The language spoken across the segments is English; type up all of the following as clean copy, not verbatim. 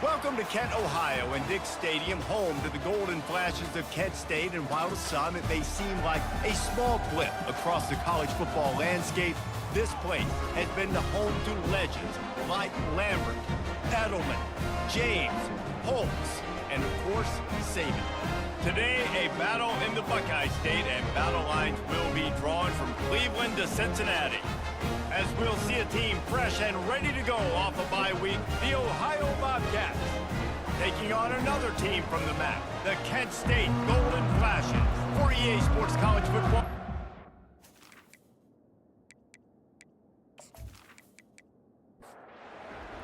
Welcome to Kent, Ohio, and Dick Stadium, home to the Golden Flashes of Kent State. And while to some it may seem like a small blip across the college football landscape, this place has been the home to legends like Lambert, Edelman, James, Holtz, and of course, Saban. Today, a battle in the Buckeye State, and battle lines will be drawn from Cleveland to Cincinnati. As we'll see a team fresh and ready to go off a bye week, the Ohio Bobcats. Taking on another team from the MAC, the Kent State Golden Flashes. For EA Sports College Football.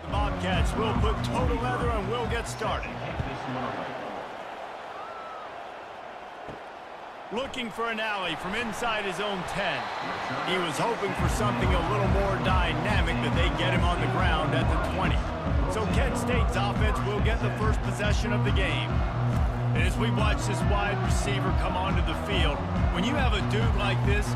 The Bobcats will put toe to leather and we'll get started. Looking for an alley from inside his own 10. He was hoping for something a little more dynamic, but they get him on the ground at the 20. So Kent State's offense will get the first possession of the game. And as we watch this wide receiver come onto the field, when you have a dude like this,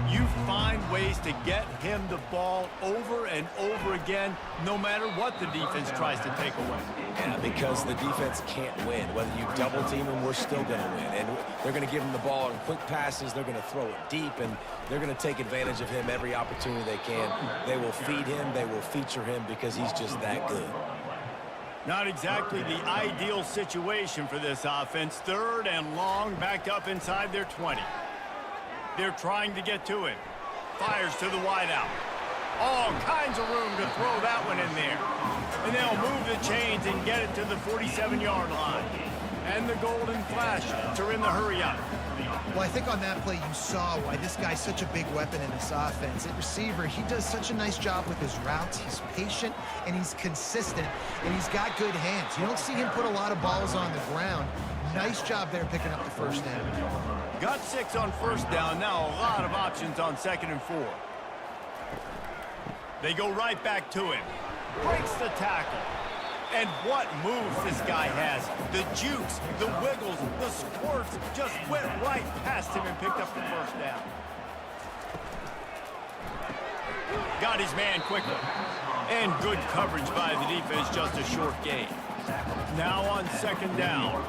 you find ways to get him the ball over and over again, no matter what the defense tries to take away. Yeah, because the defense can't win. Whether you double team him, we're still going to win. And they're going to give him the ball in quick passes. They're going to throw it deep, and they're going to take advantage of him every opportunity they can. They will feed him. They will feature him because he's just that good. Not exactly the ideal situation for this offense. Third and long, backed up inside their 20. They're trying to get to him. Fires to the wideout. All kinds of room to throw that one in there. And they'll move the chains and get it to the 47-yard line. And the Golden Flashes are in the hurry-up. Well, I think on that play you saw why this guy's such a big weapon in this offense. At receiver, he does such a nice job with his routes. He's patient, and he's consistent, and he's got good hands. You don't see him put a lot of balls on the ground. Nice job there picking up the first down. Got 6 on first down. Now a lot of options on 2nd and 4. They go right back to him. Breaks the tackle. And what moves this guy has. The jukes, the wiggles, the squirts just went right past him and picked up the first down. Got his man quickly. And good coverage by the defense, just a short gain. Now on 2nd down.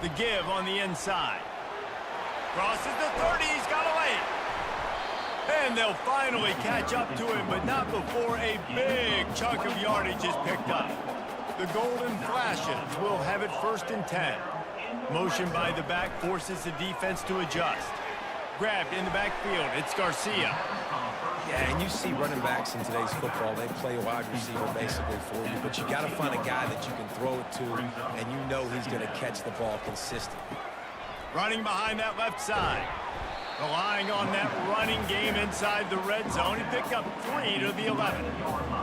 The give on the inside. Crosses the 30, he's got away. And they'll finally catch up to him, but not before a big chunk of yardage is picked up. The Golden Flashes will have it 1st and 10. Motion by the back forces the defense to adjust. Grabbed in the backfield, it's Garcia. Yeah, and you see running backs in today's football, they play wide receiver basically for you, but you got to find a guy that you can throw it to, and you know he's going to catch the ball consistently. Running behind that left side. Relying on that running game inside the red zone. He picked up 3 to the 11.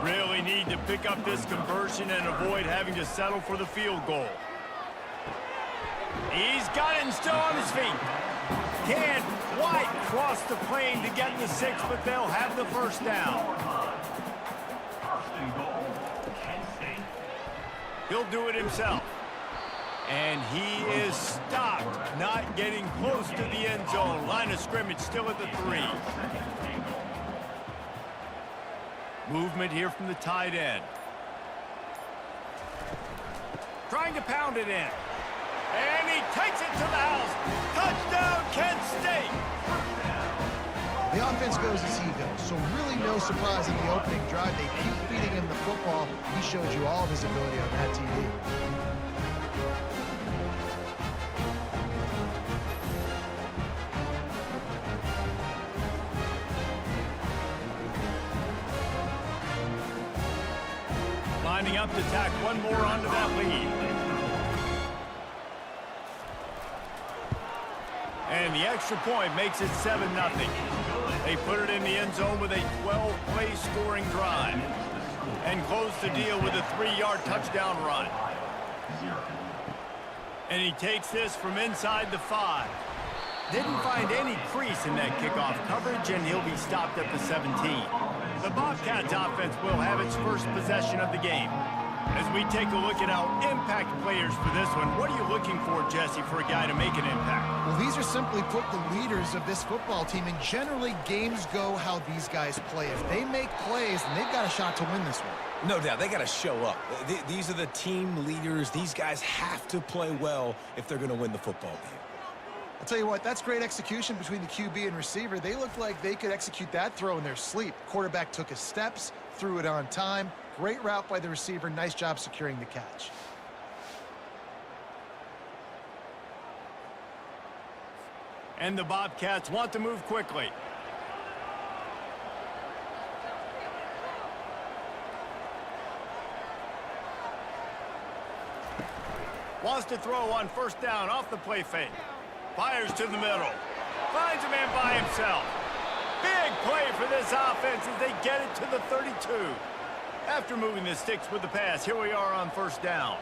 Really need to pick up this conversion and avoid having to settle for the field goal. He's got it and still on his feet. Can't quite cross the plane to get the 6, but they'll have the first down. He'll do it himself. And he is stopped, not getting close to the end zone. Line of scrimmage still at the 3. Movement here from the tight end. Trying to pound it in. And he takes it to the house. Touchdown, Kent State. The offense goes as he goes, so really no surprise in the opening drive. They keep feeding him the football. He showed you all of his ability on that TV. Lining up to tack one more onto that lead. And the extra point makes it 7-0. They put it in the end zone with a 12-play scoring drive. And close the deal with a 3-yard touchdown run. And he takes this from inside the 5. Didn't find any crease in that kickoff coverage, and he'll be stopped at the 17. The Bobcats offense will have its first possession of the game. As we take a look at our impact players for this one, what are you looking for, Jesse, for a guy to make an impact? Well, these are simply put the leaders of this football team, and generally games go how these guys play. If they make plays, then they've got a shot to win this one. No doubt, they got to show up. These are the team leaders. These guys have to play well if they're going to win the football game. I'll tell you what, that's great execution between the QB and receiver. They looked like they could execute that throw in their sleep. Quarterback took his steps, threw it on time. Great route by the receiver. Nice job securing the catch. And the Bobcats want to move quickly. Wants to throw on first down off the play fake. Fires to the middle. Finds a man by himself. Big play for this offense as they get it to the 32. After moving the sticks with the pass, here we are on first down.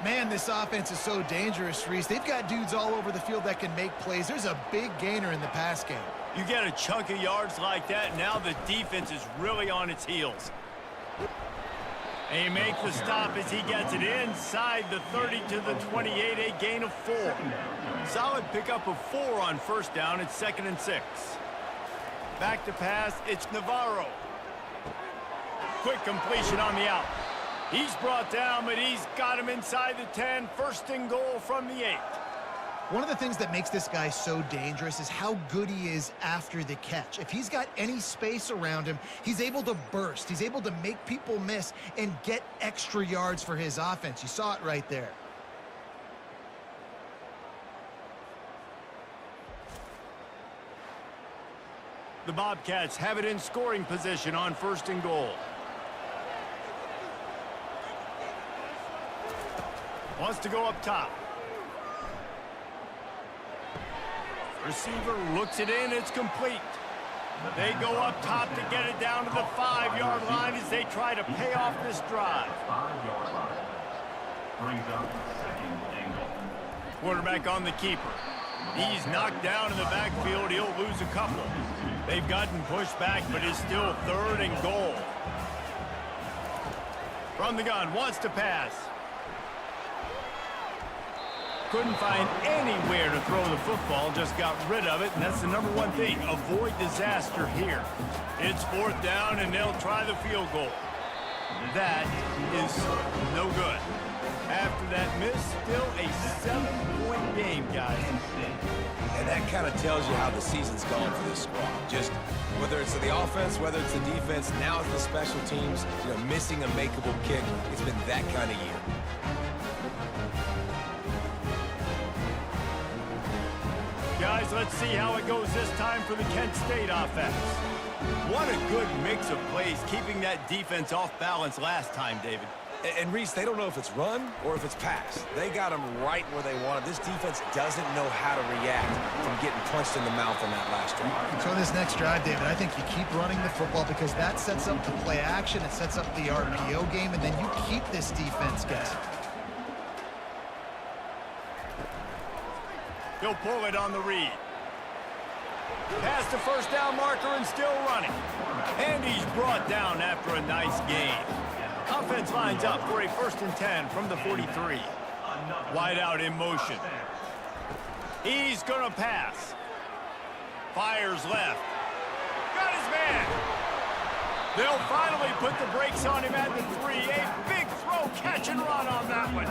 Man, this offense is so dangerous, Reese. They've got dudes all over the field that can make plays. There's a big gainer in the pass game. You get a chunk of yards like that, now the defense is really on its heels. And he makes the stop as he gets it inside the 30 to the 28, a gain of 4. Solid pickup of 4 on first down. It's 2nd and 6. Back to pass, it's Navarro. Quick completion on the out. He's brought down, but he's got him inside the 10. 1st and goal from the 8. One of the things that makes this guy so dangerous is how good he is after the catch. If he's got any space around him, he's able to burst. He's able to make people miss and get extra yards for his offense. You saw it right there. The Bobcats have it in scoring position on 1st and goal. Wants to go up top. Receiver looks it in, it's complete. They go up top to get it down to the 5-yard line as they try to pay off this drive. 5-yard line. Brings up 2nd and goal. Quarterback on the keeper. He's knocked down in the backfield. He'll lose a couple. They've gotten pushed back, but it's still 3rd and goal. From the gun, wants to pass. Couldn't find anywhere to throw the football, just got rid of it, and that's the #1 thing. Avoid disaster here. It's 4th down, and they'll try the field goal. That is no good. After that miss, still a 7-point game, guys. And that kind of tells you how the season's gone for this squad. Just whether it's the offense, whether it's the defense, now it's the special teams, missing a makeable kick. It's been that kind of year. Guys, let's see how it goes this time for the Kent State offense. What a good mix of plays, keeping that defense off balance last time, David. And Reese, they don't know if it's run or if it's pass. They got them right where they want it. This defense doesn't know how to react from getting punched in the mouth on that last drive. So this next drive, David, I think you keep running the football because that sets up the play action, it sets up the RPO game, and then you keep this defense guessing. He'll pull it on the read. Past the first down marker and still running. And he's brought down after a nice gain. Offense lines up for a 1st and 10 from the 43. Wide out in motion. He's going to pass. Fires left. Got his man. They'll finally put the brakes on him at the 3. A big throw, catch and run on that one.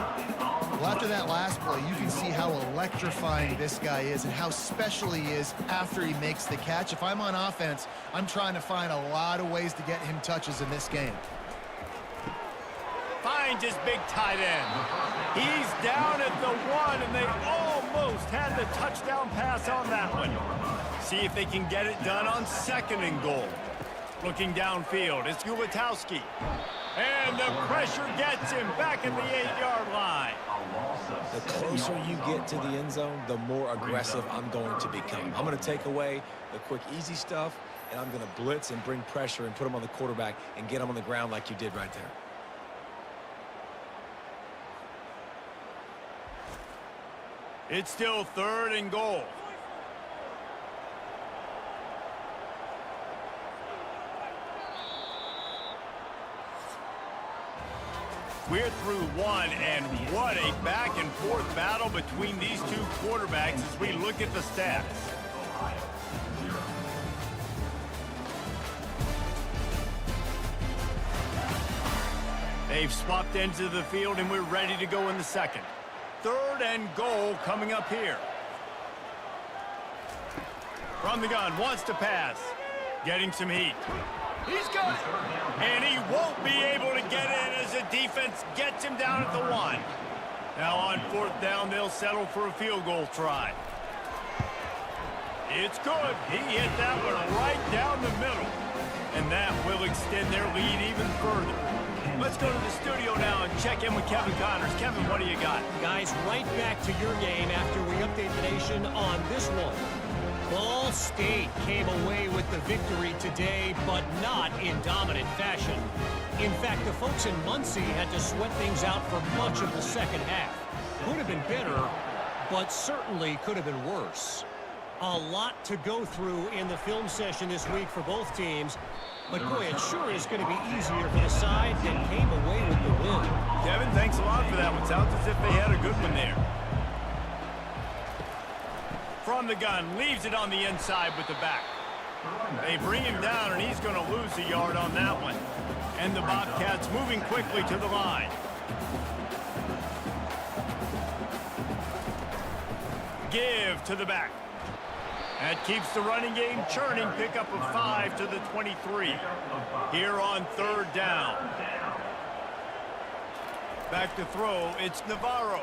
Well, after that last play, you can see how electrifying this guy is and how special he is after he makes the catch. If I'm on offense, I'm trying to find a lot of ways to get him touches in this game. Finds his big tight end. He's down at the 1, and they almost had the touchdown pass on that one. See if they can get it done on 2nd and goal. Looking downfield, it's Ulatowski. And the pressure gets him back at the 8-yard line. The closer you get to the end zone, the more aggressive I'm going to become. I'm going to take away the quick, easy stuff, and I'm going to blitz and bring pressure and put him on the quarterback and get him on the ground like you did right there. It's still 3rd and goal. We're through 1, and what a back-and-forth battle between these two quarterbacks as we look at the stats. They've swapped ends of the field, and we're ready to go in the second. 3rd and goal coming up here. From the gun, wants to pass. Getting some heat. He's got it. And he won't be able to get in as the defense gets him down at the 1. Now on 4th down, they'll settle for a field goal try. It's good. He hit that one right down the middle. And that will extend their lead even further. Let's go to the studio now and check in with Kevin Connors. Kevin, what do you got? Guys, right back to your game after we update the nation on this one. Ball State came away with the victory today, but not in dominant fashion. In fact, the folks in Muncie had to sweat things out for much of the second half. Could have been better, but certainly could have been worse. A lot to go through in the film session this week for both teams. But boy, it sure is going to be easier for the side that came away with the win. Kevin, thanks a lot for that one. Sounds as if they had a good one there. From the gun, leaves it on the inside with the back. They bring him down, and he's going to lose a yard on that one. And the Bobcats moving quickly to the line. Give to the back. That keeps the running game churning. Pickup of 5 to the 23. Here on 3rd down. Back to throw. It's Navarro.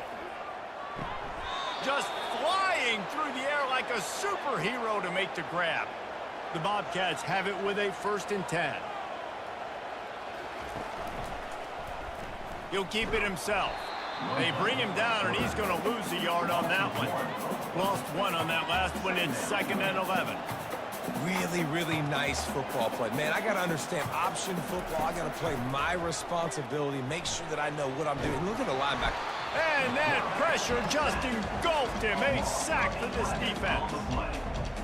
Just flying through the air like a superhero to make the grab. The Bobcats have it with a 1st and 10. He'll keep it himself. They bring him down, and he's going to lose a yard on that one. Lost 1 on that last one in 2nd and 11. Really, really nice football play. Man, I got to understand option football. I got to play my responsibility, make sure that I know what I'm doing. Look at the linebacker. And that pressure just engulfed him. A sack for this defense.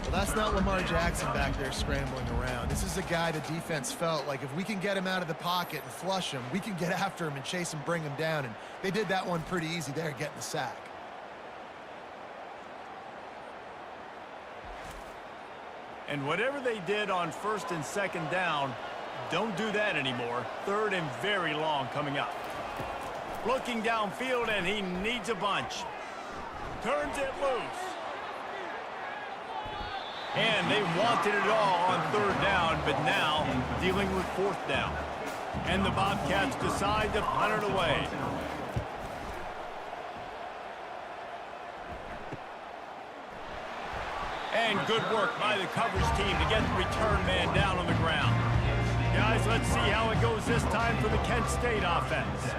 Well, that's not Lamar Jackson back there scrambling around. This is a guy the defense felt like if we can get him out of the pocket and flush him, we can get after him and chase him, bring him down. And they did that one pretty easy there, getting the sack. And whatever they did on 1st and 2nd down, don't do that anymore. 3rd and very long coming up. Looking downfield, and he needs a bunch. Turns it loose. And they wanted it all on 3rd down, but now dealing with 4th down. And the Bobcats decide to punt it away. And good work by the coverage team to get the return man down on the ground. Guys, let's see how it goes this time for the Kent State offense.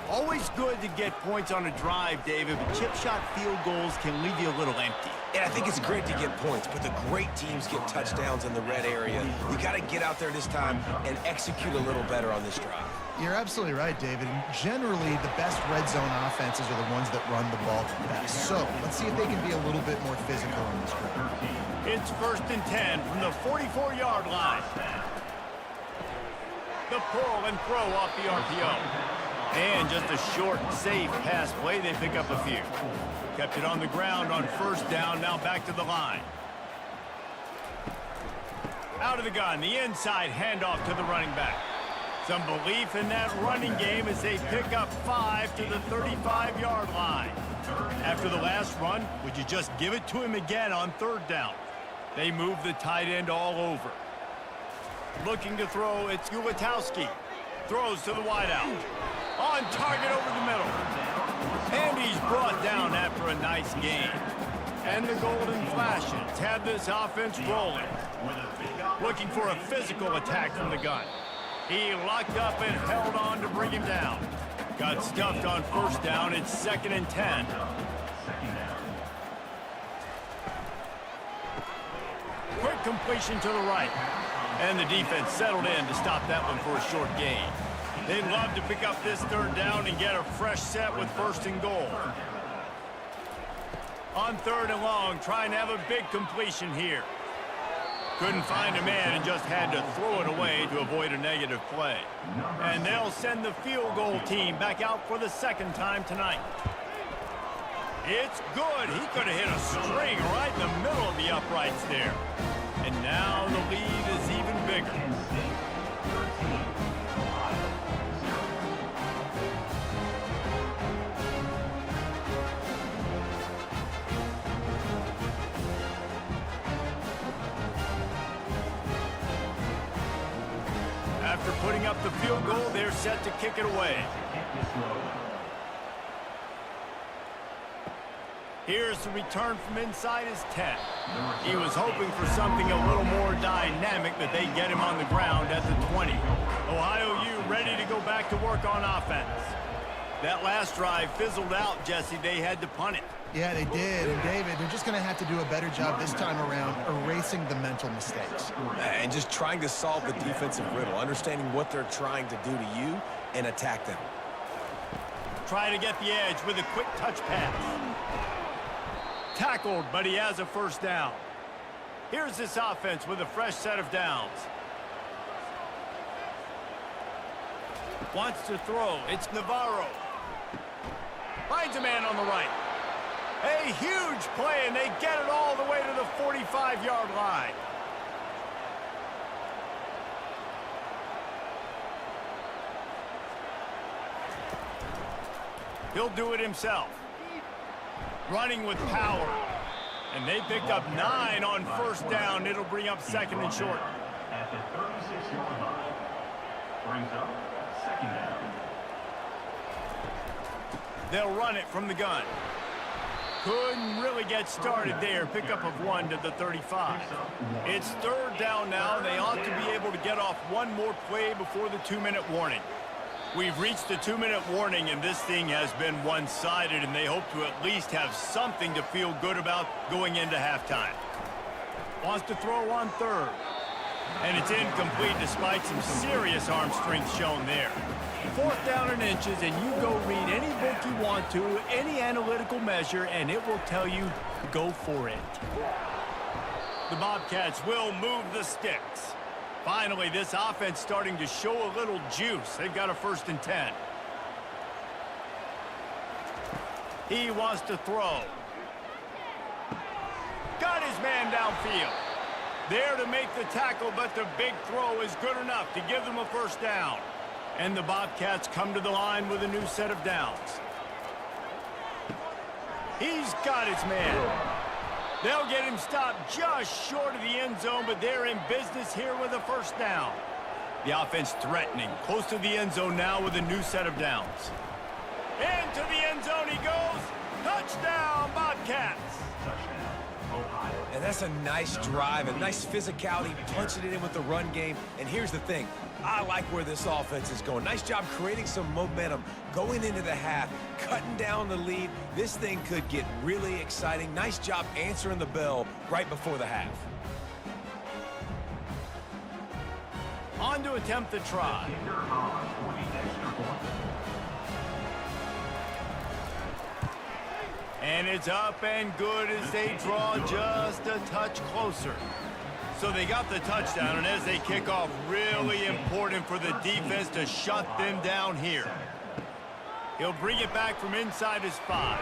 Always good to get points on a drive, David, but chip shot field goals can leave you a little empty. And I think it's great to get points, but the great teams get touchdowns in the red area. You got to get out there this time and execute a little better on this drive. You're absolutely right, David. And generally, the best red zone offenses are the ones that run the ball the best. So let's see if they can be a little bit more physical on this drive. It's 1st and 10 from the 44-yard line. The pull and throw off the RPO. And just a short, safe pass play. They pick up a few. Kept it on the ground on 1st down. Now back to the line. Out of the gun. The inside handoff to the running back. Some belief in that running game as they pick up 5 to the 35-yard line. After the last run, would you just give it to him again on 3rd down? They move the tight end all over. Looking to throw, it's Ulatowski. Throws to the wideout. On target over the middle. And he's brought down after a nice gain. And the Golden Flashes have this offense rolling. Looking for a physical attack from the gun. He locked up and held on to bring him down. Got stuffed on 1st down. It's 2nd and 10. Quick completion to the right. And the defense settled in to stop that one for a short gain. They'd love to pick up this 3rd down and get a fresh set with 1st and goal. On 3rd and long, trying to have a big completion here. Couldn't find a man and just had to throw it away to avoid a negative play. And they'll send the field goal team back out for the 2nd time tonight. It's good. He could have hit a string right in the middle of the uprights there. And now the lead is even bigger. putting up the field goal. They're set to kick it away. Here's the return from inside his 10. He was hoping for something a little more dynamic, but they get him on the ground at the 20. Ohio U ready to go back to work on offense. That last drive fizzled out, Jesse. They had to punt it. Yeah, they did. And, David, they're just going to have to do a better job this time around erasing the mental mistakes. And just trying to solve the defensive riddle, understanding what they're trying to do to you and attack them. Try to get the edge with a quick touch pass. Tackled, but he has a first down. Here's this offense with a fresh set of downs. Wants to throw. It's Navarro. Finds a man on the right. A huge play, and they get it all the way to the 45-yard line. He'll do it himself. Running with power. And they picked up 9 on first down. It'll bring up second and short. At the 36-yard line. Brings up second down. They'll run it from the gun. Couldn't really get started there. Pickup of 1 to the 35. It's third down now. They ought to be able to get off one more play before the 2-minute warning. We've reached the 2-minute warning, and this thing has been one-sided, and they hope to at least have something to feel good about going into halftime. Wants to throw on third. And it's incomplete despite some serious arm strength shown there. Fourth down and inches, and you go read any book you want to, any analytical measure, and it will tell you, go for it. The Bobcats will move the sticks. Finally, this offense starting to show a little juice. They've got a 1st and 10. He wants to throw. Got his man downfield. There to make the tackle, but the big throw is good enough to give them a first down. And the Bobcats come to the line with a new set of downs. He's got his man. They'll get him stopped just short of the end zone, but they're in business here with a first down. The offense threatening, close to the end zone now with a new set of downs. Into the end zone he goes. Touchdown, Bobcats. And that's a nice drive, a nice physicality, punching it in with the run game. And here's the thing. I like where this offense is going. Nice job creating some momentum, going into the half, cutting down the lead. This thing could get really exciting. Nice job answering the bell right before the half. On to attempt the try. And it's up and good as they draw just a touch closer. So they got the touchdown, and as they kick off, really important for the defense to shut them down here. He'll bring it back from inside his 5.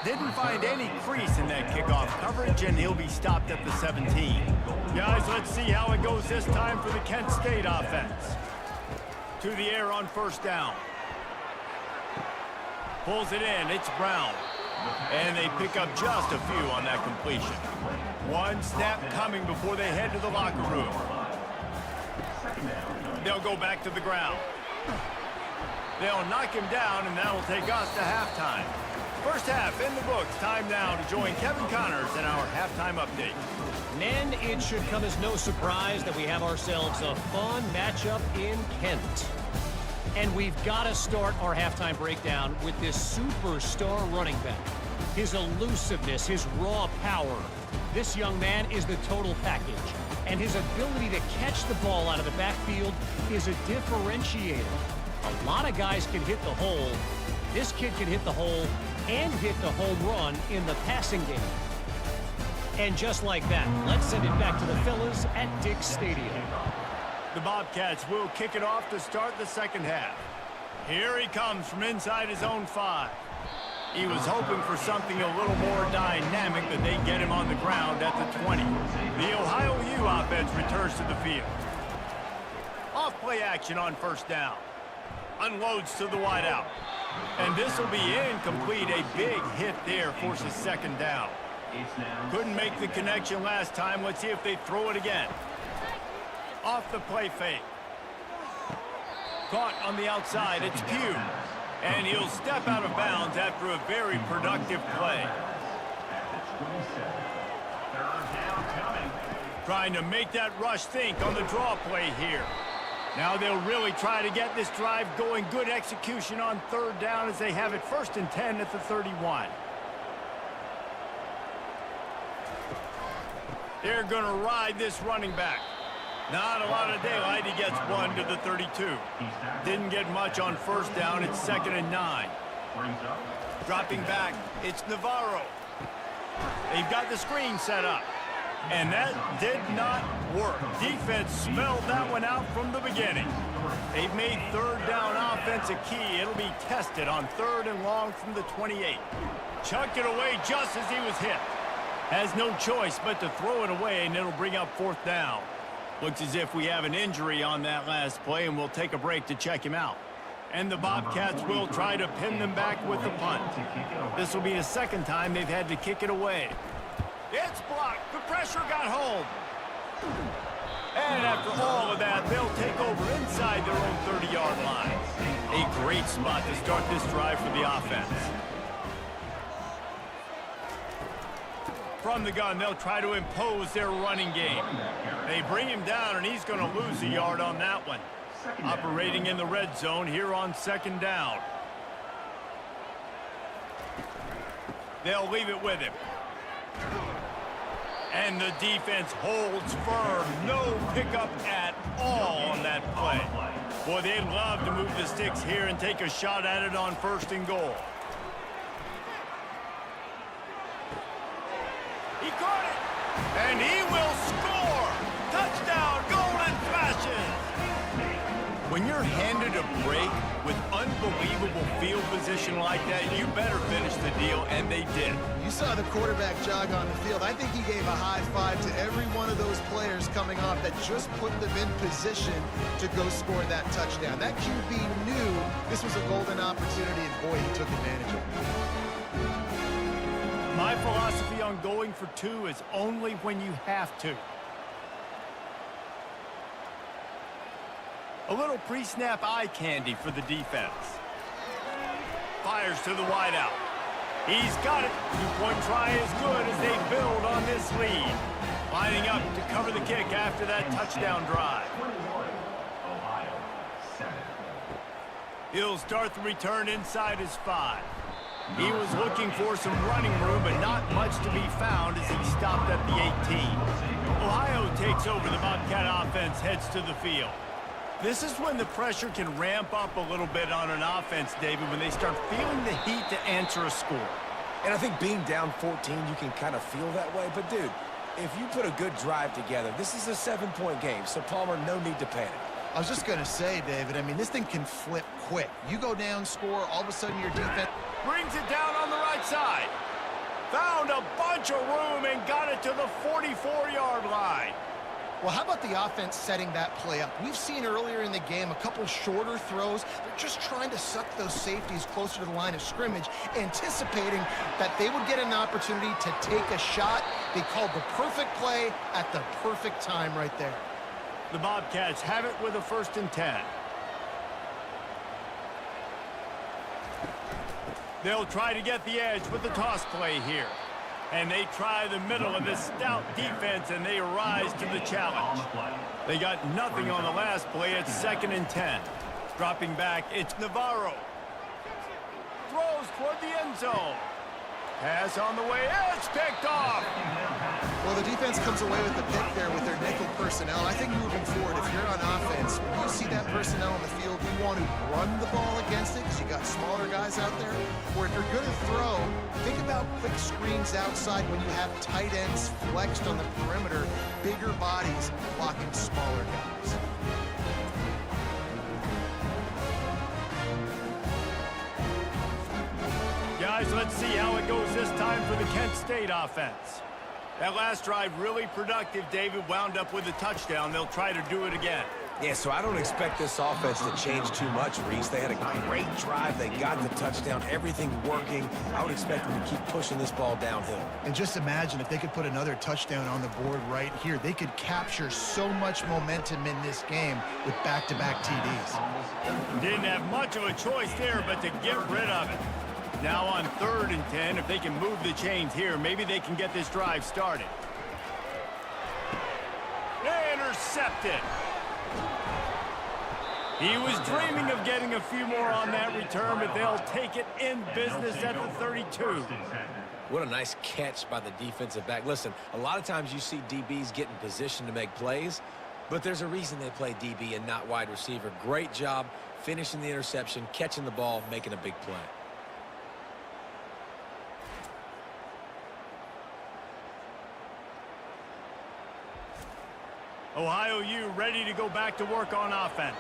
Didn't find any crease in that kickoff coverage, and he'll be stopped at the 17. Guys, let's see how it goes this time for the Kent State offense. To the air on first down. Pulls it in. It's Brown. And they pick up just a few on that completion. One snap coming before they head to the locker room. They'll go back to the ground. They'll knock him down, and that'll take us to halftime. First half in the books. Time now to join Kevin Connors in our halftime update. Nen, it should come as no surprise that we have ourselves a fun matchup in Kent. And we've got to start our halftime breakdown with this superstar running back. His elusiveness, his raw power. This young man is the total package. And his ability to catch the ball out of the backfield is a differentiator. A lot of guys can hit the hole. This kid can hit the hole and hit the home run in the passing game. And just like that, let's send it back to the fellas at Dick Stadium. The Bobcats will kick it off to start the second half. Here he comes from inside his own 5. He was hoping for something a little more dynamic, but they get him on the ground at the 20. The Ohio U offense returns to the field. Off-play action on first down. Unloads to the wideout. And this will be incomplete. A big hit there forces second down. Couldn't make the connection last time. Let's see if they throw it again. Off the play fake. Caught on the outside, it's Pugh. And he'll step out of bounds after a very productive play. Trying to make that rush think on the draw play here. Now they'll really try to get this drive going. Good execution on third down as they have it 1st and 10 at the 31. They're going to ride this running back. Not a lot of daylight. He gets 1 to the 32. Didn't get much on 1st down. It's 2nd and 9. Dropping back, it's Navarro. They've got the screen set up. And that did not work. Defense smelled that one out from the beginning. They've made 3rd down offense a key. It'll be tested on 3rd and long from the 28. Chucked it away just as he was hit. Has no choice but to throw it away, and it'll bring up 4th down. Looks as if we have an injury on that last play, and we'll take a break to check him out. And the Bobcats will try to pin them back with the punt. This will be the 2nd time they've had to kick it away. It's blocked. The pressure got home. And after all of that, they'll take over inside their own 30-yard line. A great spot to start this drive for the offense. From the gun, they'll try to impose their running game. They bring him down, and he's going to lose a yard on that one. Operating in the red zone here on 2nd down. They'll leave it with him. And the defense holds firm. No pickup at all on that play. Boy, they'd love to move the sticks here and take a shot at it on 1st and goal. He caught it. And he will score. Touchdown, Golden Flashes. When you're handed a break with unbelievable field position like that, you better finish the deal, and they did. You saw the quarterback jog on the field. I think he gave a high five to every one of those players coming off that just put them in position to go score that touchdown. That QB knew this was a golden opportunity, and boy, he took advantage of it. My philosophy on going for 2 is only when you have to. A little pre-snap eye candy for the defense. Fires to the wideout. He's got it. 2-point try is good as they build on this lead. Lining up to cover the kick after that touchdown drive. He'll start the return inside his 5. He was looking for some running room, but not much to be found as he stopped at the 18. Ohio takes over. The Bobcat offense heads to the field. This is when the pressure can ramp up a little bit on an offense, David, when they start feeling the heat to answer a score. And I think being down 14, you can kind of feel that way. But, dude, if you put a good drive together, this is a 7-point game. So, Palmer, no need to panic. I was just going to say, David, I mean, this thing can flip quick. You go down, score, all of a sudden your defense brings it down on the right side. Found a bunch of room and got it to the 44-yard line. Well, how about the offense setting that play up? We've seen earlier in the game a couple shorter throws. They're just trying to suck those safeties closer to the line of scrimmage, anticipating that they would get an opportunity to take a shot. They called the perfect play at the perfect time right there. The Bobcats have it with a 1st and 10. They'll try to get the edge with the toss play here. And they try the middle of this stout defense, and they rise to the challenge. They got nothing on the last play. It's 2nd and 10. Dropping back, it's Navarro. Throws toward the end zone. Pass on the way. It's picked off. Well, the defense comes away with the pick there with their nickel personnel. I think moving forward, if you're on offense, when you see that personnel on the field, you want to run the ball against it because you got smaller guys out there. Or if you're going to throw, think about quick screens outside when you have tight ends flexed on the perimeter, bigger bodies blocking smaller guys. Guys, let's see how it goes this time for the Kent State offense. That last drive really productive, David, wound up with a touchdown. They'll try to do it again. Yeah, so I don't expect this offense to change too much, Reese. They had a great drive. They got the touchdown, everything working. I would expect them to keep pushing this ball downhill. And just imagine if they could put another touchdown on the board right here. They could capture so much momentum in this game with back-to-back TDs. Didn't have much of a choice there but to get rid of it. Now on 3rd and 10, if they can move the chains here, maybe they can get this drive started. Intercepted. He was dreaming of getting a few more on that return, but they'll take it in business at the 32. What a nice catch by the defensive back. Listen, a lot of times you see DBs get in position to make plays, but there's a reason they play DB and not wide receiver. Great job finishing the interception, catching the ball, making a big play. Ohio U ready to go back to work on offense.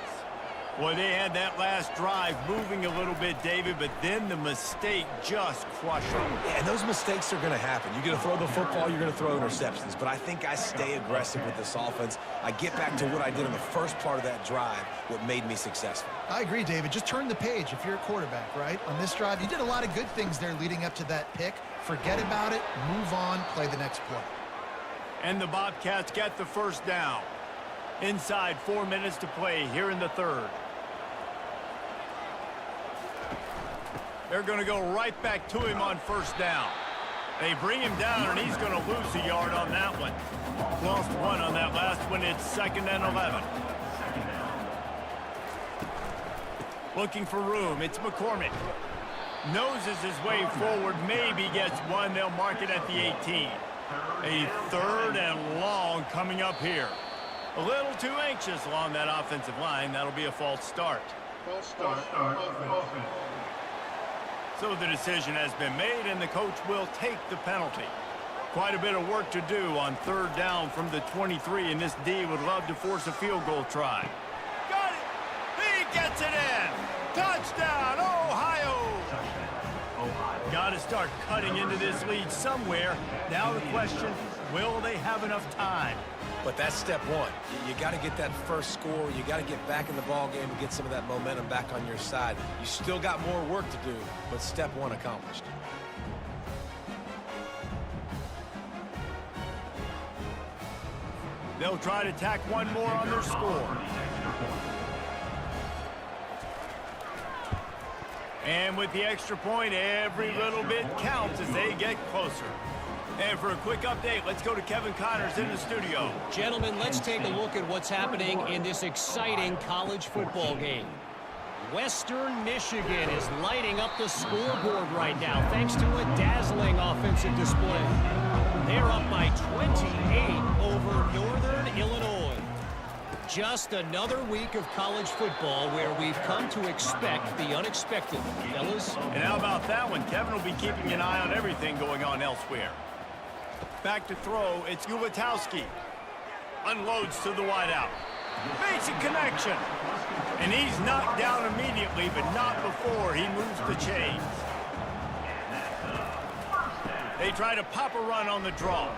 Boy, they had that last drive moving a little bit, David, but then the mistake just crushed them. Yeah, and those mistakes are going to happen. You're going to throw the football, you're going to throw interceptions, but I think I stay aggressive with this offense. I get back to what I did in the first part of that drive, what made me successful. I agree, David. Just turn the page if you're a quarterback, right? On this drive, you did a lot of good things there leading up to that pick. Forget about it, move on, play the next play. And the Bobcats get the first down. Inside 4 minutes to play here in the 3rd. They're going to go right back to him on 1st down. They bring him down, and he's going to lose a yard on that one. Lost 1 on that last one. It's 2nd and 11. Looking for room. It's McCormick. Noses his way forward. Maybe gets 1. They'll mark it at the 18. A 3rd and long coming up here. A little too anxious along that offensive line. That'll be a false start. False start. So the decision has been made, and the coach will take the penalty. Quite a bit of work to do on 3rd down from the 23, and this D would love to force a field goal try. Got it! He gets it in! Touchdown, Ohio! Got to start cutting into this lead somewhere. Now the question, will they have enough time? But that's step 1. You got to get that first score. You got to get back in the ball game and get some of that momentum back on your side. You still got more work to do, but step 1 accomplished. They'll try to tack 1 more on their score. And with the extra point, every little bit counts as they get closer. And for a quick update, let's go to Kevin Connors in the studio. Gentlemen, let's take a look at what's happening in this exciting college football game. Western Michigan is lighting up the scoreboard right now thanks to a dazzling offensive display. They're up by 28 over Northern Illinois. Just another week of college football where we've come to expect the unexpected, fellas. And how about that one? Kevin will be keeping an eye on everything going on elsewhere. Back to throw, it's Ulatowski. Unloads to the wideout. Makes a connection. And he's knocked down immediately, but not before he moves the chains. They try to pop a run on the draw.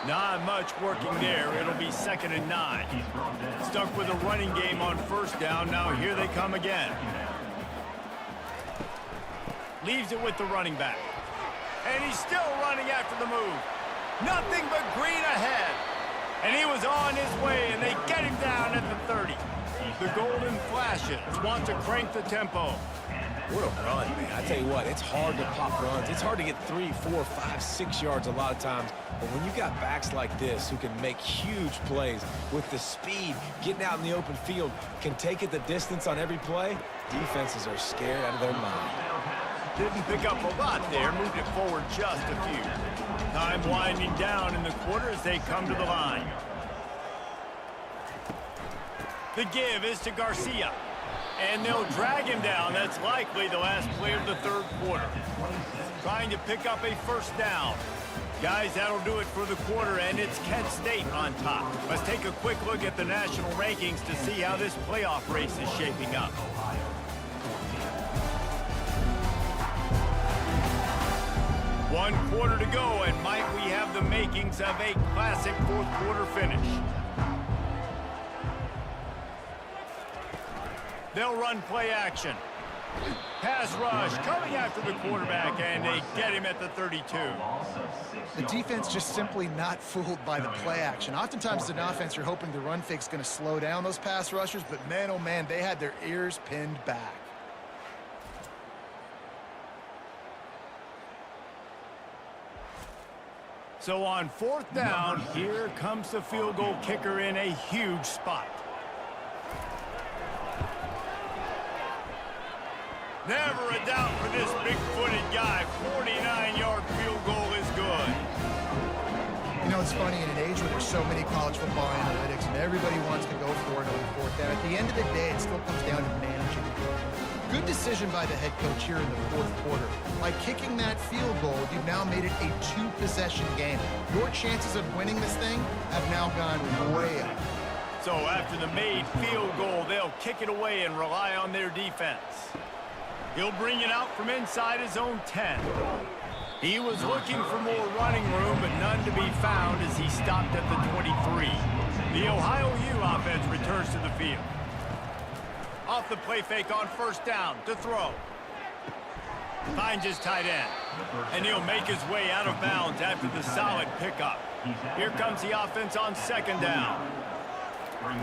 Not much working there. It'll be 2nd and 9. Stuck with a running game on 1st down. Now here they come again. Leaves it with the running back. And he's still running after the move. Nothing but green ahead. And he was on his way, and they get him down at the 30. The Golden Flashes want to crank the tempo. What a run, man. I tell you what, it's hard to pop runs. It's hard to get 3, 4, 5, 6 yards a lot of times. But when you got backs like this who can make huge plays with the speed, getting out in the open field, can take it the distance on every play, defenses are scared out of their mind. Didn't pick up a lot there, moved it forward just a few. Time winding down in the quarter as they come to the line. The give is to Garcia. And they'll drag him down. That's likely the last play of the 3rd quarter. Trying to pick up a 1st down. Guys, that'll do it for the quarter, and it's Kent State on top. Let's take a quick look at the national rankings to see how this playoff race is shaping up. One quarter to go, and might we have the makings of a classic 4th quarter finish. They'll run play action. Pass rush coming after the quarterback, and they get him at the 32. The defense just simply not fooled by the play action. Oftentimes, as an offense, you're hoping the run fake's going to slow down those pass rushers, but man, oh man, they had their ears pinned back. So on 4th down, here comes the field goal kicker in a huge spot. Never a doubt for this big-footed guy. 49-yard field goal is good. You know, it's funny, in an age where there's so many college football analytics and everybody wants to go for it on 4th down, at the end of the day, it still comes down to managing. Good decision by the head coach here in the 4th quarter. By kicking that field goal, you've now made it a 2-possession game. Your chances of winning this thing have now gone way up. So after the made field goal, they'll kick it away and rely on their defense. He'll bring it out from inside his own 10. He was looking for more running room, but none to be found as he stopped at the 23. The Ohio U offense returns to the field. Off the play fake on 1st down to throw. Finds his tight end. And he'll make his way out of bounds after the solid pickup. Here comes the offense on 2nd down.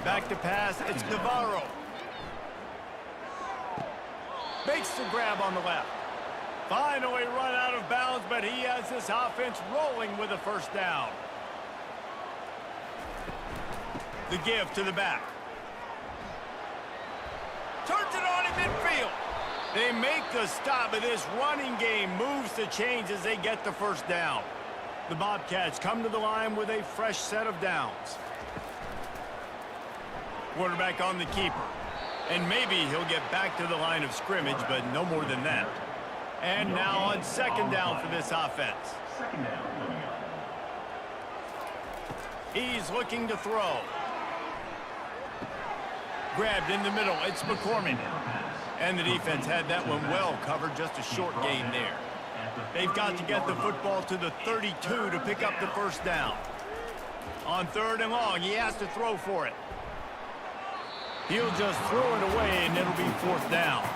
Back to pass, it's Navarro. Makes the grab on the left. Finally run out of bounds, but he has this offense rolling with a 1st down. The give to the back. Turns it on in midfield. They make the stop, but this running game moves the chains as they get the 1st down. The Bobcats come to the line with a fresh set of downs. Quarterback on the keeper. And maybe he'll get back to the line of scrimmage, but no more than that. And now on 2nd down for this offense. He's looking to throw. Grabbed in the middle, it's McCormick. And the defense had that one well covered, just a short gain there. They've got to get the football to the 32 to pick up the 1st down. On 3rd and long, he has to throw for it. He'll just throw it away, and it'll be 4th down.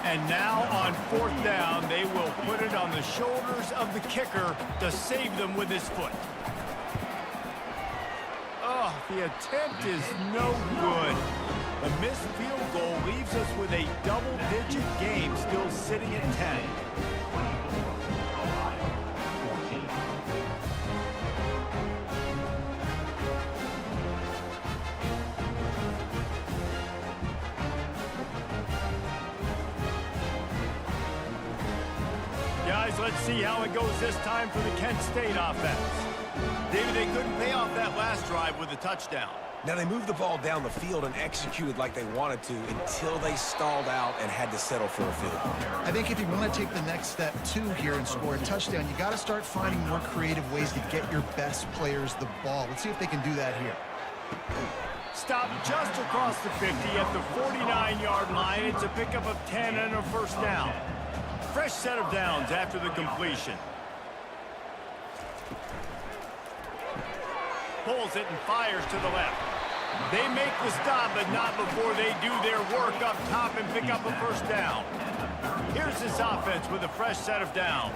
And now on 4th down, they will put it on the shoulders of the kicker to save them with his foot. Oh, the attempt is no good. The missed field goal leaves us with a double-digit game still sitting at 10. Guys, let's see how it goes this time for the Kent State offense. David, they couldn't pay off that last drive with a touchdown. Now, they moved the ball down the field and executed like they wanted to until they stalled out and had to settle for a field goal. I think if you want to take the next step, too, here and score a touchdown, you got to start finding more creative ways to get your best players the ball. Let's see if they can do that here. Stop just across the 50 at the 49-yard line. It's a pickup of 10 and a 1st down. Fresh set of downs after the completion. Pulls it and fires to the left. They make the stop, but not before they do their work up top and pick up a 1st down. Here's this offense with a fresh set of downs.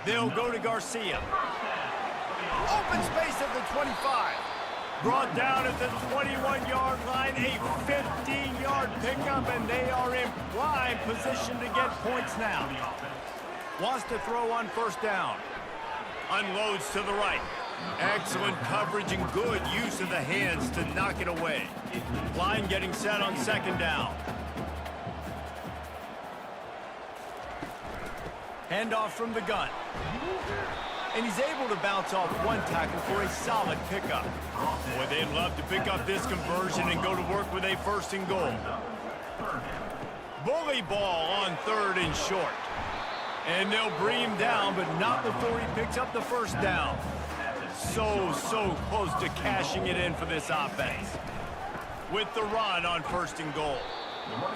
They'll go to Garcia. Open space at the 25. Brought down at the 21-yard line, a 15-yard pickup, and they are in prime position to get points now. Wants to throw on 1st down. Unloads to the right. Excellent coverage and good use of the hands to knock it away. Line getting set on 2nd down. Handoff from the gun. And he's able to bounce off one tackle for a solid pickup. Boy, they'd love to pick up this conversion and go to work with a 1st and goal. Bully ball on 3rd and short. And they'll bring him down, but not before he picks up the 1st down. So close to cashing it in for this offense. With the run on 1st and goal.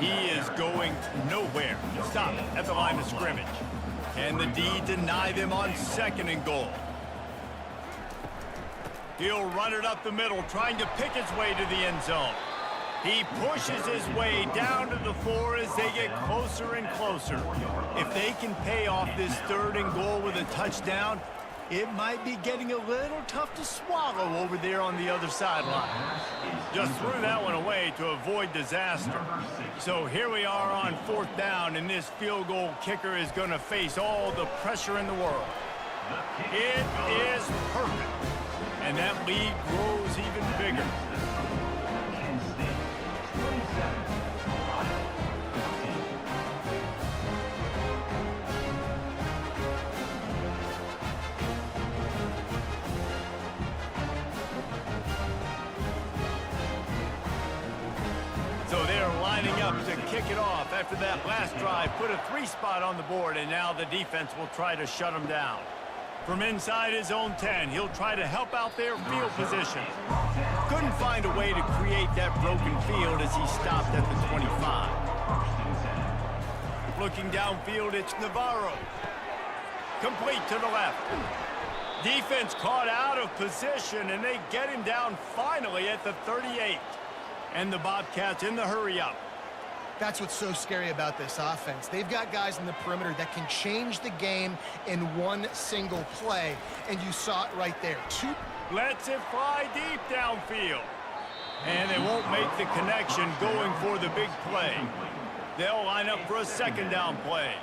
He is going nowhere. Stop at the line of scrimmage. Can the D deny them on 2nd and goal? He'll run it up the middle, trying to pick his way to the end zone. He pushes his way down to the floor as they get closer and closer. If they can pay off this 3rd and goal with a touchdown, it might be getting a little tough to swallow over there on the other sideline. Just threw that one away to avoid disaster. So here we are on 4th down, and this field goal kicker is going to face all the pressure in the world. It is perfect, and that lead grows even bigger. So they're lining up to kick it off after that last drive. Put a 3 spot on the board, and now the defense will try to shut them down. From inside his own 10, he'll try to help out their field position. Couldn't find a way to create that broken field as he stopped at the 25. Looking downfield, it's Navarro. Complete to the left. Defense caught out of position, and they get him down finally at the 38. And the Bobcats in the hurry-up. That's what's so scary about this offense. They've got guys in the perimeter that can change the game in one single play, and you saw it right there. Lets it fly deep downfield. And they won't make the connection going for the big play. They'll line up for a 2nd down play.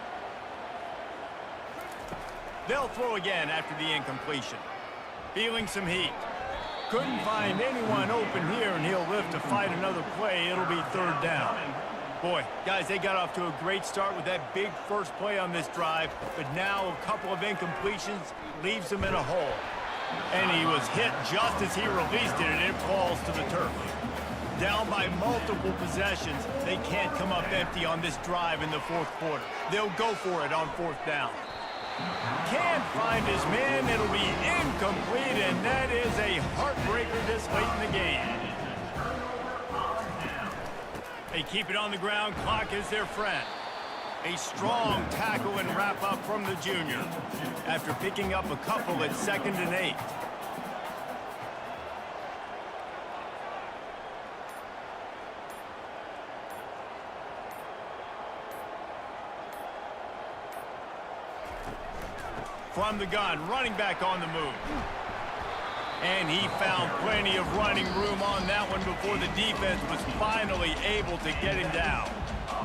They'll throw again after the incompletion. Feeling some heat. Couldn't find anyone open here, and he'll live to fight another play. It'll be 3rd down. Boy, guys, they got off to a great start with that big first play on this drive, but now a couple of incompletions leaves them in a hole. And he was hit just as he released it, and it falls to the turf. Down by multiple possessions, they can't come up empty on this drive in the 4th quarter. They'll go for it on 4th down. Can't find his man. It'll be incomplete, and that is a heartbreaker this late in the game. They keep it on the ground. Clock is their friend. A strong tackle and wrap-up from the junior after picking up a couple at 2nd and 8. From the gun, running back on the move. And he found plenty of running room on that one before the defense was finally able to get him down.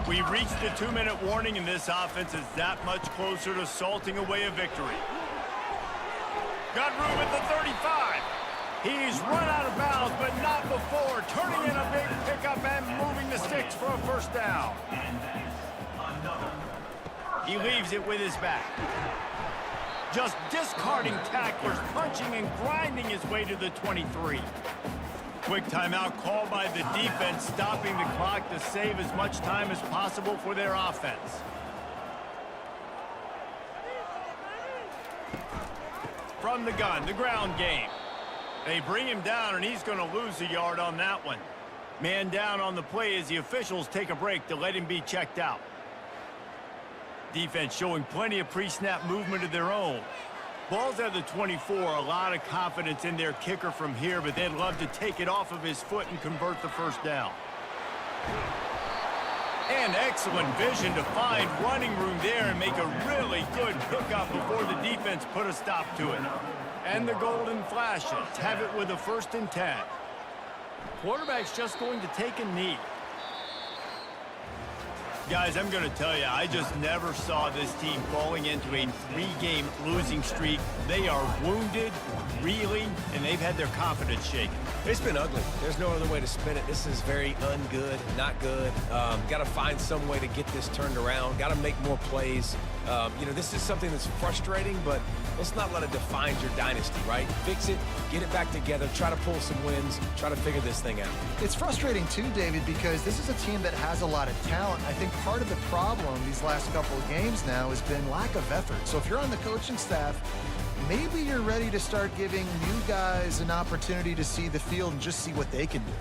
We reached the 2-minute warning, and this offense is that much closer to salting away a victory. Got room at the 35. He's run out of bounds, but not before turning in a big pickup and moving the sticks for a 1st down. He leaves it with his back. Just discarding tacklers, punching and grinding his way to the 23. Quick timeout called by the defense, stopping the clock to save as much time as possible for their offense. From the gun, the ground game. They bring him down, and he's going to lose a yard on that one. Man down on the play as the officials take a break to let him be checked out. Defense showing plenty of pre-snap movement of their own. Ball's at the 24, a lot of confidence in their kicker from here, but they'd love to take it off of his foot and convert the 1st down. And excellent vision to find running room there and make a really good pickup before the defense put a stop to it. And the Golden Flashes have it with a 1st and 10. Quarterback's just going to take a knee. Guys, I'm going to tell you, I just never saw this team falling into a 3-game losing streak. They are wounded, reeling, and they've had their confidence shaken. It's been ugly. There's no other way to spin it. This is very ungood, not good. Got to find some way to get this turned around. Got to make more plays. You know, this is something that's frustrating, but let's not let it define your dynasty, right? Fix it, get it back together, try to pull some wins, try to figure this thing out. It's frustrating too, David, because this is a team that has a lot of talent. I think part of the problem these last couple of games now has been lack of effort. So if you're on the coaching staff, maybe you're ready to start giving new guys an opportunity to see the field and just see what they can do.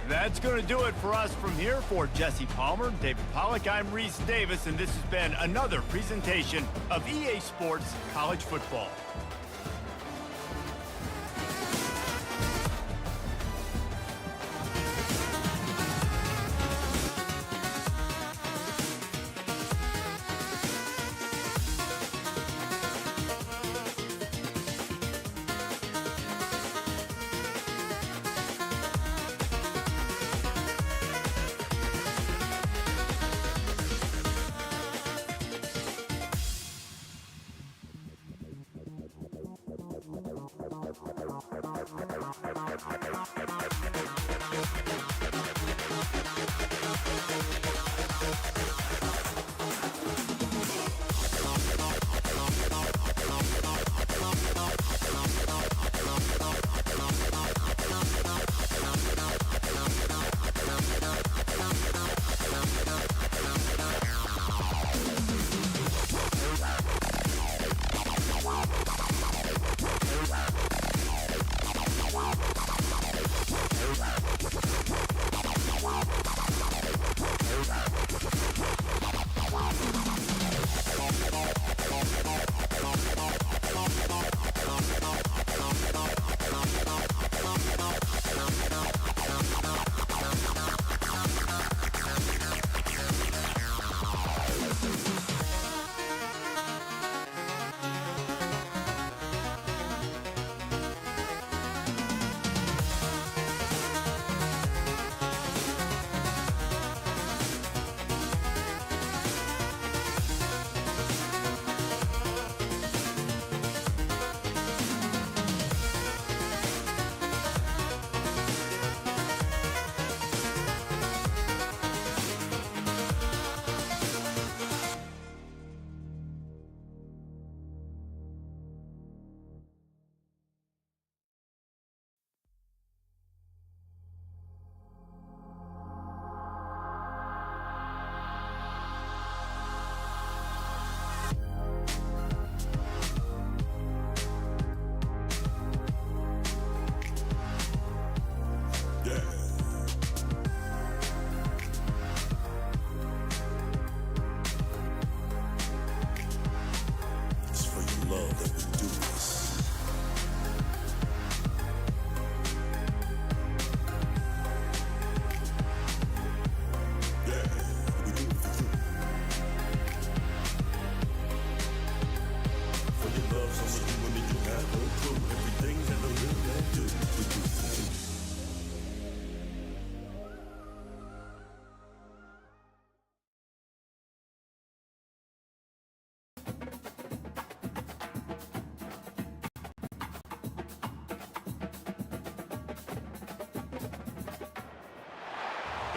That's going to do it for us from here. For Jesse Palmer, David Pollack, I'm Reese Davis, and this has been another presentation of EA Sports College Football.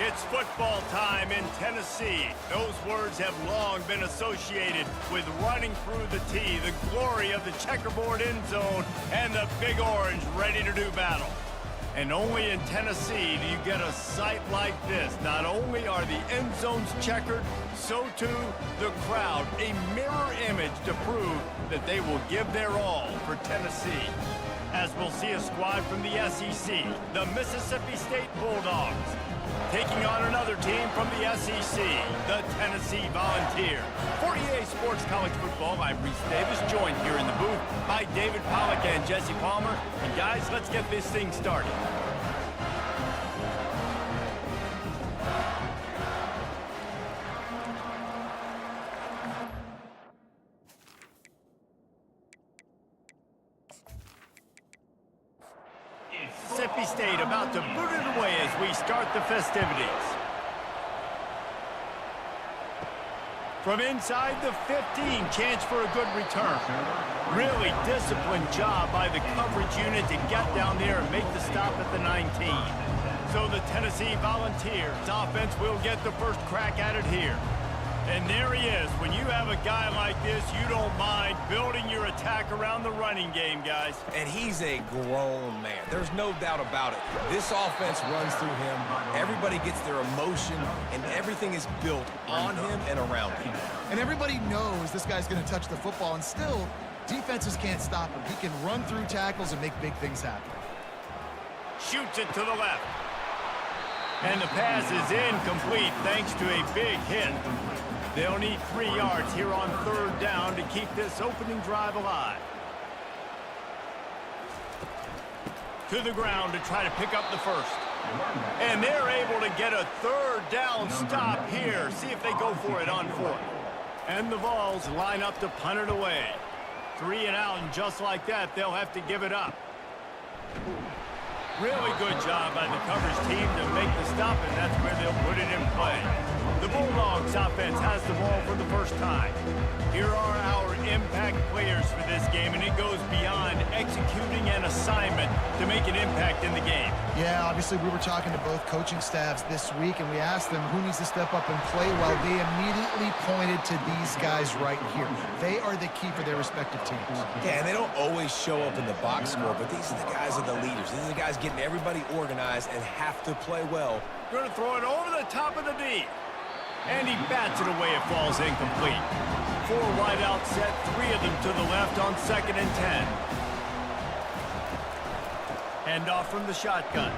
It's football time in Tennessee. Those words have long been associated with running through the tee, the glory of the checkerboard end zone, and the Big Orange ready to do battle. And only in Tennessee do you get a sight like this. Not only are the end zones checkered, so too the crowd, a mirror image to prove that they will give their all for Tennessee. As we'll see a squad from the SEC, the Mississippi State Bulldogs, taking on another team from the SEC, the Tennessee Volunteers. For EA Sports College Football, I'm Reese Davis, joined here in the booth by David Pollack and Jesse Palmer. And guys, let's get this thing started. Mississippi State about to boot it away as we start the festivities. From inside the 15, chance for a good return. Really disciplined job by the coverage unit to get down there and make the stop at the 19. So the Tennessee Volunteers offense will get the first crack at it here. And there he is. When you have a guy like this, you don't mind building your attack around the running game, guys. And he's a grown man. There's no doubt about it. This offense runs through him. Everybody gets their emotion, and everything is built on him and around him. And everybody knows this guy's going to touch the football, and still, defenses can't stop him. He can run through tackles and make big things happen. Shoots it to the left. And the pass is incomplete thanks to a big hit. They'll need 3 yards here on 3rd down to keep this opening drive alive. To the ground to try to pick up the first. And they're able to get a 3rd down stop here. See if they go for it on 4th. And the Vols line up to punt it away. 3 and out, and just like that, they'll have to give it up. Really good job by the coverage team to make the stop, and that's where they'll put it in play. The Bulldogs offense has the ball for the first time. Here are our impact players for this game, and it goes beyond executing an assignment to make an impact in the game. Yeah, obviously we were talking to both coaching staffs this week, and we asked them who needs to step up and play well. They immediately pointed to these guys right here. They are the key for their respective teams. Yeah, and they don't always show up in the box score, but these are the guys that are the leaders. These are the guys getting everybody organized and have to play well. Going to throw it over the top of the D. And he bats it away. It falls incomplete. 4 wide out set, 3 of them to the left on 2nd and 10. Hand off from the shotgun.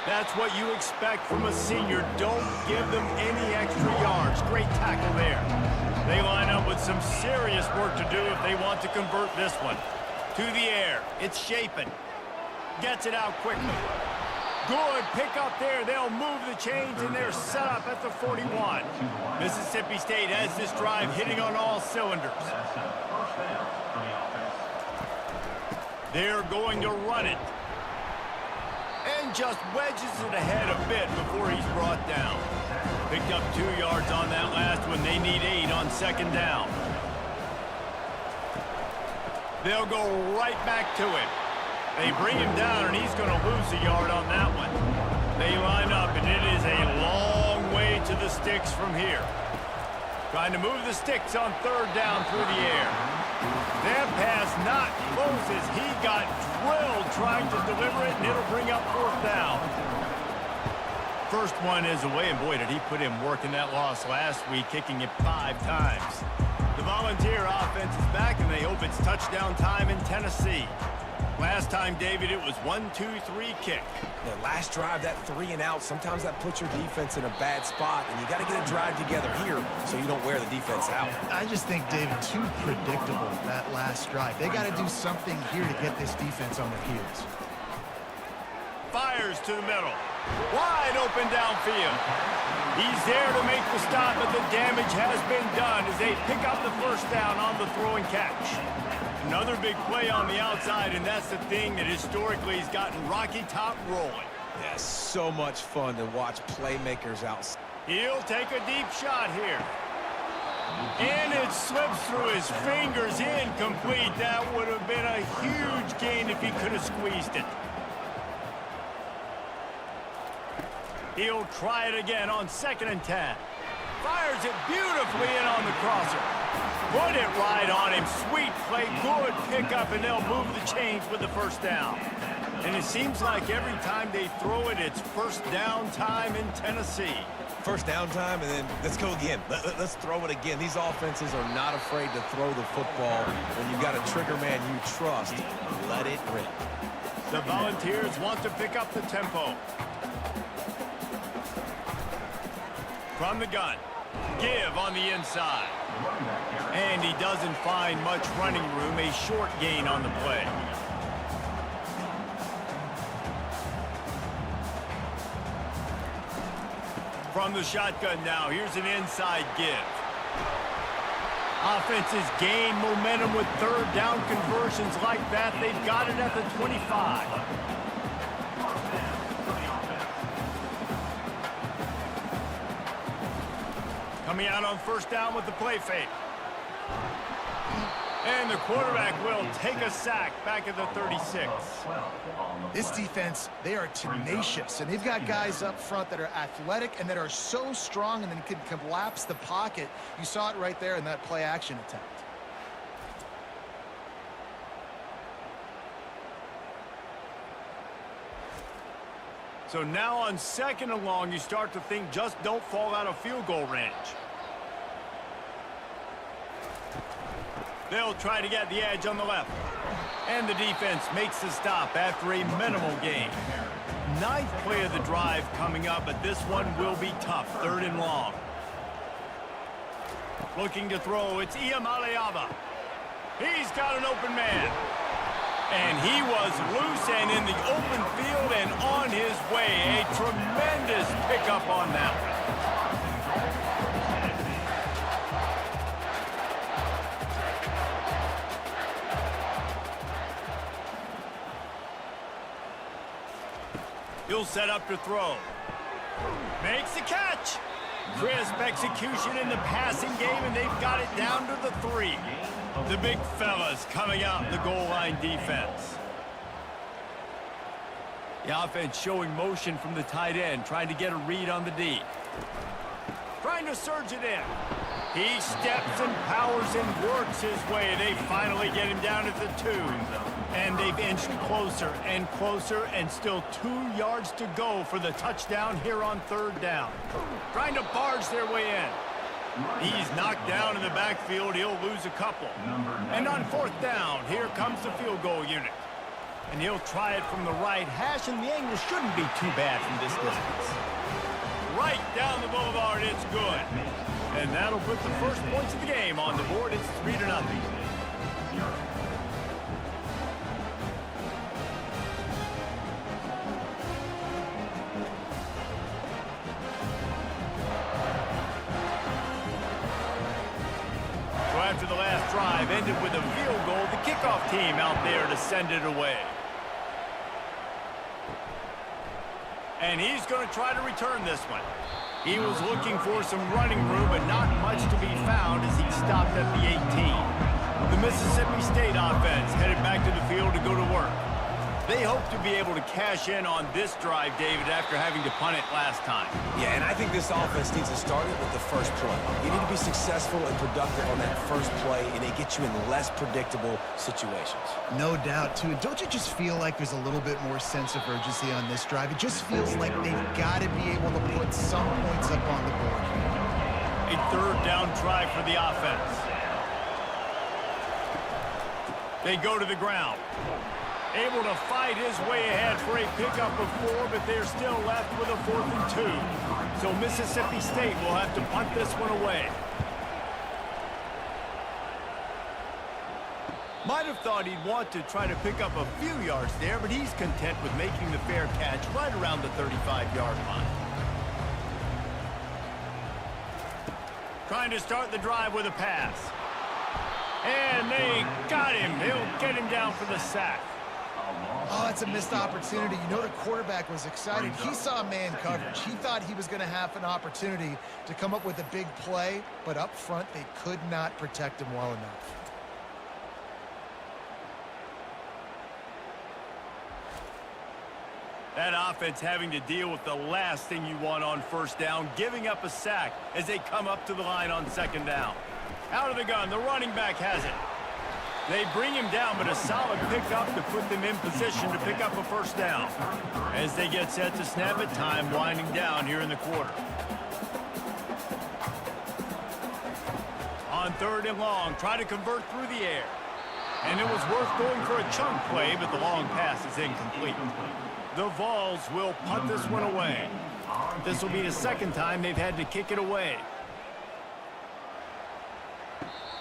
That's what you expect from a senior. Don't give them any extra yards. Great tackle there. They line up with some serious work to do if they want to convert this one. To the air. It's Shapin. Gets it out quickly. Good pick up there. They'll move the chains, and they're set up at the 41. Mississippi State has this drive hitting on all cylinders. They're going to run it. And just wedges it ahead a bit before he's brought down. Picked up 2 yards on that last one. They need 8 on 2nd down. They'll go right back to him. They bring him down, and he's going to lose a yard on that one. They line up, and it is a long way to the sticks from here. Trying to move the sticks on 3rd down through the air. That pass not close as he got drilled trying to deliver it, and it'll bring up 4th down. First one is away, and boy, did he put in work in that loss last week, kicking it 5 times. The Volunteer offense is back, and they hope it's touchdown time in Tennessee. Last time, David, it was 1-2-3 kick. The last drive, that 3 and out, sometimes that puts your defense in a bad spot, and you got to get a drive together here so you don't wear the defense out. I just think, David, too predictable, that last drive. They got to do something here to get this defense on their heels. Fires to the middle. Wide open downfield. He's there to make the stop, but the damage has been done as they pick up the 1st down on the throw and catch. Another big play on the outside, and that's the thing that historically has gotten Rocky Top rolling. Yeah, so much fun to watch playmakers out. He'll take a deep shot here. And it slips through his fingers, incomplete. That would have been a huge gain if he could have squeezed it. He'll try it again on 2nd and 10. Fires it beautifully in on the crosser. Put it right on him. Sweet play, good pickup, and they'll move the chains with the 1st down. And it seems like every time they throw it, it's 1st down time in Tennessee. 1st down time, and then let's go again. Let's throw it again. These offenses are not afraid to throw the football. When you've got a trigger man you trust, let it rip. The Volunteers want to pick up the tempo. From the gun. Give on the inside. And he doesn't find much running room. A short gain on the play. From the shotgun now. Here's an inside give. Offenses gain momentum with 3rd down conversions like that. They've got it at the 25. Coming out on 1st down with the play fake. And the quarterback will take a sack back at the 36. This defense, they are tenacious, and they've got guys up front that are athletic and that are so strong and then can collapse the pocket. You saw it right there in that play action attempt. So now on 2nd and long, you start to think just don't fall out of field goal range. They'll try to get the edge on the left. And the defense makes the stop after a minimal gain. 9th play of the drive coming up, but this one will be tough. 3rd and long. Looking to throw, it's Iamaleava. He's got an open man. And he was loose and in the open field and on his way. A tremendous pickup on that one. He'll set up to throw. Makes the catch. Crisp execution in the passing game, and they've got it down to the 3. The big fellas coming out in the goal line defense. The offense showing motion from the tight end, trying to get a read on the D. Trying to surge it in. He steps and powers and works his way. They finally get him down at the 2. And they've inched closer and closer, and still 2 yards to go for the touchdown here on 3rd down. Trying to barge their way in. He's knocked down in the backfield. He'll lose a couple. And on 4th down, here comes the field goal unit. And he'll try it from the right hash, and the angle shouldn't be too bad from this distance. Right down the boulevard, it's good. And that'll put the first points of the game on the board. It's 3-0. So after the last drive ended with a field goal, the kickoff team out there to send it away. And he's going to try to return this one. He was looking for some running room, but not much to be found as he stopped at the 18. The Mississippi State offense headed back to the field to go to work. They hope to be able to cash in on this drive, David, after having to punt it last time. Yeah, and I think this offense needs to start it with the first play. You need to be successful and productive on that first play, and it gets you in less predictable situations. No doubt, too. Don't you just feel like there's a little bit more sense of urgency on this drive? It just feels like they've got to be able to put some points up on the board here. A 3rd down try for the offense. They go to the ground. Able to fight his way ahead for a pickup of 4, but they're still left with a 4th and 2. So Mississippi State will have to punt this one away. Might have thought he'd want to try to pick up a few yards there, but he's content with making the fair catch right around the 35-yard line. Trying to start the drive with a pass. And they got him. He'll get him down for the sack. Oh, it's a missed opportunity. You know the quarterback was excited. He saw man coverage. He thought he was going to have an opportunity to come up with a big play, but up front they could not protect him well enough. That offense having to deal with the last thing you want on 1st down, giving up a sack as they come up to the line on 2nd down. Out of the gun, the running back has it. They bring him down, but a solid pickup to put them in position to pick up a 1st down. As they get set to snap it, time winding down here in the quarter. On 3rd and long, try to convert through the air. And it was worth going for a chunk play, but the long pass is incomplete. The Vols will punt this one away. This will be the 2nd time they've had to kick it away.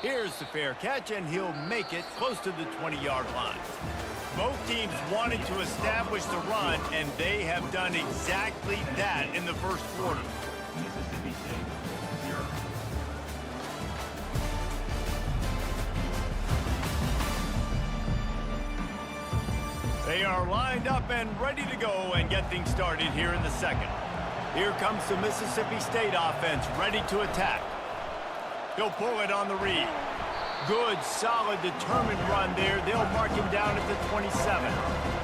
Here's the fair catch, and he'll make it close to the 20-yard line. Both teams wanted to establish the run, and they have done exactly that in the 1st quarter. Mississippi State 0. They are lined up and ready to go and get things started here in the 2nd. Here comes the Mississippi State offense ready to attack. He'll pull it on the read. Good, solid, determined run there. They'll mark him down at the 27.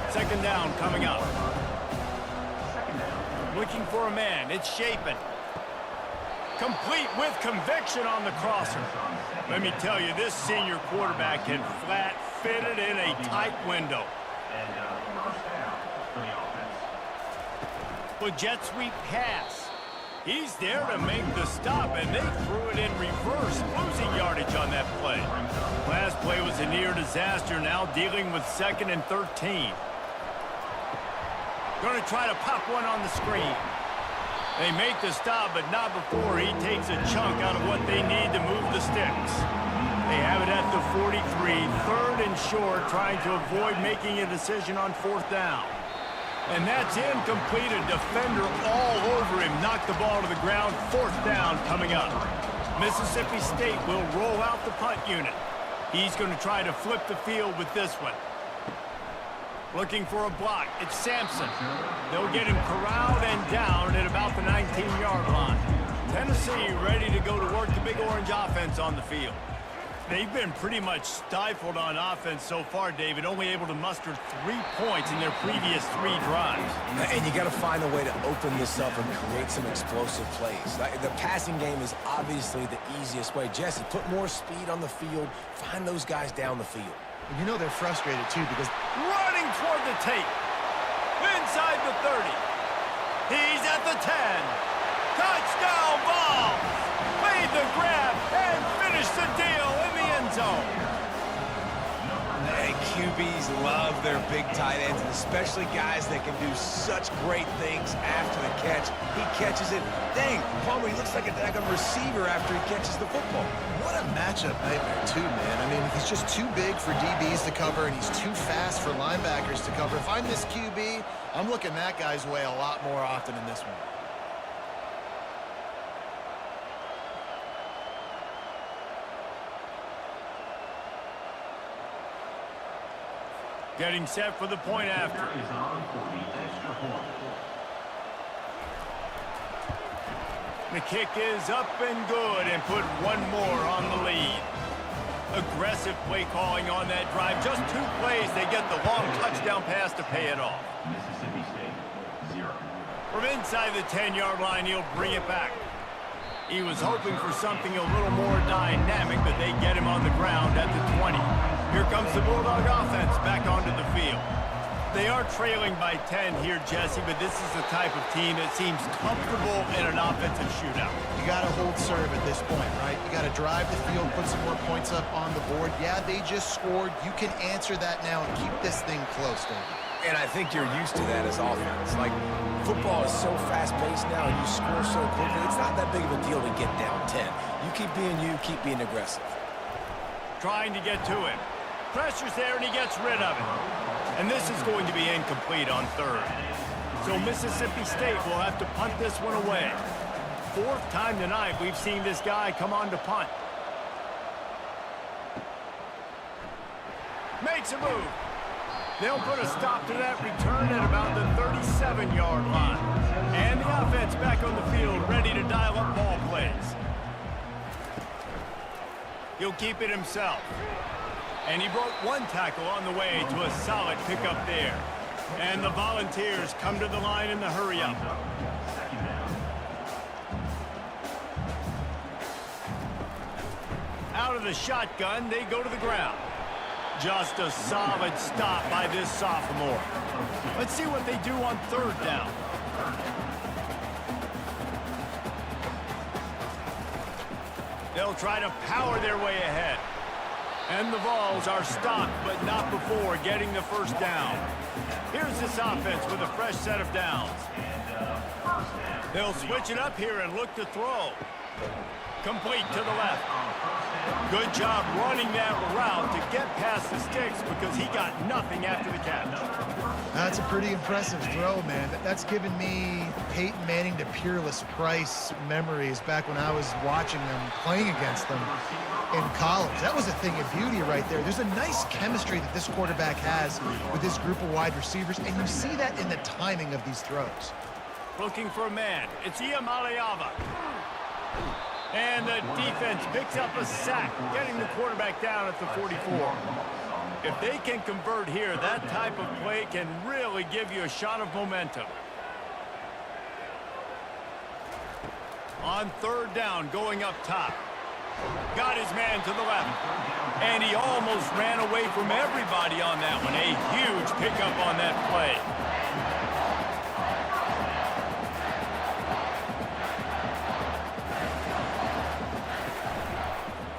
2nd down coming up. Looking for a man. It's Chapin. Complete with conviction on the crosser. Let me tell you, this senior quarterback can flat fit it in a tight window. And 1st down for the offense. With jet sweep pass. He's there to make the stop, and they threw it in reverse, losing yardage on that play. Last play was a near disaster, now dealing with 2nd and 13. Going to try to pop one on the screen. They make the stop, but not before he takes a chunk out of what they need to move the sticks. They have it at the 43, 3rd and short, trying to avoid making a decision on 4th down. And that's incomplete. A defender all over him. Knocked the ball to the ground. 4th down coming up. Mississippi State will roll out the punt unit. He's going to try to flip the field with this one. Looking for a block. It's Sampson. They'll get him corralled and down at about the 19-yard line. Tennessee ready to go to work the Big Orange offense on the field. They've been pretty much stifled on offense so far, David, only able to muster 3 points in their previous 3 drives. And you got to find a way to open this up and create some explosive plays. The passing game is obviously the easiest way. Jesse, put more speed on the field. Find those guys down the field. And you know they're frustrated, too, because Running toward the tape. Inside the 30. He's at the 10. Touchdown ball. Made the grab and finished the deal in the end zone. And QBs love their big tight ends, and especially guys that can do such great things after the catch. He catches it. Dang, Palmer, he looks like a daggone receiver after he catches the football. what a matchup nightmare, too, man. I mean, he's just too big for DBs to cover, and he's too fast for linebackers to cover. If I'm this QB, I'm looking that guy's way a lot more often in this one. Getting set for the point after. Is on for the extra point. The kick is up and good and put one more on the lead. Aggressive play calling on that drive. Just 2 plays, they get the long touchdown pass to pay it off. Mississippi State, 0. From inside the 10-yard line, he'll bring it back. He was hoping for something a little more dynamic, but they get him on the ground at the 20. Here comes the Bulldog offense back onto the field. They are trailing by 10 here, Jesse, but this is the type of team that seems comfortable in an offensive shootout. You got to hold serve at this point, right? You got to drive the field, put some more points up on the board. Yeah, they just scored. You can answer that now and keep this thing close, David. And I think you're used to that as offense. Like, football is so fast-paced now, and you score so quickly, it's not that big of a deal to get down 10. You keep being aggressive. Trying to get to him. Pressure's there, and he gets rid of it. And this is going to be incomplete on third. So Mississippi State will have to punt this one away. 4th time tonight we've seen this guy come on to punt. Makes a move. They'll put a stop to that return at about the 37-yard line. And the offense back on the field, ready to dial up ball plays. He'll keep it himself. And he broke 1 tackle on the way to a solid pickup there. And the Volunteers come to the line in the hurry-up. Second down. Out of the shotgun, they go to the ground. Just a solid stop by this sophomore. Let's see what they do on 3rd down. They'll try to power their way ahead. And the Vols are stopped, but not before getting the 1st down. Here's this offense with a fresh set of downs. They'll switch it up here and look to throw. Complete to the left. Good job running that route to get past the sticks because he got nothing after the catch. That's a pretty impressive throw, man. That's given me Peyton Manning to Peerless Price memories back when I was watching them, playing against them in college. That was a thing of beauty right there. There's a nice chemistry that this quarterback has with this group of wide receivers, and you see that in the timing of these throws. Looking for a man. It's Iamaleava. And the defense picks up a sack, getting the quarterback down at the 44. If they can convert here, that type of play can really give you a shot of momentum. On 3rd down, going up top. Got his man to the left. And he almost ran away from everybody on that one. A huge pickup on that play.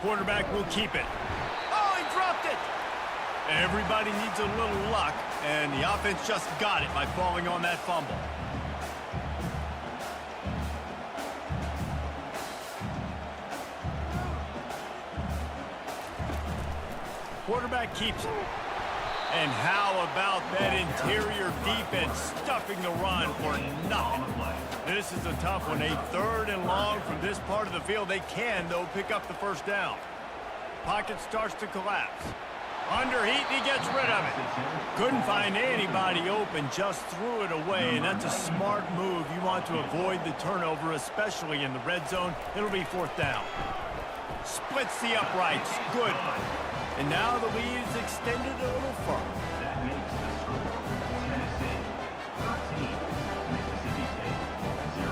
Quarterback will keep it. Oh, he dropped it! Everybody needs a little luck, and the offense just got it by falling on that fumble. Quarterback keeps it. And how about that interior defense stuffing the run for nothing? This is a tough one. A 3rd and long from this part of the field. They can, though, pick up the 1st down. Pocket starts to collapse. Under heat, and he gets rid of it. Couldn't find anybody open, just threw it away, and that's a smart move. You want to avoid the turnover, especially in the red zone. It'll be 4th down. Splits the uprights. Good. And now the lead is extended a little further. That makes the score Tennessee 13, Mississippi State 0.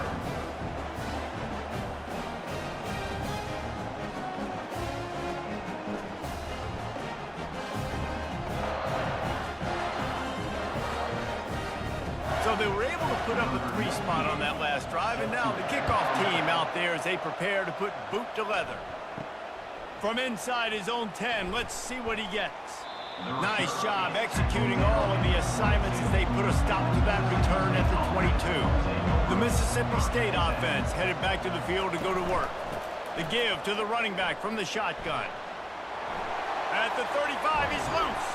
So they were able to put up a 3 spot on that last drive, and now the kickoff team out there as they prepare to put boot to leather. From inside his own 10, let's see what he gets. Nice job executing all of the assignments as they put a stop to that return at the 22. The Mississippi State offense headed back to the field to go to work. The give to the running back from the shotgun. At the 35, he's loose.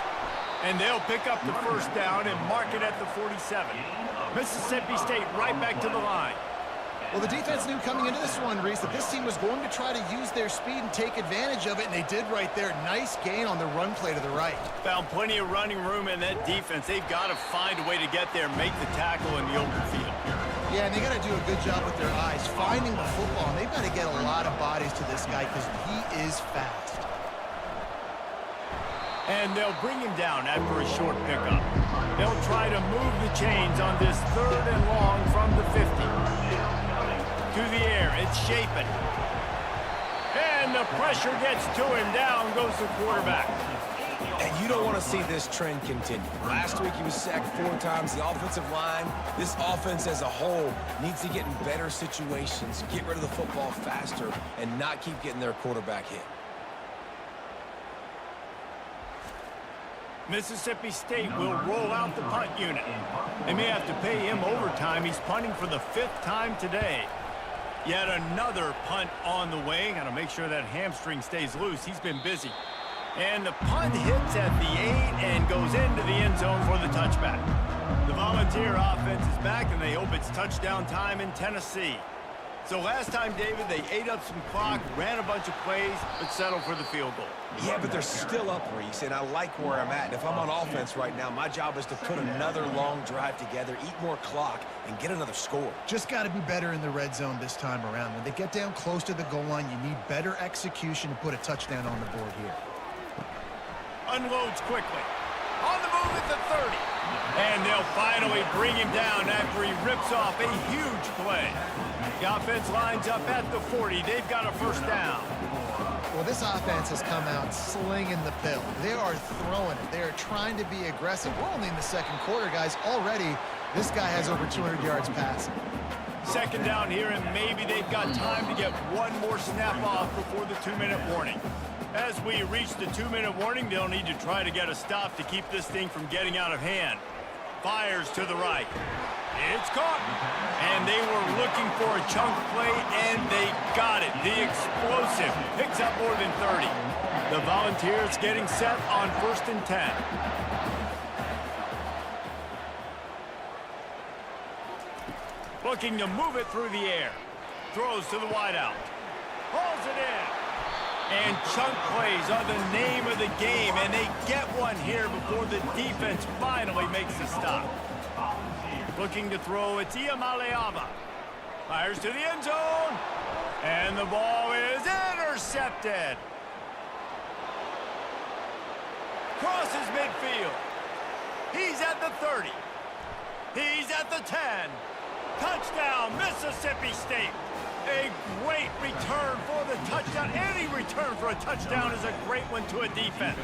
And they'll pick up the first down and mark it at the 47. Mississippi State right back to the line. Well, the defense knew coming into this one, Reese, that this team was going to try to use their speed and take advantage of it, and they did right there. Nice gain on the run play to the right. Found plenty of running room in that defense. They've got to find a way to get there, make the tackle in the open field. Yeah, and they got to do a good job with their eyes, finding the football, and they've got to get a lot of bodies to this guy because he is fast. And they'll bring him down after a short pickup. They'll try to move the chains on this 3rd and long from the 50. To the air, it's Shapen. And the pressure gets to him. Down goes the quarterback. And you don't want to see this trend continue. Last week he was sacked 4 times. The offensive line, this offense as a whole, needs to get in better situations, get rid of the football faster, and not keep getting their quarterback hit. Mississippi State will roll out the punt unit. They may have to pay him overtime. He's punting for the 5th time today. Yet another punt on the way. Got to make sure that hamstring stays loose. He's been busy. And the punt hits at the 8 and goes into the end zone for the touchback. The Volunteer offense is back, and they hope it's touchdown time in Tennessee. So last time, David, they ate up some clock, ran a bunch of plays, but settled for the field goal. Yeah, but they're still up, Reese, and I like where I'm at. And if I'm on offense right now, my job is to put another long drive together, eat more clock, and get another score. Just got to be better in the red zone this time around. When they get down close to the goal line, you need better execution to put a touchdown on the board here. Unloads quickly. On the move at the 30. And they'll finally bring him down after he rips off a huge play. The offense lines up at the 40. They've got a first down. Well, this offense has come out slinging the pill. They are throwing it. They are trying to be aggressive. We're only in the 2nd quarter, guys. Already, this guy has over 200 yards passing. 2nd down here, and maybe they've got time to get one more snap off before the 2-minute warning. As we reach the 2-minute warning, they'll need to try to get a stop to keep this thing from getting out of hand. Fires to the right. It's caught. And they were looking for a chunk play, and they got it. The explosive picks up more than 30. The Volunteers getting set on 1st and 10. Looking to move it through the air. Throws to the wideout. Hauls it in. And chunk plays are the name of the game, and they get one here before the defense finally makes the stop. Looking to throw, it's Iamaleava. Fires to the end zone. And the ball is intercepted. Crosses midfield. He's at the 30. He's at the 10. Touchdown, Mississippi State. A great return for the touchdown. Any return for a touchdown is a great one to a defense.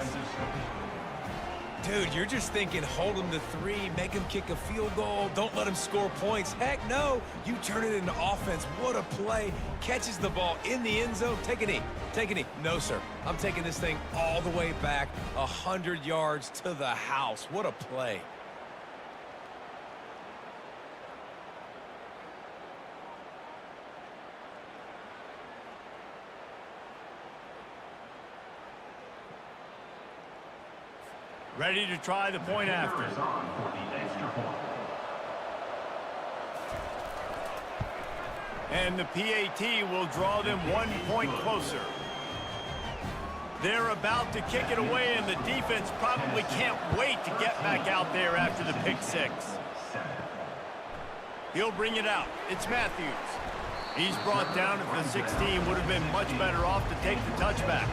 Dude, you're just thinking hold him to 3, make him kick a field goal, don't let him score points. Heck no, you turn it into offense. What a play. Catches the ball in the end zone. Take a knee. Take a knee. No, sir. I'm taking this thing all the way back 100 yards to the house. What a play. Ready to try the point after. And the PAT will draw them 1 point closer. They're about to kick it away, and the defense probably can't wait to get back out there after the pick 6. He'll bring it out. It's Matthews. He's brought down at the 16, would have been much better off to take the touchback.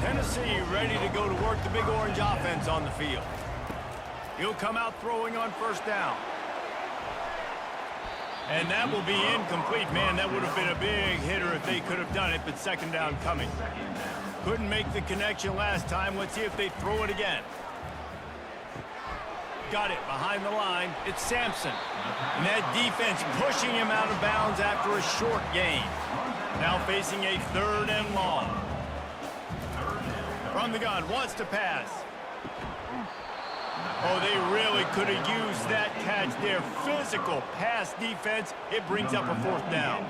Tennessee ready to go to work the Big Orange offense on the field. He'll come out throwing on first down. And that will be incomplete. Man, that would have been a big hitter if they could have done it, but second down coming. Couldn't make the connection last time. Let's see if they throw it again. Got it behind the line. It's Sampson. And that defense pushing him out of bounds after a short gain. Now facing a 3rd and long. From the gun, wants to pass. Oh, they really could have used that catch there. Physical pass defense. It brings up a 4th down.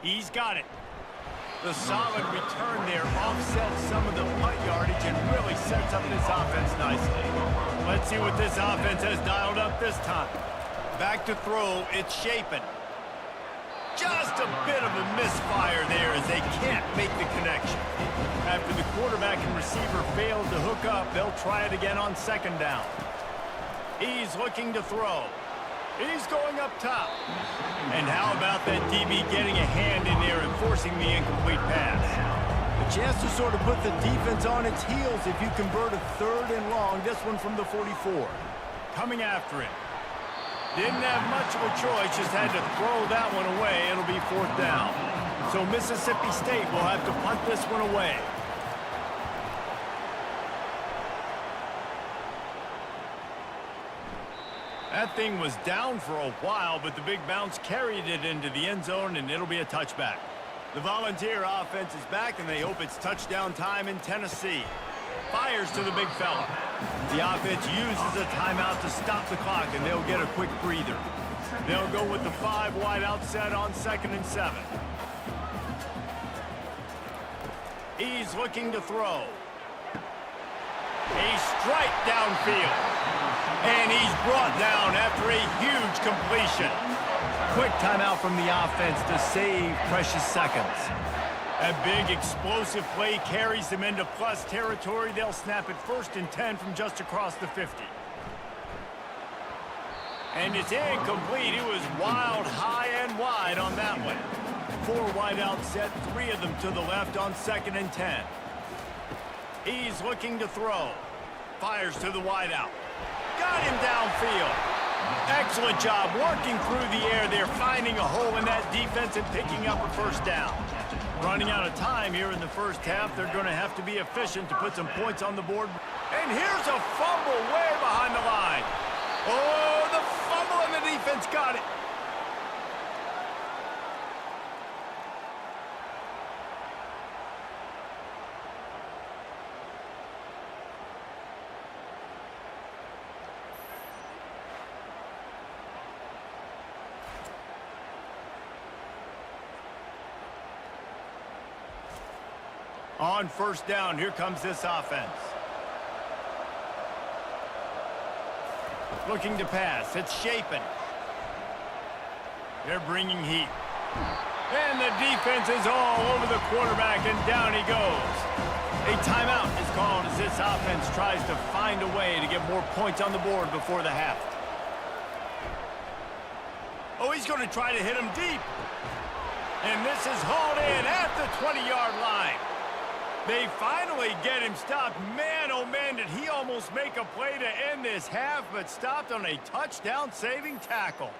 He's got it. The solid return there offsets some of the punt yardage and really sets up this offense nicely. Let's see what this offense has dialed up this time. Back to throw. It's Shapen. Just a bit of a misfire there as they can't make the connection. After the quarterback and receiver failed to hook up, they'll try it again on 2nd down. He's looking to throw. He's going up top. And how about that DB getting a hand in there and forcing the incomplete pass? A chance to sort of put the defense on its heels if you convert a 3rd and long. This one from the 44. Coming after it. Didn't have much of a choice, just had to throw that one away. It'll be 4th down. So Mississippi State will have to punt this one away. That thing was down for a while, but the big bounce carried it into the end zone, and it'll be a touchback. The Volunteer offense is back, and they hope it's touchdown time in Tennessee. Fires to the big fella. The offense uses a timeout to stop the clock, and they'll get a quick breather. They'll go with the 5 wide out set on 2nd and 7. He's looking to throw. A strike downfield. And he's brought down after a huge completion. Quick timeout from the offense to save precious seconds. A big explosive play carries them into plus territory. They'll snap it 1st and 10 from just across the 50. And it's incomplete. It was wild, high and wide on that one. 4 wide out set, 3 of them to the left on 2nd and 10. He's looking to throw. Fires to the wide out. Got him downfield. Excellent job working through the air there, finding a hole in that defense and picking up a 1st down. Running out of time here in the 1st half. They're going to have to be efficient to put some points on the board. And here's a fumble way behind the line. Oh, the fumble and the defense got it. On 1st down, here comes this offense. Looking to pass. It's Shapen. They're bringing heat. And the defense is all over the quarterback, and down he goes. A timeout is called as this offense tries to find a way to get more points on the board before the half. Oh, he's going to try to hit him deep. And this is hauled in at the 20-yard line. They finally get him stopped. Man, oh man, did he almost make a play to end this half, but stopped on a touchdown-saving tackle.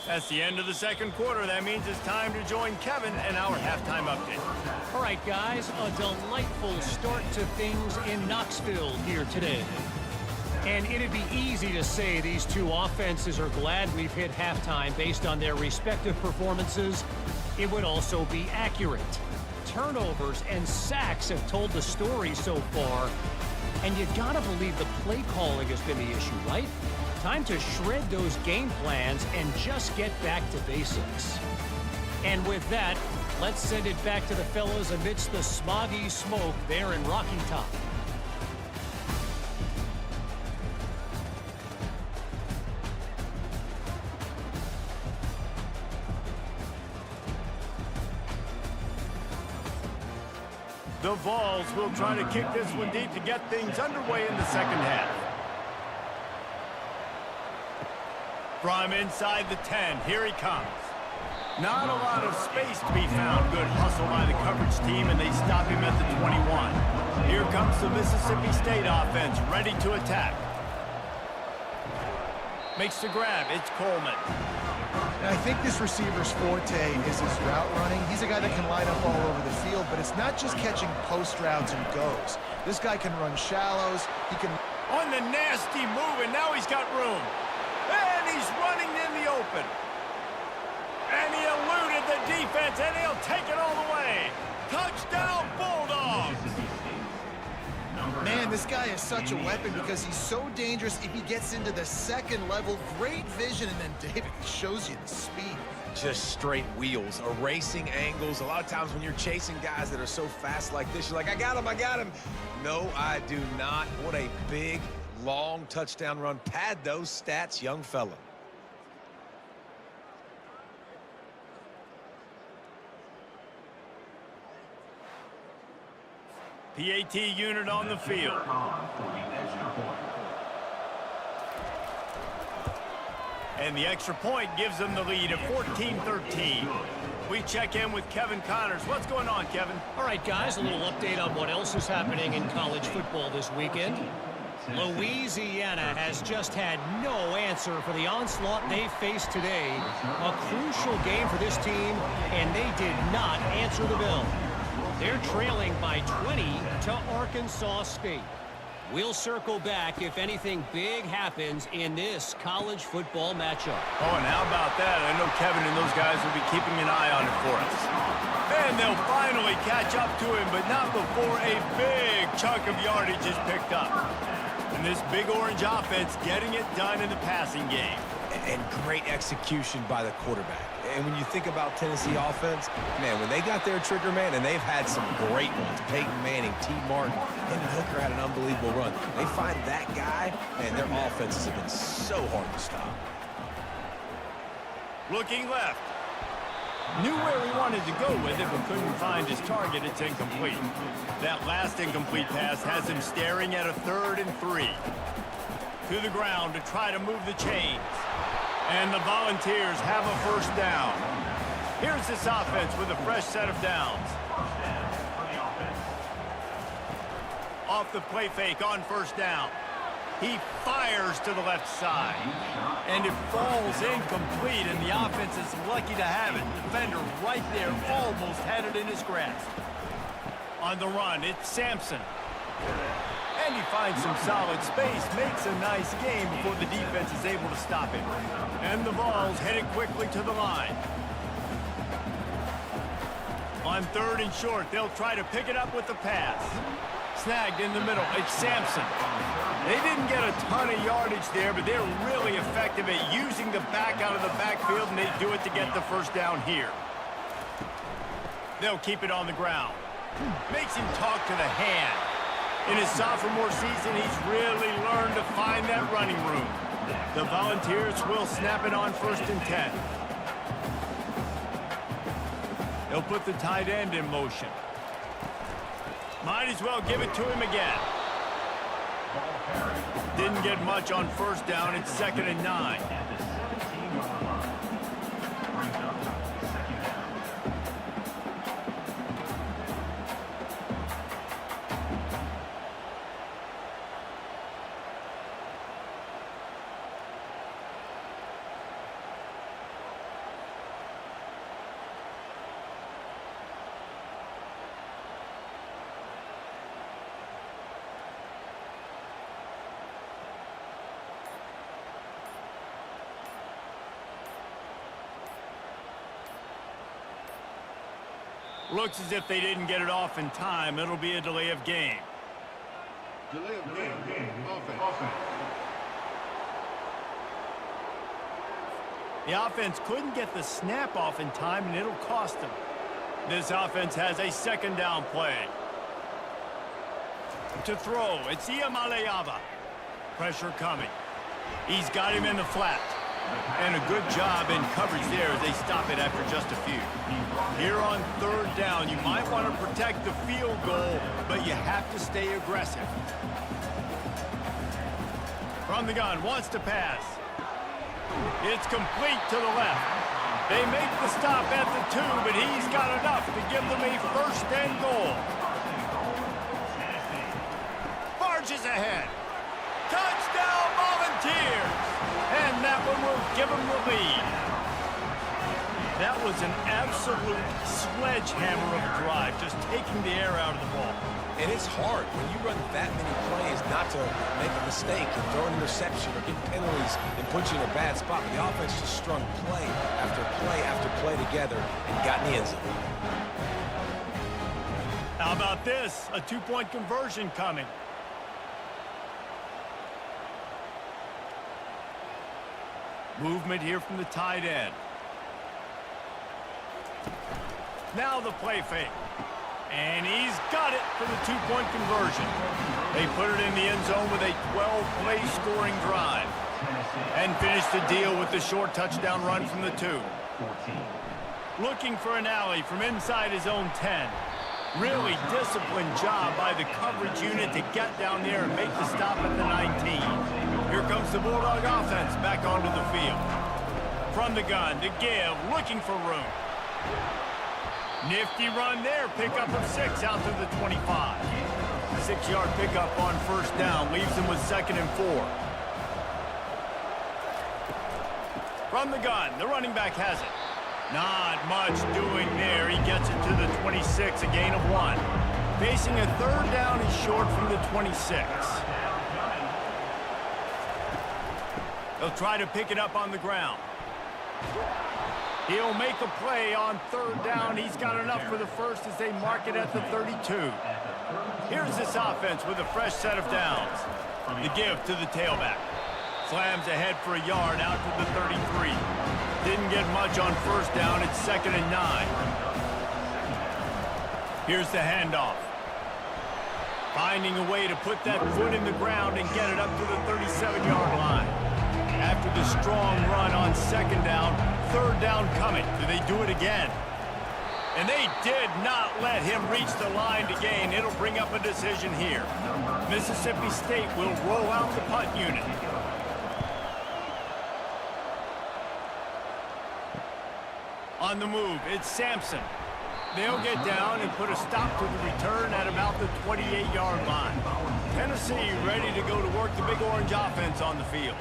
That's the end of the 2nd quarter. That means it's time to join Kevin and our halftime update. All right, guys, a delightful start to things in Knoxville here today. And it'd be easy to say these two offenses are glad we've hit halftime based on their respective performances. It would also be accurate. Turnovers and sacks have told the story so far. And you gotta believe the play calling has been the issue, right? Time to shred those game plans and just get back to basics. And with that, let's send it back to the fellas amidst the smoggy smoke there in Rocky Top. The Vols will try to kick this one deep to get things underway in the second half. From inside the 10, here he comes. Not a lot of space to be found. Good hustle by the coverage team, and they stop him at the 21. Here comes the Mississippi State offense, ready to attack. Makes the grab. It's Coleman. And I think this receiver's forte is his route running. He's a guy that can line up all over the field, but it's not just catching post routes and goes. This guy can run shallows. He can... On the nasty move, and now he's got room. And he's running in the open. And he eluded the defense, and he'll take it all the way. Touchdown, Bulldogs! Man, this guy is such a weapon because he's so dangerous if he gets into the second level. Great vision, and then David shows you the speed. Just straight wheels, erasing angles. A lot of times when you're chasing guys that are so fast like this, you're like, I got him, I got him. No, I do not. What a big, long touchdown run. Pad those stats, young fella. PAT unit on the field. And the extra point gives them the lead at 14-13. We check in with Kevin Connors. What's going on, Kevin? All right, guys, a little update on what else is happening in college football this weekend. Louisiana has just had no answer for the onslaught they faced today. A crucial game for this team, and they did not answer the bell. They're trailing by 20 to Arkansas State. We'll circle back if anything big happens in this college football matchup. Oh, and how about that? I know Kevin and those guys will be keeping an eye on it for us. And they'll finally catch up to him, but not before a big chunk of yardage is picked up. And this big orange offense getting it done in the passing game. And great execution by the quarterback. And when you think about Tennessee offense, man, when they got their trigger man, and they've had some great ones, Peyton Manning, T. Martin, and Hooker had an unbelievable run. They find that guy, and their offenses have been so hard to stop. Looking left. Knew where he wanted to go with it, but couldn't find his target. It's incomplete. That last incomplete pass has him staring at a 3rd and 3. To the ground to try to move the chains. And the Volunteers have a first down. Here's this offense with a fresh set of downs. Off the play fake on first down. He fires to the left side. And it falls incomplete, and the offense is lucky to have it. Defender right there almost had it in his grasp. On the run, it's Sampson. And he finds some solid space, makes a nice game before the defense is able to stop him. And the Vols headed quickly to the line. On 3rd and short, they'll try to pick it up with the pass. Snagged in the middle, it's Sampson. They didn't get a ton of yardage there, but they're really effective at using the back out of the backfield, and they do it to get the first down here. They'll keep it on the ground. Makes him talk to the hand. In his sophomore season, he's really learned to find that running room. The Volunteers will snap it on 1st and 10. They'll put the tight end in motion. Might as well give it to him again. Didn't get much on first down. It's 2nd and 9. Looks as if they didn't get it off in time. It'll be a delay of game. Delay of game. Offense. The offense couldn't get the snap off in time, and it'll cost them. This offense has a 2nd down play. To throw, it's Iamaleava. Pressure coming. He's got him in the flat. And a good job in coverage there as they stop it after just a few. Here on third down, you might want to protect the field goal, but you have to stay aggressive. From the gun, wants to pass. It's complete to the left. They make the stop at the 2, but he's got enough to give them a first and goal. Barges ahead. Touchdown Volunteers! And that one will give them the lead. That was an absolute sledgehammer of a drive, just taking the air out of the ball. And it's hard when you run that many plays not to make a mistake and throw an interception or get penalties and put you in a bad spot. But the offense just strung play after play after play together and got in the end zone. How about this? A 2-point conversion coming. Movement here from the tight end. Now the play fake. And he's got it for the 2-point conversion. They put it in the end zone with a 12-play scoring drive. And finish the deal with the short touchdown run from the 2. Looking for an alley from inside his own 10. Really disciplined job by the coverage unit to get down there and make the stop at the 19. Here comes the Bulldog offense back onto the field. From the gun to give, looking for room. Nifty run there, pickup of 6 out to the 25. 6-yard pickup on first down, leaves him with 2nd and 4. From the gun, the running back has it. Not much doing there. He gets it to the 26, a gain of 1. Facing a 3rd down, he's short from the 26. They'll try to pick it up on the ground. He'll make a play on 3rd down. He's got enough for the first as they mark it at the 32. Here's this offense with a fresh set of downs. The give to the tailback. Slams ahead for a yard out to the 33. Didn't get much on first down. It's 2nd and 9. Here's the handoff. Finding a way to put that foot in the ground and get it up to the 37-yard line. After the strong run on 2nd down, 3rd down coming. Do they do it again? And they did not let him reach the line to gain. It'll bring up a decision here. Mississippi State will roll out the punt unit. On the move, it's Sampson. They'll get down and put a stop to the return at about the 28-yard line. Tennessee ready to go to work the Big Orange offense on the field.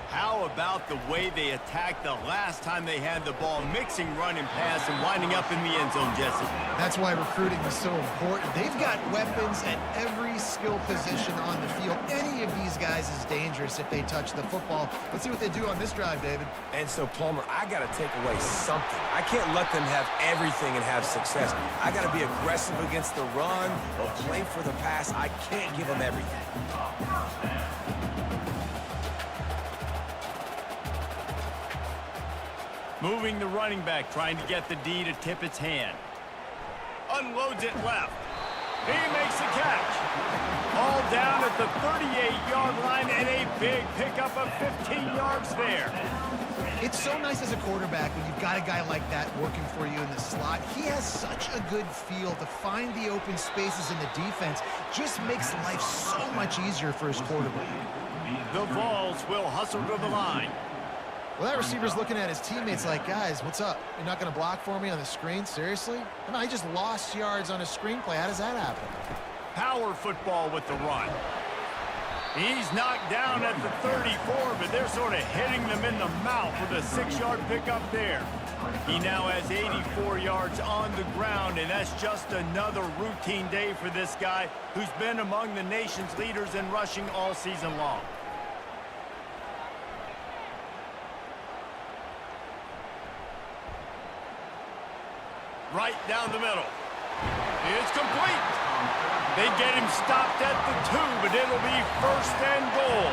How about the way they attacked the last time they had the ball, mixing run and pass and winding up in the end zone, Jesse? That's why recruiting is so important. They've got weapons at every skill position on the field. Any of these guys is dangerous if they touch the football. Let's see what they do on this drive, David. And so, Palmer, I got to take away something. I can't let them have everything and have success. I got to be aggressive against the run or play for the pass. I can't give them everything. Moving the running back, trying to get the D to tip its hand. Unloads it left. He makes the catch. All down at the 38-yard line and a big pickup of 15 yards there. It's so nice as a quarterback when you've got a guy like that working for you in the slot. He has such a good feel to find the open spaces in the defense. Just makes life so much easier for his quarterback. The Vols will hustle to the line. Well, that receiver's looking at his teammates like, guys, what's up? You're not going to block for me on the screen? Seriously? No, I just lost yards on a screenplay. How does that happen? Power football with the run. He's knocked down at the 34, but they're sort of hitting them in the mouth with a 6-yard pickup there. He now has 84 yards on the ground, and that's just another routine day for this guy who's been among the nation's leaders in rushing all season long. Right down the middle. It's complete. They get him stopped at the 2, but it'll be 1st and goal.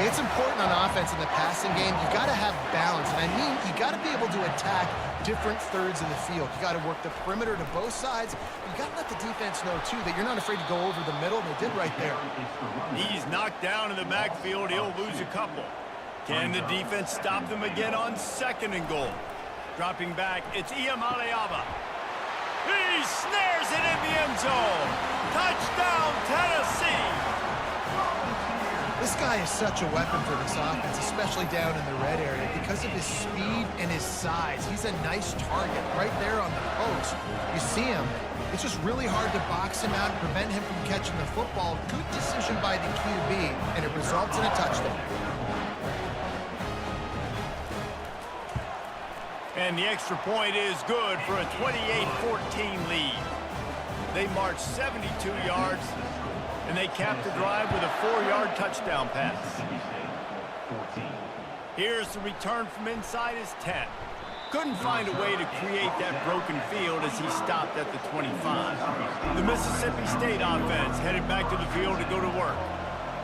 It's important on offense in the passing game. You got to have balance, and I mean you got to be able to attack different thirds of the field. You got to work the perimeter to both sides. You got to let the defense know too that you're not afraid to go over the middle, and they did right there. He's knocked down in the backfield. He'll lose a couple. Can the defense stop them again on 2nd and goal? Dropping back, it's Iamaleava. He snares it in the end zone. Touchdown, Tennessee. This guy is such a weapon for this offense, especially down in the red area. Because of his speed and his size, he's a nice target right there on the post. You see him. It's just really hard to box him out and prevent him from catching the football. Good decision by the QB, and it results in a touchdown. And the extra point is good for a 28-14 lead. They march 72 yards, and they cap the drive with a 4-yard touchdown pass. Here's the return from inside his 10. Couldn't find a way to create that broken field as he stopped at the 25. The Mississippi State offense headed back to the field to go to work.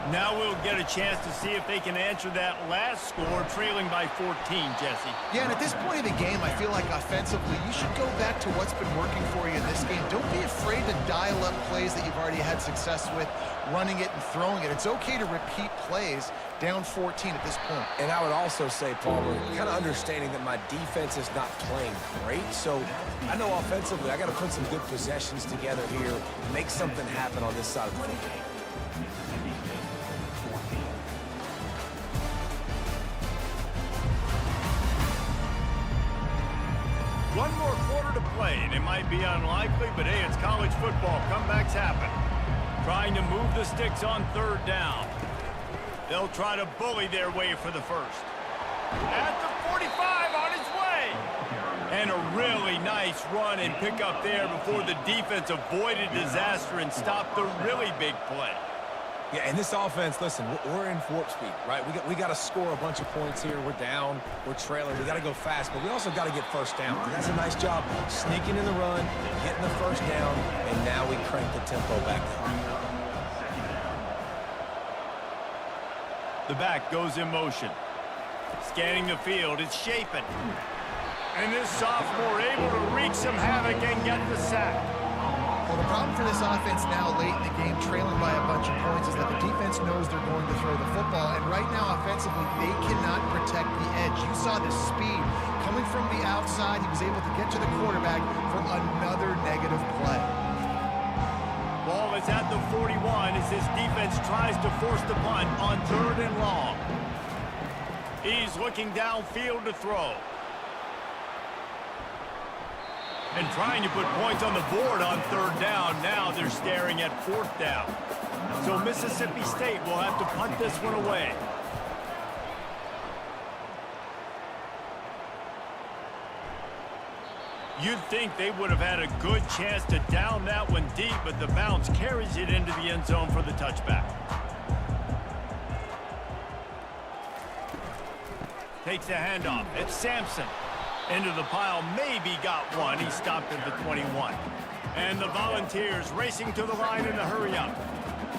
Now we'll get a chance to see if they can answer that last score, trailing by 14, Jesse. Yeah, and at this point of the game, I feel like offensively, you should go back to what's been working for you in this game. Don't be afraid to dial up plays that you've already had success with, running it and throwing it. It's okay to repeat plays down 14 at this point. And I would also say, Paul, we're kind of understanding that my defense is not playing great. So I know offensively, I got to put some good possessions together here, make something happen on this side of the football. One more quarter to play, and it might be unlikely, but hey, it's college football. Comebacks happen. Trying to move the sticks on 3rd down. They'll try to bully their way for the first. At the 45, on his way. And a really nice run and pick up there before the defense avoided disaster and stopped the really big play. Yeah, and this offense, listen, we're in warp speed, right? We got to score a bunch of points here. We're down. We're trailing. We got to go fast, but we also got to get first down. And that's a nice job sneaking in the run, getting the first down, and now we crank the tempo back down. The back goes in motion. Scanning the field, it's Shapen. And this sophomore able to wreak some havoc and get the sack. Well, the problem for this offense now late in the game, trailing by a bunch of points, is that the defense knows they're going to throw the football. And right now, offensively, they cannot protect the edge. You saw the speed coming from the outside. He was able to get to the quarterback for another negative play. Ball is at the 41 as this defense tries to force the punt on 3rd and long. He's looking downfield to throw. And trying to put points on the board on 3rd down. Now they're staring at 4th down. So Mississippi State will have to punt this one away. You'd think they would have had a good chance to down that one deep, but the bounce carries it into the end zone for the touchback. Takes a handoff. It's Sampson. Into the pile, maybe got one. He stopped at the 21. And the Volunteers racing to the line in a hurry-up.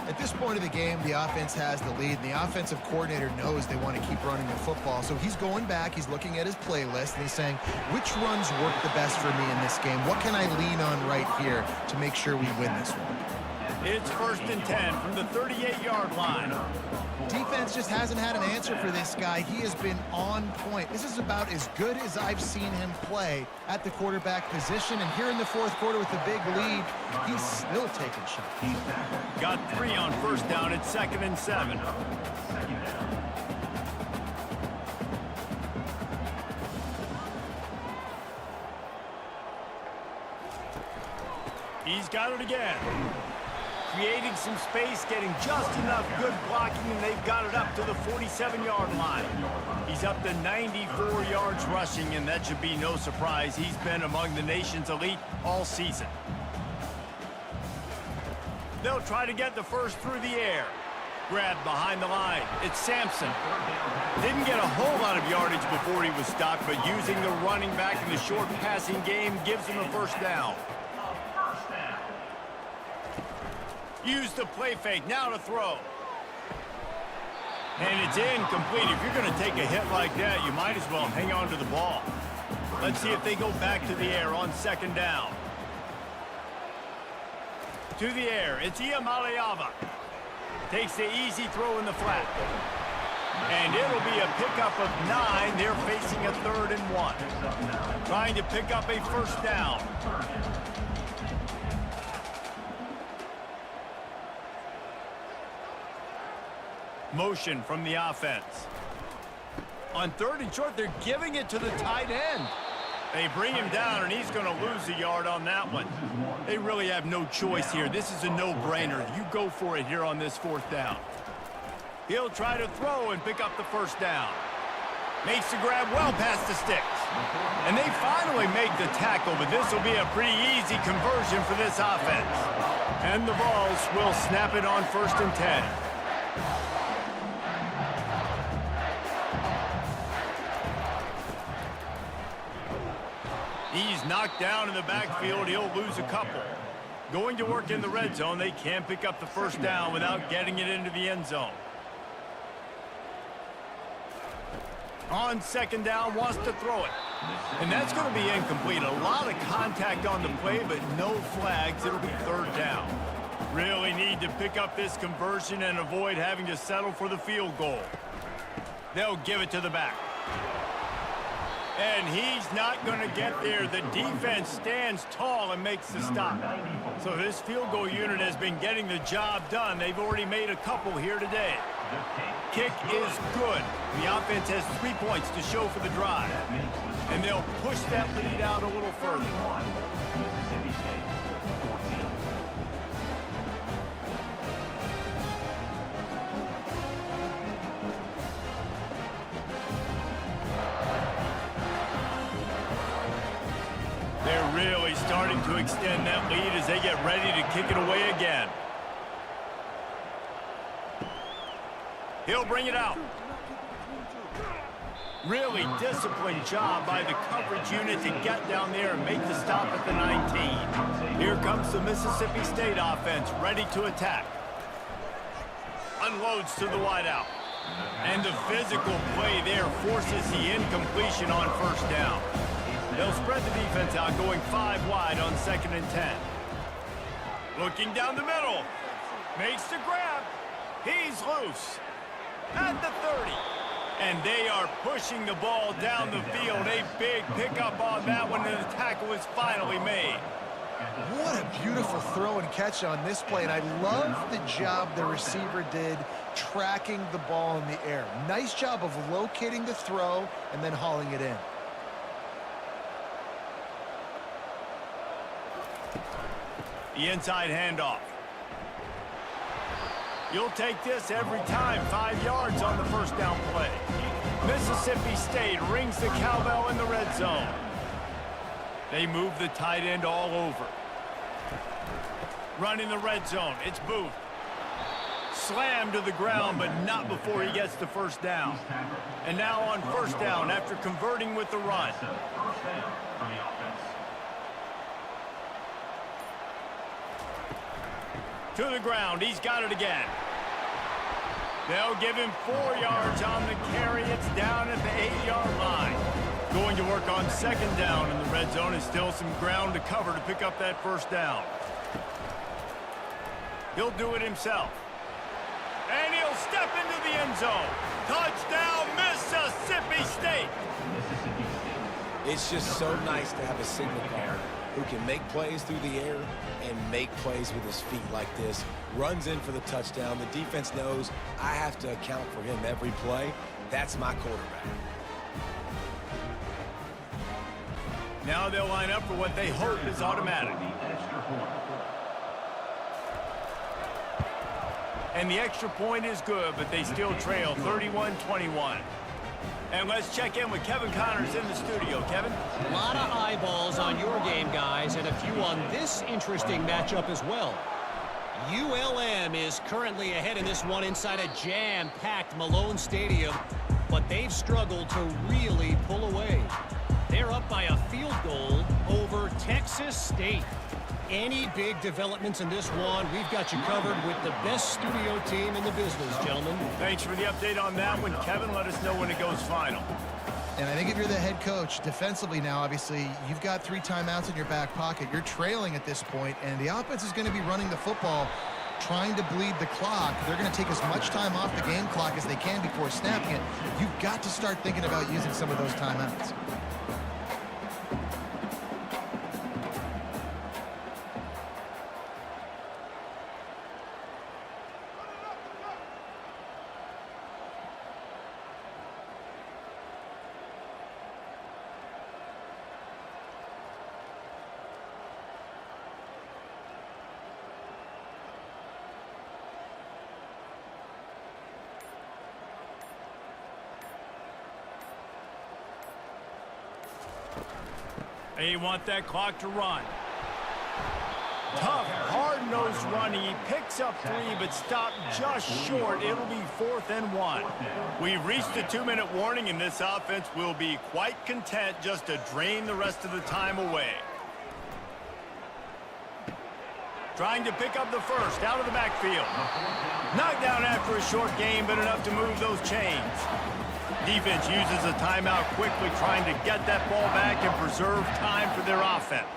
At this point of the game, the offense has the lead, and the offensive coordinator knows they want to keep running the football. So he's going back, he's looking at his playlist, and he's saying, which runs work the best for me in this game? What can I lean on right here to make sure we win this one? It's 1st and 10 from the 38-yard line. Defense just hasn't had an answer for this guy. He has been on point. This is about as good as I've seen him play at the quarterback position. And here in the 4th quarter with the big lead, he's still taking shots. Got 3 on 1st down at 2nd and 7. He's got it again. Creating some space, getting just enough good blocking, and they've got it up to the 47-yard line. He's up to 94 yards rushing, and that should be no surprise. He's been among the nation's elite all season. They'll try to get the first through the air. Grabbed behind the line. It's Sampson. Didn't get a whole lot of yardage before he was stopped, but using the running back in the short passing game gives him a 1st down. Use the play fake, now to throw. And it's incomplete. If you're going to take a hit like that, you might as well hang on to the ball. Let's see if they go back to the air on 2nd down. To the air, it's Iamaleava. Takes the easy throw in the flat. And it'll be a pickup of 9. They're facing a 3rd and 1. Trying to pick up a first down. Motion from the offense. On 3rd and short, they're giving it to the tight end. They bring him down, and he's going to lose a yard on that one. They really have no choice here. This is a no-brainer. You go for it here on this 4th down. He'll try to throw and pick up the first down. Makes the grab well past the sticks. And they finally make the tackle, but this will be a pretty easy conversion for this offense. And the Vols will snap it on 1st and 10. He's knocked down in the backfield. He'll lose a couple. Going to work in the red zone. They can't pick up the first down without getting it into the end zone. On 2nd down, wants to throw it. And that's going to be incomplete. A lot of contact on the play, but no flags. It'll be 3rd down. Really need to pick up this conversion and avoid having to settle for the field goal. They'll give it to the back. And he's not going to get there. The defense stands tall and makes the stop. So this field goal unit has been getting the job done. They've already made a couple here today. Kick is good. The offense has 3 points to show for the drive. And they'll push that lead out a little further. They're really starting to extend that lead as they get ready to kick it away again. He'll bring it out. Really disciplined job by the coverage unit to get down there and make the stop at the 19. Here comes the Mississippi State offense ready to attack. Unloads to the wideout. And the physical play there forces the incompletion on 1st down. They'll spread the defense out, going 5 wide on 2nd and 10. Looking down the middle. Makes the grab. He's loose. At the 30. And they are pushing the ball down the field. A big pickup on that one, and the tackle is finally made. What a beautiful throw and catch on this play. And I love the job the receiver did tracking the ball in the air. Nice job of locating the throw and then hauling it in. The inside handoff. You'll take this every time. 5 yards on the 1st down play. Mississippi State rings the cowbell in the red zone. They move the tight end all over. Running the red zone. It's Booth. Slammed to the ground, but not before he gets the 1st down. And now on 1st down after converting with the run. To the ground. He's got it again. They'll give him 4 yards on the carry. It's down at the 8-yard line. Going to work on 2nd down in the red zone. Is still some ground to cover to pick up that 1st down. He'll do it himself. And he'll step into the end zone. Touchdown, Mississippi State. It's just so nice to have a signal caller who can make plays through the air and make plays with his feet like this. Runs in for the touchdown. The defense knows I have to account for him every play. That's my quarterback. Now they'll line up for what they hope is automatic. And the extra point is good, but they still trail 31-21. And let's check in with Kevin Connors in the studio. Kevin? A lot of eyeballs on your game, guys, and a few on this interesting matchup as well. ULM is currently ahead in this one inside a jam-packed Malone Stadium, but they've struggled to really pull away. They're up by a field goal over Texas State. Any big developments in this one, we've got you covered with the best studio team in the business, gentlemen. Thanks for the update on that one, Kevin. Let us know when it goes final. And I think if you're the head coach, defensively now, obviously, you've got 3 timeouts in your back pocket. You're trailing at this point, and the offense is going to be running the football. trying to bleed the clock. They're going to take as much time off the game clock as they can before snapping it. You've got to start thinking about using some of those timeouts. They want that clock to run. Tough, hard-nosed running. He picks up 3, but stopped just short. It'll be 4th and 1. We've reached the 2-minute warning, and this offense will be quite content just to drain the rest of the time away. Trying to pick up the first out of the backfield. Knocked down after a short game, but enough to move those chains. Defense uses a timeout quickly, trying to get that ball back and preserve time for their offense.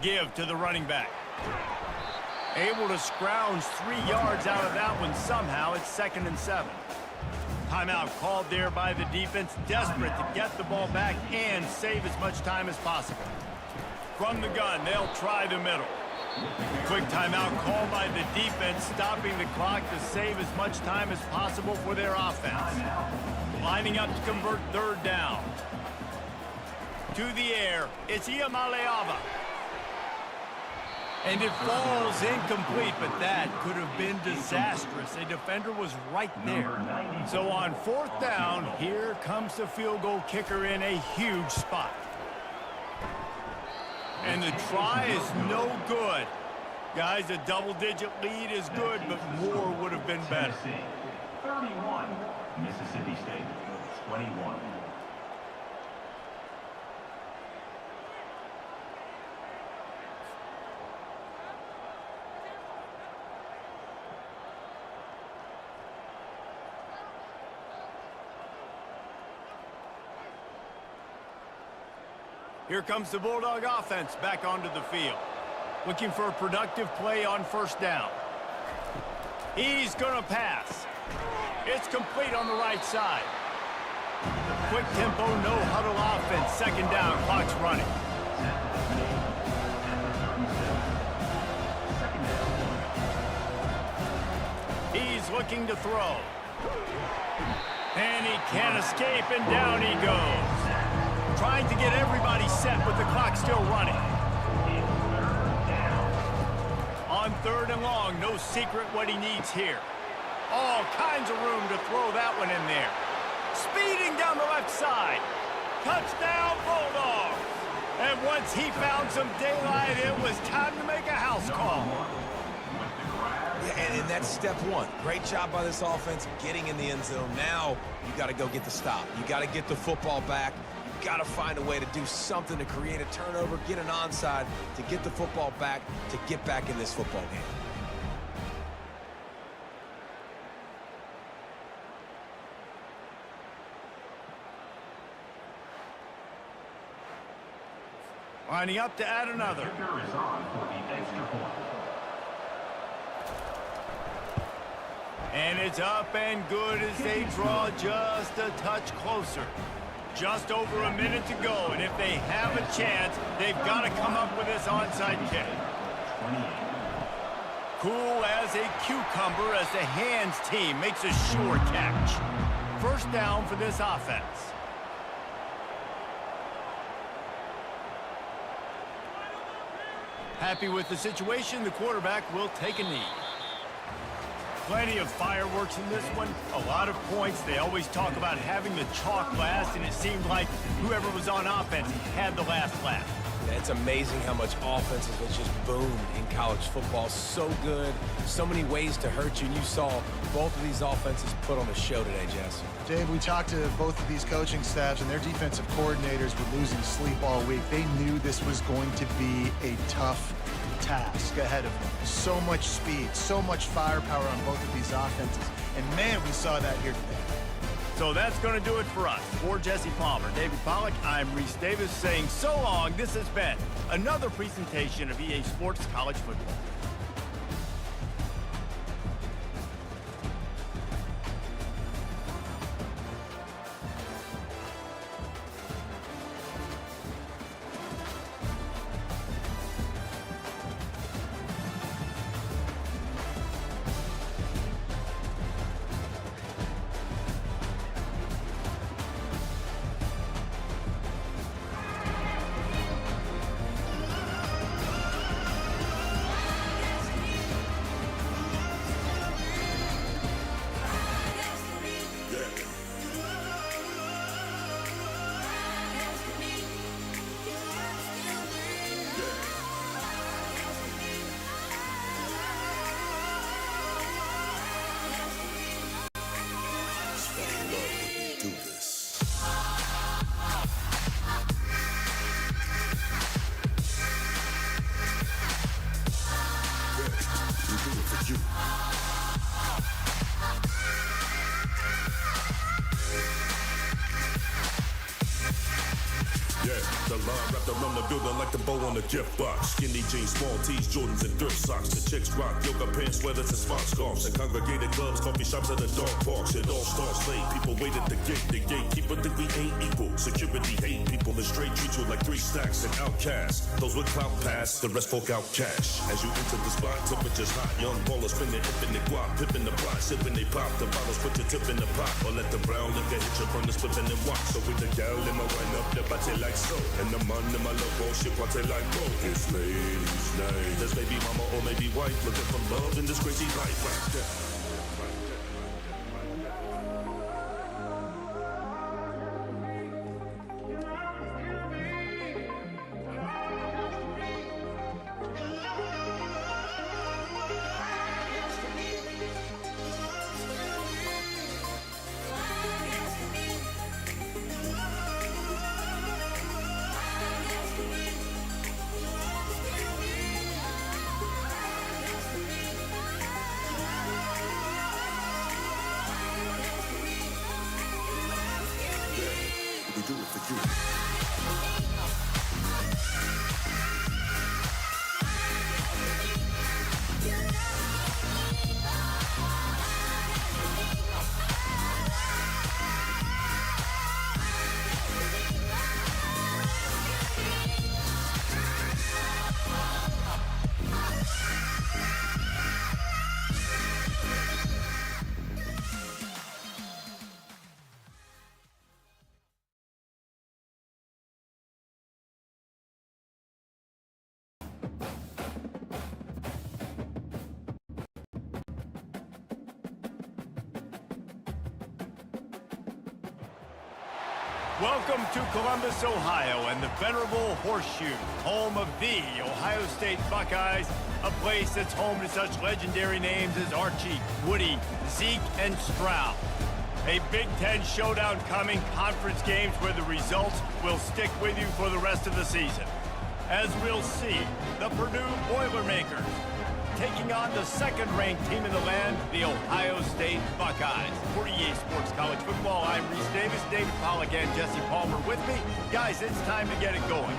Give to the running back. Able to scrounge 3 yards out of that one somehow. It's 2nd and 7. Timeout called there by the defense, desperate to get the ball back and save as much time as possible. From the gun, they'll try the middle. Quick timeout called by the defense, stopping the clock to save as much time as possible for their offense. Lining up to convert 3rd down. To the air, it's Iamaleava. And it falls incomplete, but that could have been disastrous. A defender was right there. So on 4th down, here comes the field goal kicker in a huge spot. And the try is no good. Guys, a double-digit lead is good, but more would have been better. 31, Mississippi State, 21. Here comes the Bulldog offense back onto the field. Looking for a productive play on 1st down. He's going to pass. It's complete on the right side. Quick tempo, no huddle offense. 2nd down, clock's running. He's looking to throw. And he can't escape, and down he goes. Trying to get everybody set with the clock still running. On 3rd and long, no secret what he needs here. All kinds of room to throw that one in there. Speeding down the left side. Touchdown, Bulldogs. And once he found some daylight, it was time to make a house call. Yeah, and that's step 1. Great job by this offense getting in the end zone. Now you got to go get the stop. You got to get the football back. Got to find a way to do something to create a turnover, get an onside, to get the football back, to get back in this football game. Lining up to add another. Kicker is on for the extra point. And it's up and good as they draw just a touch closer. Just over a minute to go, and if they have a chance, they've got to come up with this onside kick. 28. Cool as a cucumber as the hands team makes a sure catch. 1st down for this offense. Happy with the situation, the quarterback will take a knee. Plenty of fireworks in this one, a lot of points. They always talk about having the chalk last, and it seemed like whoever was on offense had the last laugh. Yeah, it's amazing how much offenses have just boomed in college football. So good, so many ways to hurt you, and you saw both of these offenses put on a show today, Jess. Dave, we talked to both of these coaching staffs, and their defensive coordinators were losing sleep all week. They knew this was going to be a tough task ahead of them. So much speed, so much firepower on both of these offenses. And man, we saw that here today. So that's going to do it for us. For Jesse Palmer, David Pollack, I'm Reese Davis saying so long. This has been another presentation of EA Sports College Football. The line wrapped around the building like the bow on the gift box. Skinny jeans, small tees, Jordans, and thrift socks. The chicks rock yoga pants, sweaters, and smart scarves. And congregated clubs, coffee shops, and the dog parks. It all starts late. People wait at the gate. The gatekeeper think we ain't equal. Security hate people and straight treat you like 3 stacks and outcasts. Those with clout pass, the rest folk out cash. As you enter the spot, temperature's hot. Young ballers spinning infinite guap, pippin' the plot, sipping they pop. The bottles put your tip in the pot, or let the brown liquor hit your burn the spliffin' and watch. So with the gal in my wine up the body like so. And the man in my logo, shit party like both. It's ladies' night. There's baby mama or maybe wife looking for love in this crazy life. Right there. We do it for you. Welcome to Columbus, Ohio, and the venerable Horseshoe, home of the Ohio State Buckeyes, a place that's home to such legendary names as Archie, Woody, Zeke, and Stroud. A Big Ten showdown coming, conference games where the results will stick with you for the rest of the season. As we'll see, the Purdue Boilermakers taking on the second-ranked team in the land, the Ohio State Buckeyes. For EA Sports College Football, I'm Reese Davis, David Pollack, and Jesse Palmer with me. Guys, it's time to get it going.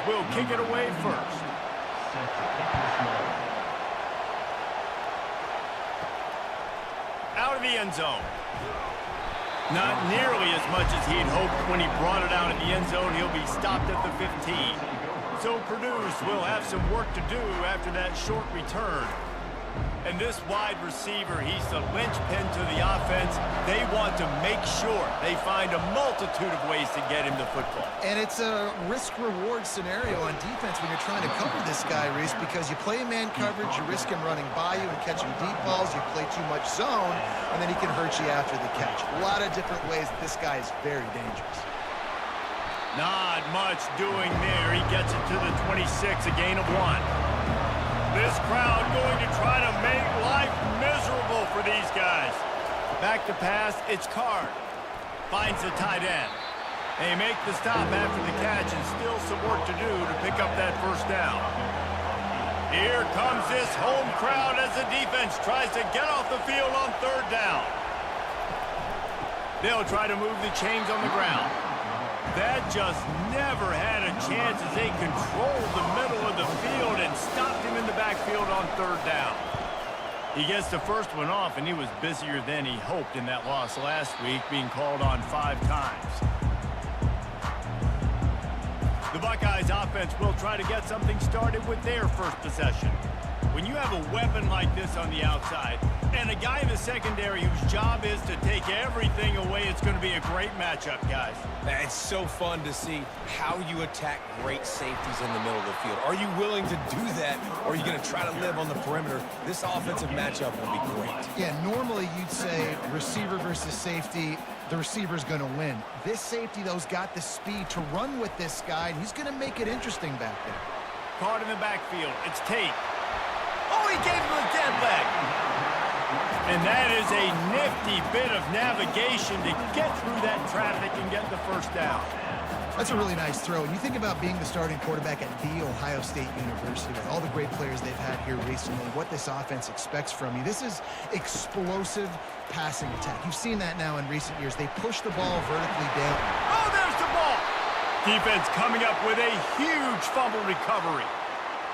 Will kick it away first. Out of the end zone. Not nearly as much as he'd hoped when he brought it out in the end zone. He'll be stopped at the 15. So Purdue's will have some work to do after that short return. And this wide receiver, he's the linchpin to the offense. They want to make sure they find a multitude of ways to get him the football. And it's a risk-reward scenario on defense when you're trying to cover this guy, Reese, because you play man coverage, you risk him running by you and catching deep balls. You play too much zone, and then he can hurt you after the catch. A lot of different ways that this guy is very dangerous. Not much doing there. He gets it to the 26, a gain of 1. This crowd going to try to make life miserable for these guys. Back to pass, it's Card. Finds the tight end. They make the stop after the catch and still some work to do to pick up that first down. Here comes this home crowd as the defense tries to get off the field on 3rd down. They'll try to move the chains on the ground. That just never had a chance as they controlled the middle of the field and stopped him in the backfield on 3rd down. He gets the first one off, and he was busier than he hoped in that loss last week, being called on 5 times. The Buckeyes offense will try to get something started with their first possession. When you have a weapon like this on the outside and a guy in the secondary whose job is to take everything away, it's going to be a great matchup, guys. It's so fun to see how you attack great safeties in the middle of the field. Are you willing to do that, or are you going to try to live on the perimeter? This offensive matchup will be great. Yeah, normally you'd say receiver versus safety, the receiver's going to win. This safety, though, has got the speed to run with this guy, and he's going to make it interesting back there. Caught in the backfield. It's Tate. Oh, he gave him a dead leg. And that is a nifty bit of navigation to get through that traffic and get the first down. That's a really nice throw. And you think about being the starting quarterback at The Ohio State University with all the great players they've had here recently, what this offense expects from you. This is explosive passing attack. You've seen that now in recent years. They push the ball vertically down. Oh, there's the ball. Defense coming up with a huge fumble recovery.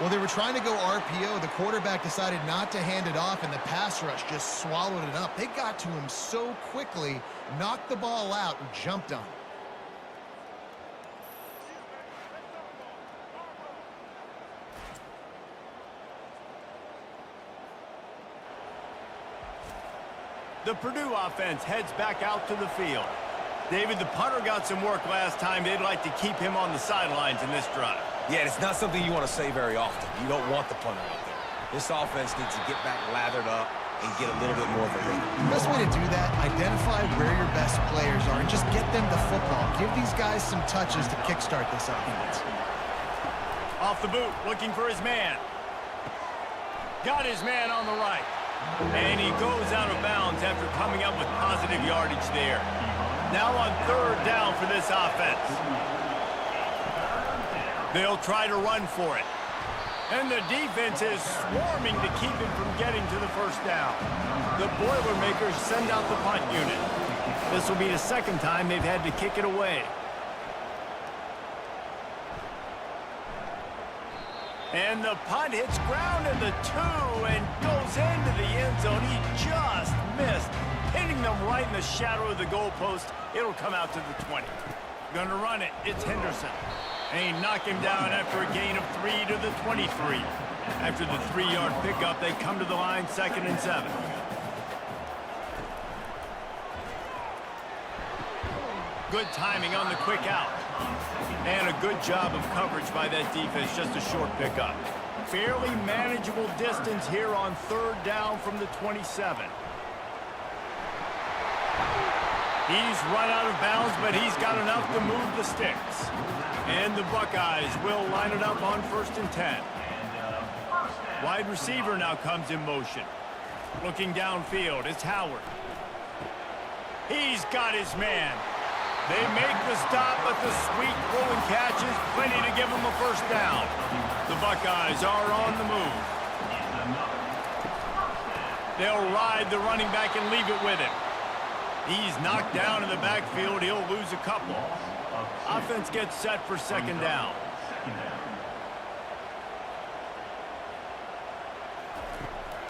Well, they were trying to go RPO. The quarterback decided not to hand it off, and the pass rush just swallowed it up. They got to him so quickly, knocked the ball out, and jumped on him. The Purdue offense heads back out to the field. David, the punter got some work last time. They'd like to keep him on the sidelines in this drive. Yeah, it's not something you want to say very often. You don't want the punter out there. This offense needs to get back lathered up and get a little bit more of a rhythm. The best way to do that, identify where your best players are and just get them the football. Give these guys some touches to kickstart this offense. Off the boot, looking for his man. Got his man on the right. And he goes out of bounds after coming up with positive yardage there. Now on 3rd down for this offense. They'll try to run for it. And the defense is swarming to keep him from getting to the first down. The Boilermakers send out the punt unit. This will be the 2nd time they've had to kick it away. And the punt hits ground in the 2 and goes into the end zone. He just missed, hitting them right in the shadow of the goalpost. It'll come out to the 20. Gonna run it. It's Henderson. And he knocked him down after a gain of 3 to the 23. After the 3-yard pickup, they come to the line 2nd and 7. Good timing on the quick out. And a good job of coverage by that defense, just a short pickup. Fairly manageable distance here on 3rd down from the 27. He's run out of bounds, but he's got enough to move the sticks. And the Buckeyes will line it up on 1st and 10. Wide receiver now comes in motion. Looking downfield, it's Howard. He's got his man. They make the stop, but the sweet throwing catch is plenty to give him a first down. The Buckeyes are on the move. They'll ride the running back and leave it with him. He's knocked down in the backfield. He'll lose a couple. Offense gets set for 2nd down.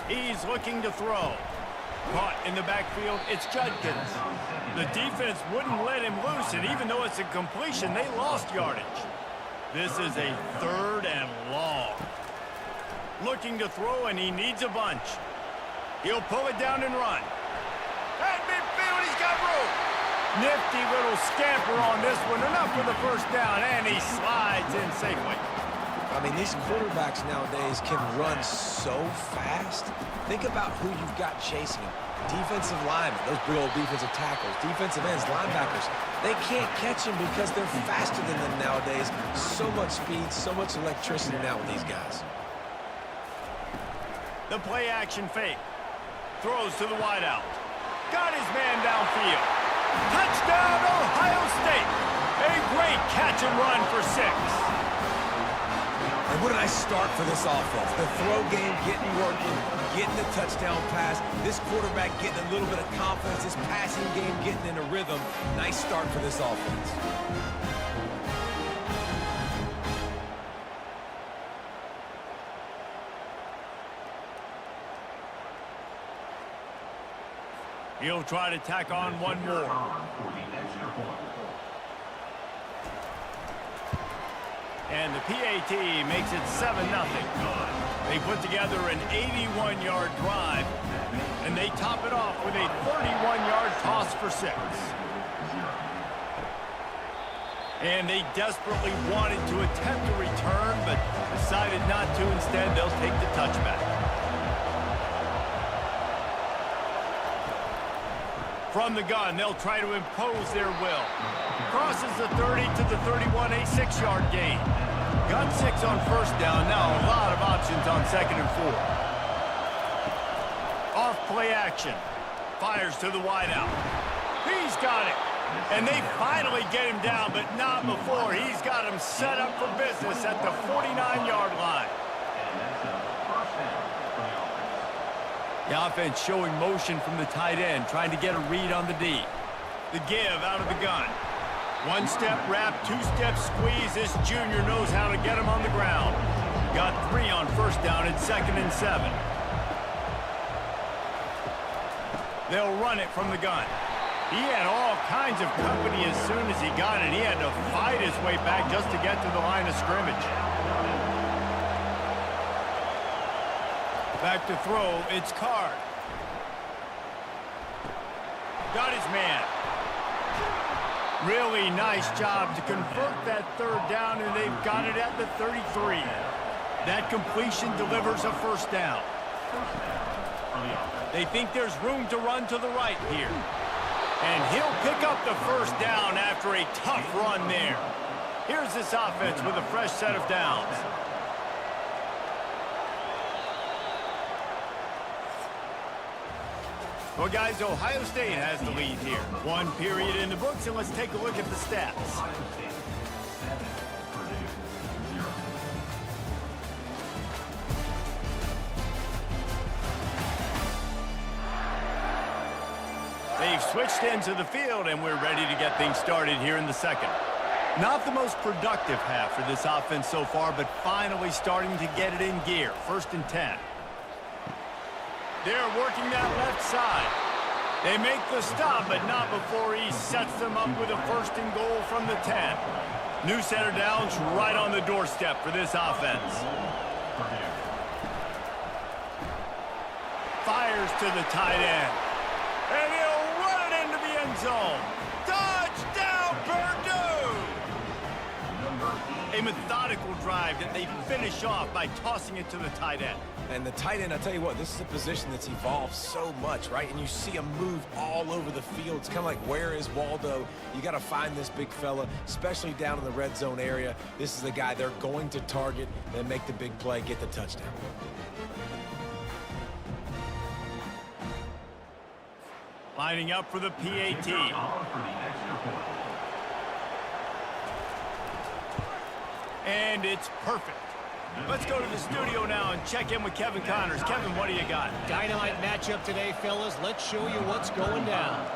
He's looking to throw. Caught in the backfield, it's Judkins. The defense wouldn't let him loose, and even though it's a completion, they lost yardage. This is a 3rd and long. Looking to throw, and he needs a bunch. He'll pull it down and run. At midfield, he's got room. Nifty little scamper on this one. Enough for the first down, and he slides in safely. I mean, these quarterbacks nowadays can run so fast. Think about who you've got chasing them. Defensive linemen, those big old defensive tackles, defensive ends, linebackers. They can't catch them because they're faster than them nowadays. So much speed, so much electricity now with these guys. The play action fake. Throws to the wideout. Got his man downfield. Touchdown, Ohio State. A great catch and run for 6. And what a nice start for this offense. The throw game getting working, getting the touchdown pass. This quarterback getting a little bit of confidence. This passing game getting in a rhythm. Nice start for this offense. He'll try to tack on one more. And the PAT makes it 7-0. They put together an 81-yard drive, and they top it off with a 31-yard toss for 6. And they desperately wanted to attempt a return, but decided not to. Instead, they'll take the touchback. From the gun, they'll try to impose their will. Crosses the 30 to the 31, a 6-yard gain. Got 6 on first down. Now a lot of options on 2nd and 4. Off play action. Fires to the wideout. He's got it. And they finally get him down, but not before. He's got him set up for business at the 49-yard line. The offense showing motion from the tight end, trying to get a read on the D. The give out of the gun. One-step wrap, two-step squeeze. This junior knows how to get him on the ground. Got 3 on first down at 2nd and 7. They'll run it from the gun. He had all kinds of company as soon as he got it. He had to fight his way back just to get to the line of scrimmage. Back to throw, it's Card. Got his man. Really nice job to convert that 3rd down, and they've got it at the 33. That completion delivers a first down. They think there's room to run to the right here. And he'll pick up the first down after a tough run there. Here's this offense with a fresh set of downs. Well, guys, Ohio State has the lead here. 1 period in the books, and let's take a look at the stats. They've switched into the field, and we're ready to get things started here in the 2nd. Not the most productive half for this offense so far, but finally starting to get it in gear. 1st and 10. They're working that left side. They make the stop, but not before he sets them up with a 1st and goal from the 10. New center downs right on the doorstep for this offense. Fires to the tight end. And he'll run it into the end zone. Touchdown, Purdue! A methodical drive that they finish off by tossing it to the tight end. And the tight end, I'll tell you what, this is a position that's evolved so much, right? And you see him move all over the field. It's kind of like, where is Waldo? You got to find this big fella, especially down in the red zone area. This is the guy they're going to target, then make the big play, get the touchdown. Lining up for the PAT. And it's perfect. Let's go to the studio now and check in with Kevin Connors. Kevin, what do you got? Dynamite matchup today, fellas. Let's show you what's going down.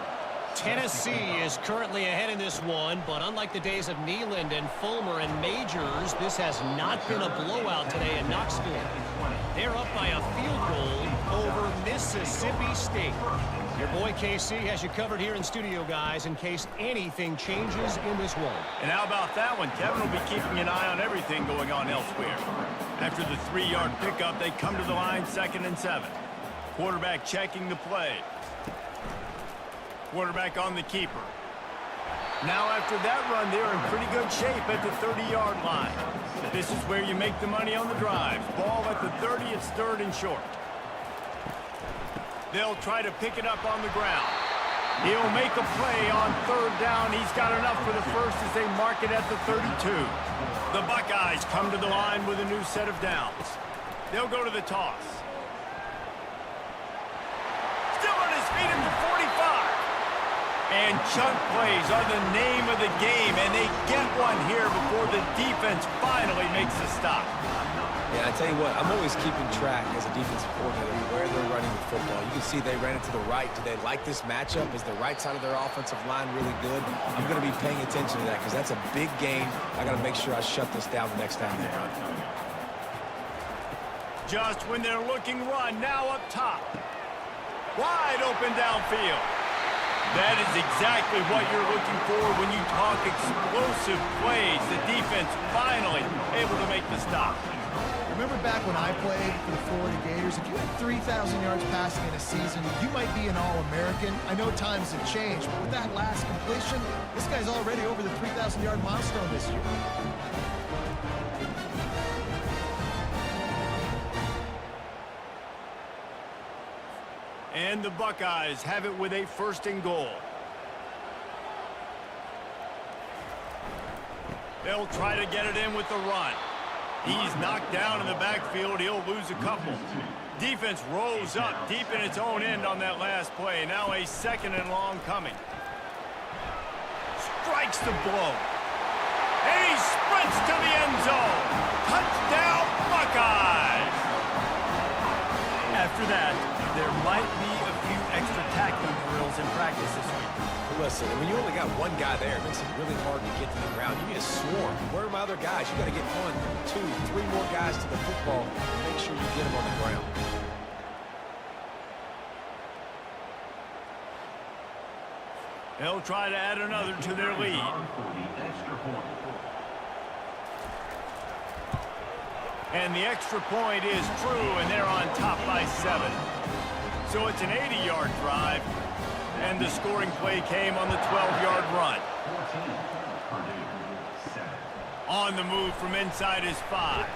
Tennessee is currently ahead in this one, but unlike the days of Neyland and Fulmer and Majors, this has not been a blowout today in Knoxville. They're up by a field goal over Mississippi State. Your boy KC has you covered here in studio, guys, in case anything changes in this one. And how about that one? Kevin will be keeping an eye on everything going on elsewhere. After the 3-yard pickup, they come to the line 2nd and 7. Quarterback checking the play. Quarterback on the keeper. Now after that run, they're in pretty good shape at the 30-yard line. This is where you make the money on the drives. Ball at the 30, it's third and short. They'll try to pick it up on the ground. He'll make a play on third down. He's got enough for the first as they mark it at the 32. The Buckeyes come to the line with a new set of downs. They'll go to the toss. Still on his feet at the 45. And chunk plays are the name of the game, and they get one here before the defense finally makes a stop. Yeah, I tell you what, I'm always keeping track as a defensive coordinator where they're running the football. You can see they ran it to the right. Do they like this matchup? Is the right side of their offensive line really good? I'm going to be paying attention to that because that's a big gain. I got to make sure I shut this down the next time they run. Just when they're looking run, now up top. Wide open downfield. That is exactly what you're looking for when you talk explosive plays. The defense finally able to make the stop. Remember back when I played for the Florida Gators, if you had 3,000 yards passing in a season, you might be an All-American. I know times have changed, but with that last completion, this guy's already over the 3,000-yard milestone this year. And the Buckeyes have it with a first and goal. They'll try to get it in with the run. He's knocked down in the backfield. He'll lose a couple. Defense rolls up deep in its own end on that last play. Now a second and long coming. Strikes the blow. And he sprints to the end zone. Touchdown, Buckeyes! After that, there might be a few extra tackling drills in practice this week. Listen, when you only got one guy there, it makes it really hard to get to the ground. You need a swarm. Where are my other guys? You got to get 1, 2, 3 more guys to the football and make sure you get them on the ground. They'll try to add another to their lead. And the extra point is true, and they're on top by 7. So it's an 80-yard drive. And the scoring play came on the 12-yard run. On the move from inside his 5.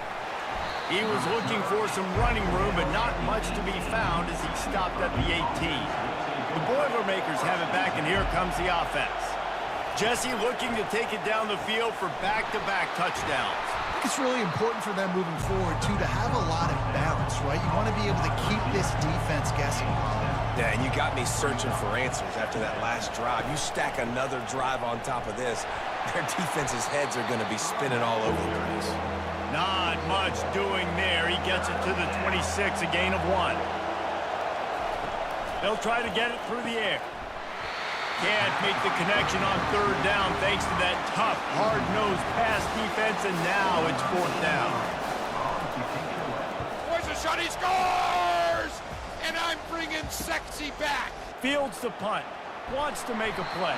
He was looking for some running room, but not much to be found as he stopped at the 18. The Boilermakers have it back, and here comes the offense. Jesse looking to take it down the field for back-to-back touchdowns. I think it's really important for them moving forward, too, to have a lot of balance, right? You want to be able to keep this defense guessing. Yeah, and you got me searching for answers after that last drive. You stack another drive on top of this, their defense's heads are going to be spinning all over the place. Not much doing there. He gets it to the 26, a gain of 1. They'll try to get it through the air. Can't make the connection on third down thanks to that tough, hard-nosed pass defense, and now it's fourth down. Boys, a shot, he scores! And I'm bringing Sexy back. Fields the punt. Wants to make a play.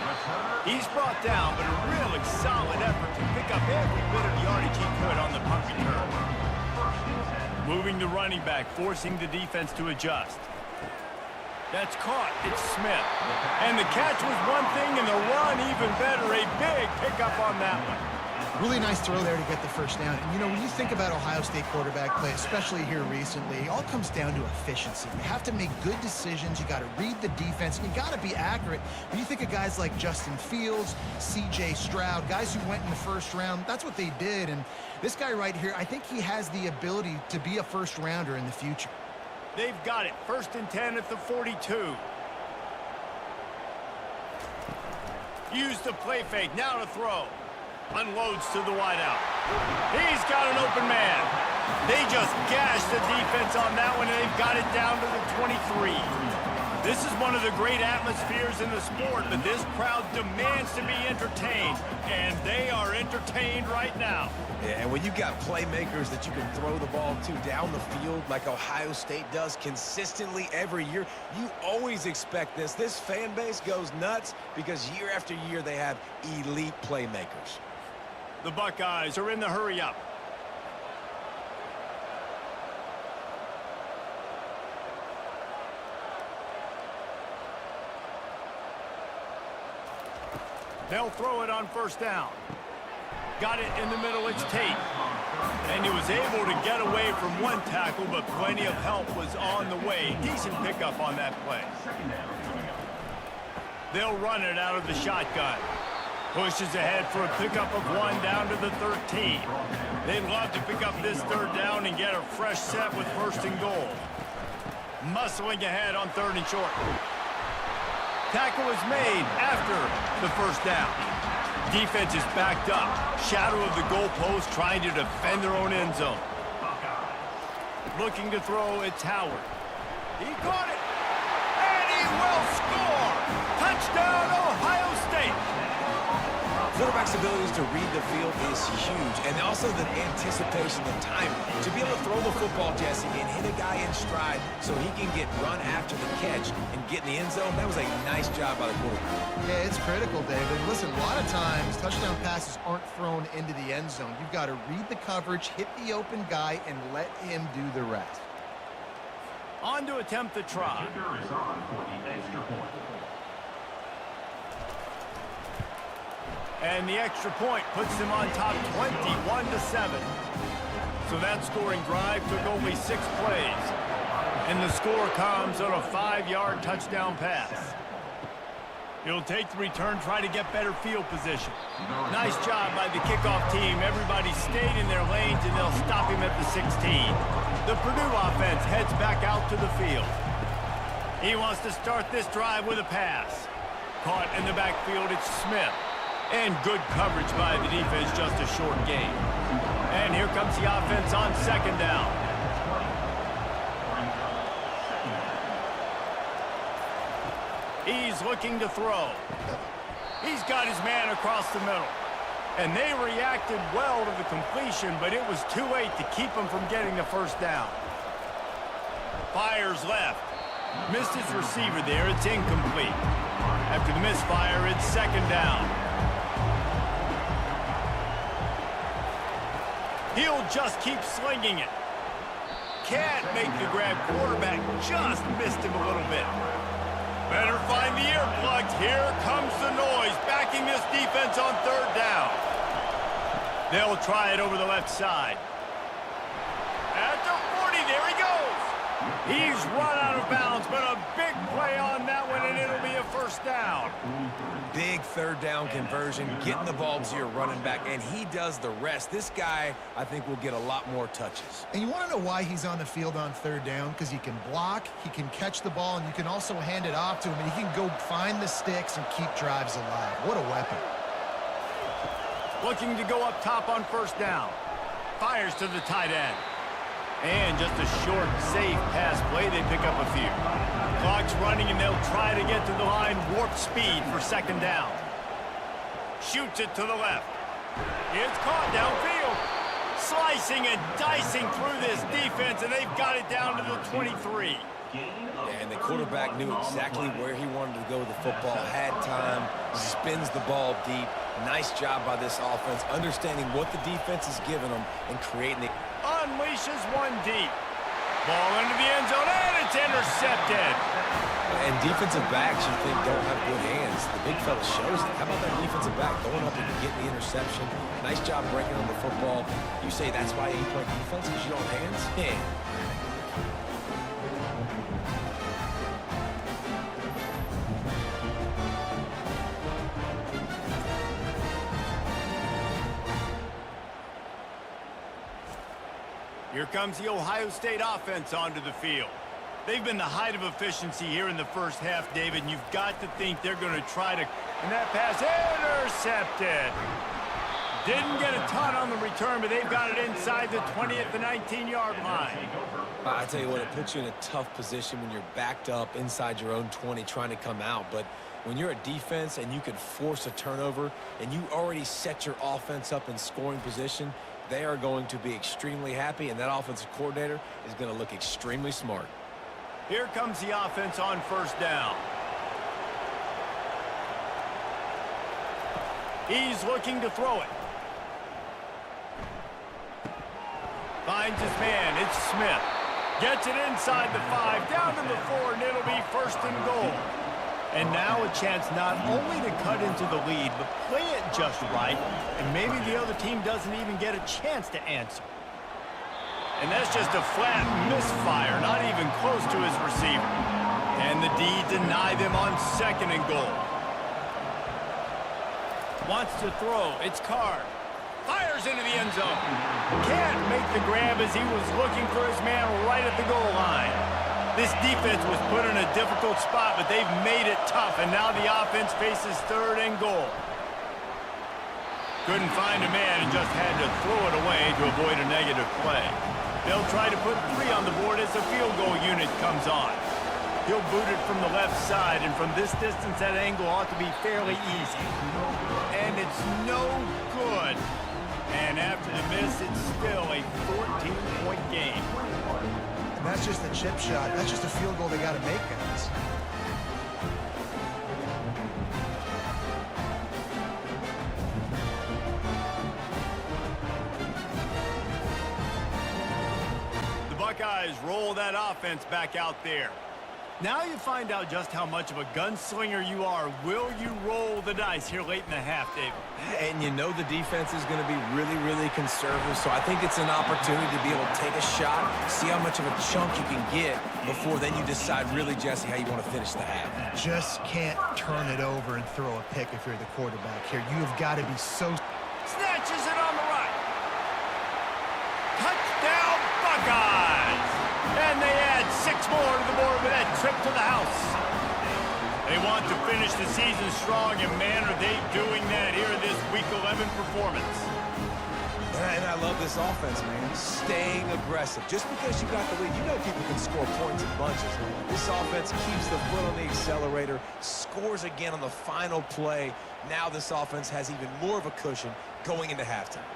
He's brought down, but a really solid effort to pick up every bit of yardage he could on the punt return. Moving the running back, forcing the defense to adjust. That's caught. It's Smith. And the catch was one thing, and the run even better. A big pickup on that one. Really nice throw there to get the first down. And, you know, when you think about Ohio State quarterback play, especially here recently, it all comes down to efficiency. You have to make good decisions. You got to read the defense. You got to be accurate. When you think of guys like Justin Fields, C.J. Stroud, guys who went in the first round, that's what they did. And this guy right here, I think he has the ability to be a first-rounder in the future. They've got it. First and 10 at the 42. Use the play fake. Now to throw. Unloads to the wideout. He's got an open man. They just gashed the defense on that one, and they've got it down to the 23. This is one of the great atmospheres in the sport, but this crowd demands to be entertained, and they are entertained right now. Yeah, and when you got playmakers that you can throw the ball to down the field like Ohio State does consistently every year, you always expect this. This fan base goes nuts because year after year they have elite playmakers. The Buckeyes are in the hurry-up. They'll throw it on first down. Got it in the middle, it's Tate. And he was able to get away from one tackle, but plenty of help was on the way. Decent pickup on that play. They'll run it out of the shotgun. Pushes ahead for a pickup of 1 down to the 13. They'd love to pick up this third down and get a fresh set with first and goal. Muscling ahead on 3rd and short. Tackle is made after the first down. Defense is backed up. Shadow of the goalpost trying to defend their own end zone. Looking to throw, it's Howard. He caught it. And he will score. Touchdown, Ohio State. Quarterback's abilities to read the field is huge, and also the anticipation, the timing. To be able to throw the football, Jesse, and hit a guy in stride so he can get run after the catch and get in the end zone, that was a nice job by the quarterback. Yeah, it's critical, David. Listen, a lot of times, touchdown passes aren't thrown into the end zone. You've got to read the coverage, hit the open guy, and let him do the rest. On to attempt the try. Kicker is on for the extra point. And the extra point puts them on top 21-7. So that scoring drive took only 6 plays. And the score comes on a 5-yard touchdown pass. He'll take the return, try to get better field position. Nice job by the kickoff team. Everybody stayed in their lanes, and they'll stop him at the 16. The Purdue offense heads back out to the field. He wants to start this drive with a pass. Caught in the backfield, it's Smith. And good coverage by the defense, just a short gain. And here comes the offense on 2nd down. He's looking to throw. He's got his man across the middle. And they reacted well to the completion, but it was too late to keep him from getting the first down. Fires left. Missed his receiver there. It's incomplete. After the misfire, it's 2nd down. He'll just keep slinging it. Can't make the grab. Quarterback just missed him a little bit. Better find the earplugs. Here comes the noise, backing this defense on 3rd down. They'll try it over the left side. At the 40, there he goes. He's run out of bounds, but a big play on that one, and it'll be a first down. Big 3rd down conversion, getting the ball to your running back, and he does the rest. This guy, I think, will get a lot more touches. And you want to know why he's on the field on 3rd down? Because he can block, he can catch the ball, and you can also hand it off to him, and he can go find the sticks and keep drives alive. What a weapon. Looking to go up top on 1st down. Fires to the tight end. And just a short, safe pass play. They pick up a few. Clock's running, and they'll try to get to the line. Warp speed for 2nd down. Shoots it to the left. It's caught downfield. Slicing and dicing through this defense, and they've got it down to the 23. And the quarterback knew exactly where he wanted to go with the football, had time, spins the ball deep. Nice job by this offense, understanding what the defense is giving them and creating the... Unleashes one deep. Ball into the end zone, and it's intercepted. And defensive backs, you think, don't have good hands. The big fella shows it. How about that defensive back going up and getting the interception? Nice job breaking on the football. You say that's why you play defense, because you don't have hands? Yeah. Here comes the Ohio State offense onto the field. They've been the height of efficiency here in the first half, David, and you've got to think they're going to try to... And that pass intercepted. Didn't get a ton on the return, but they've got it inside the 20 at the 19-yard line. I tell you what, it puts you in a tough position when you're backed up inside your own 20 trying to come out. But when you're a defense and you can force a turnover and you already set your offense up in scoring position, they are going to be extremely happy, and that offensive coordinator is going to look extremely smart. Here comes the offense on 1st down. He's looking to throw it. Finds his man. It's Smith. Gets it inside the 5, down to the 4, and it'll be 1st and goal. And now a chance not only to cut into the lead, but play it just right, and maybe the other team doesn't even get a chance to answer. And that's just a flat misfire, not even close to his receiver. And the D deny them on 2nd and goal. Wants to throw, it's Carr. Fires into the end zone. Can't make the grab as he was looking for his man right at the goal line. This defense was put in a difficult spot, but they've made it tough, and now the offense faces 3rd and goal. Couldn't find a man and just had to throw it away to avoid a negative play. They'll try to put 3 on the board as the field goal unit comes on. He'll boot it from the left side, and from this distance, that angle ought to be fairly easy. And it's no good. And after the miss, it's still a 14-point game. And that's just a chip shot. That's just a field goal they got to make, guys. The Buckeyes roll that offense back out there. Now you find out just how much of a gunslinger you are. Will you roll the dice here late in the half, David? And you know the defense is going to be really, really conservative, so I think it's an opportunity to be able to take a shot, see how much of a chunk you can get before then you decide really, Jesse, how you want to finish the half. Just can't turn it over and throw a pick if you're the quarterback here. You have got to be so... Snatches it on the right. Touchdown, Buckeyes! And they add 6 more to the board with that trip to the house. They want to finish the season strong, and man, are they doing that here in this Week 11 performance. And I love this offense, man. Staying aggressive. Just because you got the lead, you know people can score points in bunches. This offense keeps the foot on the accelerator, scores again on the final play. Now this offense has even more of a cushion going into halftime.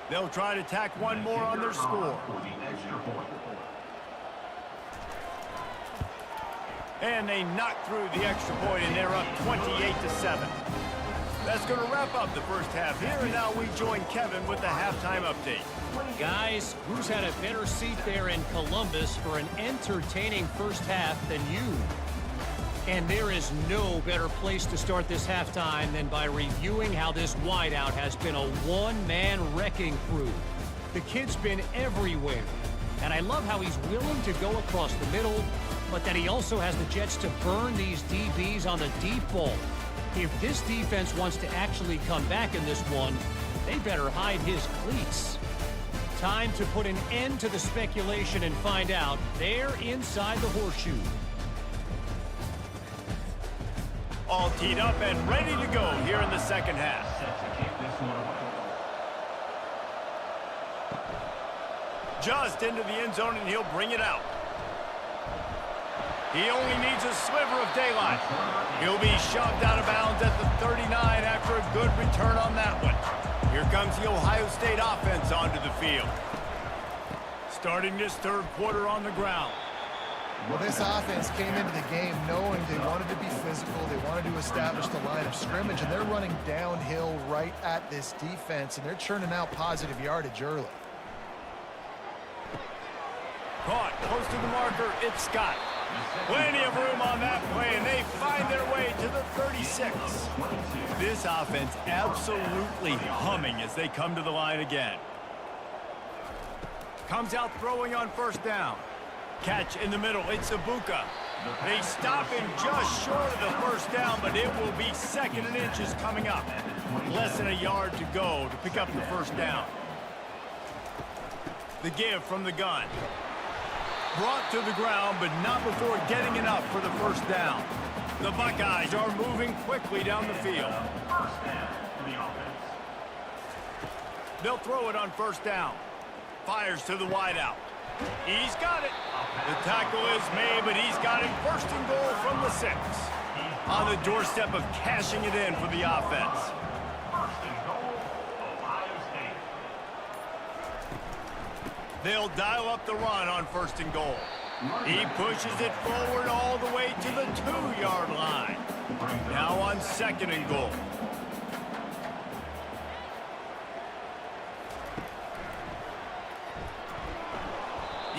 They'll try to tack one more on their score. And they knock through the extra point, and they're up 28-7. That's going to wrap up the first half here, and now we join Kevin with the halftime update. Guys, who's had a better seat there in Columbus for an entertaining first half than you? And there is no better place to start this halftime than by reviewing how this wideout has been a one-man wrecking crew. The kid's been everywhere, and I love how he's willing to go across the middle, but that he also has the jets to burn these DBs on the deep ball. If this defense wants to actually come back in this one, they better hide his cleats. Time to put an end to the speculation and find out. They're inside the horseshoe. All teed up and ready to go here in the second half. Just into the end zone, and he'll bring it out. He only needs a sliver of daylight. He'll be shoved out of bounds at the 39 after a good return on that one. Here comes the Ohio State offense onto the field. Starting this third quarter on the ground. Well, this offense came into the game knowing they wanted to be physical, they wanted to establish the line of scrimmage, and they're running downhill right at this defense, and they're churning out positive yardage early. Caught close to the marker, it's Scott. Plenty of room on that play, and they find their way to the 36. This offense absolutely humming as they come to the line again. Comes out throwing on first down. Catch in the middle, it's Ibuka. They stop him just short of the first down, but it will be second and inches coming up. Less than a yard to go to pick up the first down. The give from the gun. Brought to the ground, but not before getting enough for the first down. The Buckeyes are moving quickly down the field. They'll throw it on first down. Fires to the wideout. He's got it. The tackle is made, but he's got him first and goal from the 6. On the doorstep of cashing it in for the offense. They'll dial up the run on first and goal. He pushes it forward all the way to the 2-yard line. Now on second and goal.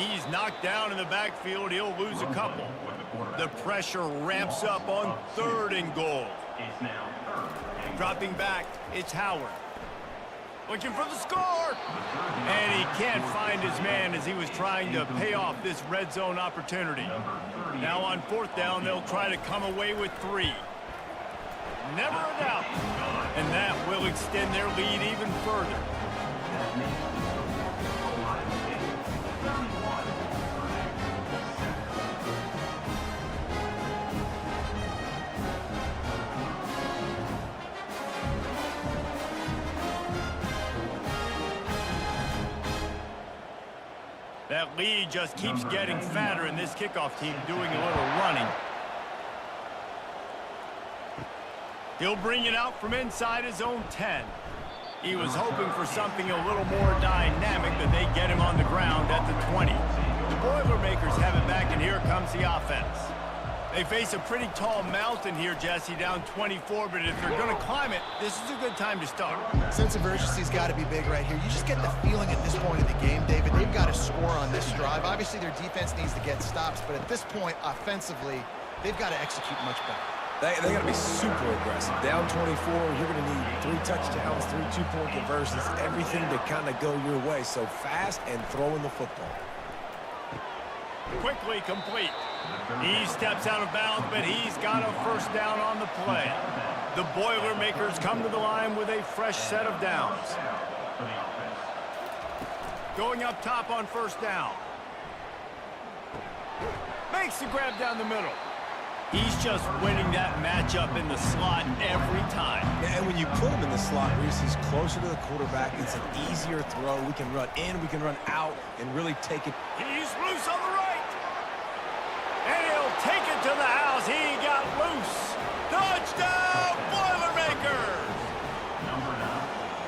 He's knocked down in the backfield. He'll lose a couple. The pressure ramps up on 3rd and goal. It's now 3rd. Dropping back, it's Howard. Looking for the score. And he can't find his man as he was trying to pay off this red zone opportunity. Now on 4th down, they'll try to come away with 3. Never a doubt. And that will extend their lead even further. That lead just keeps getting fatter, and this kickoff team doing a little running. He'll bring it out from inside his own 10. He was hoping for something a little more dynamic, but they get him on the ground at the 20. The Boilermakers have it back, and here comes the offense. They face a pretty tall mountain here, Jesse, down 24, but if they're going to climb it, this is a good time to start. Sense of urgency's got to be big right here. You just get the feeling at this point of the game, David, they've got to score on this drive. Obviously, their defense needs to get stops, but at this point, offensively, they've got to execute much better. They got to be super aggressive. Down 24, you're going to need 3 touchdowns, 3 two-point conversions, everything to kind of go your way. So fast and throwing the football. Quickly complete. He steps out of bounds, but he's got a 1st down on the play. The Boilermakers come to the line with a fresh set of downs. Going up top on 1st down. Makes the grab down the middle. He's just winning that matchup in the slot every time. Yeah, and when you put him in the slot, Reese, he's closer to the quarterback. It's an easier throw. We can run in, we can run out, and really take it. He's loose on the right. And he'll take it to the house. He got loose. Touchdown, Boilermakers!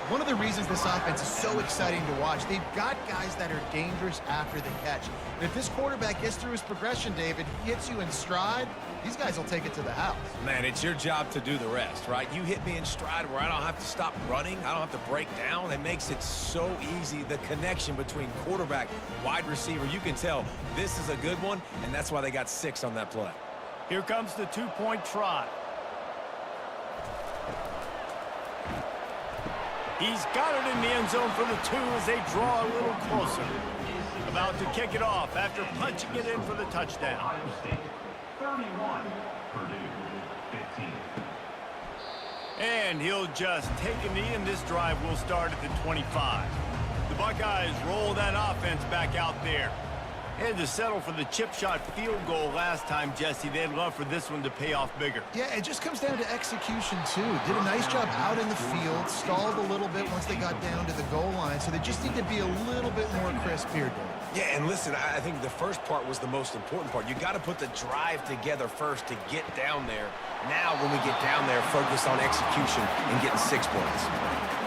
One of the reasons this offense is so exciting to watch, they've got guys that are dangerous after the catch. And if this quarterback gets through his progression, David, he hits you in stride, these guys will take it to the house. Man, it's your job to do the rest, right? You hit me in stride where I don't have to stop running. I don't have to break down. It makes it so easy. The connection between quarterback, wide receiver, you can tell this is a good one, and that's why they got 6 on that play. Here comes the 2-point try. He's got it in the end zone for the 2 as they draw a little closer. About to kick it off after punching it in for the touchdown. Ohio State 31, Purdue 15. And he'll just take a knee, and this drive will start at the 25. The Buckeyes roll that offense back out there. Had to settle for the chip shot field goal last time, Jesse. They'd love for this one to pay off bigger. Yeah, it just comes down to execution, too. Did a nice job out in the field, stalled a little bit once they got down to the goal line, so they just need to be a little bit more crisp here, Dave. Yeah, and listen, I think the first part was the most important part. You got to put the drive together first to get down there. Now, when we get down there, focus on execution and getting 6 points.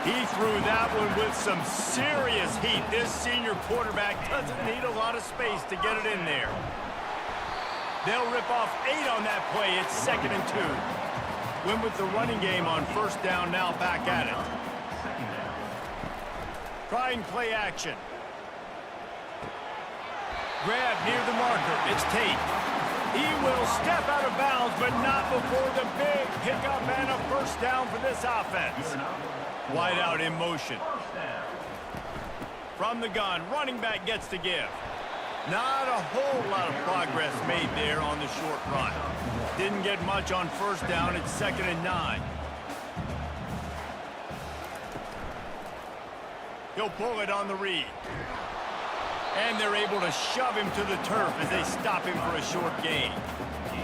He threw that one with some serious heat. This senior quarterback doesn't need a lot of space to get it in there. They'll rip off 8 on that play. It's 2nd and 2. Win with the running game on 1st down, now back at it. Trying play action. Grab near the marker. It's Tate. He will step out of bounds, but not before the big pickup and a 1st down for this offense. Wide out in motion. From the gun, running back gets to give. Not a whole lot of progress made there on the short run. Didn't get much on 1st down. It's 2nd and 9. He'll pull it on the read. And they're able to shove him to the turf as they stop him for a short gain.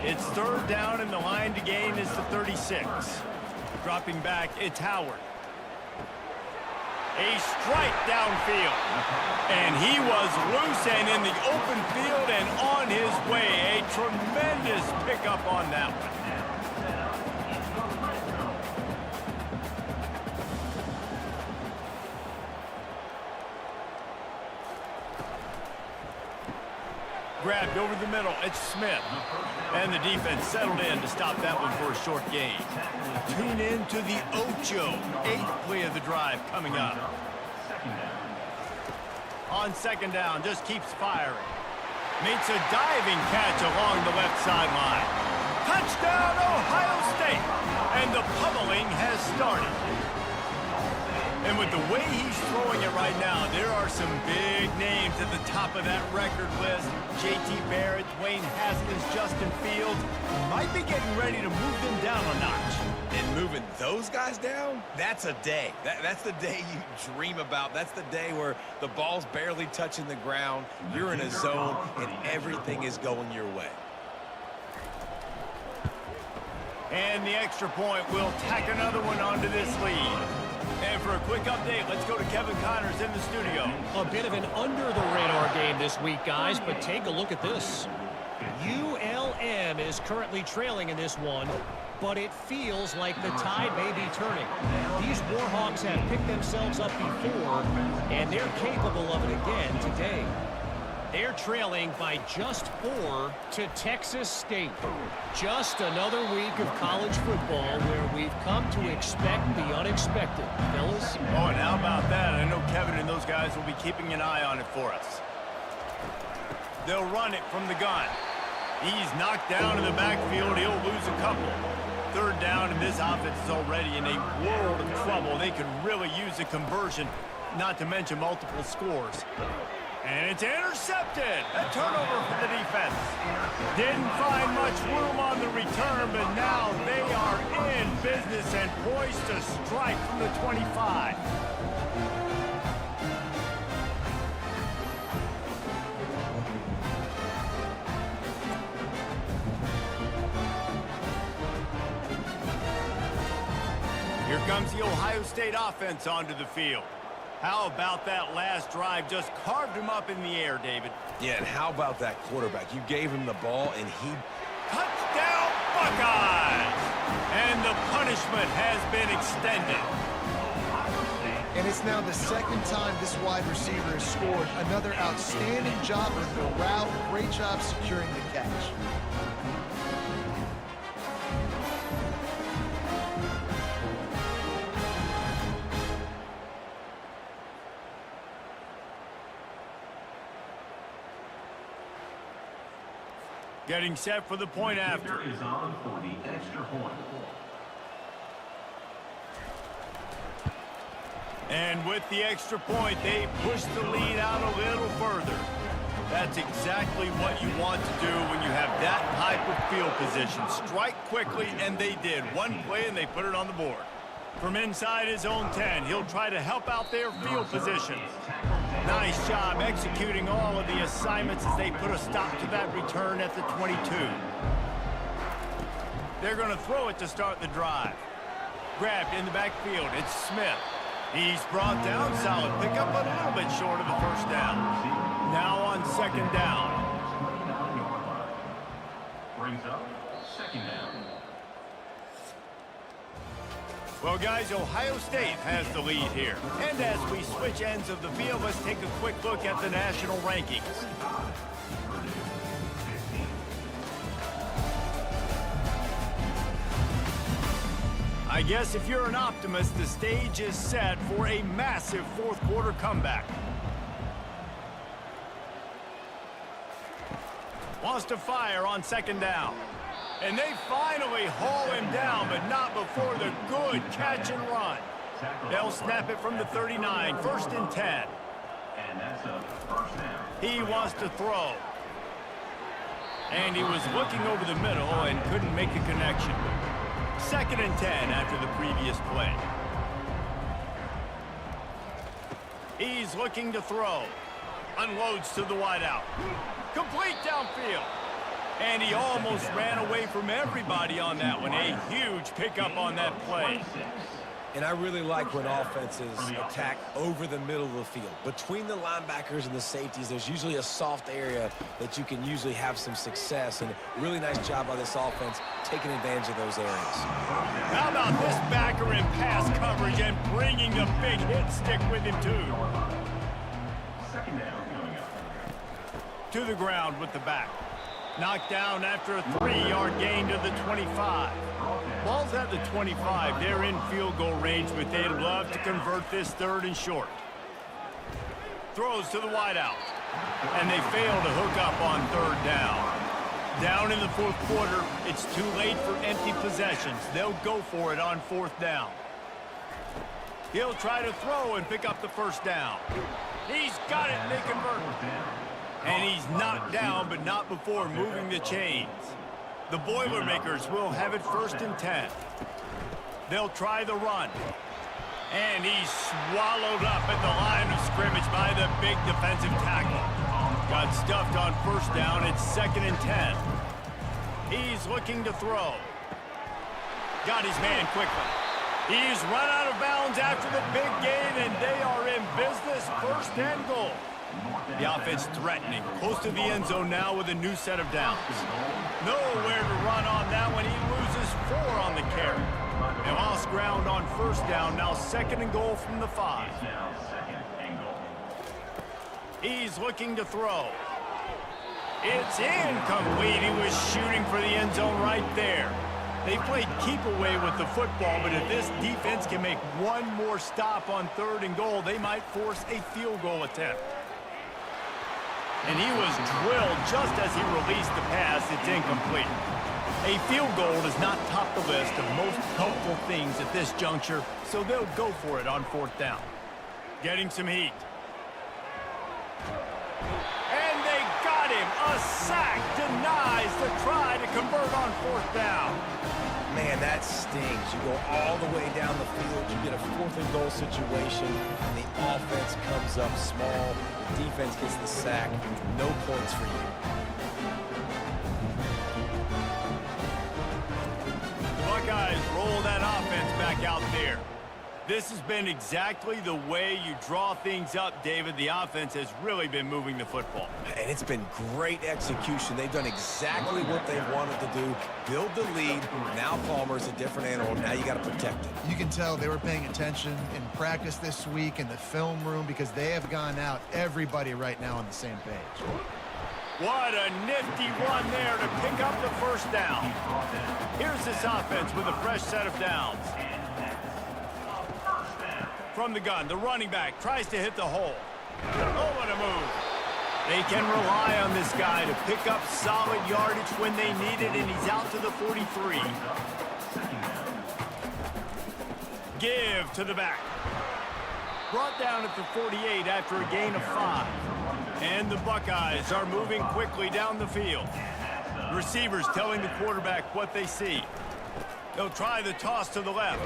It's 3rd down, and the line to gain is the 36. Dropping back, it's Howard. A strike downfield. And he was loose and in the open field and on his way. A tremendous pickup on that one. Grabbed over the middle. It's Smith. And the defense settled in to stop that one for a short gain. Tune in to the Ocho. 8th play of the drive coming up. On second down, just keeps firing. Makes a diving catch along the left sideline. Touchdown, Ohio State! And the pummeling has started. And with the way he's throwing it right now, there are some big names at the top of that record list. J.T. Barrett, Dwayne Haskins, Justin Fields might be getting ready to move them down a notch. And moving those guys down, that's a day. That's the day you dream about. That's the day where the ball's barely touching the ground, you're in a zone, and everything is going your way. And the extra point will tack another one onto this lead. And for a quick update, let's go to Kevin Connors in the studio. A bit of an under-the-radar game this week, guys, but take a look at this. ULM is currently trailing in this one, but it feels like the tide may be turning. These Warhawks have picked themselves up before, and they're capable of it again today. They're trailing by just 4 to Texas State. Just another week of college football where we've come to expect the unexpected. Fellas? Oh, and how about that? I know Kevin and those guys will be keeping an eye on it for us. They'll run it from the gun. He's knocked down in the backfield. He'll lose a couple. Third down, and this offense is already in a world of trouble. They could really use a conversion, not to mention multiple scores. And it's intercepted. A turnover for the defense. Didn't find much room on the return, but now they are in business and poised to strike from the 25. Here comes the Ohio State offense onto the field. How about that last drive? Just carved him up in the air, David. Yeah, and how about that quarterback? You gave him the ball, and he... Touchdown, Buckeyes! And the punishment has been extended. And it's now the second time this wide receiver has scored. Another outstanding job with the route. Great job securing the catch. Getting set for the point after. Is on for the extra point. And with the extra point, they push the lead out a little further. That's exactly what you want to do when you have that type of field position. Strike quickly, and they did. One play, and they put it on the board. From inside his own 10, he'll try to help out their field position. Nice job executing all of the assignments as they put a stop to that return at the 22. They're going to throw it to start the drive. Grabbed in the backfield. It's Smith. He's brought down. Solid pickup, but a little bit short of the first down. Now on second down. Brings up second down. Well, guys, Ohio State has the lead here. And as we switch ends of the field, let's take a quick look at the national rankings. I guess if you're an optimist, the stage is set for a massive fourth quarter comeback. Wants to fire on second down. And they finally haul him down, but not before the good catch and run. They'll snap it from the 39, first and 10. And that's a first down. He wants to throw. And he was looking over the middle and couldn't make a connection. Second and 10 after the previous play. He's looking to throw. Unloads to the wideout. Complete downfield. And he almost ran away from everybody on that one. A huge pickup on that play. And I really like when offenses attack over the middle of the field. Between the linebackers and the safeties, there's usually a soft area that you can usually have some success. And really nice job by this offense taking advantage of those areas. How about this backer in pass coverage and bringing the big hit stick with him, too? Second down coming up. To the ground with the back. Knocked down after a 3-yard gain to the 25. Ball's at the 25. They're in field goal range, but they'd love to convert this third and short. Throws to the wideout. And they fail to hook up on third down. Down in the fourth quarter, it's too late for empty possessions. They'll go for it on fourth down. He'll try to throw and pick up the first down. He's got it, and they convert. And he's knocked down, but not before moving the chains. The Boilermakers will have it 1st and 10. They'll try the run. And he's swallowed up at the line of scrimmage by the big defensive tackle. Got stuffed on first down. It's 2nd and 10. He's looking to throw. Got his man quickly. He's run out of bounds after the big gain, and they are in business. 1st and goal. The offense threatening. Close to the end zone now with a new set of downs. Nowhere to run on that one. He loses 4 on the carry. They lost ground on first down. Now 2nd and goal from the 5. He's looking to throw. It's incomplete. He was shooting for the end zone right there. They played keep away with the football, but if this defense can make one more stop on 3rd and goal, they might force a field goal attempt. And he was drilled just as he released the pass. It's incomplete. A field goal does not top the list of most helpful things at this juncture, so they'll go for it on 4th down. Getting some heat. And they got him. A sack denies the try to convert on 4th down. Man, that stings. You go all the way down the field, you get a 4th and goal situation, and the offense comes up small. The defense gets the sack. No points for you. The Buckeyes roll that offense back out there. This has been exactly the way you draw things up, David. The offense has really been moving the football. And it's been great execution. They've done exactly what they wanted to do. Build the lead. Now Palmer's a different animal. Now you got to protect it. You can tell they were paying attention in practice this week in the film room because they have gone out, everybody right now on the same page. What a nifty run there to pick up the first down. Here's this offense with a fresh set of downs. From the gun, the running back tries to hit the hole. Oh, what a move. They can rely on this guy to pick up solid yardage when they need it, and he's out to the 43. Give to the back. Brought down at the 48 after a gain of 5. And the Buckeyes are moving quickly down the field. The receivers telling the quarterback what they see. They'll try the toss to the left.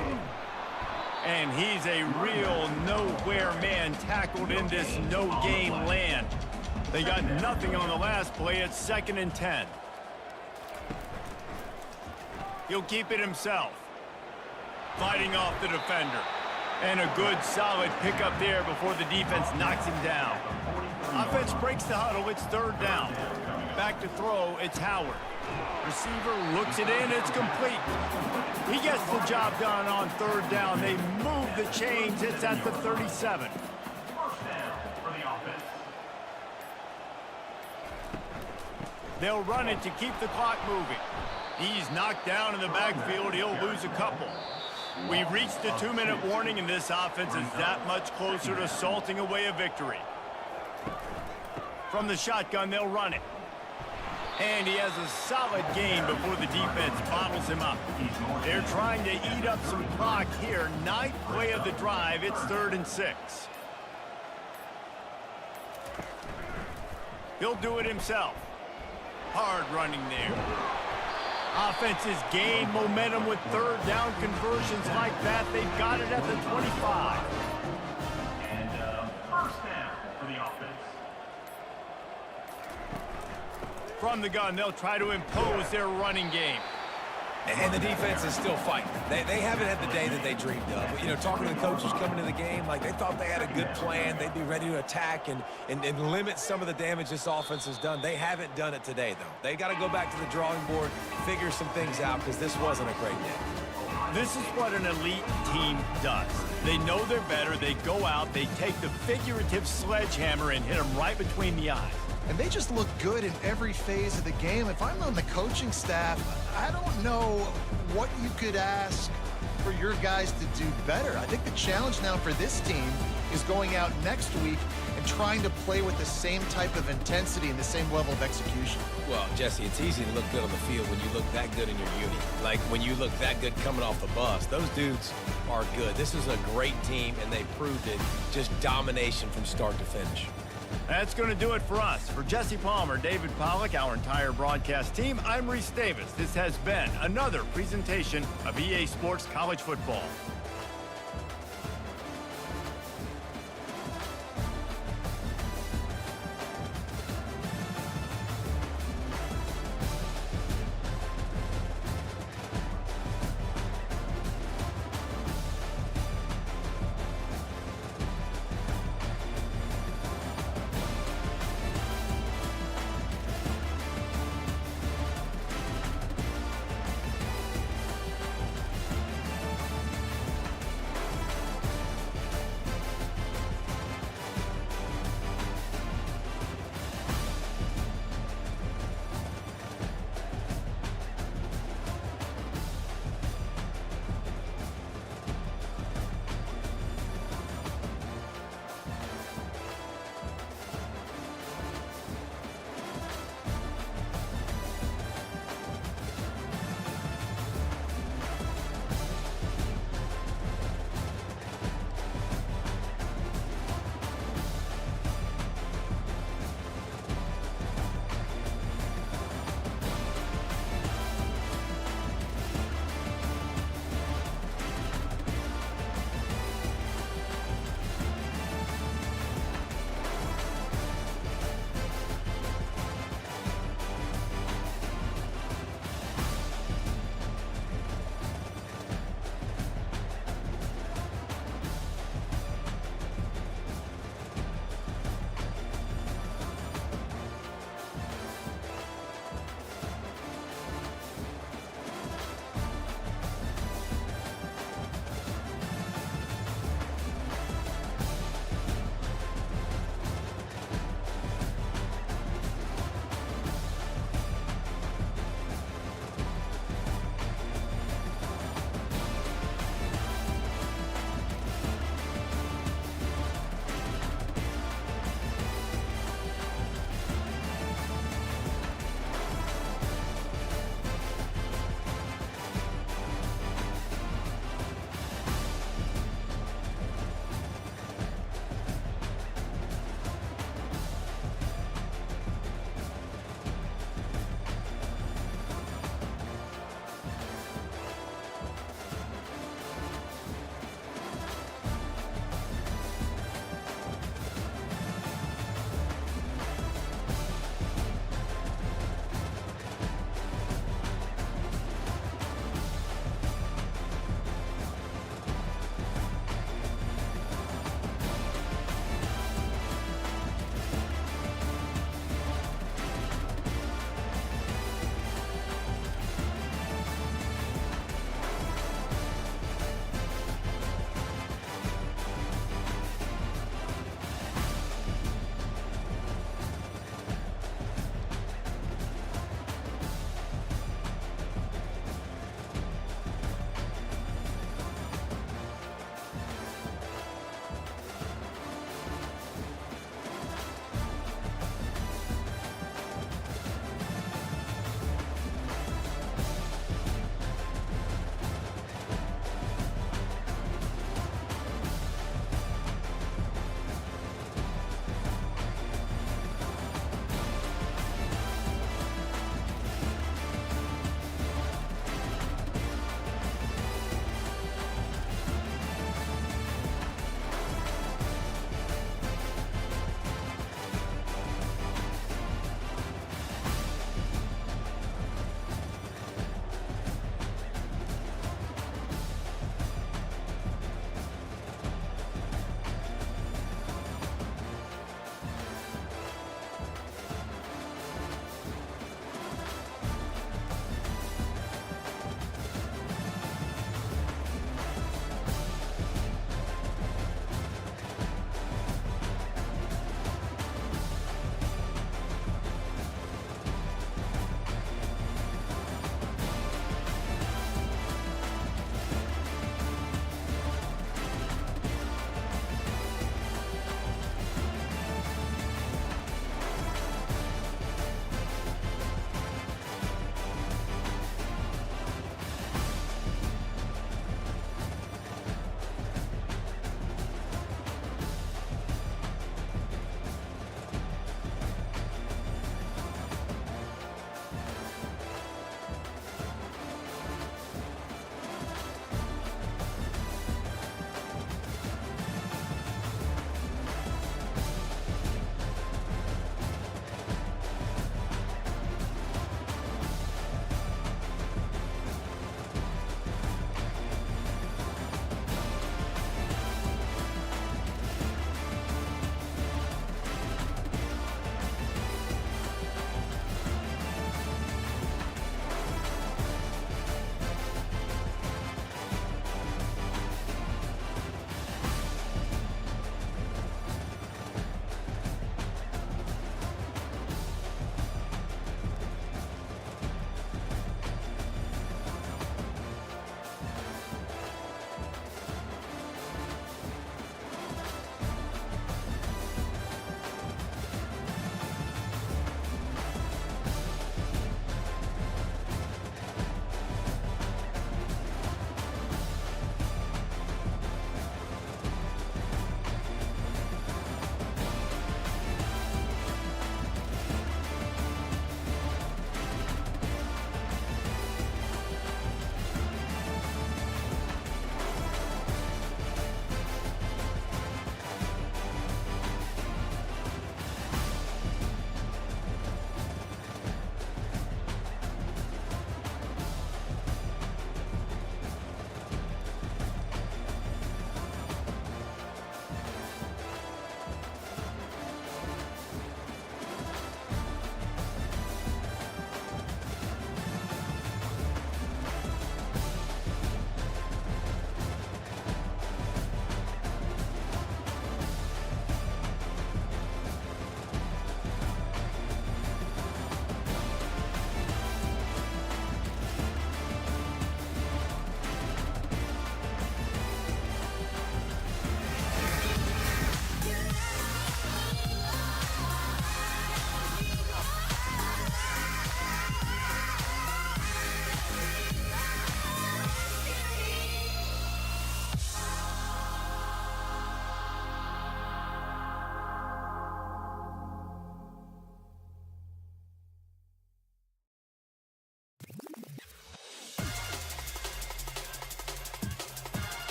And he's a real nowhere man tackled in this no-game land. They got nothing on the last play. It's 2nd and 10. He'll keep it himself. Fighting off the defender. And a good, solid pickup there before the defense knocks him down. Offense breaks the huddle. It's 3rd down. Back to throw. It's Howard. Receiver looks it in. It's complete. He gets the job done on 3rd down. They move the chains. It's at the 37. They'll run it to keep the clock moving. He's knocked down in the backfield. He'll lose a couple. We've reached the 2-minute warning, and this offense is that much closer to salting away a victory. From the shotgun, they'll run it. And he has a solid gain before the defense bottles him up. They're trying to eat up some clock here. 9th play of the drive. It's 3rd and 6. He'll do it himself. Hard running there. Offenses gain momentum with 3rd down conversions like that. They've got it at the 25. And 1st down for the offense. From the gun, they'll try to impose their running game. And the defense is still fighting. They haven't had the day that they dreamed of. You know, talking to the coaches coming to the game, like they thought they had a good plan. They'd be ready to attack and limit some of the damage this offense has done. They haven't done it today, though. They got to go back to the drawing board, figure some things out, because this wasn't a great day. This is what an elite team does. They know they're better. They go out, they take the figurative sledgehammer and hit them right between the eyes. And they just look good in every phase of the game. If I'm on the coaching staff, I don't know what you could ask for your guys to do better. I think the challenge now for this team is going out next week and trying to play with the same type of intensity and the same level of execution. Well, Jesse, it's easy to look good on the field when you look that good in your uni. Like, when you look that good coming off the bus. Those dudes are good. This is a great team, and they proved it. Just domination from start to finish. That's going to do it for us. For Jesse Palmer, David Pollack, our entire broadcast team, I'm Reese Davis. This has been another presentation of EA Sports College Football.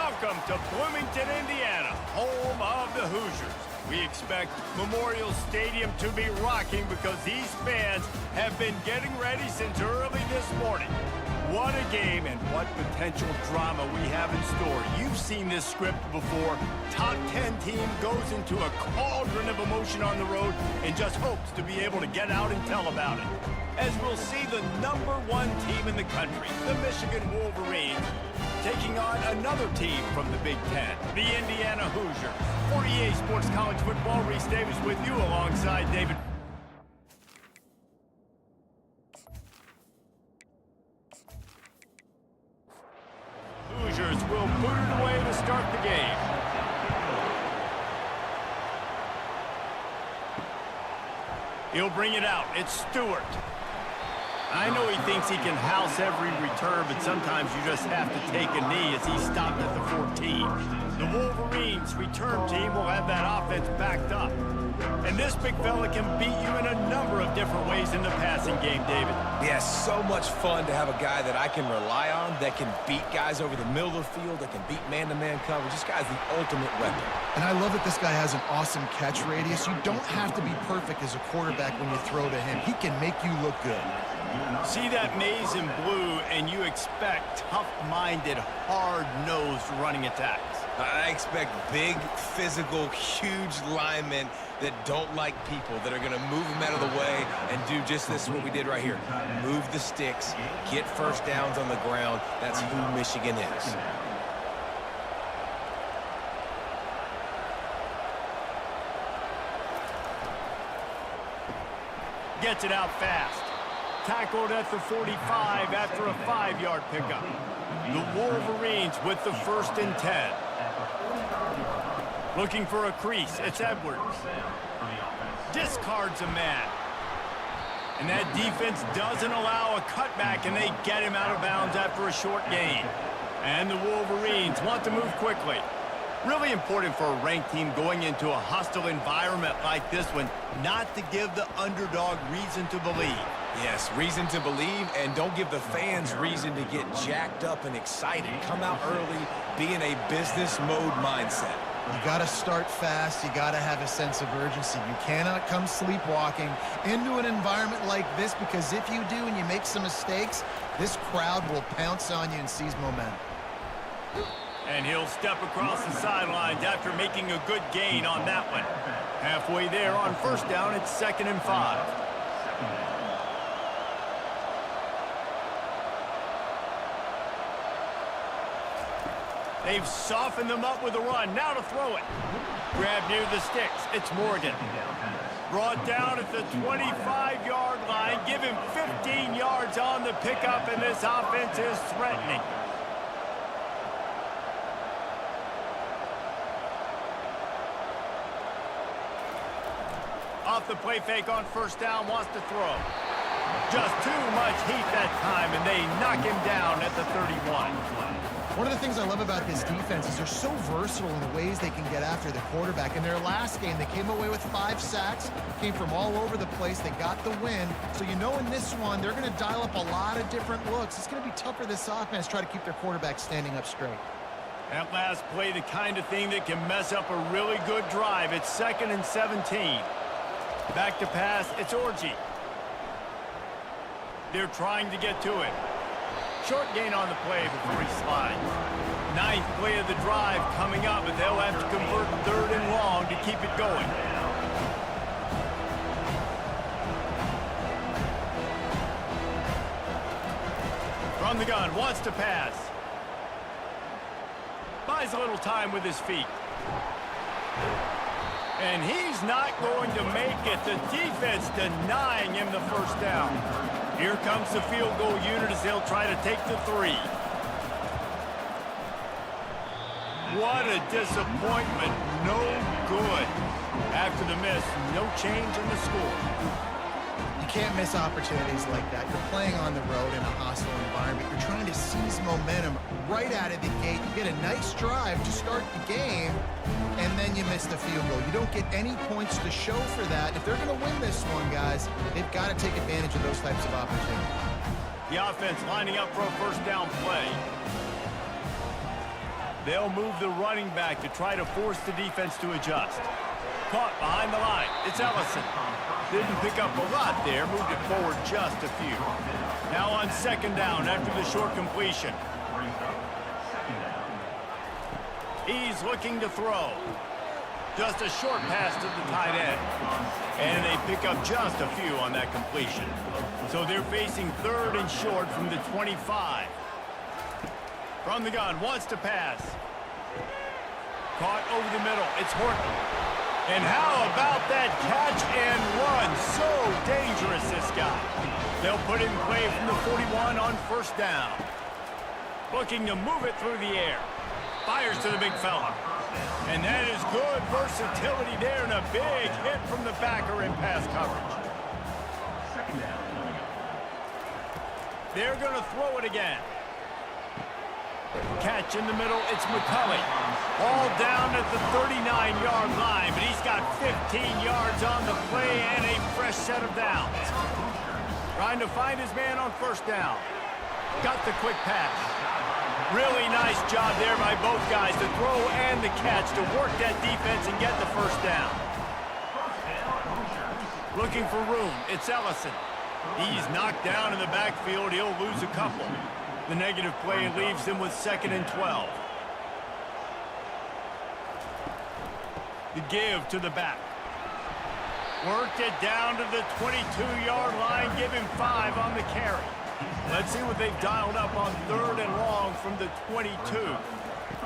Welcome to Bloomington, Indiana, home of the Hoosiers. We expect Memorial Stadium to be rocking because these fans have been getting ready since early this morning. What a game and what potential drama we have in store. You've seen this script before. Top 10 team goes into a cauldron of emotion on the road and just hopes to be able to get out and tell about it. As we'll see the #1 team in the country, the Michigan Wolverines, taking on another team from the Big Ten, the Indiana Hoosiers. For EA Sports College Football, Reese Davis with you alongside David. Hoosiers will put it away to start the game. He'll bring it out. It's Stewart. I know he thinks he can house every return, but sometimes you just have to take a knee as he stopped at the 14. The Wolverines return team will have that offense backed up. And this big fella can beat you in a number of different ways in the passing game, David. Yeah, so much fun to have a guy that I can rely on, that can beat guys over the middle of the field, that can beat man-to-man coverage. This guy's the ultimate weapon. And I love that this guy has an awesome catch radius. You don't have to be perfect as a quarterback when you throw to him. He can make you look good. See that maze in blue, and you expect tough-minded, hard-nosed running attacks. I expect big, physical, huge linemen that don't like people, that are going to move them out of the way and do just this, what we did right here. Move the sticks, get first downs on the ground. That's who Michigan is. Gets it out fast. Tackled at the 45 after a 5-yard pickup. The Wolverines with the 1st and 10. Looking for a crease. It's Edwards. Discards a man. And that defense doesn't allow a cutback, and they get him out of bounds after a short gain. And the Wolverines want to move quickly. Really important for a ranked team going into a hostile environment like this one, not to give the underdog reason to believe. Yes, reason to believe, and don't give the fans reason to get jacked up and excited. Come out early, be in a business mode mindset. You got to start fast. You got to have a sense of urgency. You cannot come sleepwalking into an environment like this, because if you do and you make some mistakes, this crowd will pounce on you and seize momentum. And he'll step across the sidelines after making a good gain on that one. Halfway there on 1st down, it's 2nd and 5. They've softened them up with a run. Now to throw it. Grab near the sticks. It's Morgan. Brought down at the 25-yard line. Give him 15 yards on the pickup, and this offense is threatening. Off the play fake on 1st down, wants to throw. Just too much heat that time, and they knock him down at the 31. One of the things I love about this defense is they're so versatile in the ways they can get after the quarterback. In their last game, they came away with 5 sacks, came from all over the place. They got the win. So you know in this one, they're going to dial up a lot of different looks. It's going to be tough for this offense to try to keep their quarterback standing up straight. That last play, the kind of thing that can mess up a really good drive. It's 2nd and 17. Back to pass, it's Orji. They're trying to get to it. Short gain on the play before he slides. 9th play of the drive coming up, but they'll have to convert 3rd and long to keep it going. From the gun, wants to pass. Buys a little time with his feet. And he's not going to make it. The defense denying him the 1st down. Here comes the field goal unit as they'll try to take the 3. What a disappointment. No good. After the miss, no change in the score. You can't miss opportunities like that. You're playing on the road in a hostile environment. You're trying to seize momentum right out of the gate. You get a nice drive to start the game, and then you miss the field goal. You don't get any points to show for that. If they're going to win this one, guys, they've got to take advantage of those types of opportunities. The offense lining up for a 1st down play. They'll move the running back to try to force the defense to adjust. Caught behind the line. It's Ellison. Didn't pick up a lot there. Moved it forward just a few. Now on second down after the short completion. He's looking to throw. Just a short pass to the tight end. And they pick up just a few on that completion. So they're facing third and short from the 25. From the gun, wants to pass. Caught over the middle. It's Horton. And how about that catch and run? So dangerous, this guy. They'll put it in play from the 41 on first down. Looking to move it through the air. Fires to the big fella. And that is good versatility there and a big hit from the backer in pass coverage. They're going to throw it again. Catch in the middle, it's McCulley. All down at the 39-yard line, but he's got 15 yards on the play and a fresh set of downs. Trying to find his man on first down. Got the quick pass. Really nice job there by both guys, the throw and the catch, to work that defense and get the first down. Looking for room, it's Ellison. He's knocked down in the backfield. He'll lose a couple. The negative play leaves him with 2nd and 12. The give to the back. Worked it down to the 22-yard line. Give him 5 on the carry. Let's see what they've dialed up on third and long from the 22.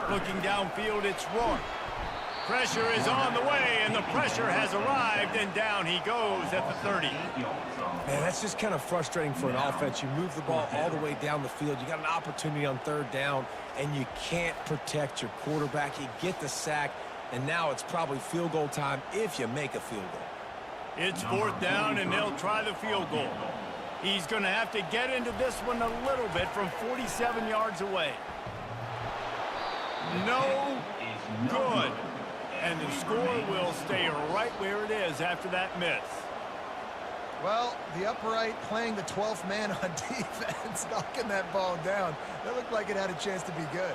Looking downfield, it's Rourke. Pressure is on the way, and the pressure has arrived, and down he goes at the 30. Man, that's just kind of frustrating for an offense. You move the ball all the way down the field. You got an opportunity on third down, and you can't protect your quarterback. You get the sack, and now it's probably field goal time if you make a field goal. It's fourth down, and they'll try the field goal. He's going to have to get into this one a little bit from 47 yards away. No good. And the score will stay right where it is after that miss. Well, the upright playing the 12th man on defense, knocking that ball down. That looked like it had a chance to be good.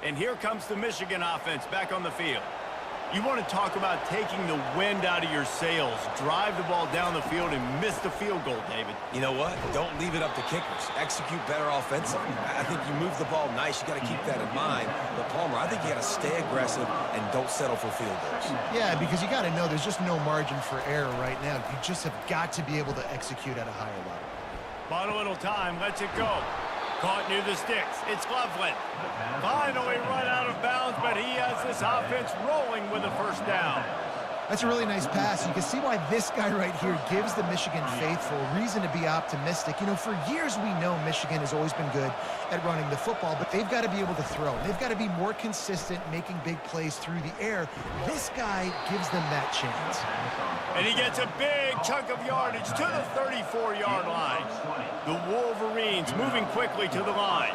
And here comes the Michigan offense back on the field. You want to talk about taking the wind out of your sails. Drive the ball down the field and miss the field goal, David. You know what? Don't leave it up to kickers. Execute better offensively. I think you move the ball nice. You got to keep that in mind. But, Palmer, I think you got to stay aggressive and don't settle for field goals. Yeah, because you got to know there's just no margin for error right now. You just have got to be able to execute at a higher level. Bought a little time. Lets it go. Caught near the sticks. It's Loveland. Finally run out of bounds, but he has this offense rolling with a first down. That's a really nice pass. You can see why this guy right here gives the Michigan faithful reason to be optimistic. You know, for years we know Michigan has always been good at running the football, but they've got to be able to throw. They've got to be more consistent making big plays through the air. This guy gives them that chance. And he gets a big chunk of yardage to the 34-yard line. The Wolverines moving quickly to the line.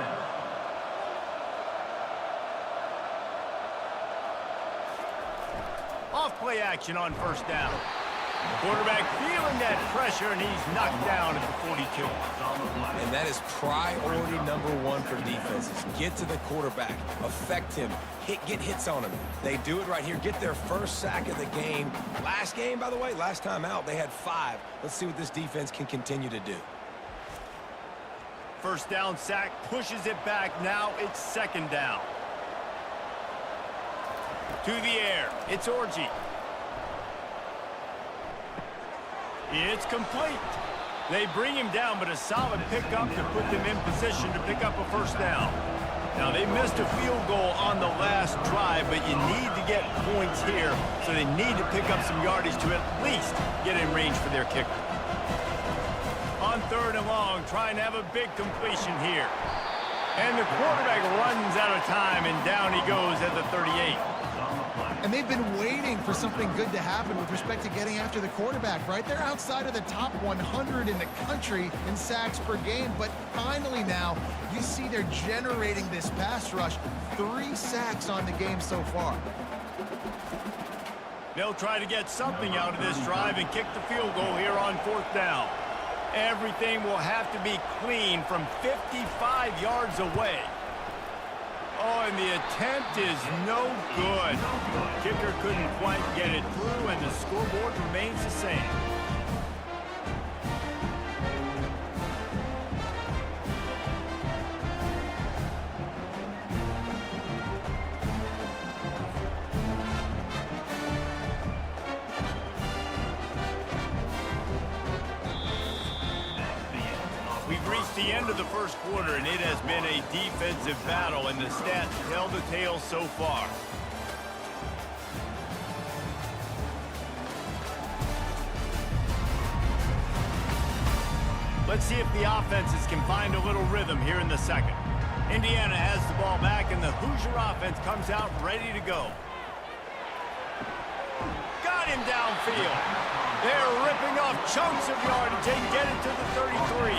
Off-play action on first down. Quarterback feeling that pressure, and he's knocked down at the 42. And that is priority number one for defenses. Get to the quarterback. Affect him. Get hits on him. They do it right here. Get their first sack of the game. Last game, by the way, last time out, they had 5. Let's see what this defense can continue to do. First down sack, pushes it back. Now it's second down. To the air, it's Orji. It's complete. They bring him down, but a solid pickup to put them in position to pick up a first down. Now, they missed a field goal on the last drive, but you need to get points here, so they need to pick up some yardage to at least get in range for their kicker. On third and long, trying to have a big completion here. And the quarterback runs out of time, and down he goes at the 38. And they've been waiting for something good to happen with respect to getting after the quarterback, right? They're outside of the top 100 in the country in sacks per game, but finally now you see they're generating this pass rush. 3 sacks on the game so far. They'll try to get something out of this drive and kick the field goal here on 4th down. Everything will have to be clean from 55 yards away. Oh, and the attempt is no good. Kicker couldn't quite get it through, and the scoreboard remains the same. We've reached the end of the first quarter, and it has been a defensive battle, and the stats tell the tale so far. Let's see if the offenses can find a little rhythm here in the second. Indiana has the ball back, and the Hoosier offense comes out ready to go. Got him downfield. They're ripping off chunks of yardage and get it to the 33.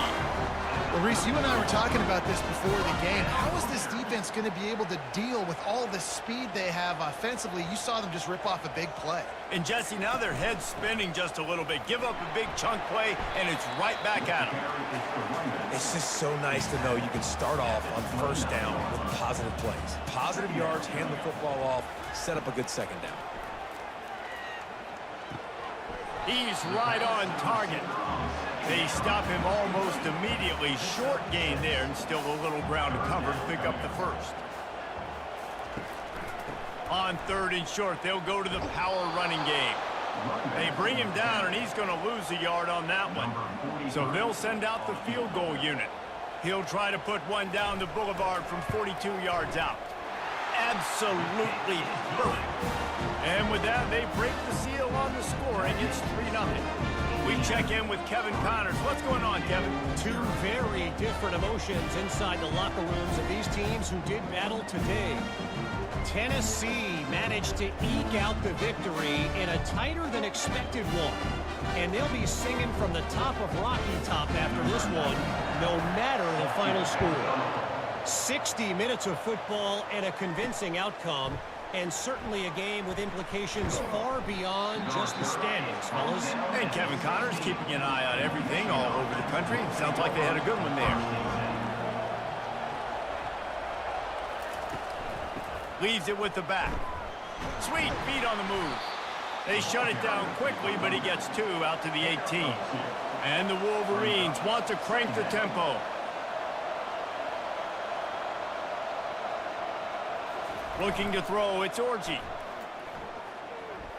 Well, Reese, you and I were talking about this before the game. How is this defense going to be able to deal with all the speed they have offensively? You saw them just rip off a big play. And Jesse, now their head's spinning just a little bit. Give up a big chunk play, and it's right back at them. It's just so nice to know you can start off on 1st down with positive plays. Positive yards, hand the football off, set up a good 2nd down. He's right on target. They stop him almost immediately. Short gain there, and still a little ground to cover to pick up the 1st. On 3rd and short, they'll go to the power running game. They bring him down, and he's going to lose a yard on that one. So they'll send out the field goal unit. He'll try to put one down the boulevard from 42 yards out. Absolutely perfect. And with that, they break the seal on the scoring. It's 3-0. We check in with Kevin Connors. What's going on, Kevin? 2 very different emotions inside the locker rooms of these teams who did battle today. Tennessee managed to eke out the victory in a tighter than expected one. And they'll be singing from the top of Rocky Top after this one, no matter the final score. 60 minutes of football and a convincing outcome, and certainly a game with implications far beyond just the standings, fellas. And Kevin Connors keeping an eye on everything all over the country. Sounds like they had a good one there. Leaves it with the back. Sweet feet on the move. They shut it down quickly, but he gets 2 out to the 18. And the Wolverines want to crank the tempo. Looking to throw, it's Orji.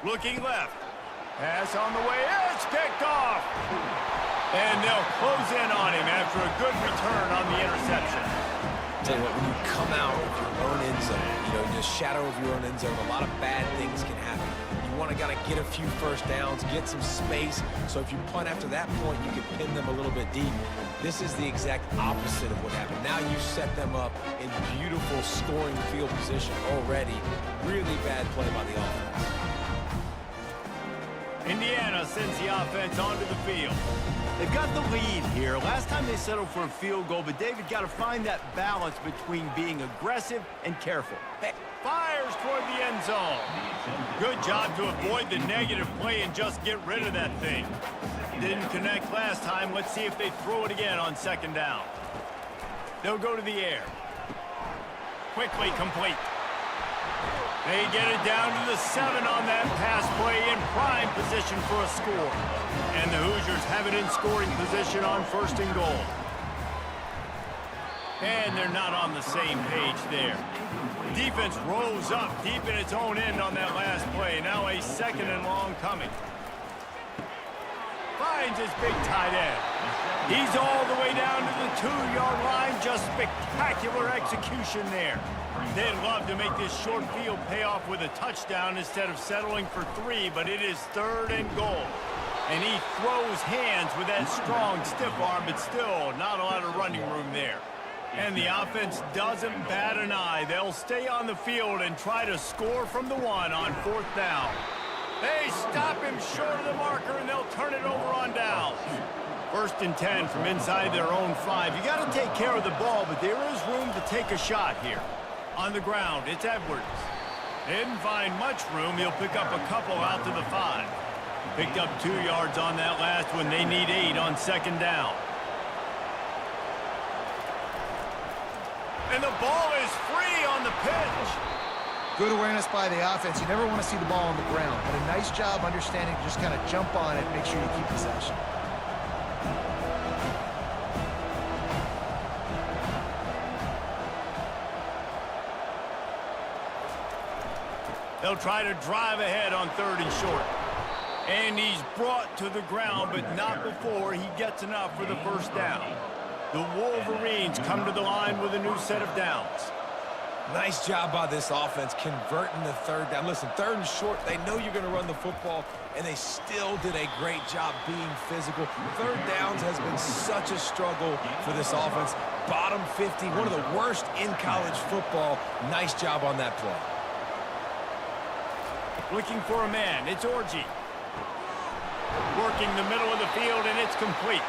Looking left. Pass on the way, it's picked off! And they'll close in on him after a good return on the interception. Tell you what, when you come out of your own end zone, in the shadow of your own end zone, a lot of bad things can happen. You want to get a few 1st downs, get some space, so if you punt after that point, you can pin them a little bit deep. This is the exact opposite of what happened. Now you set them up in beautiful scoring field position already. Really bad play by the offense. Indiana sends the offense onto the field. They've got the lead here. Last time they settled for a field goal, but David got to find that balance between being aggressive and careful. Fires toward the end zone. Good job to avoid the negative play and just get rid of that thing. Didn't connect last time. Let's see if they throw it again on 2nd down. They'll go to the air. Quickly complete. They get it down to the 7 on that pass play in prime position for a score. And the Hoosiers have it in scoring position on 1st and goal. And they're not on the same page there. Defense rose up deep in its own end on that last play. Now a 2nd and long coming. Finds his big tight end. He's all the way down to the 2-yard line. Just spectacular execution there. They'd love to make this short field pay off with a touchdown instead of settling for 3, but it is 3rd and goal. And he throws hands with that strong, stiff arm, but still not a lot of running room there. And the offense doesn't bat an eye. They'll stay on the field and try to score from the one on 4th down. They stop him short of the marker, and they'll turn it over on downs. 1st and 10 from inside their own 5. You got to take care of the ball, but there is room to take a shot here. On the ground, it's Edwards. Didn't find much room. He'll pick up a couple out to the 5. Picked up 2 yards on that last one. They need 8 on 2nd down. And the ball is free on the pitch. Good awareness by the offense. You never want to see the ball on the ground, but a nice job understanding to just kind of jump on it and make sure you keep possession. They'll try to drive ahead on 3rd and short. And he's brought to the ground, but not before he gets enough for the 1st down. The Wolverines come to the line with a new set of downs. Nice job by this offense converting the 3rd down. Listen, 3rd and short, they know you're going to run the football, and they still did a great job being physical. 3rd downs has been such a struggle for this offense. Bottom 50, one of the worst in college football. Nice job on that play. Looking for a man, it's Orji. Working the middle of the field, and it's complete.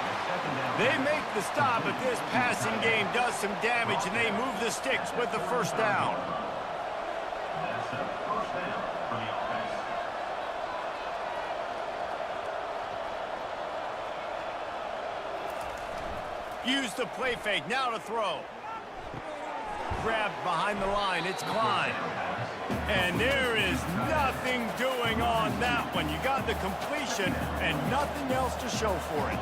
They make the stop, but this passing game does some damage, and they move the sticks with the 1st down. That's a 1st down for the offense. Use the play fake, now to throw. Grabbed behind the line, it's Klein. And there is nothing doing on that one. You got the completion and nothing else to show for it.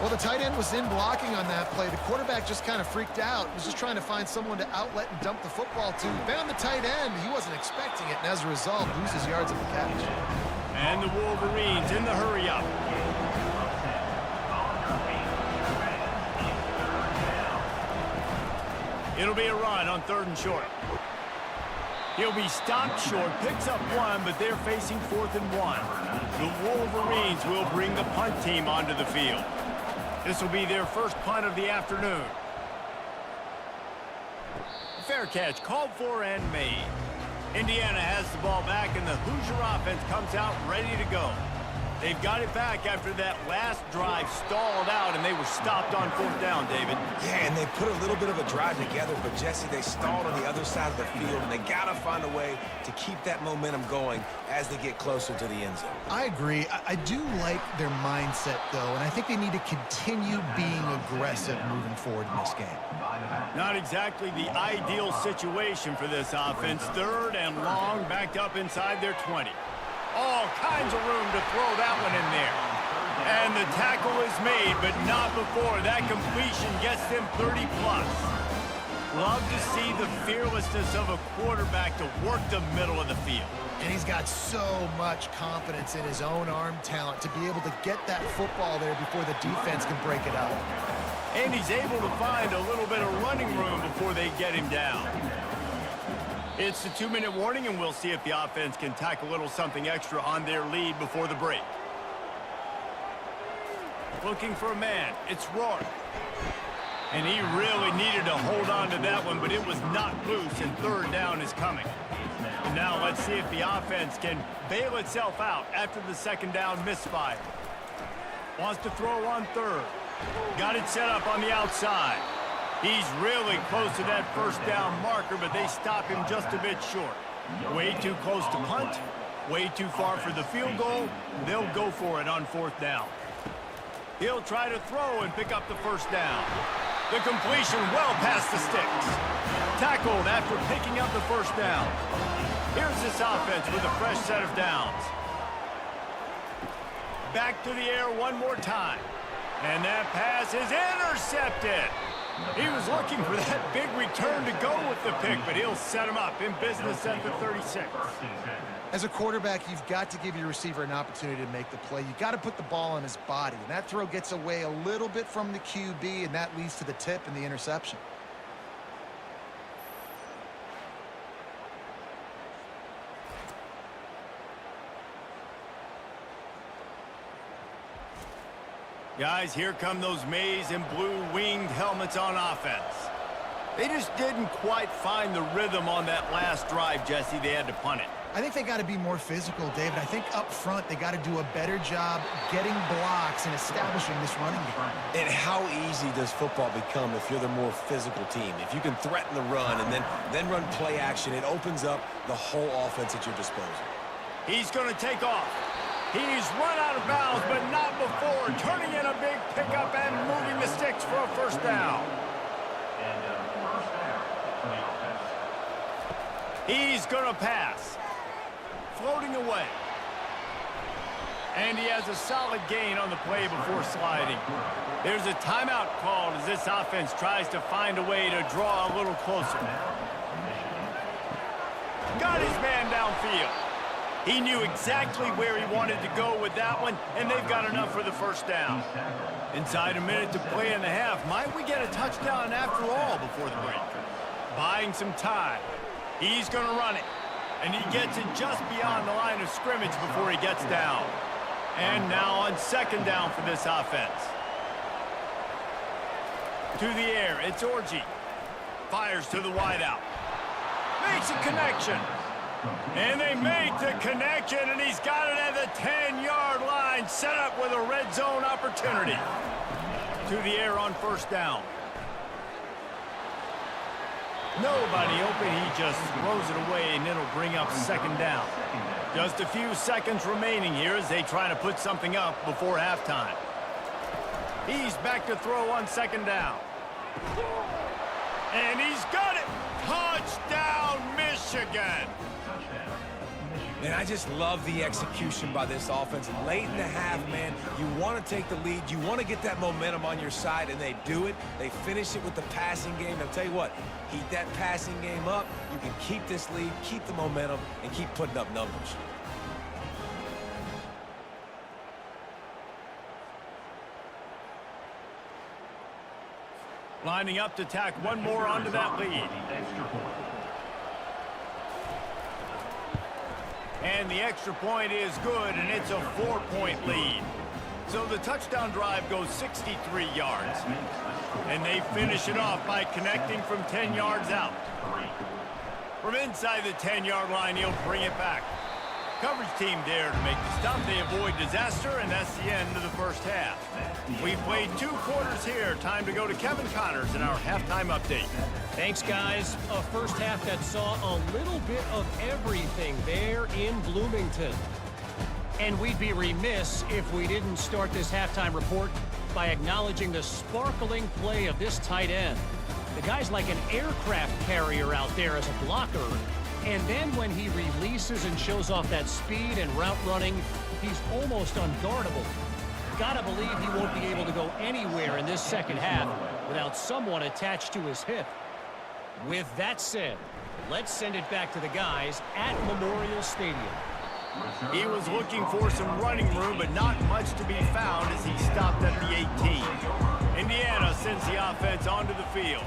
Well, the tight end was in blocking on that play. The quarterback just kind of freaked out. He was just trying to find someone to outlet and dump the football to. Found the tight end. He wasn't expecting it, and as a result, loses yards of the catch. And the Wolverines in the hurry-up. It'll be a run on 3rd and short. He'll be stopped short, picks up 1, but they're facing 4th and 1. The Wolverines will bring the punt team onto the field. This will be their 1st punt of the afternoon. Fair catch, called for and made. Indiana has the ball back, and the Hoosier offense comes out ready to go. They've got it back after that last drive stalled out, and they were stopped on 4th down, David. Yeah, and they put a little bit of a drive together, but Jesse, they stalled on the other side of the field, and they got to find a way to keep that momentum going as they get closer to the end zone. I agree. I do like their mindset, though, and I think they need to continue being aggressive moving forward in this game. Not exactly the ideal situation for this offense. 3rd and long, backed up inside their 20. All kinds of room to throw that one in there. And the tackle is made, but not before that completion gets them 30-plus. Love to see the fearlessness of a quarterback to work the middle of the field. And he's got so much confidence in his own arm talent to be able to get that football there before the defense can break it up. And he's able to find a little bit of running room before they get him down. It's the 2-minute warning, and we'll see if the offense can tack a little something extra on their lead before the break. Looking for a man, it's Rourke. And he really needed to hold on to that one, but it was knocked loose, and 3rd down is coming. And now let's see if the offense can bail itself out after the 2nd down misfire. Wants to throw on 3rd. Got it set up on the outside. He's really close to that 1st down marker, but they stop him just a bit short. Way too close to punt, way too far for the field goal. They'll go for it on 4th down. He'll try to throw and pick up the 1st down. The completion well past the sticks. Tackled after picking up the 1st down. Here's this offense with a fresh set of downs. Back to the air one more time. And that pass is intercepted. He was looking for that big return to go with the pick, but he'll set him up in business at the 36. As a quarterback, you've got to give your receiver an opportunity to make the play. You've got to put the ball on his body. And that throw gets away a little bit from the QB, and that leads to the tip and the interception. Guys, here come those maize and blue winged helmets on offense. They just didn't quite find the rhythm on that last drive, Jesse. They had to punt it. I think they got to be more physical, David. I think up front they got to do a better job getting blocks and establishing this running game. And how easy does football become if you're the more physical team? If you can threaten the run and then run play action, it opens up the whole offense at your disposal. He's going to take off. He's run out of bounds, but not before turning in a big pickup and moving the sticks for a first down. And first down for the offense. He's going to pass. Floating away. And he has a solid gain on the play before sliding. There's a timeout called as this offense tries to find a way to draw a little closer. Got his man downfield. He knew exactly where he wanted to go with that one, and they've got enough for the first down. Inside a minute to play in the half. Might we get a touchdown after all before the break? Buying some time. He's going to run it. And he gets it just beyond the line of scrimmage before he gets down. And now on second down for this offense. To the air, it's Orji. Fires to the wideout. Makes a connection. And they make the connection, and he's got it at the 10-yard line, set up with a red zone opportunity. To the air on first down. Nobody open, he just throws it away, and it'll bring up second down. Just a few seconds remaining here as they try to put something up before halftime. He's back to throw on second down. And he's got it! Touchdown, Michigan! And I just love the execution by this offense. Late in the half, man, you want to take the lead. You want to get that momentum on your side, and they do it. They finish it with the passing game. I'll tell you what, heat that passing game up. You can keep this lead, keep the momentum, and keep putting up numbers. Lining up to tack one more onto that lead. And the extra point is good, and it's a 4-point lead. So the touchdown drive goes 63 yards. And they finish it off by connecting from 10 yards out. From inside the 10-yard line, he'll bring it back. Coverage team there to make the stop. They avoid disaster, and that's the end of the first half. We've played 2 quarters here. Time to go to Kevin Connors in our halftime update. Thanks, guys. A first half that saw a little bit of everything there in Bloomington. And we'd be remiss if we didn't start this halftime report by acknowledging the sparkling play of this tight end. The guy's like an aircraft carrier out there as a blocker. And then when he releases and shows off that speed and route running, he's almost unguardable. Gotta believe he won't be able to go anywhere in this second half without someone attached to his hip. With that said, let's send it back to the guys at Memorial Stadium. He was looking for some running room, but not much to be found as he stopped at the 18. Indiana sends the offense onto the field.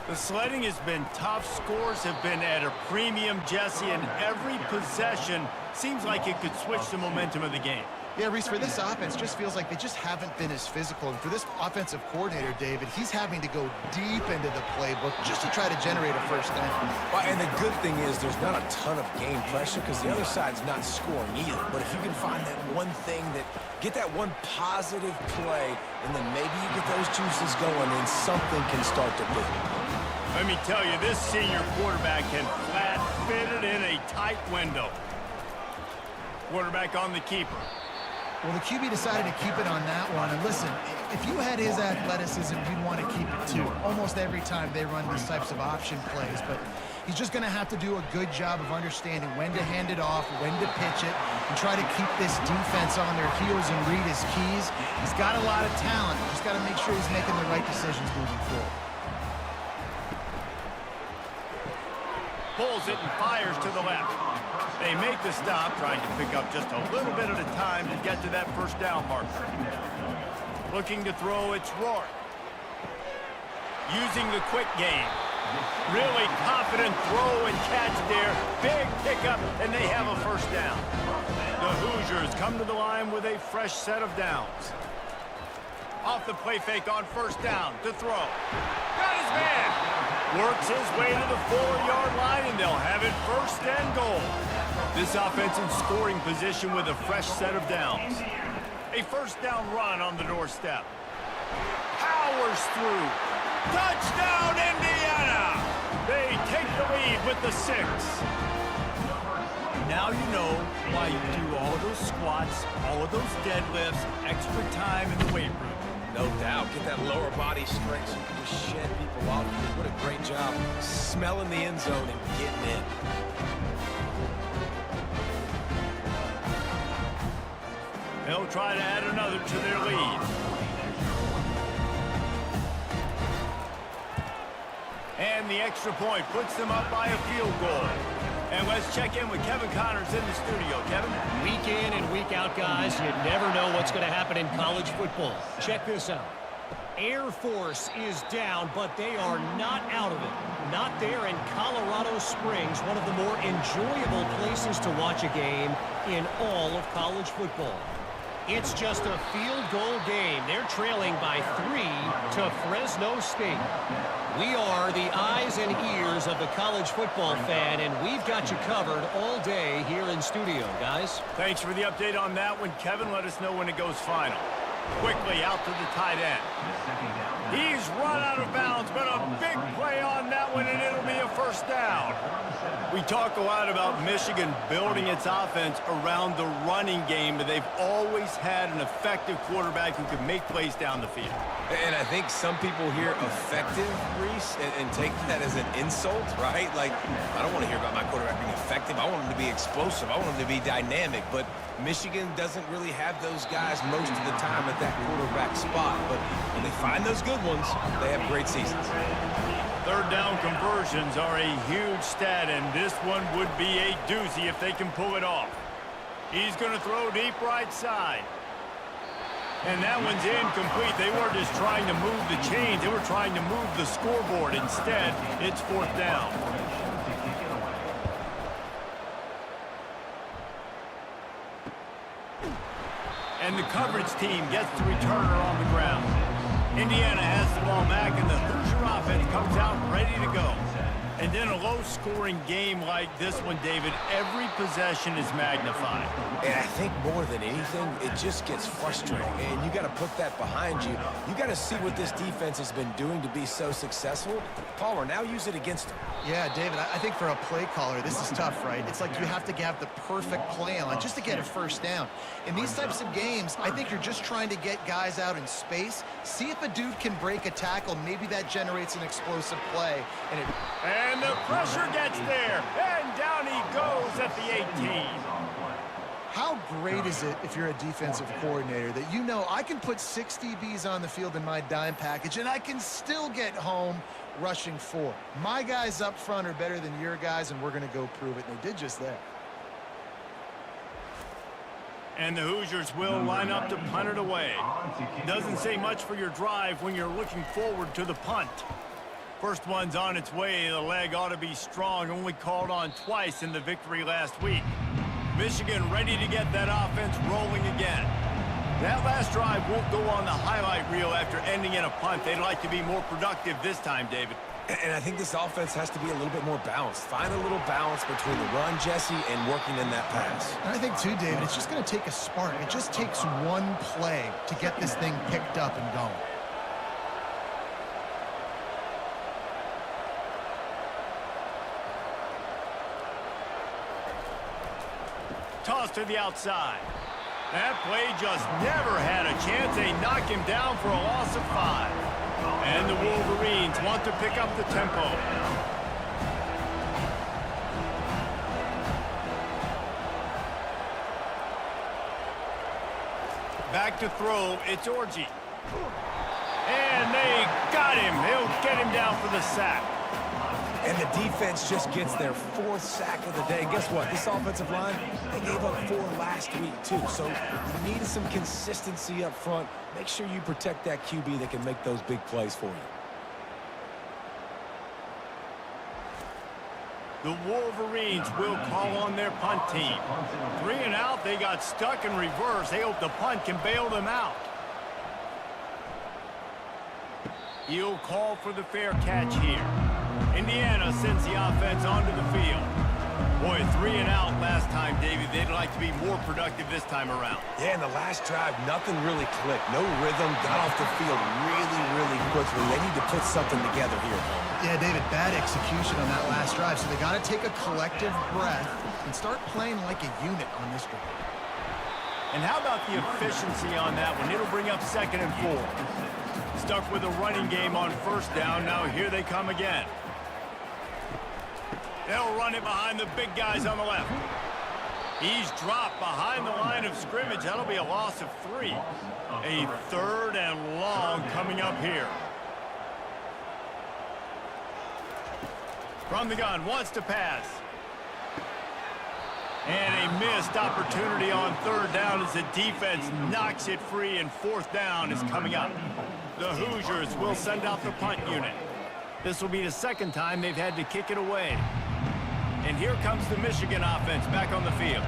The sledding has been tough. Scores have been at a premium, Jesse, and every possession seems like it could switch the momentum of the game. Yeah, Reese, for this offense, just feels like they just haven't been as physical. And for this offensive coordinator, David, he's having to go deep into the playbook just to try to generate a first down. Well, and the good thing is there's not a ton of game pressure because the other side's not scoring either. But if you can find that one thing get that one positive play, and then maybe you get those juices going, and something can start to build. Let me tell you, this senior quarterback can flat fit it in a tight window. Quarterback on the keeper. Well, the QB decided to keep it on that one. And listen, if you had his athleticism, you'd want to keep it too. Almost every time they run these types of option plays. But he's just going to have to do a good job of understanding when to hand it off, when to pitch it, and try to keep this defense on their heels and read his keys. He's got a lot of talent. Just got to make sure he's making the right decisions moving forward. Pulls it and fires to the left. They make the stop, trying to pick up just a little bit at a time to get to that first down marker. Looking to throw, it's Rourke. Using the quick game. Really confident throw and catch there. Big pickup, and they have a first down. The Hoosiers come to the line with a fresh set of downs. Off the play fake on first down to throw. Got his man. Works his way to the 4-yard line, and they'll have it first and goal. This offense in scoring position with a fresh set of downs. A first down run on the doorstep. Powers through. Touchdown, Indiana! They take the lead with the 6. Now you know why you do all of those squats, all of those deadlifts, extra time in the weight room. No doubt. Get that lower body strength so you can just shed people off. What a great job smelling the end zone and getting in. They'll try to add another to their lead. And the extra point puts them up by a field goal. And let's check in with Kevin Connors in the studio. Kevin? Week in and week out, guys, you never know what's going to happen in college football. Check this out. Air Force is down, but they are not out of it. Not there in Colorado Springs, one of the more enjoyable places to watch a game in all of college football. It's just a field goal game. They're trailing by 3 to Fresno State. We are the eyes and ears of the college football fan, and we've got you covered all day here in studio, guys. Thanks for the update on that one, Kevin. Let us know when it goes final. Quickly out to the tight end. He's run out of bounds, but a big play on that one, and it'll be a first down. We talk a lot about Michigan building its offense around the running game, but they've always had an effective quarterback who can make plays down the field. And I think some people hear effective, Reese, and take that as an insult, right? Like, I don't want to hear about my quarterback being effective. I want him to be explosive. I want him to be dynamic. But Michigan doesn't really have those guys most of the time at that quarterback spot. But when they find those good ones, they have great seasons. Third down conversions are a huge stat, and this one would be a doozy if they can pull it off. He's going to throw deep right side. And that one's incomplete. They weren't just trying to move the chains. They were trying to move the scoreboard. Instead, it's fourth down. And the coverage team gets the returner on the ground. Indiana has the ball back, and the Hoosier offense comes out ready to go. And then a low-scoring game like this one, David, every possession is magnified. And I think more than anything, it just gets frustrating. And you got to put that behind you. You got to see what this defense has been doing to be so successful. Palmer, now use it against them. Yeah, David, I think for a play caller, this is tough, right? It's like you have to have the perfect play on just to get a first down. In these types of games, I think you're just trying to get guys out in space, see if a dude can break a tackle. Maybe that generates an explosive play. And the pressure gets there, and down he goes at the 18. How great is it if you're a defensive coordinator that you know I can put 6 DBs on the field in my dime package and I can still get home rushing 4. My guys up front are better than your guys, and we're going to go prove it. And they did just that. And the Hoosiers will line up to punt it away. Doesn't say much for your drive when you're looking forward to the punt. First one's on its way. The leg ought to be strong. Only called on twice in the victory last week. Michigan ready to get that offense rolling again. That last drive won't go on the highlight reel after ending in a punt. They'd like to be more productive this time, David. And I think this offense has to be a little bit more balanced. Find a little balance between the run, Jesse, and working in that pass. And I think, too, David, it's just going to take a spark. It just takes one play to get this thing picked up and going. Toss to the outside. That play just never had a chance. They knock him down for a loss of 5. And the Wolverines want to pick up the tempo. Back to throw, it's Orji. And they got him. They'll get him down for the sack. And the defense just gets their 4th sack of the day. And guess what? This offensive line, they gave up 4 last week, too. So you need some consistency up front. Make sure you protect that QB that can make those big plays for you. The Wolverines will call on their punt team. 3 and out, they got stuck in reverse. They hope the punt can bail them out. He'll call for the fair catch here. Indiana sends the offense onto the field. Boy, 3 and out last time, David. They'd like to be more productive this time around. Yeah, in the last drive, nothing really clicked. No rhythm, got off the field really quickly. They need to put something together here. Yeah, David, bad execution on that last drive, so they got to take a collective breath and start playing like a unit on this drive. And how about the efficiency on that one? It'll bring up 2nd and 4. Stuck with a running game on 1st down. Now here they come again. They'll run it behind the big guys on the left. He's dropped behind the line of scrimmage. That'll be a loss of 3. A 3rd and long coming up here. From the gun, wants to pass. And a missed opportunity on 3rd down as the defense knocks it free, and 4th down is coming up. The Hoosiers will send out the punt unit. This will be the 2nd time they've had to kick it away. And here comes the Michigan offense back on the field.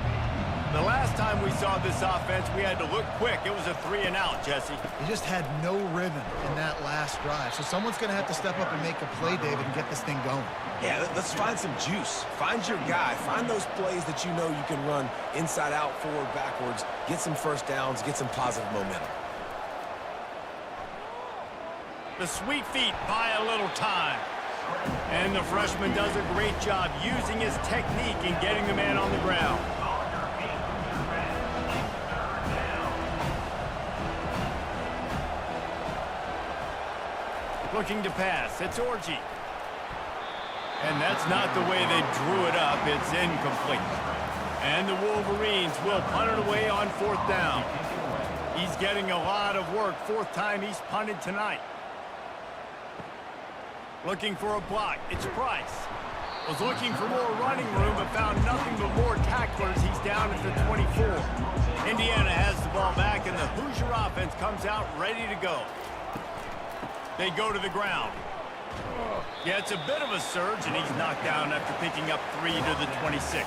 The last time we saw this offense, we had to look quick. It was a 3 and out, Jesse. They just had no rhythm in that last drive. So someone's going to have to step up and make a play, David, and get this thing going. Yeah, let's find some juice. Find your guy. Find those plays that you know you can run inside out, forward, backwards. Get some 1st downs. Get some positive momentum. The sweet feet buy a little time. And the freshman does a great job using his technique and getting the man on the ground. Looking to pass. It's Orji. And that's not the way they drew it up. It's incomplete. And the Wolverines will punt it away on 4th down. He's getting a lot of work. 4th time he's punted tonight. Looking for a block. It's Price. Was looking for more running room, but found nothing but more tacklers. He's down at the 24. Indiana has the ball back, and the Hoosier offense comes out ready to go. They go to the ground. Yeah, it's a bit of a surge, and he's knocked down after picking up 3 to the 26.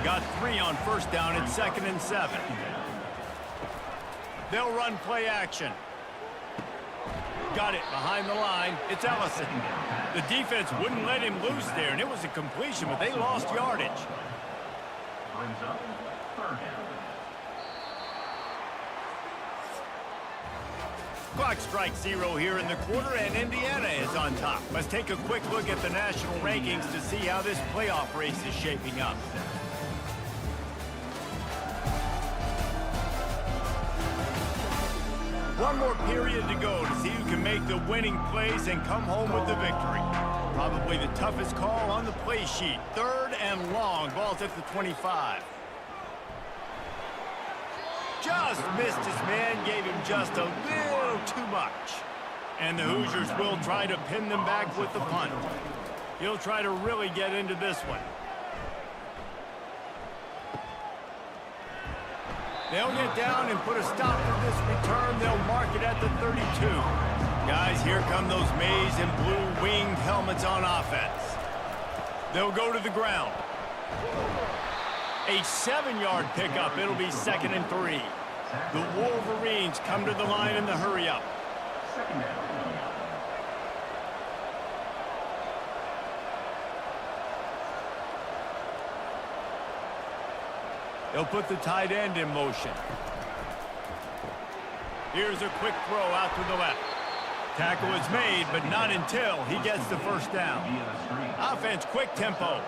Got 3 on 1st down at 2nd and 7. They'll run play action. Got it behind the line. It's Ellison. The defense wouldn't let him loose there, and it was a completion, but they lost yardage. Brings up 3rd down. Clock strikes 0 here in the quarter, and Indiana is on top. Let's take a quick look at the national rankings to see how this playoff race is shaping up. One more period to go to see who can make the winning plays and come home with the victory. Probably the toughest call on the play sheet. 3rd and long. Ball's at the 25. Just missed his man, gave him just a little too much. And the Hoosiers will try to pin them back with the punt. He'll try to really get into this one. They'll get down and put a stop to this return. They'll mark it at the 32. Guys, here come those maize and blue winged helmets on offense. They'll go to the ground. A 7-yard pickup. It'll be 2nd and 3. The Wolverines come to the line in the hurry-up. 2nd down. They'll put the tight end in motion. Here's a quick throw out to the left. Tackle is made, but not until he gets the 1st down. Offense, quick tempo.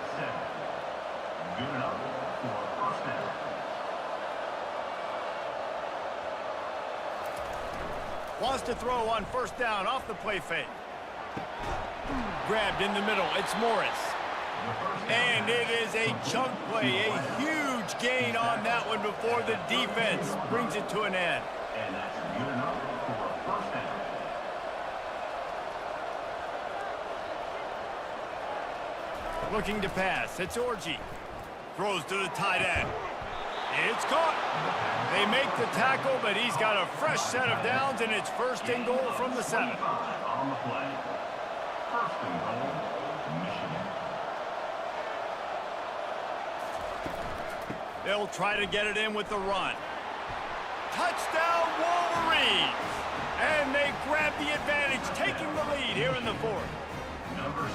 Good enough for 1st down. Wants to throw on 1st down off the play fake. Grabbed in the middle. It's Morris. And it is a chunk play, a huge gain on that one before the defense brings it to an end. And that's good enough for 1st down. Looking to pass. It's Orji. Throws to the tight end. It's caught. They make the tackle, but he's got a fresh set of downs, and it's 1st and goal from the 7. On the play. 1st and goal, Michigan. They'll try to get it in with the run. Touchdown, Wolverines! And they grab the advantage, taking the lead here in the 4th. Number 7.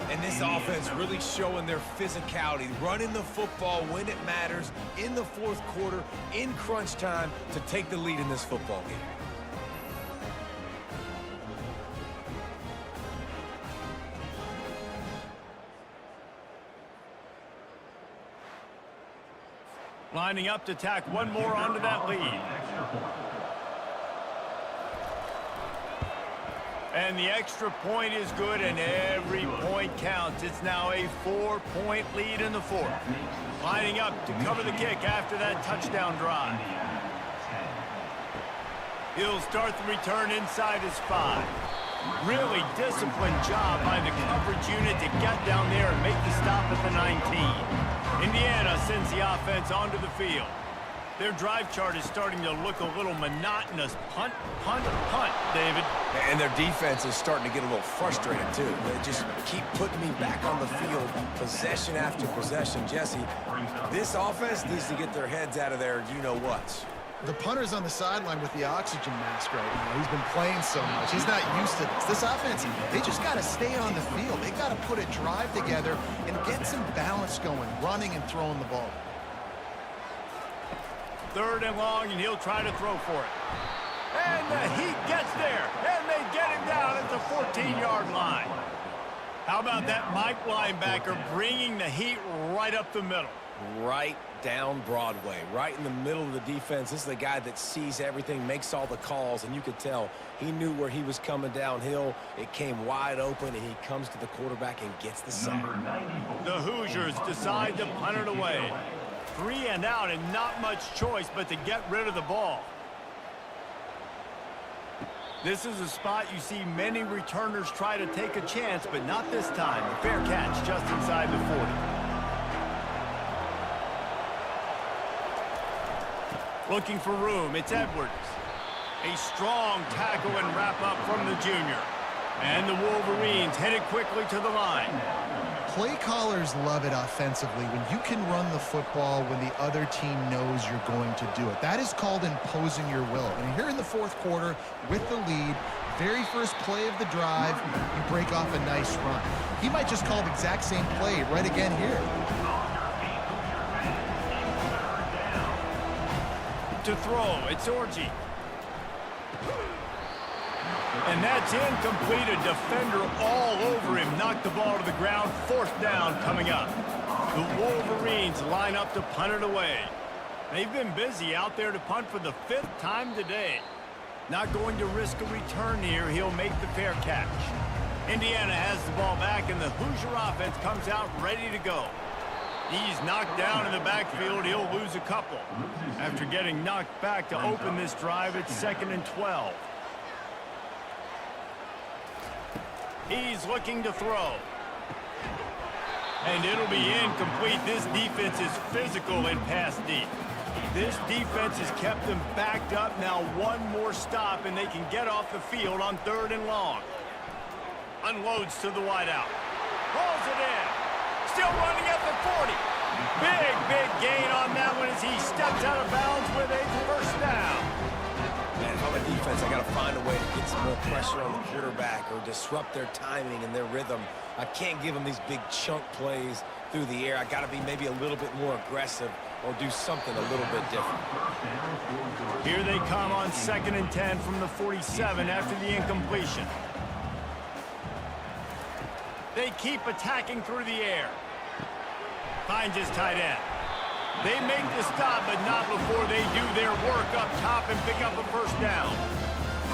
And this offense really showing their physicality, running the football when it matters, in the fourth quarter, in crunch time, to take the lead in this football game. Lining up to tack one more onto that lead. And the extra point is good, and every point counts. It's now a 4-point lead in the fourth. Lining up to cover the kick after that touchdown drive. He'll start the return inside his 5. Really disciplined job by the coverage unit to get down there and make the stop at the 19. Indiana sends the offense onto the field. Their drive chart is starting to look a little monotonous. Punt, punt, punt, David. And their defense is starting to get a little frustrated, too. They just keep putting me back on the field, possession after possession. Jesse, this offense needs to get their heads out of their you-know-whats. The punter's on the sideline with the oxygen mask right now. He's been playing so much. He's not used to this. This offense, they just got to stay on the field. They got to put a drive together and get some balance going, running and throwing the ball. 3rd and long, and he'll try to throw for it. And the Heat gets there, and they get him down at the 14-yard line. How about that Mike linebacker bringing the Heat right up the middle? Right down Broadway, right in the middle of the defense. This is the guy that sees everything, makes all the calls, and you could tell he knew where he was coming downhill. It came wide open, and he comes to the quarterback and gets the sack. The Hoosiers decide to punt it away. 3 and out, and not much choice but to get rid of the ball. This is a spot you see many returners try to take a chance, but not this time. A fair catch just inside the 40. Looking for room, it's Edwards. A strong tackle and wrap up from the junior. And the Wolverines headed quickly to the line. Play callers love it offensively when you can run the football when the other team knows you're going to do it. That is called imposing your will. And here in the fourth quarter with the lead, very first play of the drive, you break off a nice run. He might just call the exact same play right again here. To throw, it's Orji. And that's incomplete. A defender all over him. Knocked the ball to the ground. 4th down coming up. The Wolverines line up to punt it away. They've been busy out there to punt for the 5th time today. Not going to risk a return here. He'll make the fair catch. Indiana has the ball back, and the Hoosier offense comes out ready to go. He's knocked down in the backfield. He'll lose a couple. After getting knocked back to open this drive, it's 2nd and 12. He's looking to throw. And it'll be incomplete. This defense is physical and pass deep. This defense has kept them backed up. Now one more stop, and they can get off the field on 3rd and long. Unloads to the wideout. Pulls it in. Still running at the 40. Big gain on that one as he steps out of bounds with a 1st down. Man, if I'm a defense, I got to find a way to get some more pressure on the quarterback or disrupt their timing and their rhythm. I can't give them these big chunk plays through the air. I got to be maybe a little bit more aggressive or do something a little bit different. Here they come on 2nd and 10 from the 47 after the incompletion. They keep attacking through the air. Finds his tight end. They make the stop, but not before they do their work up top and pick up a 1st down.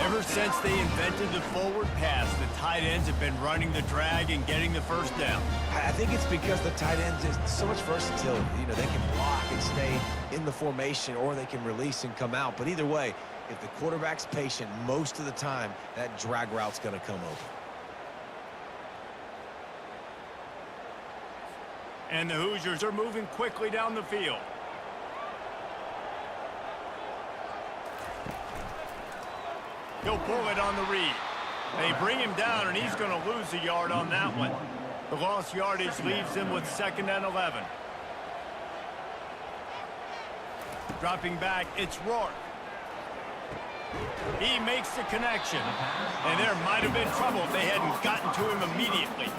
Ever since they invented the forward pass, the tight ends have been running the drag and getting the 1st down. I think it's because the tight ends is so much versatility. You know, they can block and stay in the formation, or they can release and come out. But either way, if the quarterback's patient most of the time, that drag route's going to come open. And the Hoosiers are moving quickly down the field. He'll pull it on the read. They bring him down, and he's going to lose a yard on that one. The lost yardage leaves him with 2nd and 11. Dropping back, it's Rourke. He makes the connection. And there might have been trouble if they hadn't gotten to him immediately.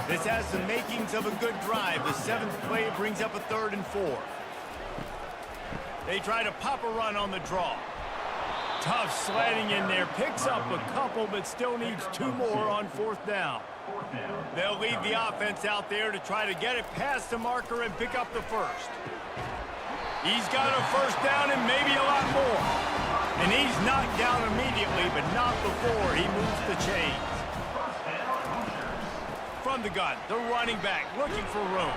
This has the makings of a good drive. The 7th play brings up a 3rd and 4. They try to pop a run on the draw. Tough sledding in there. Picks up a couple, but still needs 2 more on 4th down. They'll leave the offense out there to try to get it past the marker and pick up the 1st. He's got a 1st down and maybe a lot more. And he's knocked down immediately, but not before he moves the chains. From the gun, the running back looking for room.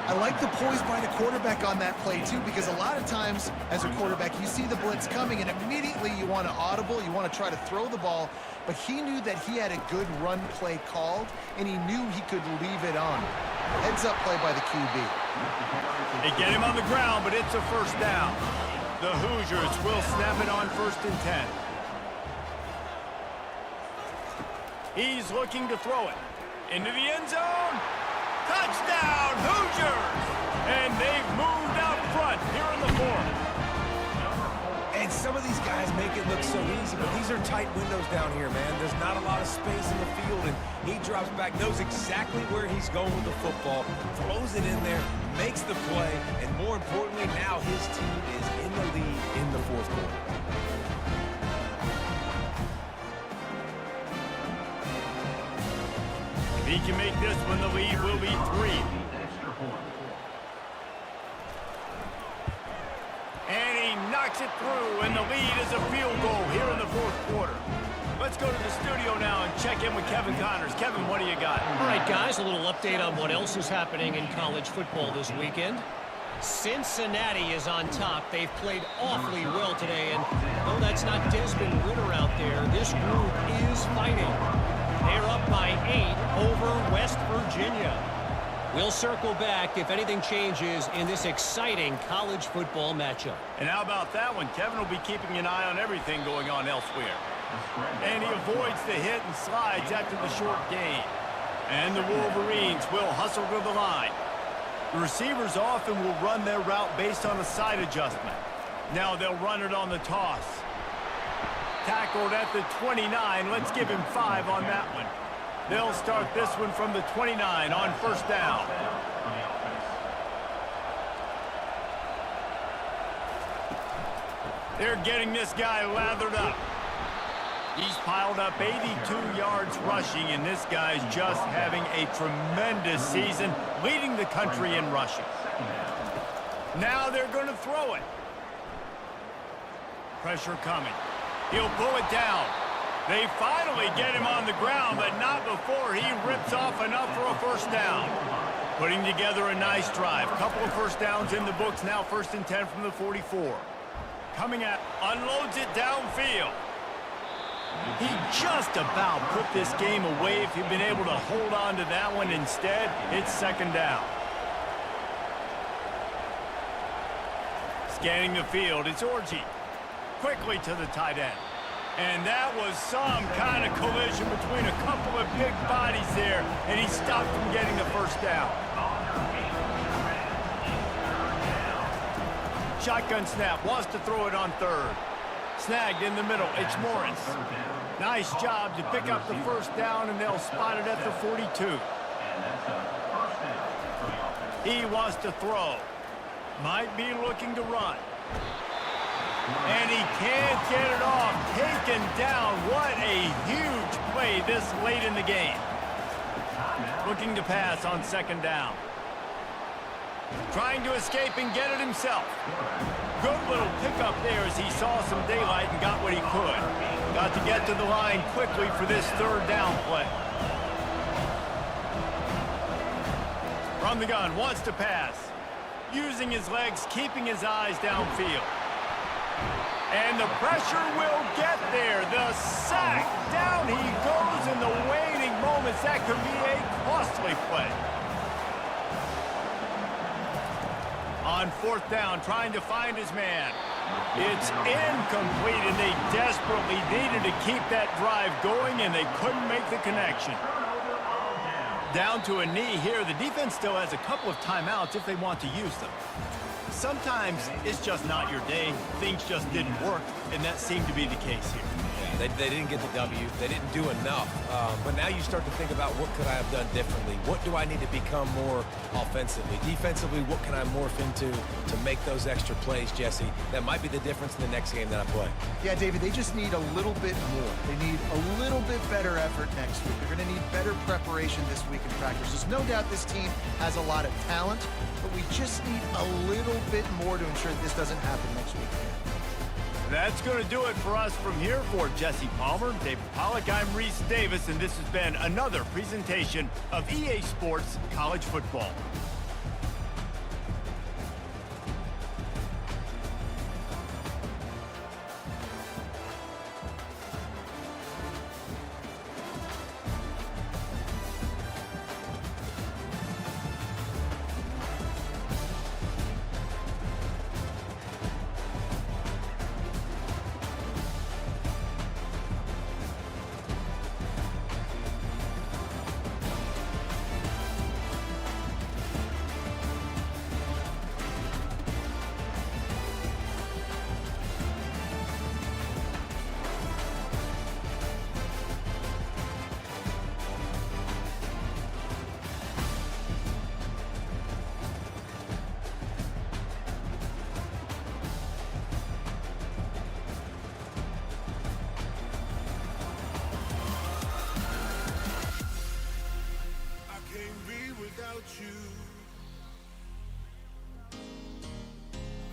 I like the poise by the quarterback on that play, too, because a lot of times, as a quarterback, you see the blitz coming, and immediately you want to audible, you want to try to throw the ball, but he knew that he had a good run play called, and he knew he could leave it on. Heads-up play by the QB. They get him on the ground, but it's a 1st down. The Hoosiers will snap it on 1st and 10. He's looking to throw it. Into the end zone. Touchdown, Hoosiers! And they've moved out front here in the 4th. And some of these guys make it look so easy, but these are tight windows down here, man. There's not a lot of space in the field, and he drops back, knows exactly where he's going with the football, throws it in there, makes the play, and more importantly, now his team is in the lead in the 4th quarter. If he can make this one, the lead will be 3. And he knocks it through, and the lead is a field goal here in the 4th quarter. Let's go to the studio now and check in with Kevin Connors. Kevin, what do you got? All right, guys, a little update on what else is happening in college football this weekend. Cincinnati is on top. They've played awfully well today, and though that's not Desmond Ritter out there, this group is fighting. They're up by 8 over West Virginia. We'll circle back if anything changes in this exciting college football matchup. And how about that one? Kevin will be keeping an eye on everything going on elsewhere. And he avoids the hit and slides after the short gain. And the Wolverines will hustle to the line. The receivers often will run their route based on a side adjustment. Now they'll run it on the toss. Tackled at the 29. Let's give him 5 on that one. They'll start this one from the 29 on 1st down. They're getting this guy lathered up. He's piled up 82 yards rushing, and this guy's just having a tremendous season, leading the country in rushing. Now they're going to throw it. Pressure coming. He'll pull it down. They finally get him on the ground, but not before he rips off enough for a 1st down. Putting together a nice drive. Couple of 1st downs in the books, now 1st and 10 from the 44. Coming at, unloads it downfield. He just about put this game away if he'd been able to hold on to that one. Instead, it's 2nd down. Scanning the field, it's Orji. Quickly to the tight end. And that was some kind of collision between a couple of big bodies there, and he stopped from getting the 1st down. Shotgun snap, wants to throw it on 3rd. Snagged in the middle, it's Morris. Nice job to pick up the 1st down, and they'll spot it at the 42. He wants to throw. Might be looking to run. And he can't get it off. Taken down. What a huge play this late in the game. Looking to pass on 2nd down. Trying to escape and get it himself. Good little pickup there as he saw some daylight and got what he could. Got to get to the line quickly for this 3rd down play. From the gun, wants to pass. Using his legs, keeping his eyes downfield. And the pressure will get there. The sack. Down he goes in the waiting moments. That could be a costly play. On 4th down, trying to find his man. It's incomplete, and they desperately needed to keep that drive going, and they couldn't make the connection. Down to a knee here. The defense still has a couple of timeouts if they want to use them. Sometimes it's just not your day. Things just didn't work, and that seemed to be the case here. They didn't get the W. They didn't do enough. But now you start to think about what could I have done differently? What do I need to become more offensively? Defensively, what can I morph into to make those extra plays, Jesse? That might be the difference in the next game that I play. Yeah, David, they just need a little bit more. They need a little bit better effort next week. They're going to need better preparation this week in practice. There's no doubt this team has a lot of talent, but we just need a little bit more to ensure that this doesn't happen next week. That's going to do it for us from here. For Jesse Palmer, David Pollack, I'm Reese Davis, and this has been another presentation of EA Sports College Football.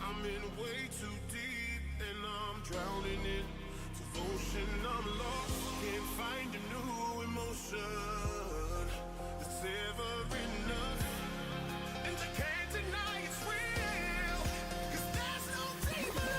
I'm in way too deep and I'm drowning in devotion. I'm lost, can't find a new emotion that's ever enough, and I can't deny it's real, 'cause there's no deeper.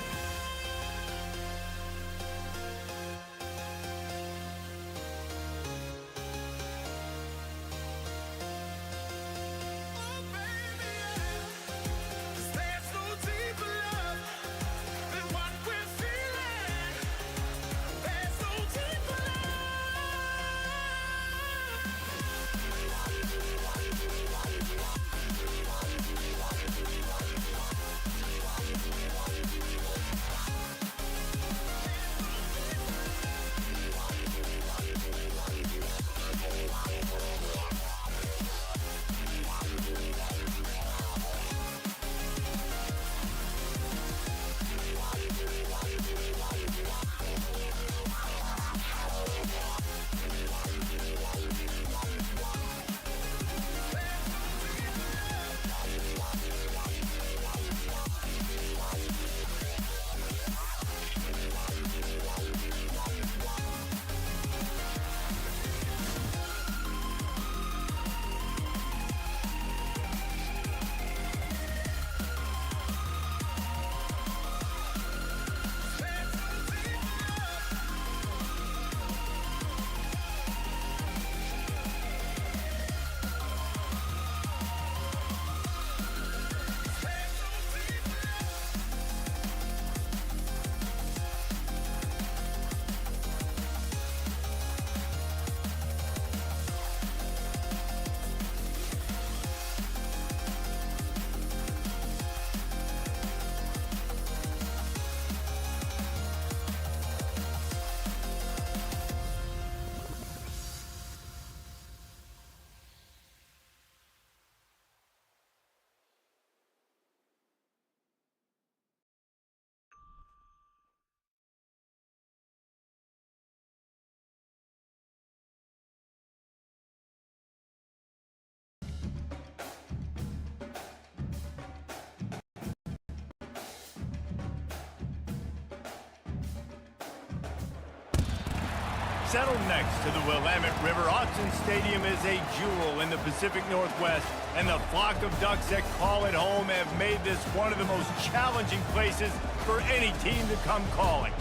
Settled next to the Willamette River, Autzen Stadium is a jewel in the Pacific Northwest, and the flock of ducks that call it home have made this one of the most challenging places for any team to come calling.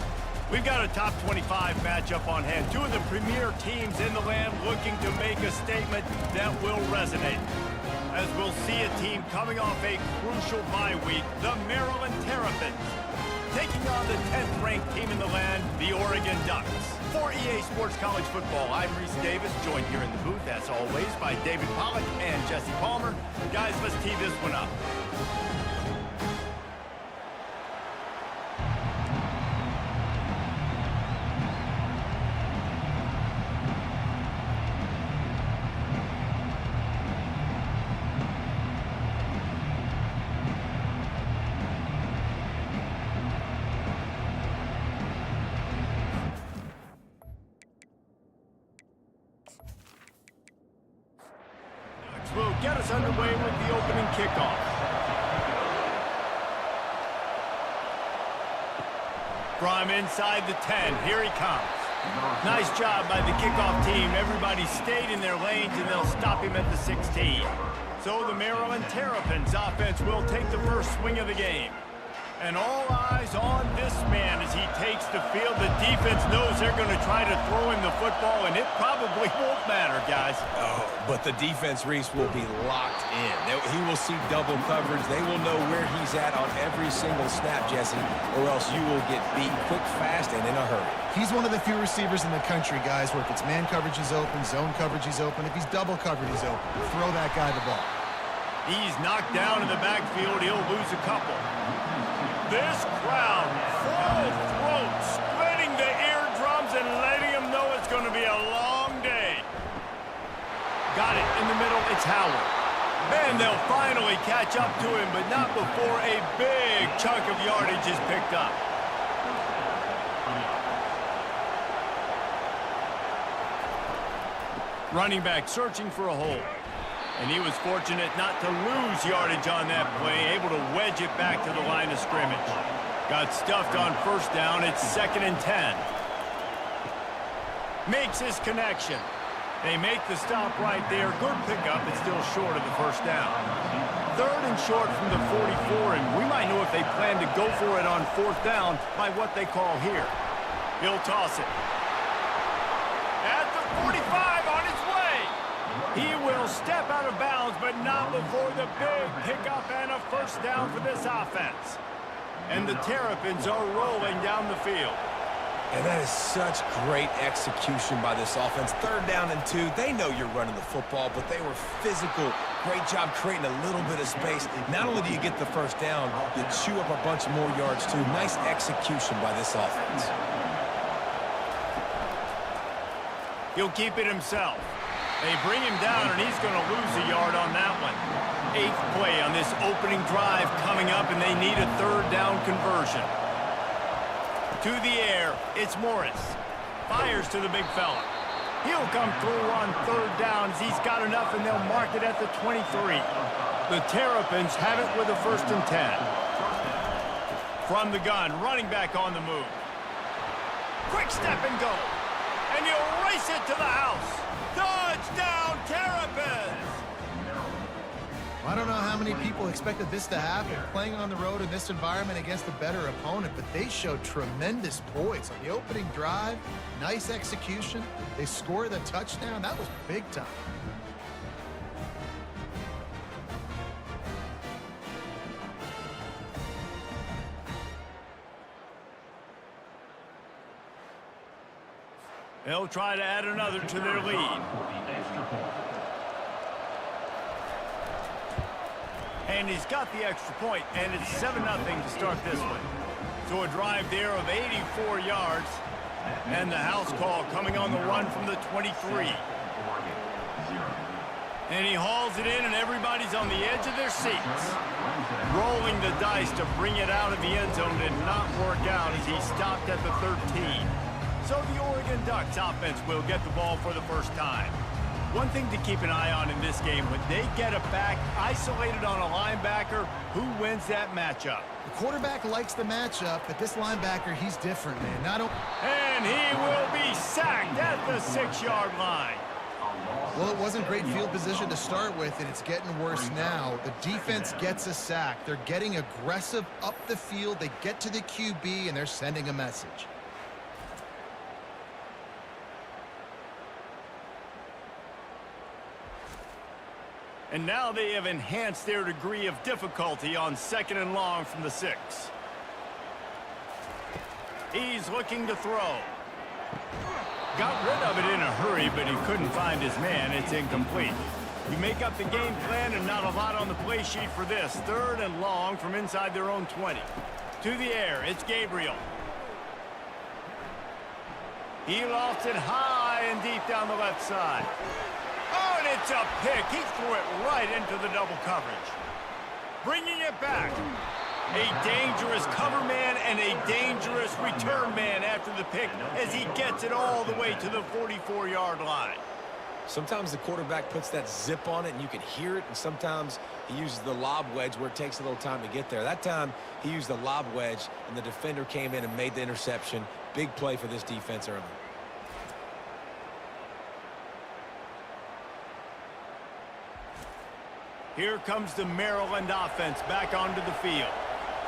We've got a top 25 matchup on hand, two of the premier teams in the land looking to make a statement that will resonate. As we'll see a team coming off a crucial bye week, the Maryland Terrapins, taking on the 10th ranked team in the land, the Oregon Ducks. For EA Sports College Football, I'm Reese Davis, joined here in the booth, as always, by David Pollack and Jesse Palmer. Guys, let's tee this one up. Will get us underway with the opening kickoff. From inside the 10, here he comes. Nice job by the kickoff team. Everybody stayed in their lanes, and they'll stop him at the 16. So the Maryland Terrapins offense will take the first swing of the game. And all eyes on this man as he takes the field. The defense knows they're going to try to throw him the football, and it probably won't matter, guys. Oh, but the defense, Reese, will be locked in. He will see double coverage. They will know where he's at on every single snap, Jesse, or else you will get beat quick, fast, and in a hurry. He's one of the few receivers in the country, guys, where if it's man coverage, he's open, zone coverage, he's open. If he's double covered, he's open. Throw that guy the ball. He's knocked down in the backfield. He'll lose a couple. This crowd, full throat, splitting the eardrums and letting them know it's going to be a long day. Got it in the middle. It's Howard. And they'll finally catch up to him, but not before a big chunk of yardage is picked up. Running back searching for a hole. And he was fortunate not to lose yardage on that play, able to wedge it back to the line of scrimmage. Got stuffed on first down. It's 2nd and 10. Makes his connection. They make the stop right there. Good pickup, but still short of the first down. 3rd and short from the 44, and we might know if they plan to go for it on 4th down by what they call here. He'll toss it. At the 45 on his way. He will step out of bounds, but not before the big pickup and a first down for this offense. And the Terrapins are rolling down the field. And that is such great execution by this offense. 3rd down and 2. They know you're running the football, but they were physical. Great job creating a little bit of space. Not only do you get the first down, you chew up a bunch more yards, too. Nice execution by this offense. He'll keep it himself. They bring him down, and he's going to lose a yard on that one. 8th play on this opening drive coming up, and they need a 3rd down conversion. To the air, it's Morris. Fires to the big fella. He'll come through on 3rd down as he's got enough, and they'll mark it at the 23. The Terrapins have it with a 1st and 10. From the gun, running back on the move. Quick step and go. And he'll race it to the house. Touchdown, Terrapins! I don't know how many people expected this to happen, playing on the road in this environment against a better opponent, but they showed tremendous poise on the opening drive. Nice execution. They scored a touchdown. That was big time. They'll try to add another to their lead. And he's got the extra point, and it's 7-0 to start this one. So a drive there of 84 yards, and the house call coming on the run from the 23. And he hauls it in, and everybody's on the edge of their seats. Rolling the dice to bring it out of the end zone did not work out as he stopped at the 13. So the Oregon Ducks offense will get the ball for the first time. One thing to keep an eye on in this game, when they get it back isolated on a linebacker, who wins that matchup? The quarterback likes the matchup, but this linebacker, he's different, man. And he will be sacked at the 6-yard line. Well, it wasn't great field position to start with, and it's getting worse now. The defense gets a sack. They're getting aggressive up the field. They get to the QB, and they're sending a message. And now they have enhanced their degree of difficulty on 2nd and long from the 6. He's looking to throw. Got rid of it in a hurry, but he couldn't find his man. It's incomplete. You make up the game plan and not a lot on the play sheet for this. 3rd and long from inside their own 20. To the air, it's Gabriel. He lofts it high and deep down the left side. Oh, and it's a pick. He threw it right into the double coverage. Bringing it back. A dangerous cover man and a dangerous return man after the pick as he gets it all the way to the 44-yard line. Sometimes the quarterback puts that zip on it and you can hear it, and sometimes he uses the lob wedge where it takes a little time to get there. That time he used the lob wedge and the defender came in and made the interception. Big play for this defense early. Here comes the Maryland offense back onto the field.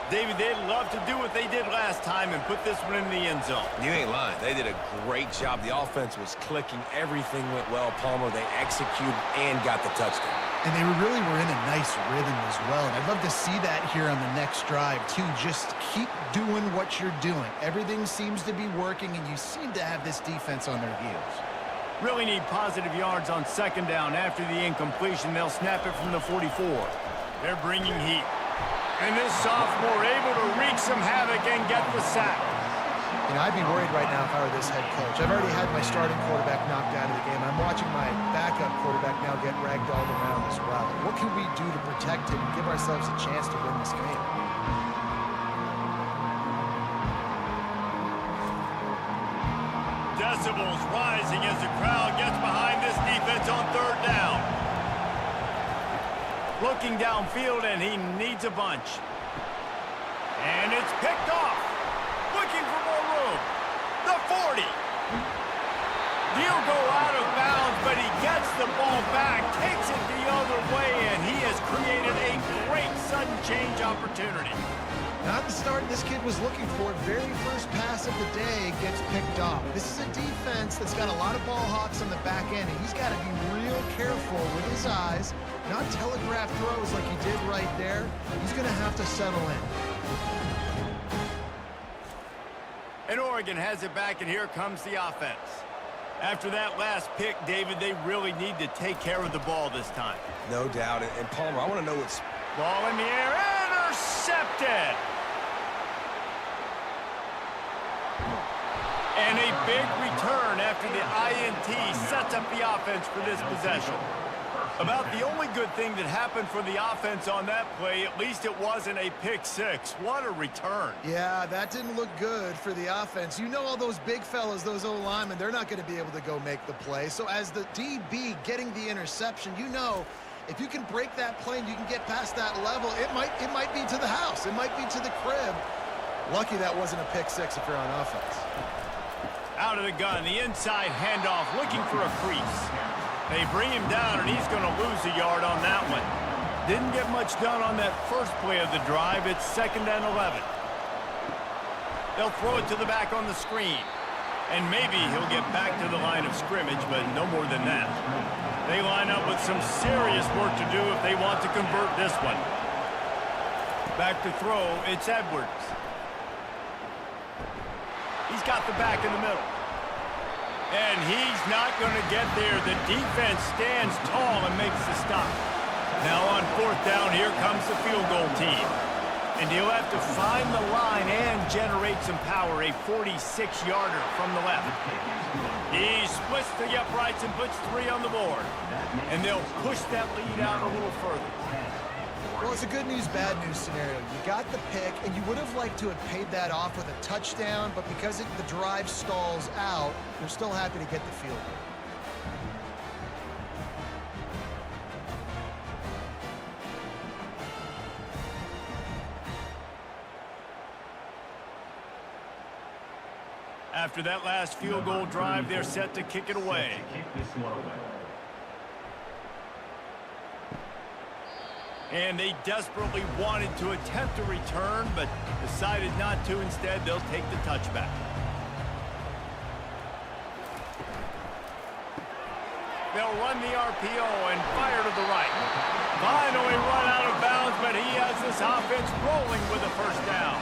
David, they'd love to do what they did last time and put this one in the end zone. You ain't lying. They did a great job. The offense was clicking. Everything went well, Palmer. They executed and got the touchdown. And they really were in a nice rhythm as well. And I'd love to see that here on the next drive, too. Just keep doing what you're doing. Everything seems to be working, and you seem to have this defense on their heels. Really need positive yards on 2nd down. After the incompletion, they'll snap it from the 44. They're bringing heat. And this sophomore able to wreak some havoc and get the sack. You know, I'd be worried right now if I were this head coach. I've already had my starting quarterback knocked out of the game. I'm watching my backup quarterback now get ragdolled around as well. What can we do to protect him and give ourselves a chance to win this game? Decibels rising as the crowd gets behind this defense on 3rd down. Looking downfield, and he needs a bunch. And it's picked off. Looking for more room. The 40. He'll go out of bounds, but he gets the ball back, takes it the other way, and he has created a great sudden change opportunity. Not the start this kid was looking for. Very first pass of the day gets picked off. This is a defense that's got a lot of ball hawks on the back end, and he's got to be real careful with his eyes, not telegraph throws like he did right there. He's going to have to settle in. And Oregon has it back, and here comes the offense. After that last pick, David, they really need to take care of the ball this time. No doubt. And Palmer, I want to know what's... Ball in the air, intercepted! And a big return after the INT sets up the offense for this possession. About the only good thing that happened for the offense on that play, at least it wasn't a pick six. What a return. Yeah, that didn't look good for the offense. You know all those big fellas, those O-linemen, they're not going to be able to go make the play. So as the DB getting the interception, you know if you can break that plane, you can get past that level, it might be to the house. It might be to the crib. Lucky that wasn't a pick six if you're on offense. Out of the gun, the inside handoff, looking for a crease. They bring him down, and he's going to lose a yard on that one. Didn't get much done on that first play of the drive. It's 2nd and 11. They'll throw it to the back on the screen. And maybe he'll get back to the line of scrimmage, but no more than that. They line up with some serious work to do if they want to convert this one. Back to throw, it's Edwards. He's got the back in the middle. And he's not going to get there. The defense stands tall and makes the stop. Now on 4th down, here comes the field goal team. And he'll have to find the line and generate some power, a 46-yarder from the left. He splits the uprights and puts 3 on the board. And they'll push that lead out a little further. Well, it's a good news, bad news scenario. You got the pick, and you would have liked to have paid that off with a touchdown, but because the drive stalls out, you're still happy to get the field goal. After that last field goal drive, they're set to kick it away. And they desperately wanted to attempt a return, but decided not to. Instead, they'll take the touchback. They'll run the RPO and fire to the right. Finally run out of bounds, but he has this offense rolling with a 1st down.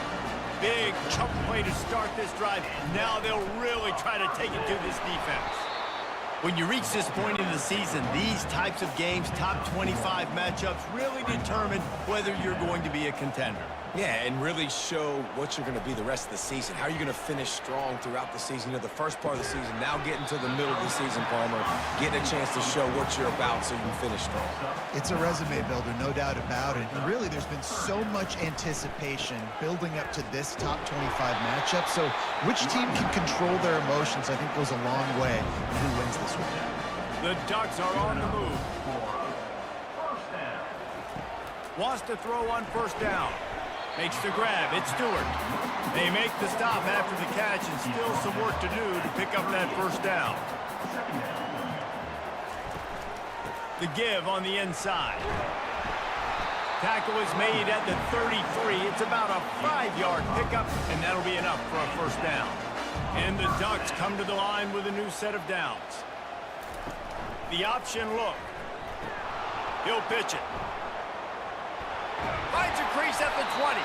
big chunk play to start this drive. Now they'll really try to take it to this defense. When you reach this point in the season, these types of games, top 25 matchups, really determine whether you're going to be a contender. Yeah, and really show what you're going to be the rest of the season. How are you going to finish strong throughout the season? You know, the first part of the season, now getting to the middle of the season, Palmer, getting a chance to show what you're about so you can finish strong. It's a resume builder, no doubt about it. And really, there's been so much anticipation building up to this top 25 matchup. So which team can control their emotions, I think, goes a long way in who wins this one. The Ducks are on the move. Wants to throw on first down. Makes the grab. It's Stewart. They make the stop after the catch, and still some work to do to pick up that first down. The give on the inside. Tackle is made at the 33. It's about a 5-yard pickup, and that'll be enough for a first down. And the Ducks come to the line with a new set of downs. The option look. He'll pitch it. Finds a crease at the 20.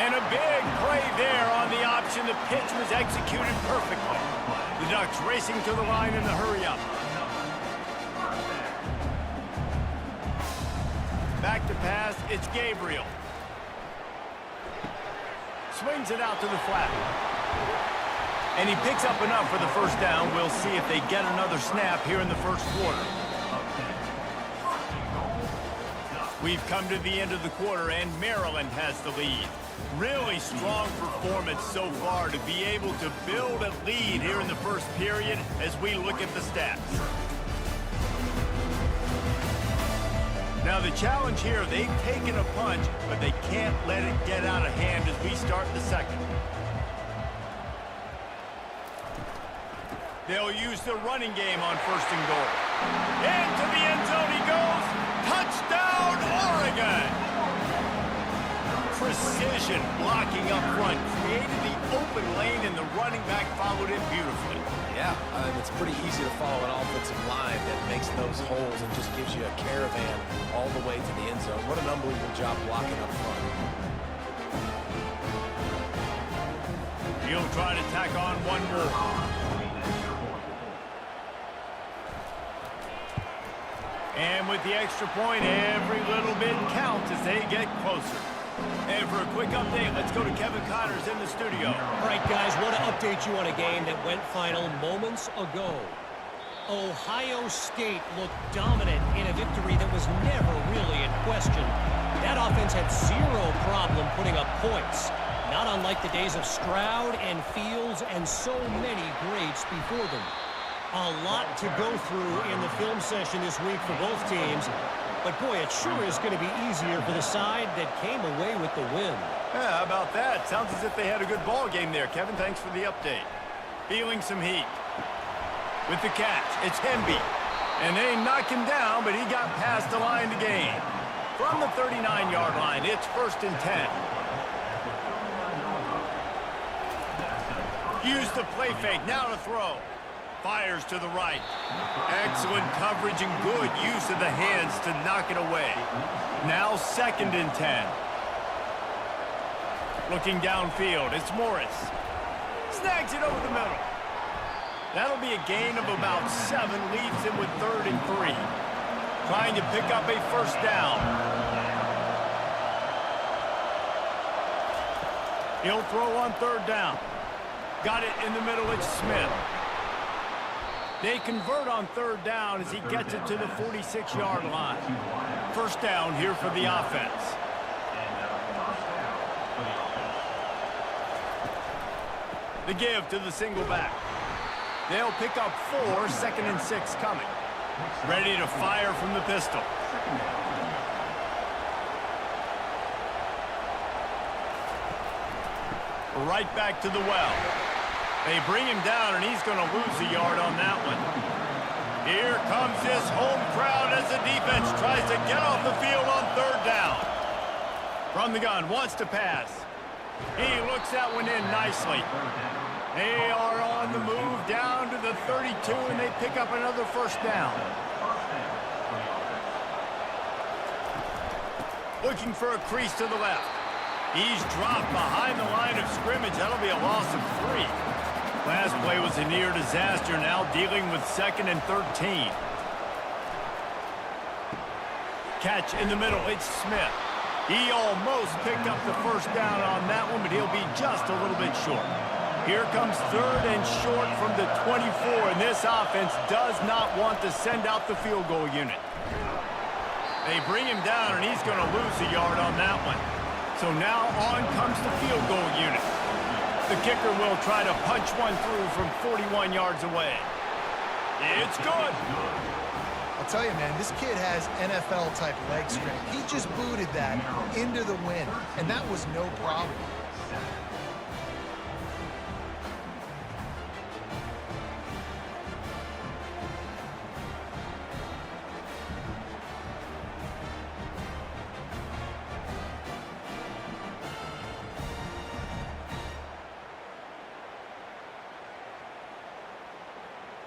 And a big play there on the option. The pitch was executed perfectly. The Ducks racing to the line in the hurry-up. Back to pass, it's Gabriel. Swings it out to the flat. And he picks up enough for the first down. We'll see if they get another snap here in the first quarter. We've come to the end of the quarter, and Maryland has the lead. Really strong performance so far to be able to build a lead here in the first period as we look at the stats. Now the challenge here, they've taken a punch, but they can't let it get out of hand as we start the second. They'll use the running game on first and goal. Into the end zone he goes. Touchdown, Oregon! Precision blocking up front. Created the open lane, and the running back followed it beautifully. Yeah, it's pretty easy to follow an offensive line that makes those holes and just gives you a caravan all the way to the end zone. What an unbelievable job blocking up front. He'll try to tack on one more. And with the extra point, every little bit counts as they get closer. And for a quick update, let's go to Kevin Connors in the studio. All right, guys, want to update you on a game that went final moments ago. Ohio State looked dominant in a victory that was never really in question. That offense had zero problem putting up points, not unlike the days of Stroud and Fields and so many greats before them. A lot to go through in the film session this week for both teams. But, boy, it sure is going to be easier for the side that came away with the win. Yeah, how about that? Sounds as if they had a good ball game there. Kevin, thanks for the update. Feeling some heat. With the catch, it's Hemby. And they knock him down, but he got past the line to gain. From the 39-yard line, it's 1st and 10. Use the play fake, now to throw. Fires to the right. Excellent coverage and good use of the hands to knock it away. Now 2nd and 10. Looking downfield, it's Morris. Snags it over the middle. That'll be a gain of about 7, leaves him with 3rd and 3. Trying to pick up a first down. He'll throw on 3rd down. Got it in the middle, it's Smith. They convert on 3rd down as he gets it to the 46-yard line. First down here for the offense. The give to the single back. They'll pick up 4, 2nd and 6 coming. Ready to fire from the pistol. Right back to the well. They bring him down, and he's going to lose a yard on that one. Here comes this home crowd as the defense tries to get off the field on 3rd down. From the gun, wants to pass. He looks that one in nicely. They are on the move down to the 32, and they pick up another first down. Looking for a crease to the left. He's dropped behind the line of scrimmage. That'll be a loss of 3. Last play was a near disaster. Now dealing with 2nd and 13. Catch in the middle. It's Smith. He almost picked up the first down on that one, but he'll be just a little bit short. Here comes 3rd and short from the 24, and this offense does not want to send out the field goal unit. They bring him down, and he's going to lose a yard on that one. So now on comes the field goal unit. The kicker will try to punch one through from 41 yards away. It's good. I'll tell you, man, this kid has NFL-type leg strength. He just booted that into the wind, and that was no problem.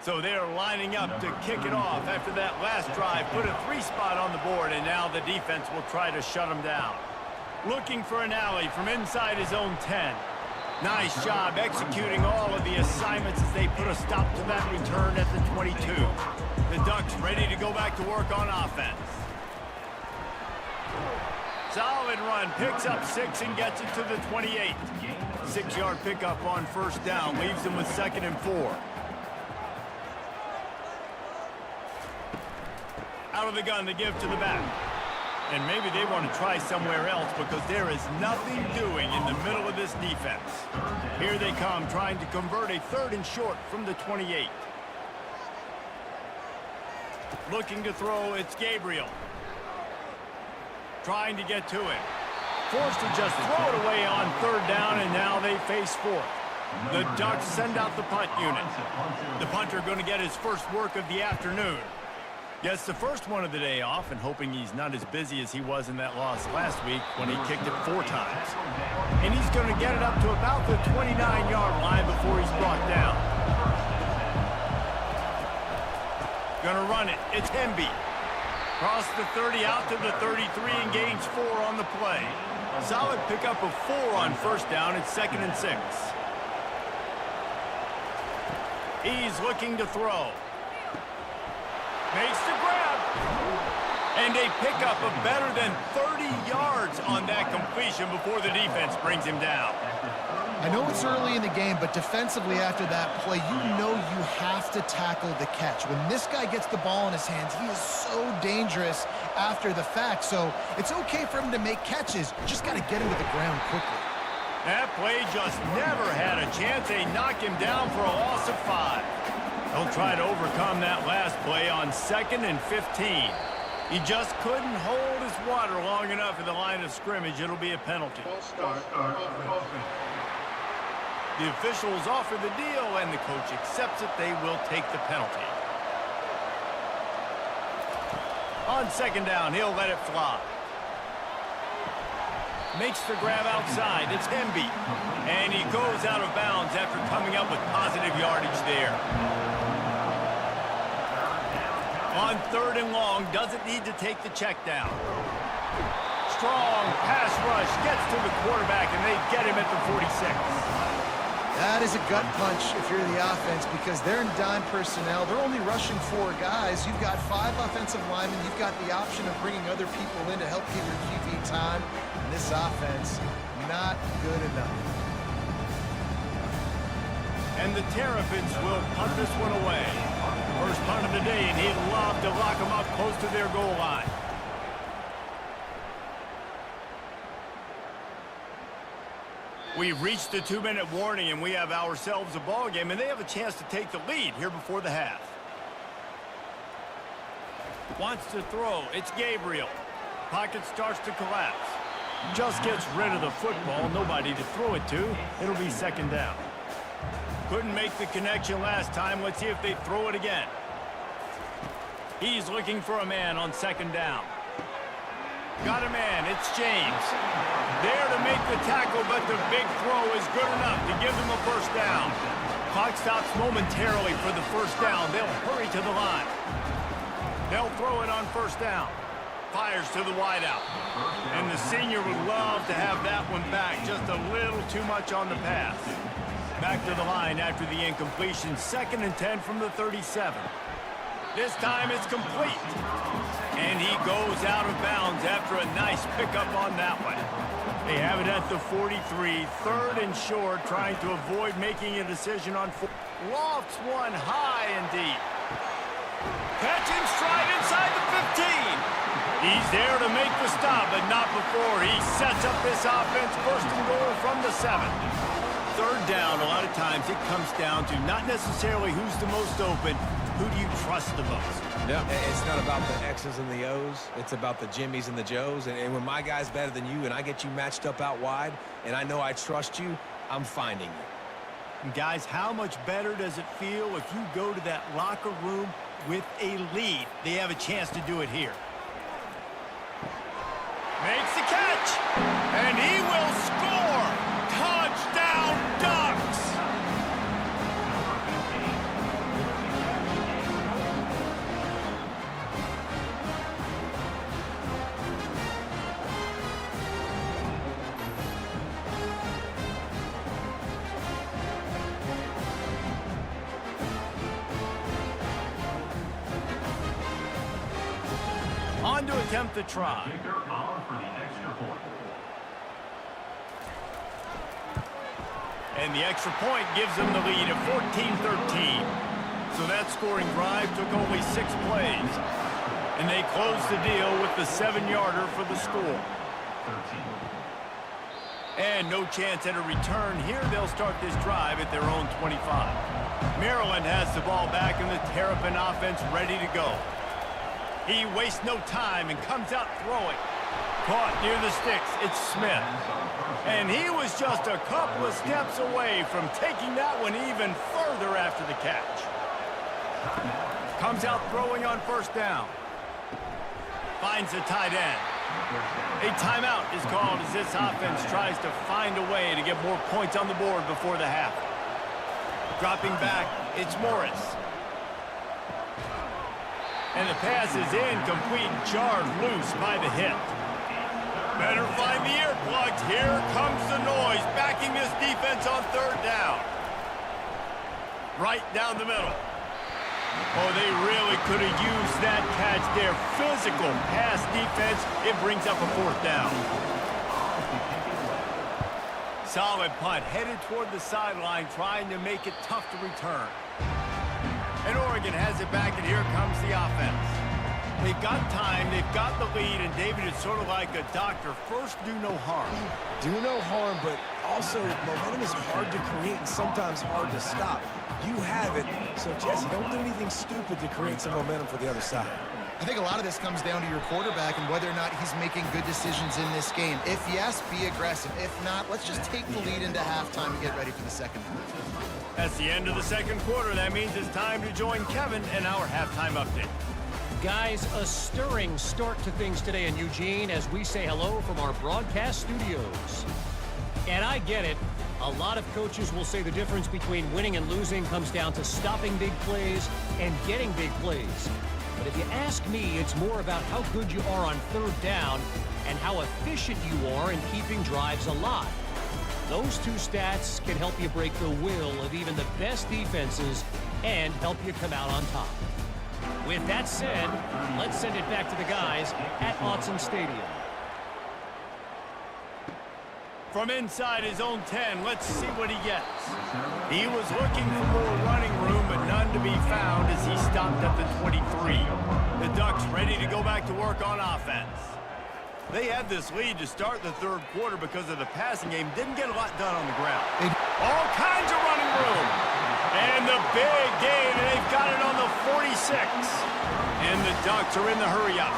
So they're lining up to kick it off after that last drive. Put a 3 spot on the board, and now the defense will try to shut them down. Looking for an alley from inside his own 10. Nice job executing all of the assignments as they put a stop to that return at the 22. The Ducks ready to go back to work on offense. Solid run, picks up 6 and gets it to the 28. 6-yard pickup on first down, leaves them with 2nd and 4. Out of the gun to give to the back. And maybe they want to try somewhere else because there is nothing doing in the middle of this defense. Here they come trying to convert a 3rd and short from the 28. Looking to throw, it's Gabriel. Trying to get to it. Forced to just throw it away on 3rd down, and now they face 4th. The Ducks send out the punt unit. The punter going to get his first work of the afternoon. Gets the first one of the day off and hoping he's not as busy as he was in that loss last week when he kicked it 4 times. And he's going to get it up to about the 29-yard line before he's brought down. Going to run it. It's Hemby. Cross the 30 out to the 33 and gains 4 on the play. Solid pickup of 4 on first down. It's 2nd and 6. He's looking to throw. Makes the grab. And a pickup of better than 30 yards on that completion before the defense brings him down. I know it's early in the game, but defensively after that play, you know you have to tackle the catch. When this guy gets the ball in his hands, he is so dangerous after the fact. So it's okay for him to make catches. You just got to get him to the ground quickly. That play just never had a chance. They knock him down for a loss of 5. He'll try to overcome that last play on 2nd and 15. He just couldn't hold his water long enough in the line of scrimmage. It'll be a penalty. The officials offer the deal, and the coach accepts it. They will take the penalty. On 2nd down, he'll let it fly. Makes the grab outside. It's Hemby. And he goes out of bounds after coming up with positive yardage there. On 3rd and long, doesn't need to take the check down. Strong pass rush, gets to the quarterback, and they get him at the 46. That is a gut punch if you're the offense because they're in dime personnel. They're only rushing 4 guys. You've got 5 offensive linemen. You've got the option of bringing other people in to help give your QB time. And this offense, not good enough. And the Terrapins will punt this one away. First punt of the day, and he'd love to lock them up close to their goal line. We've reached the 2-minute warning, and we have ourselves a ball game, and they have a chance to take the lead here before the half. Wants to throw. It's Gabriel. Pocket starts to collapse. Just gets rid of the football. Nobody to throw it to. It'll be 2nd down. Couldn't make the connection last time. Let's see if they throw it again. He's looking for a man on 2nd down. Got a man. It's James. There to make the tackle, but the big throw is good enough to give them a first down. Clock stops momentarily for the first down. They'll hurry to the line. They'll throw it on first down. fires to the wideout. And the senior would love to have that one back. Just a little too much on the pass. Back to the line after the incompletion. 2nd and 10 from the 37. This time it's complete. And he goes out of bounds after a nice pickup on that one. They have it at the 43, 3rd and short, trying to avoid making a decision on 4. Lofts one high and deep. Catching stride inside the 15. He's there to make the stop, but not before he sets up this offense. 1st and goal from the 7. 3rd down, a lot of times it comes down to not necessarily who's the most open, who do you trust the most? Yeah, it's not about the X's and the O's. It's about the Jimmies and the Joes. And when my guy's better than you and I get you matched up out wide and I know I trust you, I'm finding you. And guys, how much better does it feel if you go to that locker room with a lead? They have a chance to do it here. Makes the catch, and he will score. Touchdown, Ducks! On to attempt the try. Kicker on for the extra point. And the extra point gives them the lead at 14-13. So that scoring drive took only 6 plays. And they closed the deal with the 7-yarder for the score. 13. And no chance at a return here. They'll start this drive at their own 25. Maryland has the ball back and the Terrapin offense ready to go. He wastes no time and comes out throwing. Caught near the sticks. It's Smith. And he was just a couple of steps away from taking that one even further after the catch. Comes out throwing on 1st down. Finds the tight end. A timeout is called as this offense tries to find a way to get more points on the board before the half. Dropping back, it's Morris. And the pass is incomplete, jarred loose by the hip. Better find the earplugs. Here comes the noise, backing this defense on 3rd down. Right down the middle. Oh, they really could have used that catch there. Physical pass defense. It brings up a 4th down. Solid punt, headed toward the sideline, trying to make it tough to return. And Oregon has it back, and here comes the offense. They've got time, they've got the lead, and David, it's sort of like a doctor. First, do no harm. Do no harm, but also momentum is hard to create and sometimes hard to stop. You have it, so Jesse, don't do anything stupid to create some momentum for the other side. I think a lot of this comes down to your quarterback and whether or not he's making good decisions in this game. If yes, be aggressive. If not, let's just take the lead into halftime and get ready for the second half. That's the end of the 2nd quarter. That means it's time to join Kevin in our halftime update. Guys, a stirring start to things today in Eugene as we say hello from our broadcast studios. And I get it. A lot of coaches will say the difference between winning and losing comes down to stopping big plays and getting big plays. But if you ask me, it's more about how good you are on 3rd down and how efficient you are in keeping drives alive. Those 2 stats can help you break the will of even the best defenses and help you come out on top. With that said, let's send it back to the guys at Autzen Stadium. From inside his own 10, let's see what he gets. He was looking for more running room, but none to be found as he stopped at the 23. The Ducks ready to go back to work on offense. They had this lead to start the 3rd quarter because of the passing game. Didn't get a lot done on the ground. All kinds of running room. And the big gain, and they've got it on the 46. And the Ducks are in the hurry-up.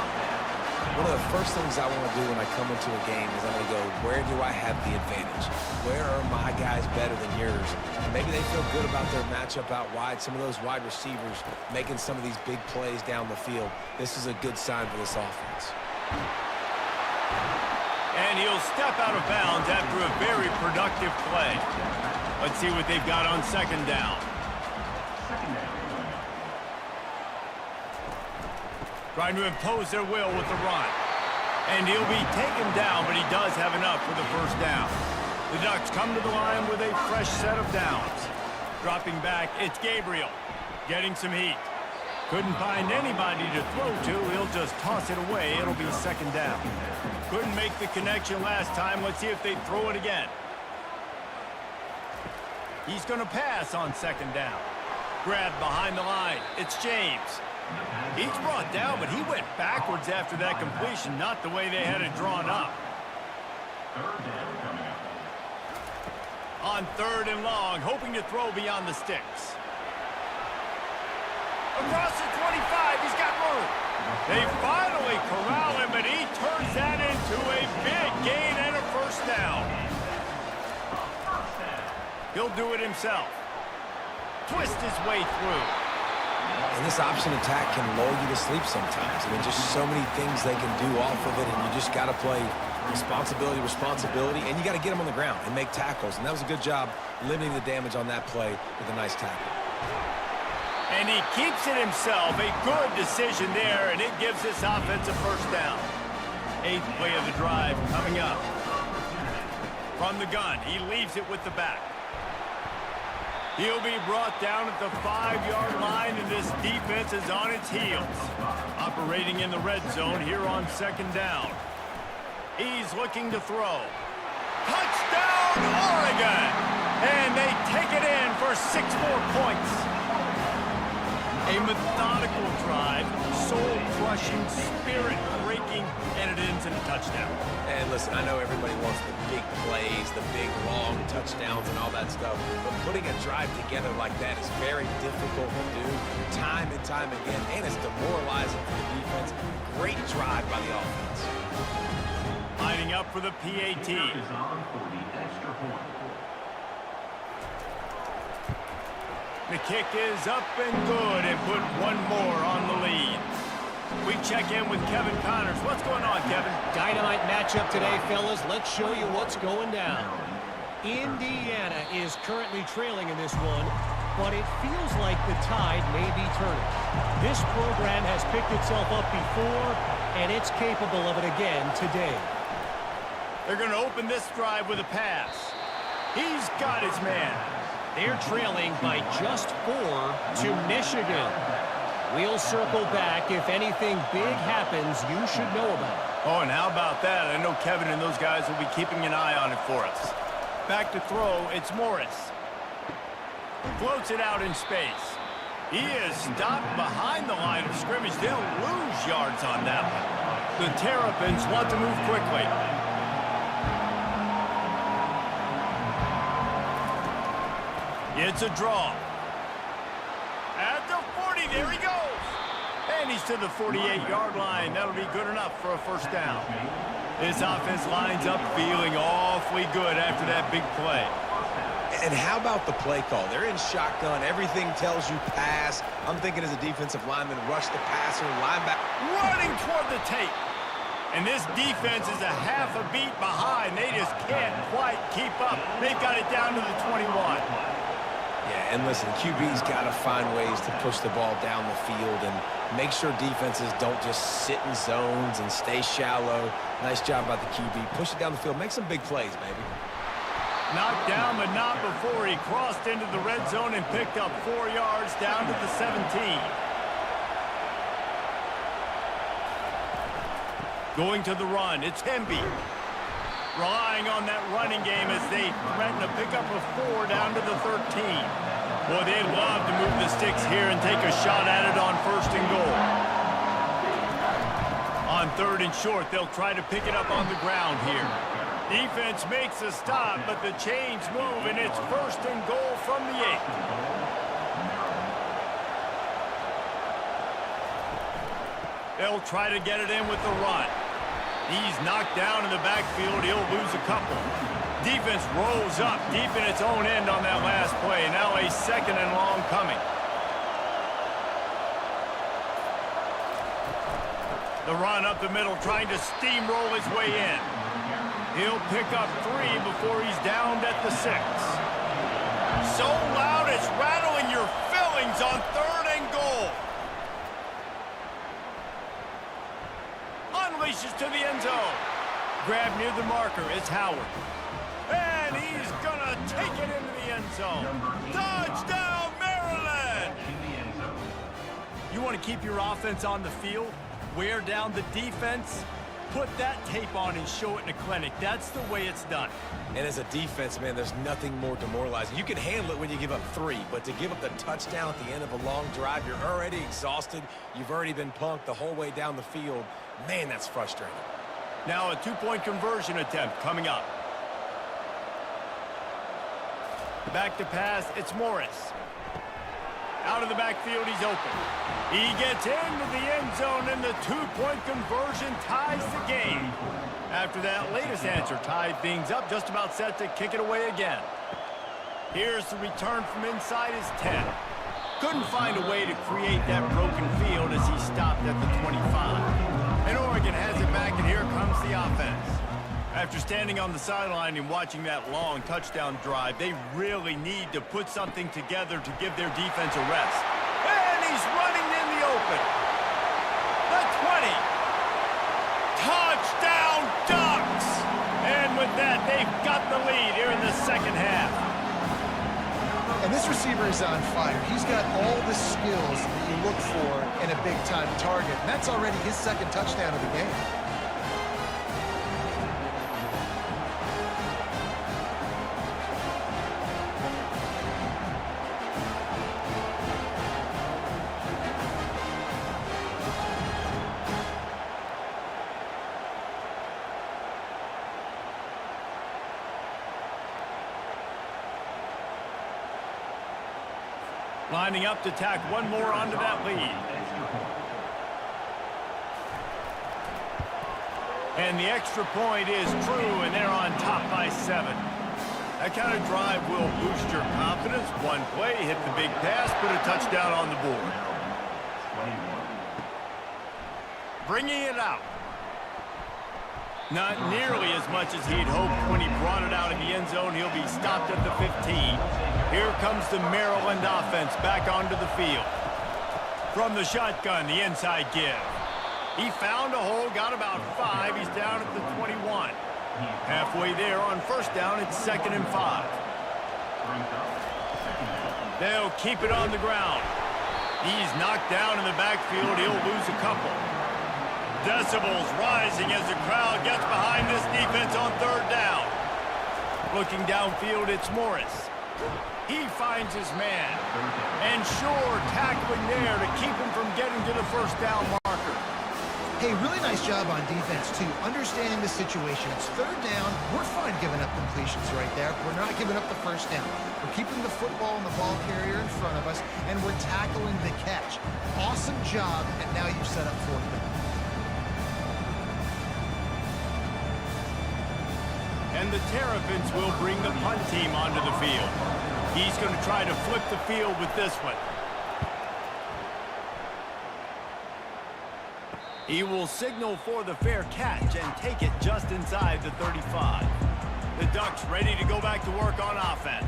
One of the first things I want to do when I come into a game is I'm going to go, where do I have the advantage? Where are my guys better than yours? And maybe they feel good about their matchup out wide. Some of those wide receivers making some of these big plays down the field. This is a good sign for this offense. And he'll step out of bounds after a very productive play. Let's see what they've got on 2nd down. Trying to impose their will with the run. And he'll be taken down, but he does have enough for the first down. The Ducks come to the line with a fresh set of downs. Dropping back, it's Gabriel. Getting some heat. Couldn't find anybody to throw to. He'll just toss it away. It'll be second down. Couldn't make the connection last time. Let's see if they throw it again. He's going to pass on second down. Grabbed behind the line. It's James. He's brought down, but he went backwards after that completion, not the way they had it drawn up. On third and long, hoping to throw beyond the sticks. Across the 25, he's got room. They finally corral him, but he turns that into a big gain and a first down. He'll do it himself. Twist his way through. And this option attack can lull you to sleep sometimes. I mean, just so many things they can do off of it, and you just got to play responsibility, and you got to get them on the ground and make tackles. And that was a good job limiting the damage on that play with a nice tackle. And he keeps it himself. A good decision there, and it gives this offense a first down. 8th play of the drive coming up. From the gun, he leaves it with the back. He'll be brought down at the 5-yard line, and this defense is on its heels. Operating in the red zone here on second down. He's looking to throw. Touchdown, Oregon! And they take it in for 6 more points. A methodical drive, soul-crushing, spirit-breaking, and it ends in a touchdown. And listen, I know everybody wants the big plays, the big, long touchdowns and all that stuff, but putting a drive together like that is very difficult to do time and time again, and it's demoralizing for the defense. Great drive by the offense. Lining up for the PAT. The kick is up and good, and put one more on the lead. We check in with Kevin Connors. What's going on, Kevin? Dynamite matchup today, fellas. Let's show you what's going down. Indiana is currently trailing in this one, but it feels like the tide may be turning. This program has picked itself up before, and it's capable of it again today. They're going to open this drive with a pass. He's got his man. They're trailing by just 4 to Michigan. We'll circle back. If anything big happens, you should know about it. Oh, and how about that? I know Kevin and those guys will be keeping an eye on it for us. Back to throw, it's Morris. Floats it out in space. He is stopped behind the line of scrimmage. They'll lose yards on that one. The Terrapins want to move quickly. It's a draw. At the 40, there he goes. And he's to the 48-yard line. That'll be good enough for a first down. This offense lines up feeling awfully good after that big play. And how about the play call? They're in shotgun. Everything tells you pass. I'm thinking as a defensive lineman, rush the passer, linebacker. Running toward the tape. And this defense is a half a beat behind. They just can't quite keep up. They've got it down to the 21. Yeah, and listen, QB's got to find ways to push the ball down the field and make sure defenses don't just sit in zones and stay shallow. Nice job by the QB. Push it down the field. Make some big plays, baby. Knocked down, but not before he crossed into the red zone and picked up 4 yards down to the 17. Going to the run, it's Hemby. Relying on that running game as they threaten to pick up a 4 down to the 13. Boy, they'd love to move the sticks here and take a shot at it on 1st and goal. On 3rd and short, they'll try to pick it up on the ground here. Defense makes a stop, but the chains move, and it's 1st and goal from the 8. They'll try to get it in with the run. He's knocked down in the backfield. He'll lose a couple. Defense rolls up deep in its own end on that last play. Now a 2nd and long coming. The run up the middle, trying to steamroll his way in. He'll pick up 3 before he's downed at the 6. So loud it's rattling your fillings on 3rd and goal. unleashes to the end zone. Grab near the marker. It's Howard. And he's going to take it into the end zone. Touchdown, Maryland! In the end zone. You want to keep your offense on the field? Wear down the defense? Put that tape on and show it in a clinic. That's the way it's done. And as a defense, man, there's nothing more demoralizing. You can handle it when you give up 3, but to give up the touchdown at the end of a long drive, you're already exhausted. You've already been punked the whole way down the field. Man, that's frustrating. Now a 2-point conversion attempt coming up. Back to pass, it's Morris. Out of the backfield, he's open. He gets into the end zone, and the 2-point conversion ties the game. After that latest answer tied things up, just about set to kick it away again. Here's the return from inside his 10. Couldn't find a way to create that broken field as he stopped at the 25. And Oregon has it back, and here comes the offense. After standing on the sideline and watching that long touchdown drive, they really need to put something together to give their defense a rest. And he's running in the open. The 20. Touchdown, Ducks! And with that, they've got the lead here in the second half. And this receiver is on fire. He's got all the skills that you look for in a big-time target. And that's already his second touchdown of the game. Lining up to tack one more onto that lead. And the extra point is true, and they're on top by 7. That kind of drive will boost your confidence. One play, hit the big pass, put a touchdown on the board. Bringing it out. Not nearly as much as he'd hoped when he brought it out in the end zone. He'll be stopped at the 15. Here comes the Maryland offense back onto the field. From the shotgun, the inside give. He found a hole, got about 5. He's down at the 21. Halfway there on first down, it's 2nd and 5. They'll keep it on the ground. He's knocked down in the backfield. He'll lose a couple. Decibels rising as the crowd gets behind this defense on 3rd down. Looking downfield, it's Morris. He finds his man. And sure, tackling there to keep him from getting to the first down marker. Hey, really nice job on defense, too. Understanding the situation. It's 3rd down. We're fine giving up completions right there. We're not giving up the first down. We're keeping the football and the ball carrier in front of us, and we're tackling the catch. Awesome job, and now you've set up 4th down. And the Terrapins will bring the punt team onto the field. He's going to try to flip the field with this one. He will signal for the fair catch and take it just inside the 35. The Ducks ready to go back to work on offense.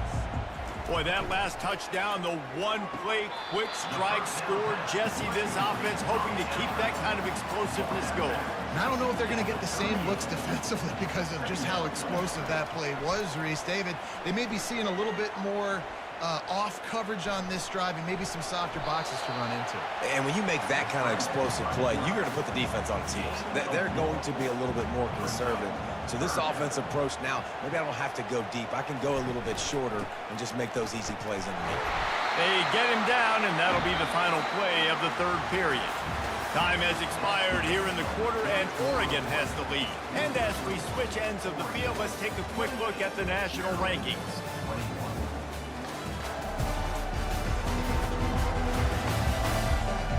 Boy, that last touchdown, the one-play quick strike scored. Jesse, this offense hoping to keep that kind of explosiveness going. And I don't know if they're going to get the same looks defensively because of just how explosive that play was, Reese. David, they may be seeing a little bit more off coverage on this drive and maybe some softer boxes to run into. And when you make that kind of explosive play, you're going to put the defense on its heels. They're going to be a little bit more conservative. So this offense approach now, maybe I don't have to go deep. I can go a little bit shorter and just make those easy plays underneath. They get him down, and that'll be the final play of the 3rd period. Time has expired here in the quarter, and Oregon has the lead. And as we switch ends of the field, let's take a quick look at the national rankings.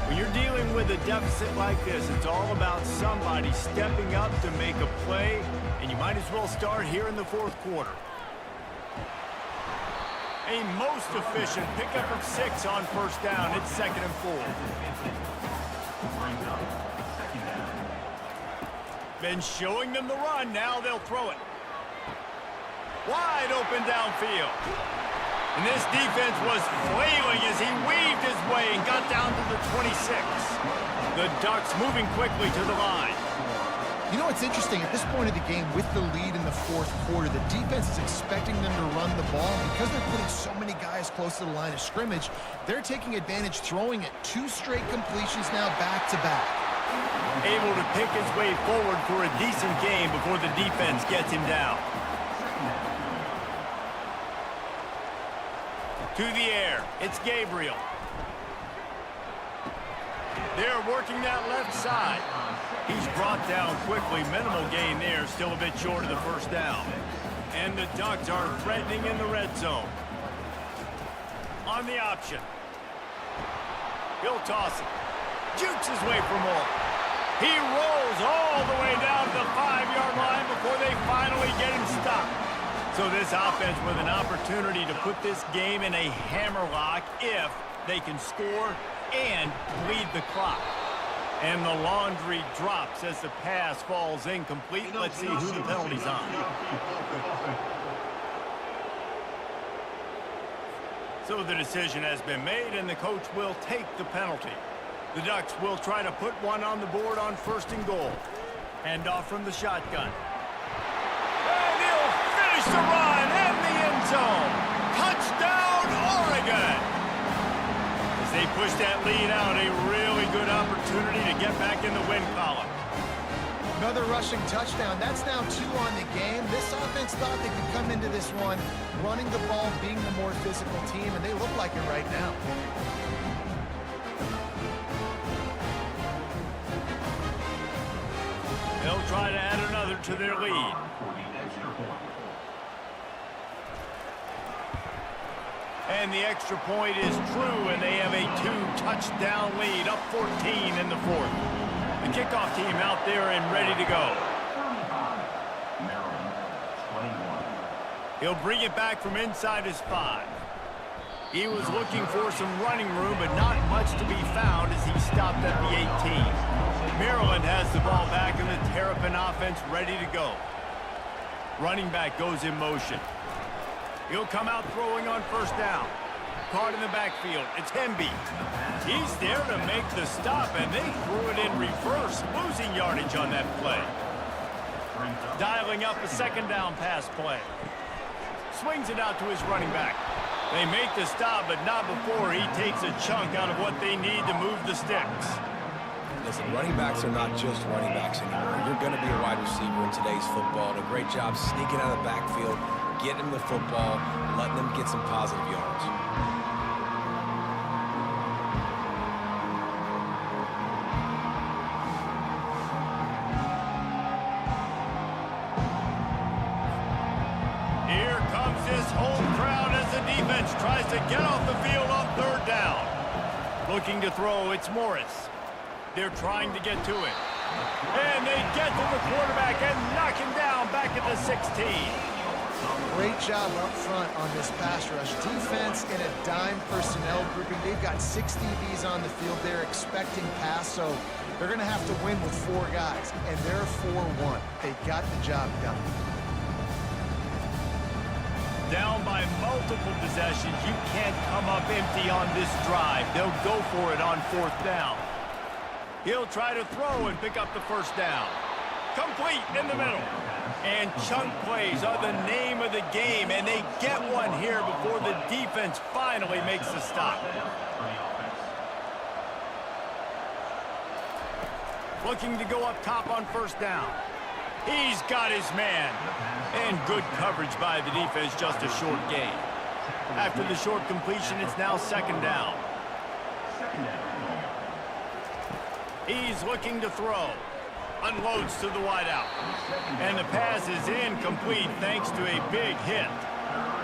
When you're dealing with a deficit like this, it's all about somebody stepping up to make a play, and you might as well start here in the 4th quarter. A most efficient pickup of 6 on first down. It's 2nd and 4. Been showing them the run. Now they'll throw it. Wide open downfield. And this defense was flailing as he weaved his way and got down to the 26. The Ducks moving quickly to the line. You know, it's interesting. At this point of the game, with the lead in the fourth quarter, the defense is expecting them to run the ball. Because they're putting so many guys close to the line of scrimmage, they're taking advantage, throwing it 2 straight completions now back-to-back. Able to pick his way forward for a decent game before the defense gets him down. To the air, it's Gabriel. They're working that left side. He's brought down quickly. Minimal gain there, still a bit short of the first down. And the Ducks are threatening in the red zone. On the option. He'll toss it. Jukes his way for more. He rolls all the way down to the 5-yard line before they finally get him stopped. So this offense with an opportunity to put this game in a hammerlock if they can score and bleed the clock. And the laundry drops as the pass falls incomplete. Let's see who the penalty's on. So the decision has been made, and the coach will take the penalty. The Ducks will try to put one on the board on 1st and goal. Hand off from the shotgun. And he'll finish the run in the end zone. Touchdown, Oregon! As they push that lead out, a really good opportunity to get back in the win column. Another rushing touchdown. That's now 2 on the game. This offense thought they could come into this one running the ball, being the more physical team, and they look like it right now. They'll try to add another to their lead. And the extra point is true, and they have a 2-touchdown lead, up 14 in the 4th. The kickoff team out there and ready to go. He'll bring it back from inside his 5. He was looking for some running room, but not much to be found as he stopped at the 18. Maryland has the ball back, and the Terrapin offense ready to go. Running back goes in motion. He'll come out throwing on 1st down. Caught in the backfield. It's Hemby. He's there to make the stop, and they threw it in reverse, losing yardage on that play. Dialing up a 2nd down pass play. Swings it out to his running back. They make the stop, but not before he takes a chunk out of what they need to move the sticks. Listen, running backs are not just running backs anymore. You're going to be a wide receiver in today's football. And a great job sneaking out of the backfield, getting them the football, letting them get some positive yards. Here comes this home crowd as the defense tries to get off the field on 3rd down. Looking to throw, it's Morris. They're trying to get to it. And they get to the quarterback and knock him down back at the 16. Great job up front on this pass rush. Defense in a dime personnel grouping. They've got 6 DBs on the field. They're expecting pass, so they're going to have to win with 4 guys. And they're 4-1. They got the job done. Down by multiple possessions. You can't come up empty on this drive. They'll go for it on 4th down. He'll try to throw and pick up the 1st down. Complete in the middle. And chunk plays are the name of the game, and they get one here before the defense finally makes the stop. Looking to go up top on 1st down. He's got his man. And good coverage by the defense, just a short gain. After the short completion, it's now 2nd down. He's looking to throw. Unloads to the wideout. And the pass is incomplete thanks to a big hit.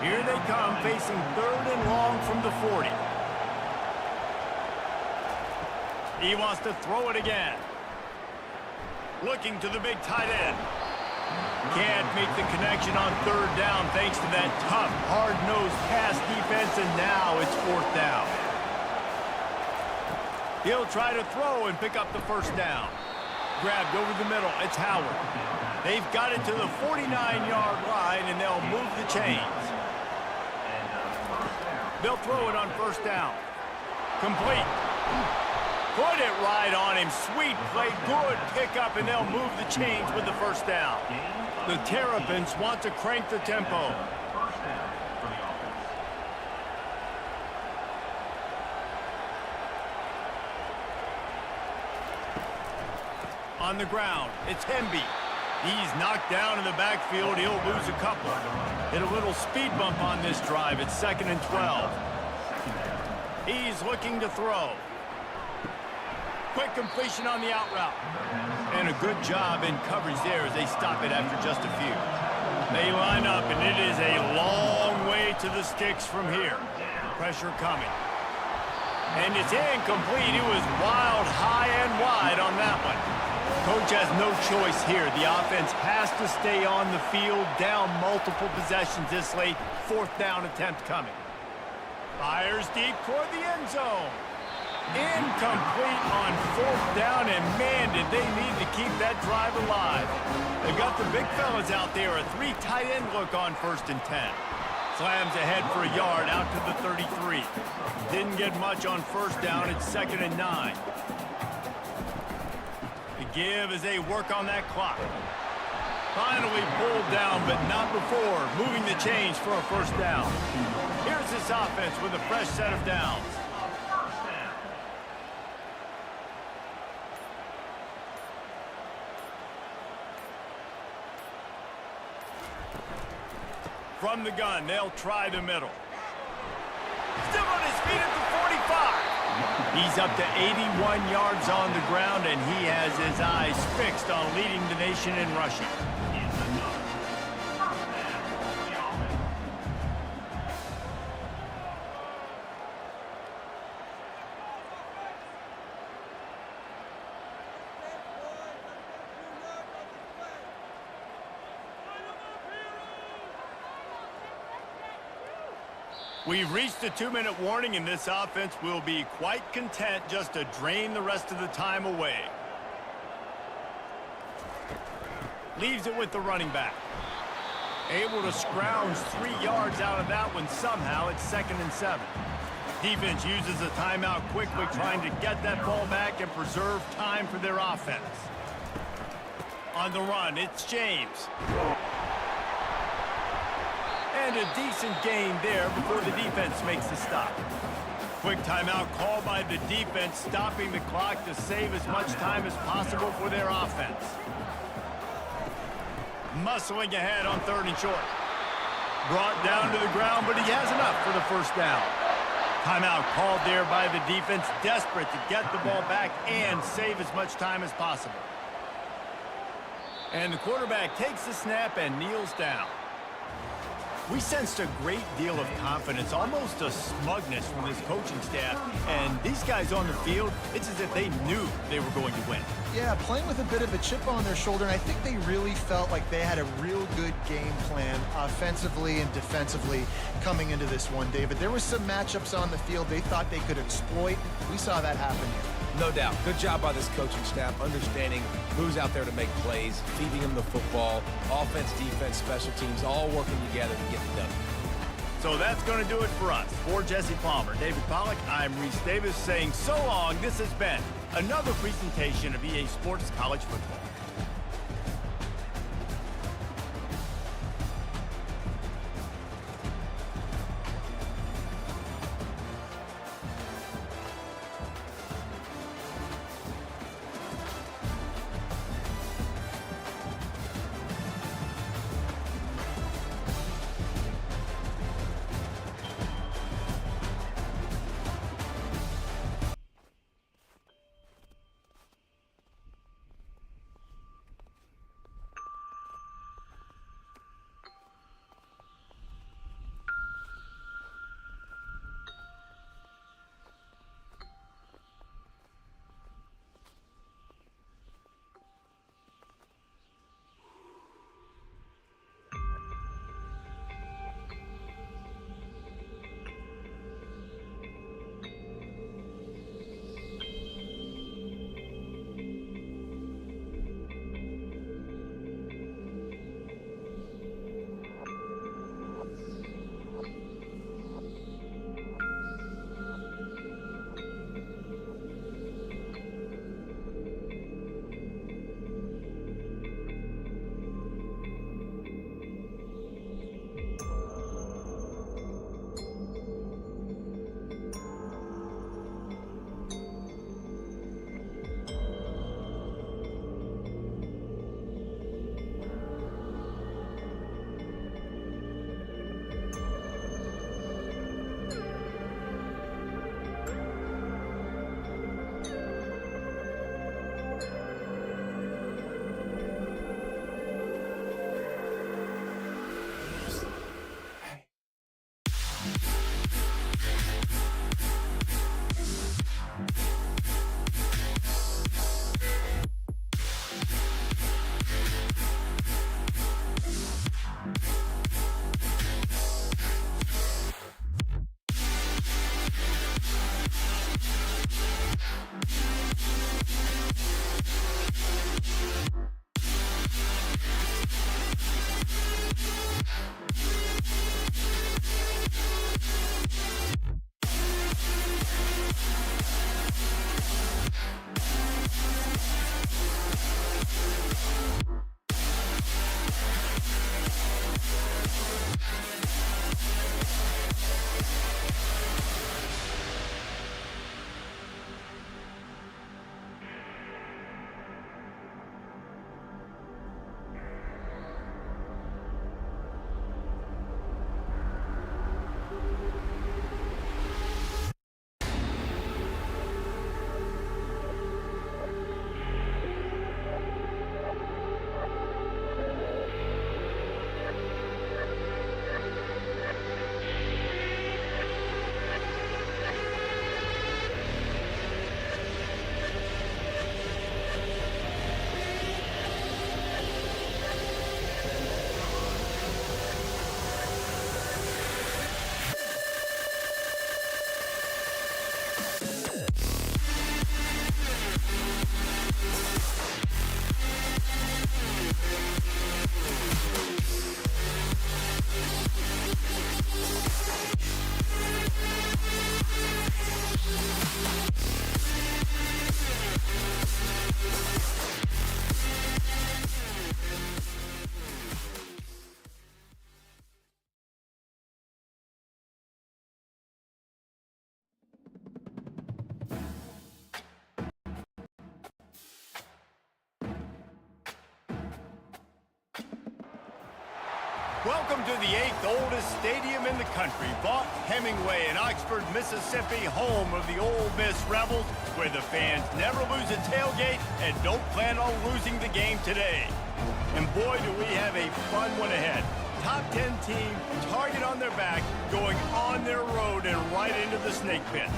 Here they come facing 3rd and long from the 40. He wants to throw it again. Looking to the big tight end. Can't make the connection on 3rd down thanks to that tough, hard-nosed pass defense, and now it's 4th down. He'll try to throw and pick up the 1st down. Grabbed over the middle. It's Howard. They've got it to the 49-yard line, and they'll move the chains. They'll throw it on 1st down. Complete. Put it right on him. Sweet play. Good pickup, and they'll move the chains with the first down. The Terrapins want to crank the tempo. First down for the offense. On the ground, it's Hemby. He's knocked down in the backfield. He'll lose a couple. Hit a little speed bump on this drive. It's 2nd and 12. He's looking to throw. Quick completion on the out route. And a good job in coverage there as they stop it after just a few. They line up, and it is a long way to the sticks from here. Pressure coming. And it's incomplete. It was wild, high and wide on that one. Coach has no choice here. The offense has to stay on the field, down multiple possessions this late. 4th down attempt coming. Fires deep toward the end zone. Incomplete on 4th down, and man, did they need to keep that drive alive. They've got the big fellas out there, a 3 tight end look on 1st and 10. Slams ahead for a yard out to the 33. Didn't get much on 1st down. It's 2nd and 9. The give as they work on that clock. Finally pulled down, but not before moving the chains for a 1st down. Here's this offense with a fresh set of downs. From the gun, they'll try the middle. Still on his feet at the 45. He's up to 81 yards on the ground, and he has his eyes fixed on leading the nation in rushing. We've reached the 2-minute warning, and this offense will be quite content just to drain the rest of the time away. Leaves it with the running back. Able to scrounge 3 yards out of that one somehow. It's 2nd and 7. Defense uses a timeout quickly, trying to get that ball back and preserve time for their offense. On the run, it's James. And a decent gain there before the defense makes the stop. Quick timeout call by the defense, stopping the clock to save as much time as possible for their offense. Muscling ahead on 3rd and short. Brought down to the ground, but he has enough for the 1st down. Timeout called there by the defense, desperate to get the ball back and save as much time as possible. And the quarterback takes the snap and kneels down. We sensed a great deal of confidence, almost a smugness from this coaching staff. And these guys on the field, it's as if they knew they were going to win. Yeah, playing with a bit of a chip on their shoulder, and I think they really felt like they had a real good game plan offensively and defensively coming into this one, David. There were some matchups on the field they thought they could exploit. We saw that happen here. No doubt. Good job by this coaching staff, understanding who's out there to make plays, feeding them the football, offense, defense, special teams, all working together to get it done. So that's going to do it for us. For Jesse Palmer, David Pollack, I'm Reese Davis saying so long. This has been another presentation of EA Sports College Football. Welcome to the 8th oldest stadium in the country, Vaught Hemingway in Oxford, Mississippi, home of the Ole Miss Rebels, where the fans never lose a tailgate and don't plan on losing the game today. And boy, do we have a fun one ahead. Top 10 team, target on their back, going on their road and right into the snake pit.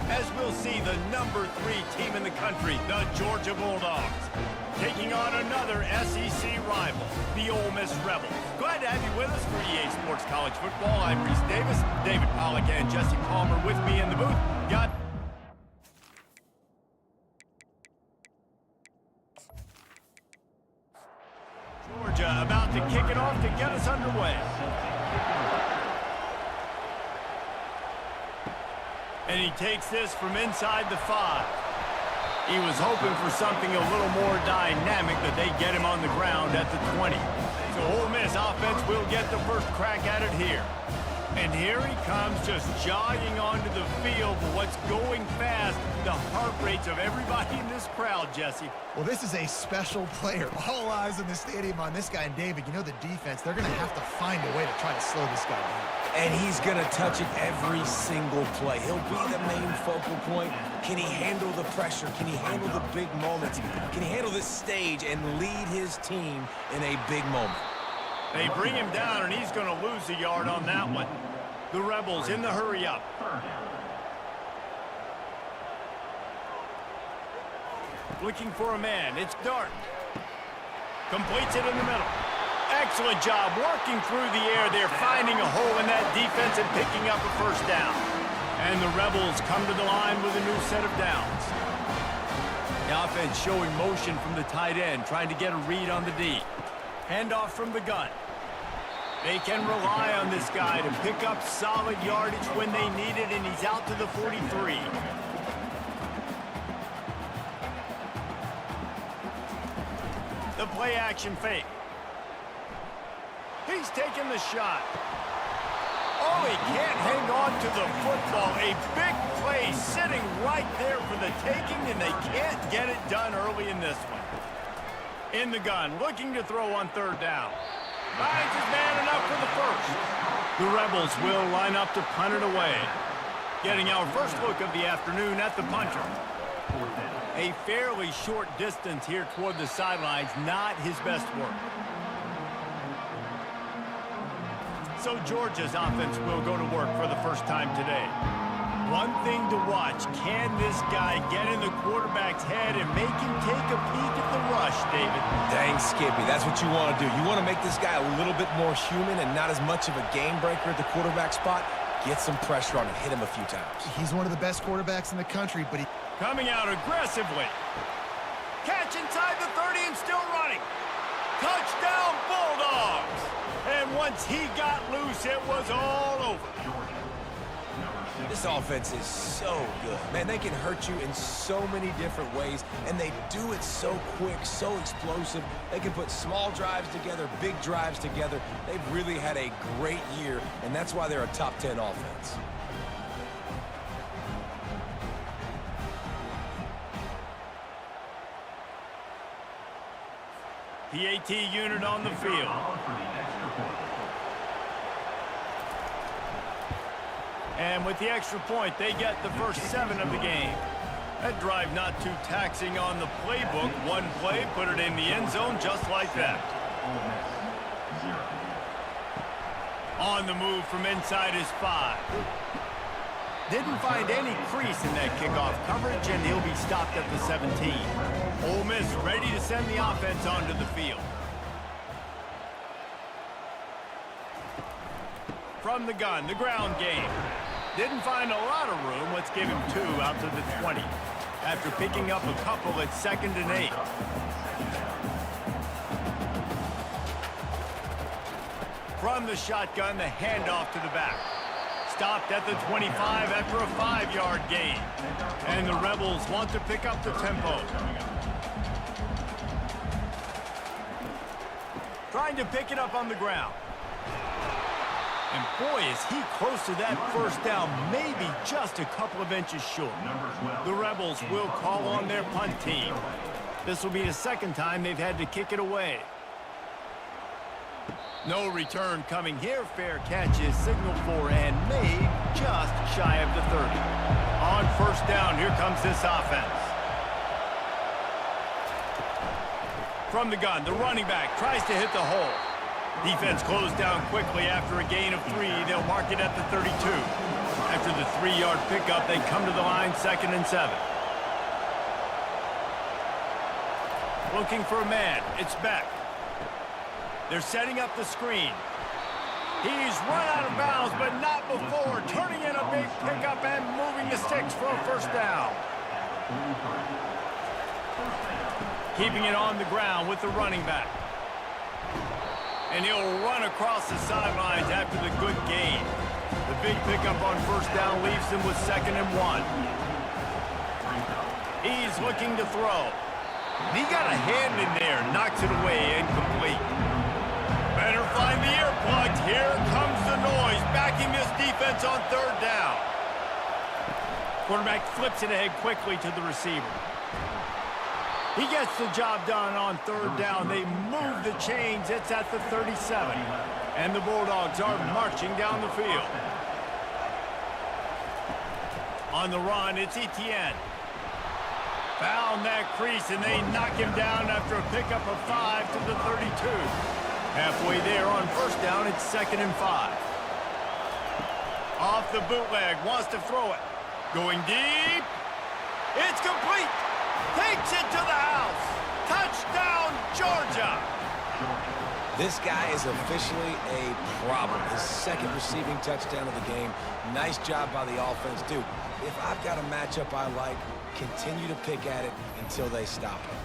As we'll see the number 3 team in the country, the Georgia Bulldogs, taking on another SEC rival, the Ole Miss Rebels. Glad to have you with us for EA Sports College Football. I'm Reese Davis, David Pollack and Jesse Palmer with me in the booth. Got Georgia about to kick it off to get us underway. And he takes this from inside the 5. He was hoping for something a little more dynamic, but they get him on the ground at the 20. So Ole Miss offense will get the first crack at it here. And here he comes, just jogging onto the field. But what's going fast, the heart rates of everybody in this crowd, Jesse. Well, this is a special player. All eyes in the stadium on this guy. And David, you know the defense, they're going to have to find a way to try to slow this guy down. And he's going to touch it every single play. He'll be the main focal point. Can he handle the pressure? Can he handle the big moments? Can he handle this stage and lead his team in a big moment? They bring him down, and he's going to lose a yard on that one. The Rebels in the hurry-up. Looking for a man. It's Dart. Completes it in the middle. Excellent job working through the air there, finding a hole in that defense and picking up a first down. And the Rebels come to the line with a new set of downs. The offense showing motion from the tight end, trying to get a read on the D. Handoff from the gun. They can rely on this guy to pick up solid yardage when they need it, and he's out to the 43. The play action fake. He's taking the shot. Oh, he can't hang on to the football. A big play sitting right there for the taking, and they can't get it done early in this one. In the gun, looking to throw on third down. Finds his man enough for the first. The Rebels will line up to punt it away. Getting our first look of the afternoon at the punter. A fairly short distance here toward the sidelines, not his best work. So Georgia's offense will go to work for the first time today. One thing to watch, can this guy get in the quarterback's head and make him take a peek at the rush, David? Dang, Skippy, that's what you want to do. You want to make this guy a little bit more human and not as much of a game breaker at the quarterback spot. Get some pressure on him, hit him a few times. He's one of the best quarterbacks in the country, but he... Coming out aggressively. Catch inside the 30 and still running. Touchdown, Bulldogs! And once he got loose, it was all over. This offense is so good. Man, they can hurt you in so many different ways, and they do it so quick, so explosive. They can put small drives together, big drives together. They've really had a great year, and that's why they're a top 10 offense. PAT unit on the field. And with the extra point, they get the first 7 of the game. That drive not too taxing on the playbook. One play, put it in the end zone just like that. On the move from inside his 5. Didn't find any crease in that kickoff coverage, and he'll be stopped at the 17. Ole Miss ready to send the offense onto the field. From the gun, the ground game. Didn't find a lot of room. Let's give him 2 out to the 20. After picking up a couple at 2nd and 8. From the shotgun, the handoff to the back. Stopped at the 25 after a 5-yard gain. And the Rebels want to pick up the tempo. Trying to pick it up on the ground. And boy, is he close to that first down, maybe just a couple of inches short. The Rebels will call on their punt team. This will be the second time they've had to kick it away. No return coming here. Fair catch is signaled for and made just shy of the 30. On first down, here comes this offense. From the gun, the running back tries to hit the hole. Defense closed down quickly after a gain of 3. They'll mark it at the 32. After the 3-yard pickup, they come to the line, 2nd and 7. Looking for a man. It's Beck. They're setting up the screen. He's run out of bounds, but not before turning in a big pickup and moving the sticks for a first down. Keeping it on the ground with the running back. And he'll run across the sidelines after the good gain. The big pickup on first down leaves him with 2nd and 1. He's looking to throw. He got a hand in there, knocks it away, incomplete. Better find the earplugs. Here comes the noise, backing this defense on 3rd down. Quarterback flips it ahead quickly to the receiver. He gets the job done on 3rd down. They move the chains. It's at the 37. And the Bulldogs are marching down the field. On the run, it's Etienne. Found that crease, and they knock him down after a pickup of 5 to the 32. Halfway there on first down, it's 2nd and 5. Off the bootleg, wants to throw it. Going deep. It's complete. Takes it to the house. Touchdown, Georgia. This guy is officially a problem. His 2nd receiving touchdown of the game. Nice job by the offense. Dude, if I've got a matchup I like, continue to pick at it until they stop him.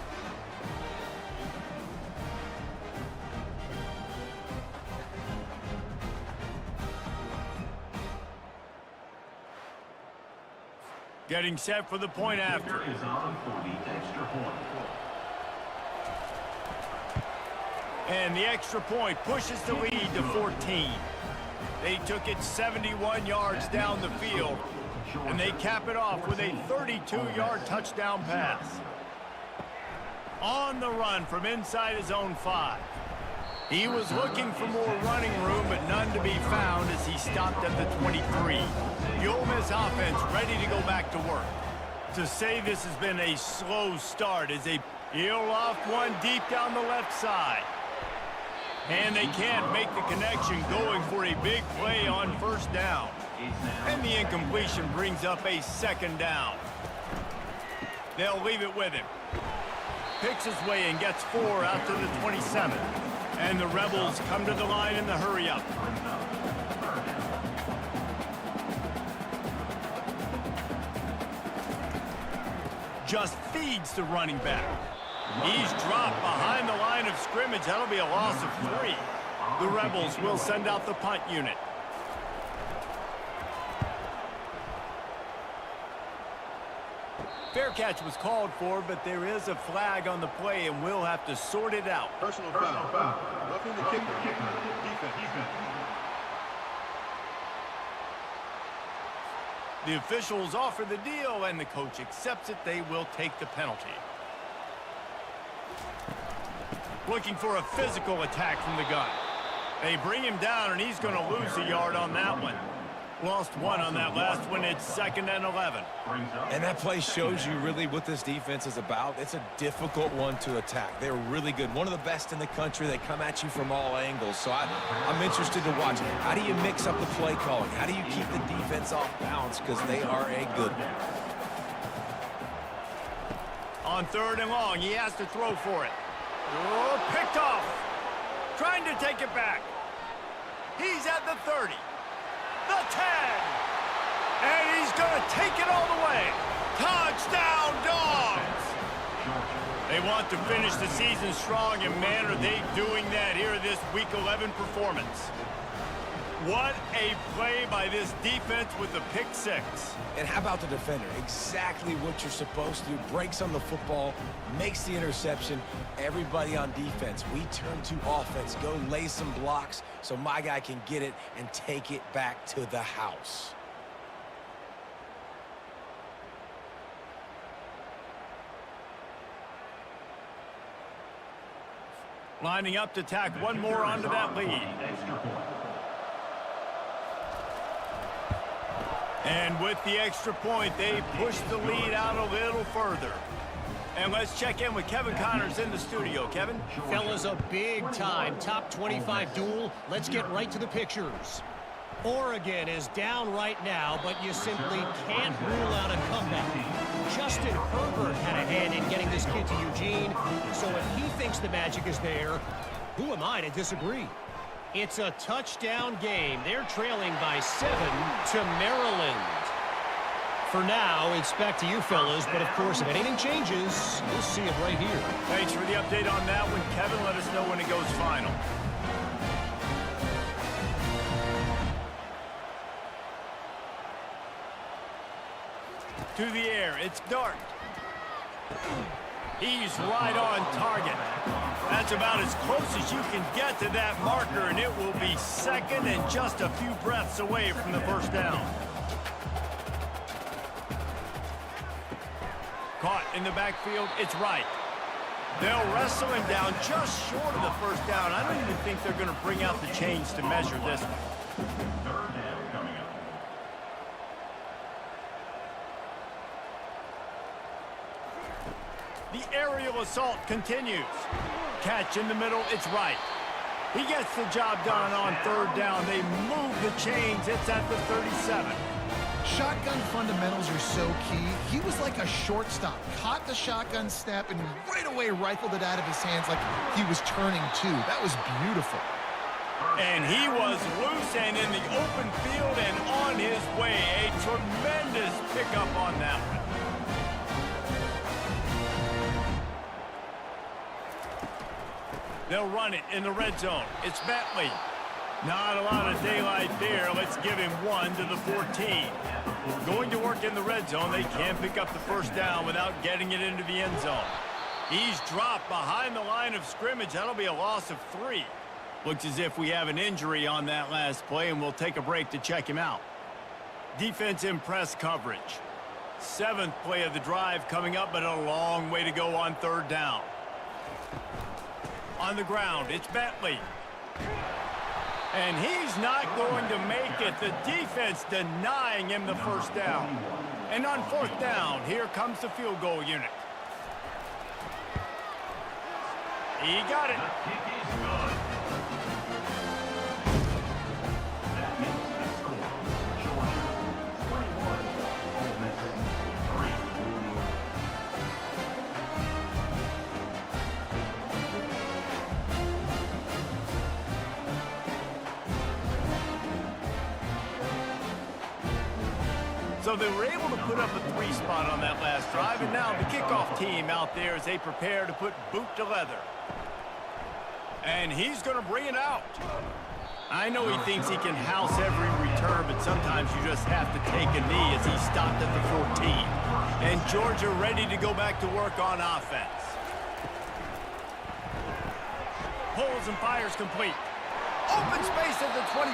Getting set for the point after. Is on for the extra point. And the extra point pushes the lead to 14. They took it 71 yards down the field, and they cap it off with a 32-yard touchdown pass. On the run from inside his own 5. He was looking for more running room, but none to be found as he stopped at the 23. The Ole Miss offense ready to go back to work. To say this has been a slow start as they peel off one deep down the left side. And they can't make the connection, going for a big play on first down. And the incompletion brings up a 2nd down. They'll leave it with him. Picks his way and gets 4 out to the 27. And the Rebels come to the line in the hurry-up. Just feeds the running back. He's dropped behind the line of scrimmage. That'll be a loss of 3. The Rebels will send out the punt unit. Fair catch was called for, but there is a flag on the play, and we'll have to sort it out. Personal foul. Roughing the kicker. Defense. The officials offer the deal, and the coach accepts it. They will take the penalty. Looking for a physical attack from the gun. They bring him down, and he's going to lose a yard on that one. Lost 1 on that last one. It's 2nd and 11. And that play shows you really what this defense is about. It's a difficult one to attack. They're really good. One of the best in the country. They come at you from all angles. So I'm interested to watch. How do you mix up the play calling? How do you keep the defense off balance? Because they are a good one. On 3rd and long, he has to throw for it. Oh, picked off. Trying to take it back. He's at the 30. The 10. And he's going to take it all the way. Touchdown, Dogs. They want to finish the season strong, and man, are they doing that here in this Week 11 performance. What a play by this defense with the pick 6. And how about the defender? Exactly what you're supposed to do. Breaks on the football, makes the interception. Everybody on defense, we turn to offense. Go lay some blocks so my guy can get it and take it back to the house. Lining up to tack one more onto that lead. Extra point. And with the extra point, they push the lead out a little further. And let's check in with Kevin Connors in the studio. Kevin? Fellas, a big-time top 25 duel. Let's get right to the pictures. Oregon is down right now, but you simply can't rule out a comeback. Justin Herbert had a hand in getting this kid to Eugene, so if he thinks the magic is there, who am I to disagree? It's a touchdown game. They're trailing by 7 to Maryland. For now, it's back to you fellas, but of course, if anything changes, you'll see it right here. Thanks for the update on that one, Kevin. Let us know when it goes final. To the air, it's Dart. He's right on target. That's about as close as you can get to that marker, and it will be second and just a few breaths away from the first down. Caught in the backfield, it's right. They'll wrestle him down just short of the first down. I don't even think they're going to bring out the chains to measure this one. Third down coming up. The aerial assault continues. Catch in the middle, it's right. He gets the job done on third down. They move the chains, it's at the 37. Shotgun fundamentals are so key. He was like a shortstop. Caught the shotgun snap and right away rifled it out of his hands like he was turning two. That was beautiful. And he was loose and in the open field and on his way. A tremendous pickup on that one. They'll run it in the red zone. It's Bentley. Not a lot of daylight there. Let's give him 1 to the 14. Going to work in the red zone. They can't pick up the first down without getting it into the end zone. He's dropped behind the line of scrimmage. That'll be a loss of 3. Looks as if we have an injury on that last play, and we'll take a break to check him out. Defense in press coverage. 7th play of the drive coming up, but a long way to go on third down. On the ground, it's Bentley. And he's not going to make it. The defense denying him the first down. And on fourth down, here comes the field goal unit. He got it. The kick is good. That makes the score. Georgia 21, Ole Miss 3. So they were able to put up a 3 spot on that last drive, and now the kickoff team out there as they prepare to put boot to leather. And he's going to bring it out. I know he thinks he can house every return, but sometimes you just have to take a knee as he stopped at the 14. And Georgia ready to go back to work on offense. Pulls and fires complete. Open space at the 25.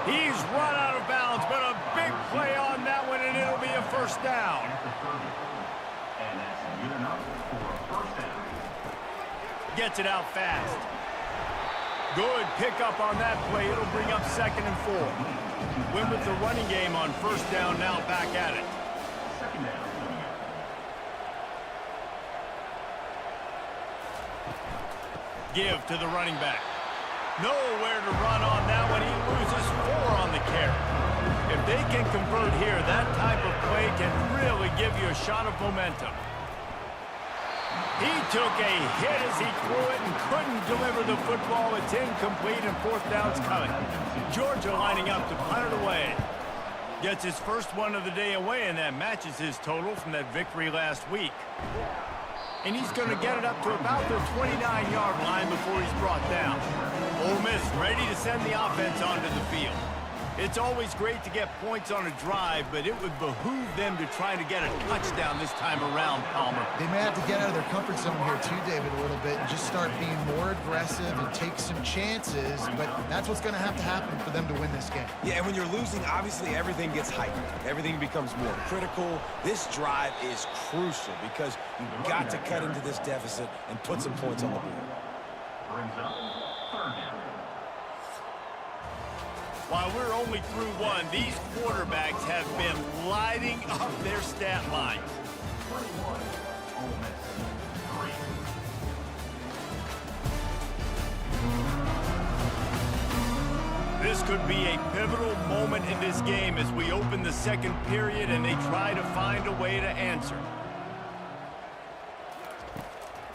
He's run out of bounds, but a big play on that one, and it'll be a first down. And that's good enough for a first down. Gets it out fast. Good pickup on that play. It'll bring up 2nd and 4. Win with the running game on first down, now back at it. Second down coming up. Give to the running back. Nowhere to run on that one. He loses 4 on the carry. If they can convert here, that type of play can really give you a shot of momentum. He took a hit as he threw it and couldn't deliver the football. It's incomplete and fourth down's coming. Georgia lining up to punt it away. Gets his first one of the day away, and that matches his total from that victory last week. And he's going to get it up to about the 29-yard line before he's brought down. Ole Miss ready to send the offense onto the field. It's always great to get points on a drive, but it would behoove them to try to get a touchdown this time around, Palmer. They may have to get out of their comfort zone here too, David, a little bit and just start being more aggressive and take some chances, but that's what's going to happen for them to win this game. Yeah, and when you're losing, obviously everything gets heightened. Everything becomes more critical. This drive is crucial because you've got to cut into this deficit and put some points on the board. brings up third down. While we're only through one, these quarterbacks have been lighting up their stat lines. 21, Ole Miss, 3. This could be a pivotal moment in this game as we open the second period and they try to find a way to answer.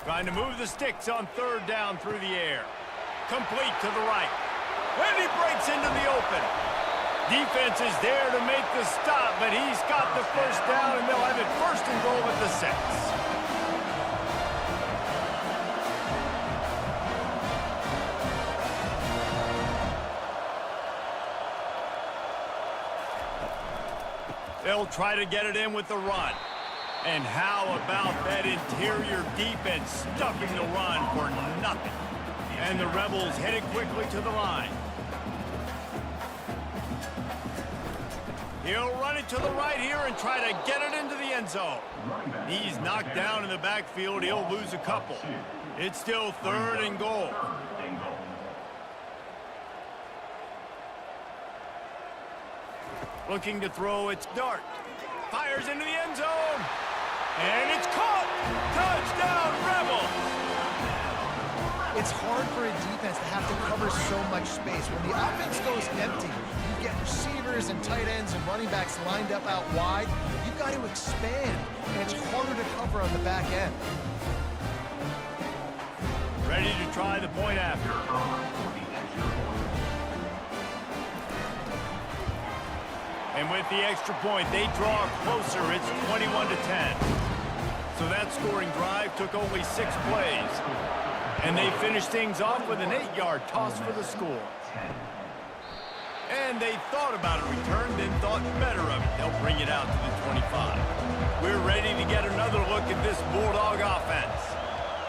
Trying to move the sticks on third down through the air. Complete to the right. And he breaks into the open. Defense is there to make the stop, but he's got the first down, and they'll have it first and goal at the 6. They'll try to get it in with the run. And how about that interior defense stuffing the run for nothing? And the Rebels headed quickly to the line. He'll run it to the right here and try to get it into the end zone. He's knocked down in the backfield. He'll lose a couple. It's still third and goal. Looking to throw, it's Dart. Fires into the end zone. And it's caught. Touchdown, Rebels. It's hard for a defense to have to cover so much space. When the offense goes empty, you get receivers and tight ends and running backs lined up out wide. You've got to expand, and it's harder to cover on the back end. Ready to try the point after. And with the extra point, they draw closer. It's 21-10. So that scoring drive took only 6 plays. And they finished things off with an 8-yard toss for the score. And they thought about a return, then thought better of it. They'll bring it out to the 25. We're ready to get another look at this Bulldog offense.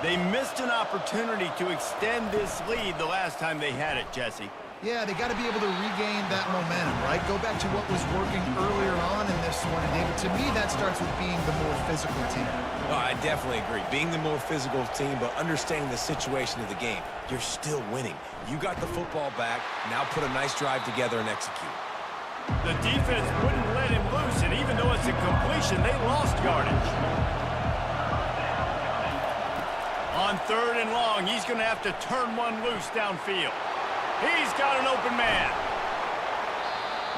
They missed an opportunity to extend this lead the last time they had it, Jesse. Yeah, they got to be able to regain that momentum, right? Go back to what was working earlier on in this one. And David, to me, that starts with being the more physical team. Oh, I definitely agree. Being the more physical team, but understanding the situation of the game. You're still winning. You got the football back. Now put a nice drive together and execute. The defense wouldn't let him loose, and even though it's a completion, they lost yardage. On third and long, he's going to have to turn one loose downfield. He's got an open man.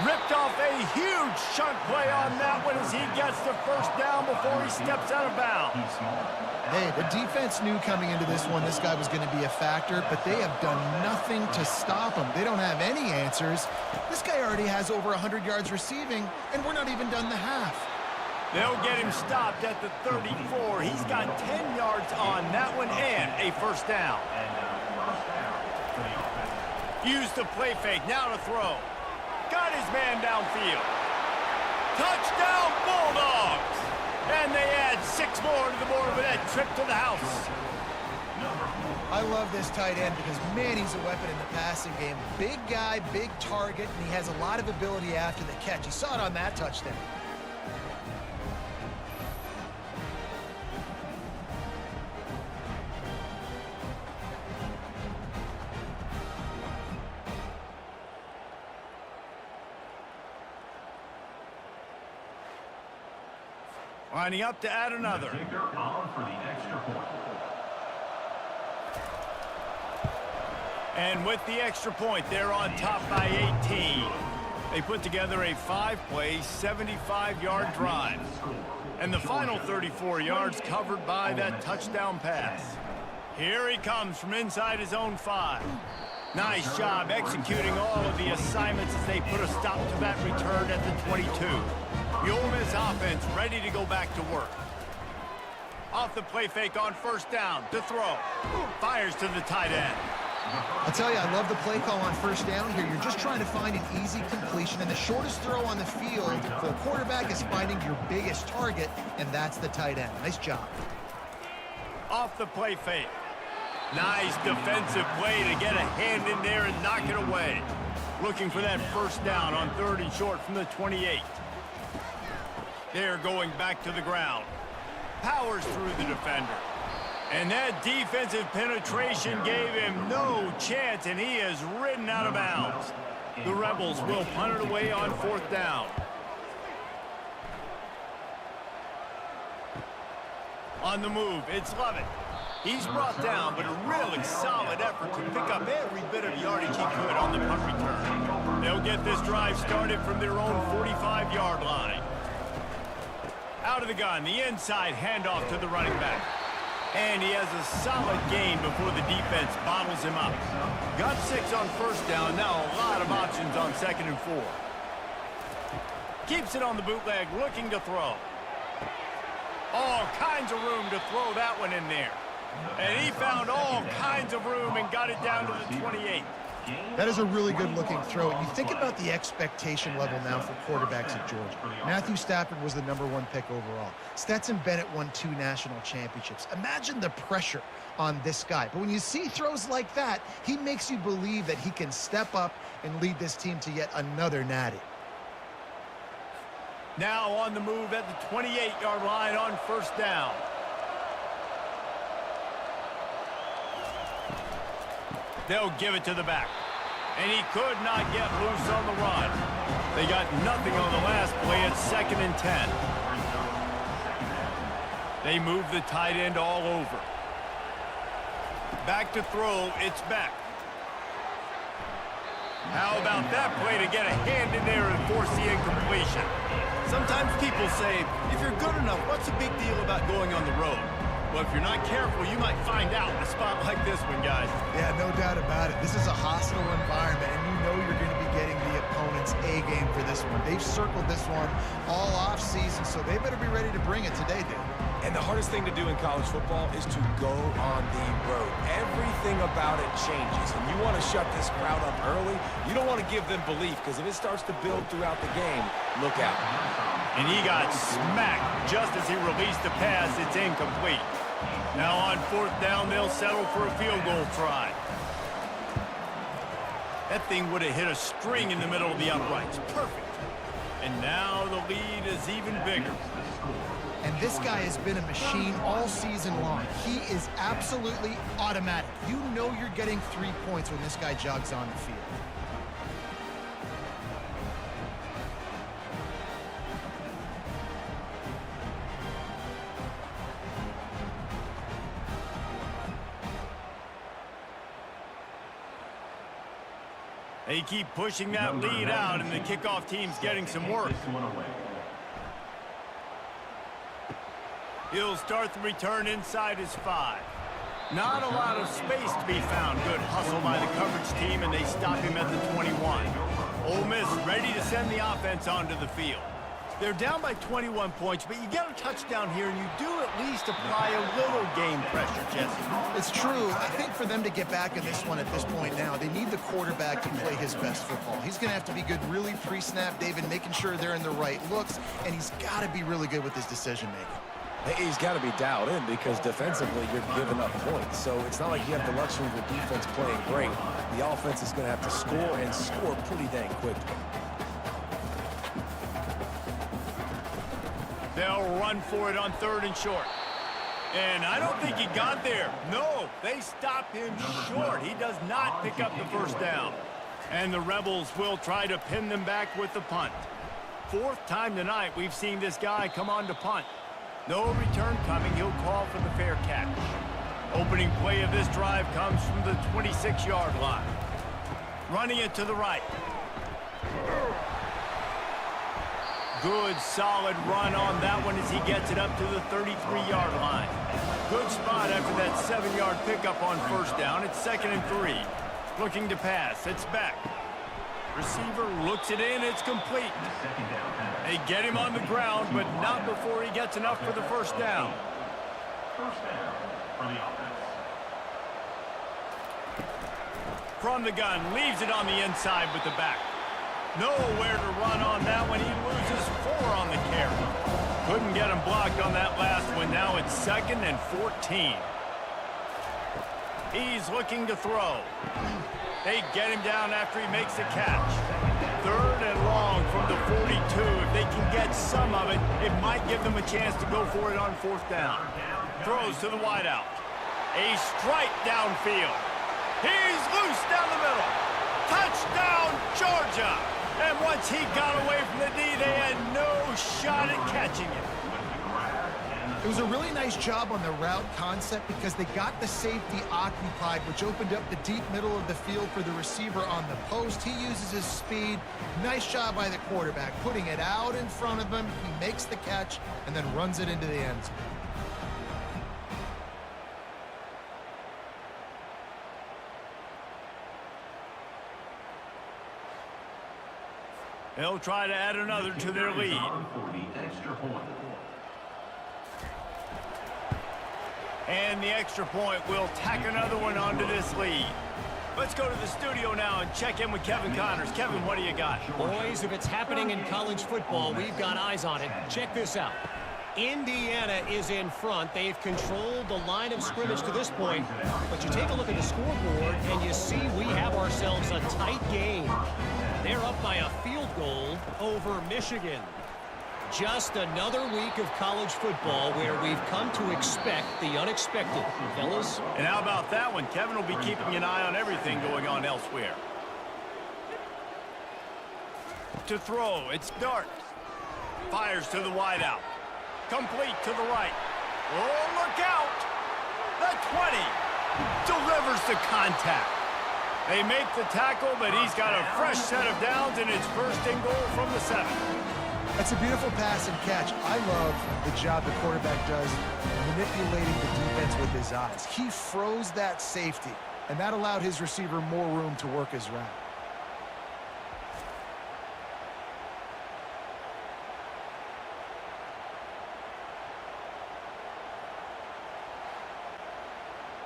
Ripped off a huge chunk play on that one as he gets the first down before he steps out of bounds. Hey, the defense knew coming into this one this guy was going to be a factor, but they have done nothing to stop him. They don't have any answers. This guy already has over 100 yards receiving, and we're not even done the half. They'll get him stopped at the 34. He's got 10 yards on that one and a first down. Use the play fake, now to throw. Got his man downfield. Touchdown, Bulldogs! And they add 6 more to the board with that trip to the house. I love this tight end because, man, he's a weapon in the passing game. Big guy, big target, and he has a lot of ability after the catch. You saw it on that touchdown. Lining up to add another. Kicker on for the extra point. And with the extra point, they're on top by 18. They put together a 5-play, 75-yard drive. And the final 34 yards covered by that touchdown pass. Here he comes from inside his own 5. Nice job executing all of the assignments as they put a stop to that return at the 22. The Ole Miss offense ready to go back to work. Off the play fake on first down to throw. Fires to the tight end. I'll tell you, I love the play call on first down here. You're just trying to find an easy completion, and the shortest throw on the field for a quarterback is finding your biggest target, and that's the tight end. Nice job. Off the play fake. Nice defensive play to get a hand in there and knock it away. Looking for that first down on third and short from the 28. They're going back to the ground. Powers through the defender. And that defensive penetration gave him no chance, and he is ridden out of bounds. The Rebels will punt it away on 4th down. On the move, it's Lovett. He's brought down, but a really solid effort to pick up every bit of yardage he could on the punt return. They'll get this drive started from their own 45-yard line. Out of the gun, the inside handoff to the running back. And he has a solid gain before the defense bottles him up. Got 6 on 1st down, now a lot of options on 2nd and 4. Keeps it on the bootleg, looking to throw. All kinds of room to throw that one in there. And he found all kinds of room and got it down to the 28. That is a really good-looking throw. And you think about the expectation level now for quarterbacks at Georgia. Matthew Stafford was the #1 pick overall. Stetson Bennett won 2 national championships. Imagine the pressure on this guy. But when you see throws like that, he makes you believe that he can step up and lead this team to yet another natty. Now on the move at the 28-yard line on 1st down. They'll give it to the back. And he could not get loose on the run. They got nothing on the last play. It's 2nd and 10. They move the tight end all over. Back to throw. It's back. How about that play to get a hand in there and force the incompletion? Sometimes people say, if you're good enough, what's the big deal about going on the road? Well, if you're not careful, you might find out in a spot like this one, guys. Yeah, no doubt about it. This is a hostile environment, and you know you're going to be getting the opponent's A game for this one. They've circled this one all off season, so they better be ready to bring it today, dude. And the hardest thing to do in college football is to go on the road. Everything about it changes, and you want to shut this crowd up early. You don't want to give them belief, because if it starts to build throughout the game, look out. And he got smacked just as he released the pass. It's incomplete. Now on 4th down, they'll settle for a field goal try. That thing would have hit a string in the middle of the uprights. Perfect. And now the lead is even bigger. And this guy has been a machine all season long. He is absolutely automatic. You know you're getting 3 points when this guy jogs on the field. They keep pushing that lead out, and the kickoff team's getting some work. He'll start the return inside his 5. Not a lot of space to be found. Good hustle by the coverage team, and they stop him at the 21. Ole Miss ready to send the offense onto the field. They're down by 21 points, but you get a touchdown here, and you do at least apply a little game pressure, Jesse. It's true. I think for them to get back in this one at this point now, they need the quarterback to play his best football. He's going to have to be good really pre-snap, David, making sure they're in the right looks, and he's got to be really good with his decision-making. He's got to be dialed in because defensively you're giving up points. So it's not like you have the luxury of the defense playing great. The offense is going to have to score and score pretty dang quickly. They'll run for it on 3rd and short. And I don't think he got there. No, they stop him short. He does not pick up the 1st down. And the Rebels will try to pin them back with the punt. 4th time tonight we've seen this guy come on to punt. No return coming. He'll call for the fair catch. Opening play of this drive comes from the 26-yard line. Running it to the right. Good, solid run on that one as he gets it up to the 33-yard line. Good spot after that 7-yard pickup on 1st down. It's 2nd and 3. Looking to pass. It's back. Receiver looks it in. It's complete. They get him on the ground, but not before he gets enough for the 1st down. 1st down for the offense. From the gun, leaves it on the inside with the back. Nowhere to run on that one. He loses 4 on the carry. Couldn't get him blocked on that last one. Now it's 2nd and 14. He's looking to throw. They get him down after he makes a catch. 3rd and long from the 42. If they can get some of it, it might give them a chance to go for it on 4th down. Throws to the wideout. A strike downfield. He's loose down the middle. Touchdown, Georgia! And once he got away from the D, they had no shot at catching it. It was a really nice job on the route concept because they got the safety occupied, which opened up the deep middle of the field for the receiver on the post. He uses his speed. Nice job by the quarterback, putting it out in front of him. He makes the catch and then runs it into the end zone. They'll try to add another to their lead. And the extra point will tack another one onto this lead. Let's go to the studio now and check in with Kevin Connors. Kevin, what do you got? Boys, if it's happening in college football, we've got eyes on it. Check this out. Indiana is in front. They've controlled the line of scrimmage to this point. But you take a look at the scoreboard, and you see we have ourselves a tight game. They're up by a field goal over Michigan. Just another week of college football where we've come to expect the unexpected, fellas. And how about that one? Kevin will be keeping an eye on everything going on elsewhere. To throw, it's Dart. Fires to the wideout. Complete to the right. Oh, look out! The 20 delivers the contact. They make the tackle, but he's got a fresh set of downs, and it's first and goal from the 7. That's a beautiful pass and catch. I love the job the quarterback does manipulating the defense with his eyes. He froze that safety, and that allowed his receiver more room to work his route.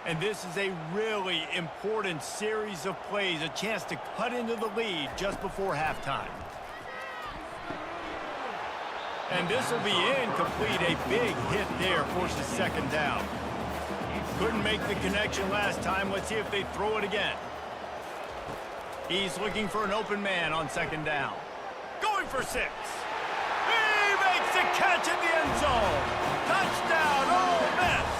And this is a really important series of plays, a chance to cut into the lead just before halftime. And this will be incomplete. A big hit there forces second down. Couldn't make the connection last time. Let's see if they throw it again. He's looking for an open man on second down. Going for 6. He makes the catch in the end zone. Touchdown, Ole Miss.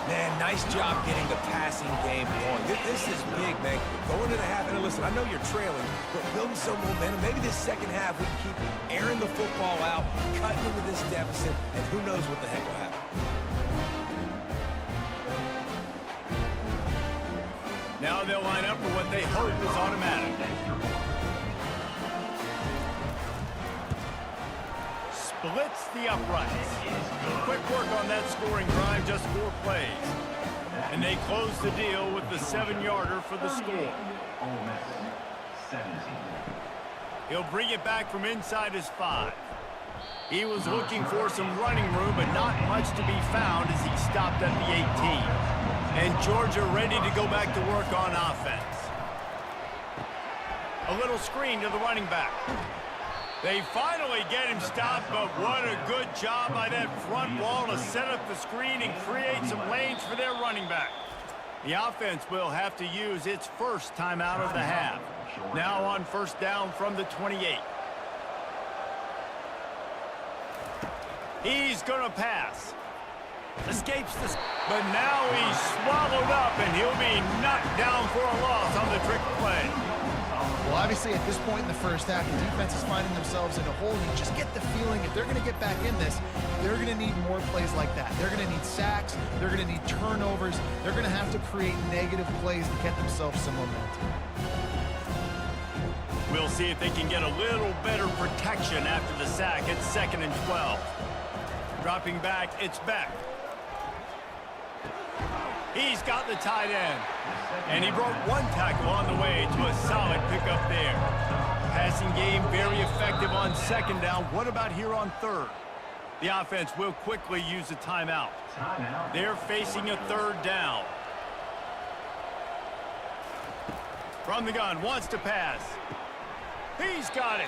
Man, nice job getting the passing game going. This is big, man. Going to the half, and listen, I know you're trailing, but building some momentum. Maybe this second half we can keep airing the football out, cutting into this deficit, and who knows what the heck will happen. Now they'll line up for what they hope is automatic. Splits the uprights. Quick work on that scoring drive, just 4 plays. And they close the deal with the 7-yarder for the score. He'll bring it back from inside his 5. He was looking for some running room, but not much to be found as he stopped at the 18. And Georgia ready to go back to work on offense. A little screen to the running back. They finally get him stopped, but what a good job by that front wall to set up the screen and create some lanes for their running back. The offense will have to use its first timeout of the half. Now on first down from the 28. He's going to pass. Escapes the... But now he's swallowed up, and he'll be knocked down for a loss on the trick play. Well, obviously, at this point in the first half, the defense is finding themselves in a hole. You just get the feeling if they're going to get back in this, they're going to need more plays like that. They're going to need sacks. They're going to need turnovers. They're going to have to create negative plays to get themselves some momentum. We'll see if they can get a little better protection after the sack. It's 2nd and 12. Dropping back, it's Beck. He's got the tight end. And he broke 1 tackle on the way to a solid pickup there. Passing game very effective on 2nd down. What about here on 3rd? The offense will quickly use a timeout. They're facing a 3rd down. From the gun, wants to pass. He's got it.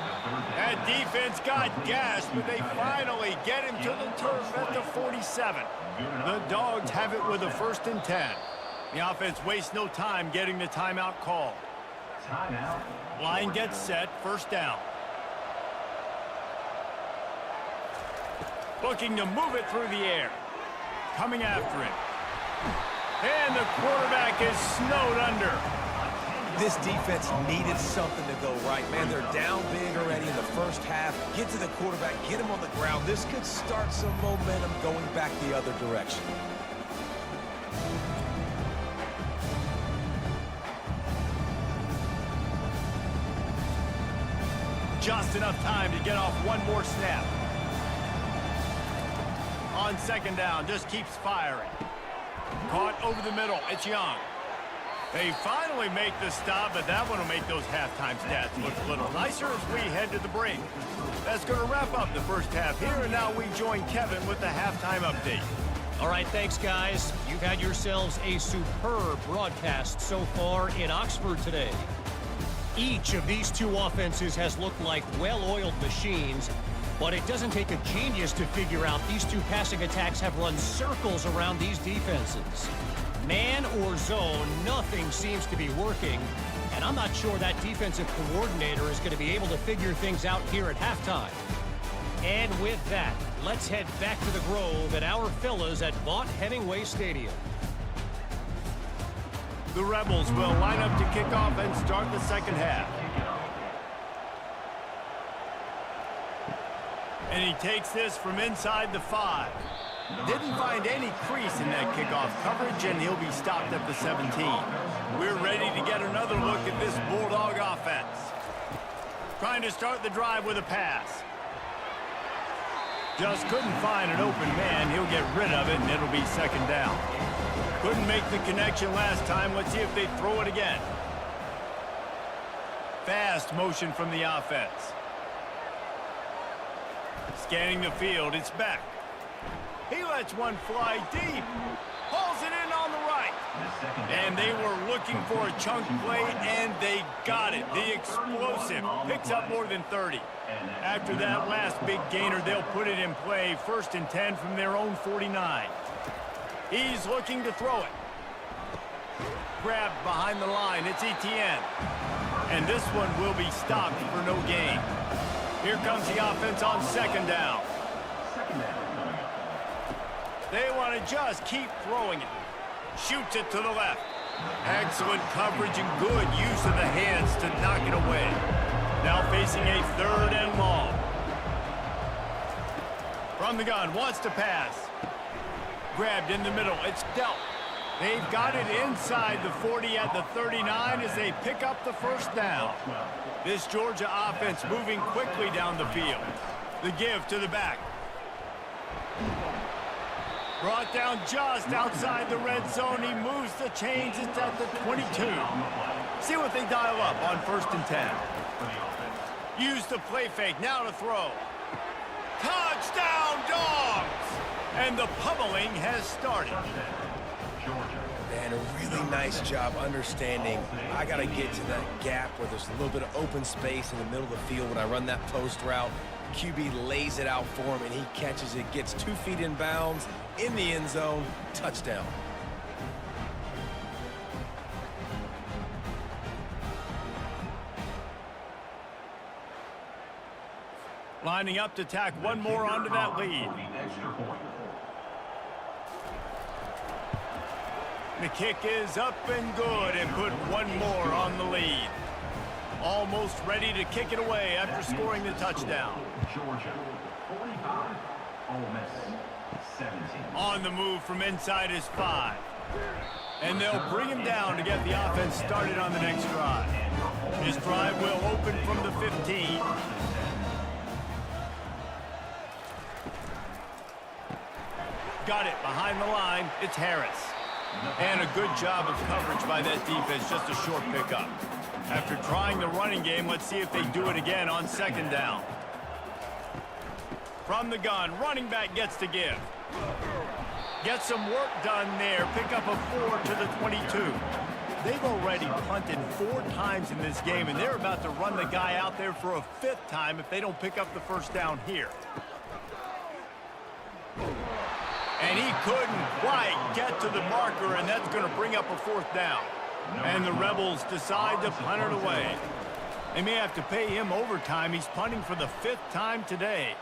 That defense got gashed, but they finally get him to the turf at the 47. The Dogs have it with a 1st and 10. The offense wastes no time getting the timeout called. Line gets set, 1st down. Looking to move it through the air. Coming after it. And the quarterback is snowed under. This defense needed something to go right. Man, they're down big already in the first half. Get to the quarterback, get him on the ground. This could start some momentum going back the other direction. Just enough time to get off one more snap. On second down, just keeps firing. Caught over the middle. It's Young. They finally make the stop, but that one will make those halftime stats look a little nicer as we head to the break. That's going to wrap up the first half here, and now we join Kevin with the halftime update. All right, thanks, guys. You've had yourselves a superb broadcast so far in Oxford today. Each of these two offenses has looked like well-oiled machines, but it doesn't take a genius to figure out these two passing attacks have run circles around these defenses. Man or zone, nothing seems to be working, and I'm not sure that defensive coordinator is going to be able to figure things out here at halftime. And with that, let's head back to the Grove at our fellas at Vaught Hemingway Stadium. The Rebels will line up to kick off and start the second half. And he takes this from inside the 5. Didn't find any crease in that kickoff coverage, and he'll be stopped at the 17. We're ready to get another look at this Bulldog offense. Trying to start the drive with a pass. Just couldn't find an open man. He'll get rid of it, and it'll be second down. Couldn't make the connection last time. Let's see if they throw it again. Fast motion from the offense. Scanning the field, it's back. He lets one fly deep. Hauls it in on the right. And they were looking for a chunk play, and they got it. The explosive picks up more than 30. After that last big gainer, they'll put it in play. 1st and 10 from their own 49. He's looking to throw it. Grabbed behind the line. It's Etienne. And this one will be stopped for no gain. Here comes the offense on second down. They want to just keep throwing it. Shoots it to the left. Excellent coverage and good use of the hands to knock it away. Now facing a 3rd and long. From the gun, wants to pass. Grabbed in the middle, it's dealt. They've got it inside the 40 at the 39 as they pick up the first down. This Georgia offense moving quickly down the field. The give to the back. Brought down just outside the red zone. He moves the chains. It's at the 22. See what they dial up on 1st and 10. Use the play fake. Now to throw. Touchdown, Dogs! And the pummeling has started. And a really nice job understanding I got to get to that gap where there's a little bit of open space in the middle of the field when I run that post route. QB lays it out for him, and he catches it, gets 2 feet in bounds, in the end zone, touchdown. Lining up to tack one more onto that lead. The kick is up and good and put one more on the lead. Almost ready to kick it away after scoring the touchdown. Georgia, 45. Ole Miss, 17. On the move from inside his 5. And they'll bring him down to get the offense started on the next drive. This drive will open from the 15. Got it behind the line. It's Harris. And a good job of coverage by that defense. Just a short pickup. After trying the running game, let's see if they do it again on second down. From the gun, running back gets to give. Get some work done there. Pick up a 4 to the 22. They've already punted 4 times in this game, and they're about to run the guy out there for a 5th time if they don't pick up the first down here. And he couldn't quite get to the marker, and that's going to bring up a 4th down. And the Rebels decide to punt it away. They may have to pay him overtime. He's punting for the 5th time today.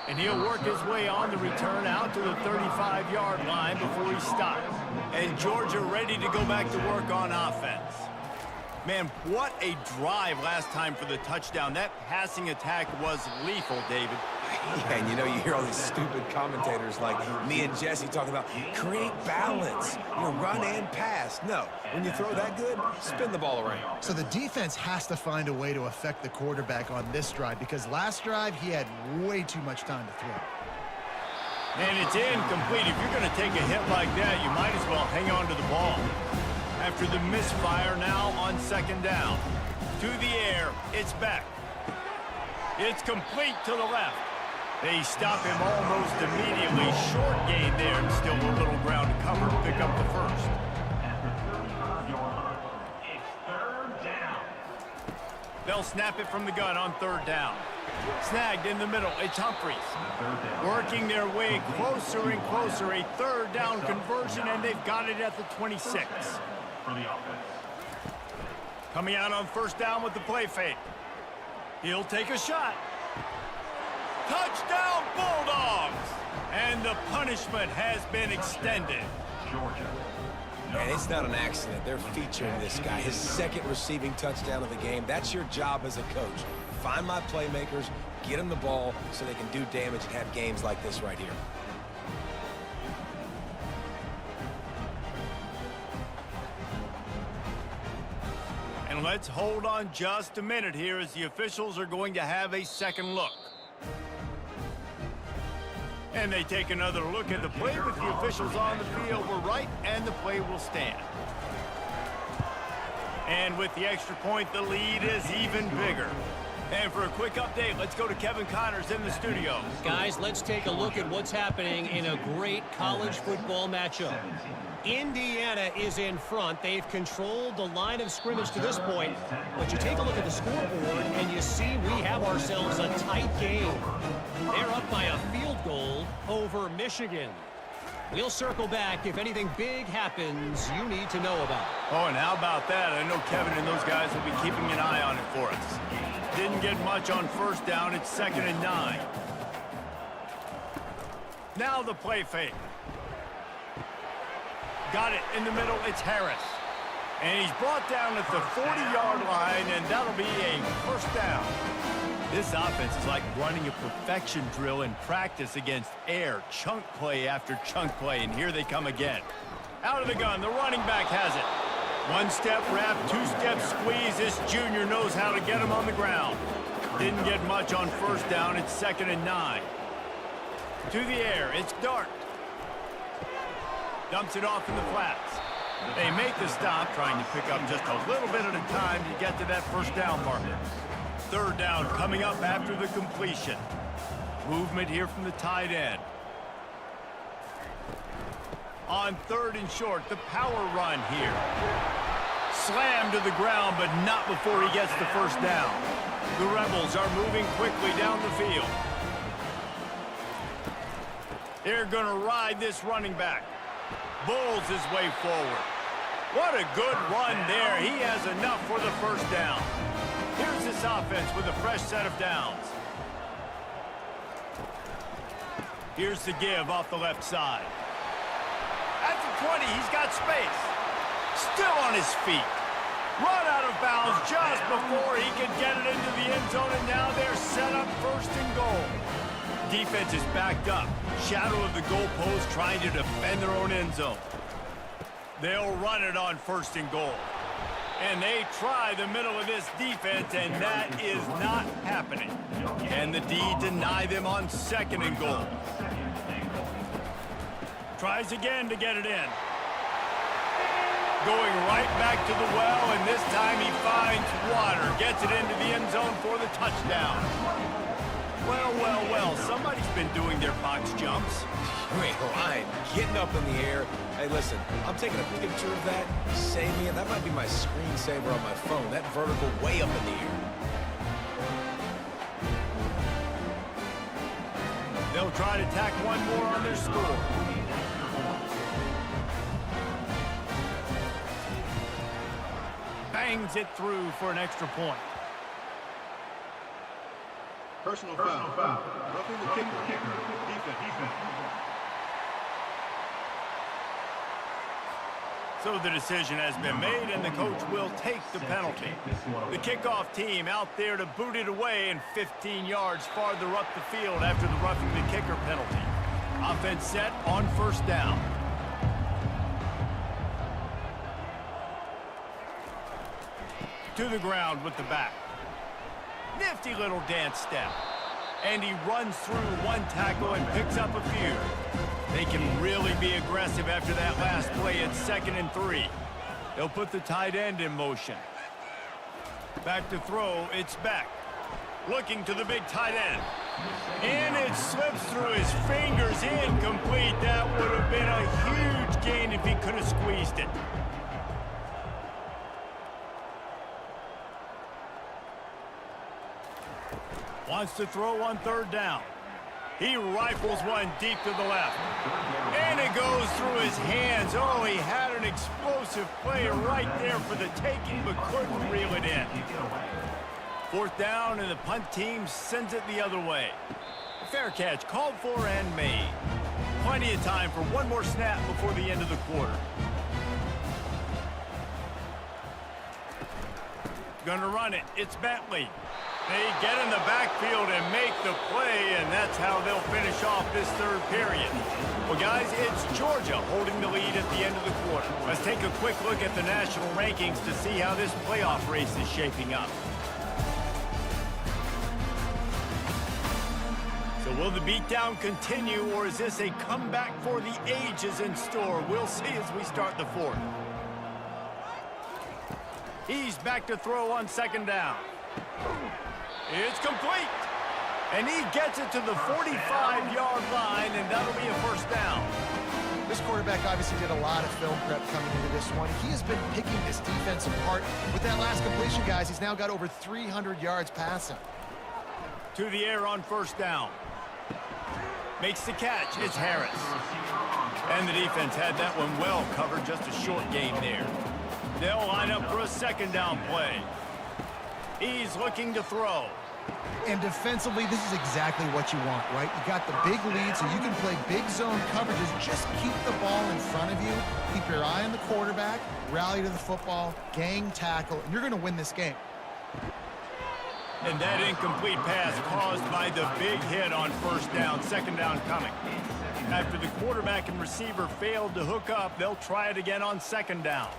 And he'll work his way on the return out to the 35-yard line before he stops. And Georgia ready to go back to work on offense. Man, what a drive last time for the touchdown. That passing attack was lethal, David. Yeah, and you know, you hear all these stupid commentators like me and Jesse talking about create balance, run and pass. No, when you throw that good, spin the ball around. So the defense has to find a way to affect the quarterback on this drive because last drive he had way too much time to throw. And it's incomplete. If you're going to take a hit like that, you might as well hang on to the ball. After the misfire now on second down. To the air, it's back. It's complete to the left. They stop him almost immediately. Short gain there, and still a little ground to cover to pick up the first. It's third down. They'll snap it from the gun on third down. Snagged in the middle. It's Humphries. Working their way closer and closer. A third down conversion, and they've got it at the 26. For the offense. Coming out on first down with the play fake. He'll take a shot. Touchdown, Bulldogs! And the punishment has been extended. Georgia. And it's not an accident. They're featuring this guy. His second receiving touchdown of the game. That's your job as a coach. Find my playmakers, get them the ball so they can do damage and have games like this right here. And let's hold on just a minute here as the officials are going to have a second look. And they take another look at the play with the officials on the field. We're right, and the play will stand. And with the extra point, the lead is even bigger. And for a quick update, let's go to Kevin Connors in the studio. Guys, let's take a look at what's happening in a great college football matchup. Indiana is in front. They've controlled the line of scrimmage to this point. But you take a look at the scoreboard, and you see we have ourselves a tight game. They're up by a field goal over Michigan. We'll circle back if anything big happens you need to know about. Oh, and how about that? I know Kevin and those guys will be keeping an eye on it for us. Didn't get much on first down. It's 2nd and 9. Now the play fake. Got it in the middle. It's Harris. And he's brought down at the 40-yard line, and that'll be a first down. This offense is like running a perfection drill in practice against air. Chunk play after chunk play, and here they come again. Out of the gun, the running back has it. One-step wrap, two-step squeeze. This junior knows how to get him on the ground. Didn't get much on first down. It's 2nd and 9. To the air, it's Dart. Dumps it off in the flats. They make the stop, trying to pick up just a little bit at a time to get to that first down marker. Third down coming up after the completion. Movement here from the tight end. On third and short, the power run here. Slammed to the ground, but not before he gets the first down. The Rebels are moving quickly down the field. They're going to ride this running back. Bulls his way forward. What a good run there. He has enough for the first down. Here's this offense with a fresh set of downs. Here's the give off the left side. At the 20, he's got space. Still on his feet. Run out of bounds just before he could get it into the end zone, and now they're set up 1st and goal. Defense is backed up. Shadow of the goalpost trying to defend their own end zone. They'll run it on 1st and goal. And they try the middle of this defense, and that is not happening. And the D deny them on 2nd and goal. Tries again to get it in. Going right back to the well, and this time he finds water. Gets it into the end zone for the touchdown. Well, well, well, somebody's been doing their box jumps. You ain't lying. Getting up in the air. Hey, listen, I'm taking a picture of that. Save me, and that might be my screensaver on my phone. That vertical way up in the air. They'll try to tack one more on their score. Bangs it through for an extra point. Personal foul. Roughing the kicker. Defense. So the decision has been made, and the coach will take the penalty. The kickoff team out there to boot it away and 15 yards farther up the field after the roughing the kicker penalty. Offense set on first down. To the ground with the back. Nifty little dance step. And he runs through one tackle and picks up a few. They can really be aggressive after that last play at 2nd and 3. They'll put the tight end in motion. Back to throw, it's Beck. Looking to the big tight end. And it slips through his fingers, incomplete. That would have been a huge gain if he could have squeezed it. Wants to throw on 3rd down. He rifles one deep to the left. And it goes through his hands. Oh, he had an explosive play right there for the taking, but couldn't reel it in. 4th down, and the punt team sends it the other way. Fair catch called for and made. Plenty of time for one more snap before the end of the quarter. Gonna run it. It's Bentley. They get in the backfield and make the play, and that's how they'll finish off this 3rd period. Well, guys, it's Georgia holding the lead at the end of the quarter. Let's take a quick look at the national rankings to see how this playoff race is shaping up. So will the beatdown continue, or is this a comeback for the ages in store? We'll see as we start the 4th. He's back to throw on 2nd down. It's complete. And he gets it to the 45-yard line, and that'll be a 1st down. This quarterback obviously did a lot of film prep coming into this one. He has been picking this defense apart. With that last completion, guys, he's now got over 300 yards passing. To the air on 1st down. Makes the catch. It's Harris. And the defense had that one well covered. Just a short gain there. They'll line up for a 2nd down play. He's looking to throw. And defensively, this is exactly what you want, right? You got the big lead, so you can play big zone coverages. Just keep the ball in front of you. Keep your eye on the quarterback. Rally to the football. Gang tackle. And you're going to win this game. And that incomplete pass caused by the big hit on 1st down. 2nd down coming. After the quarterback and receiver failed to hook up, they'll try it again on 2nd down.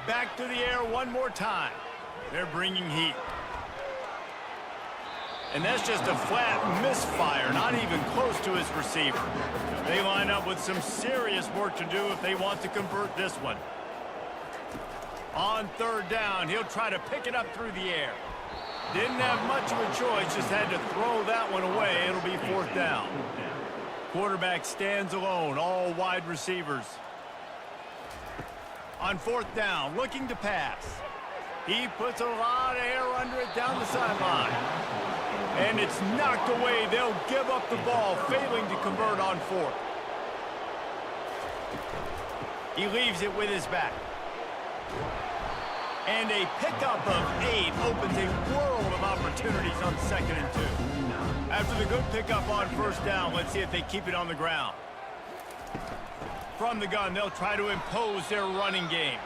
Back to the air one more time. They're bringing heat. And that's just a flat misfire, not even close to his receiver. They line up with some serious work to do if they want to convert this one. On 3rd down, he'll try to pick it up through the air. Didn't have much of a choice, just had to throw that one away. It'll be 4th down. Quarterback stands alone, all wide receivers. On 4th down, looking to pass. He puts a lot of air under it down the sideline. And it's knocked away. They'll give up the ball, failing to convert on 4th. He leaves it with his back. And a pickup of 8 opens a world of opportunities on 2nd and 2. After the good pickup on 1st down, let's see if they keep it on the ground. From the gun, they'll try to impose their running game.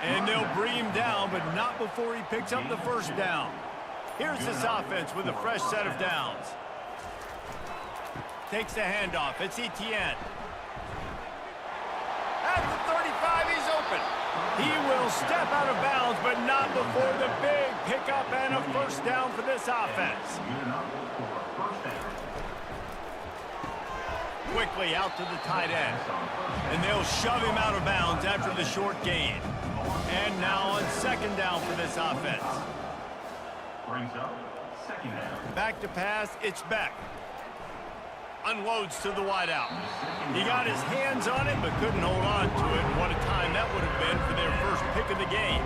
And they'll bring him down, but not before he picks up the 1st down. Here's this offense with a fresh set of downs. Takes the handoff. It's Etienne. At the 35, he's open. He will step out of bounds, but not before the big pickup and a 1st down for this offense. Quickly out to the tight end. And they'll shove him out of bounds after the short gain. And now on 2nd down for this offense. Brings up 2nd down. Back to pass, it's Beck. Unloads to the wideout. He got his hands on it, but couldn't hold on to it. And what a time that would have been for their first pick of the game.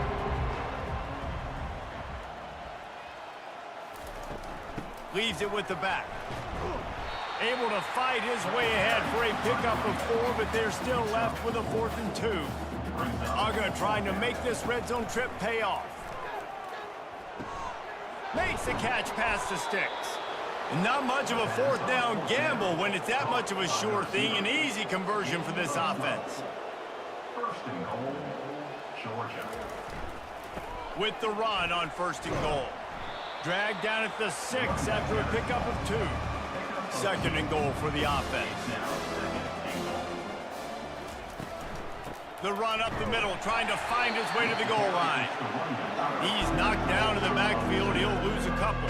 Leaves it with the back. Able to fight his way ahead for a pickup of 4, but they're still left with a 4th and 2. Uga trying to make this red zone trip pay off. Makes the catch past the sticks. Not much of a fourth down gamble when it's that much of a sure thing. An easy conversion for this offense. First and goal, Georgia. With the run on first and goal. Dragged down at the 6 after a pickup of 2. Second and goal for the offense. The run up the middle, trying to find his way to the goal line. He's knocked down in the backfield. He'll lose a couple.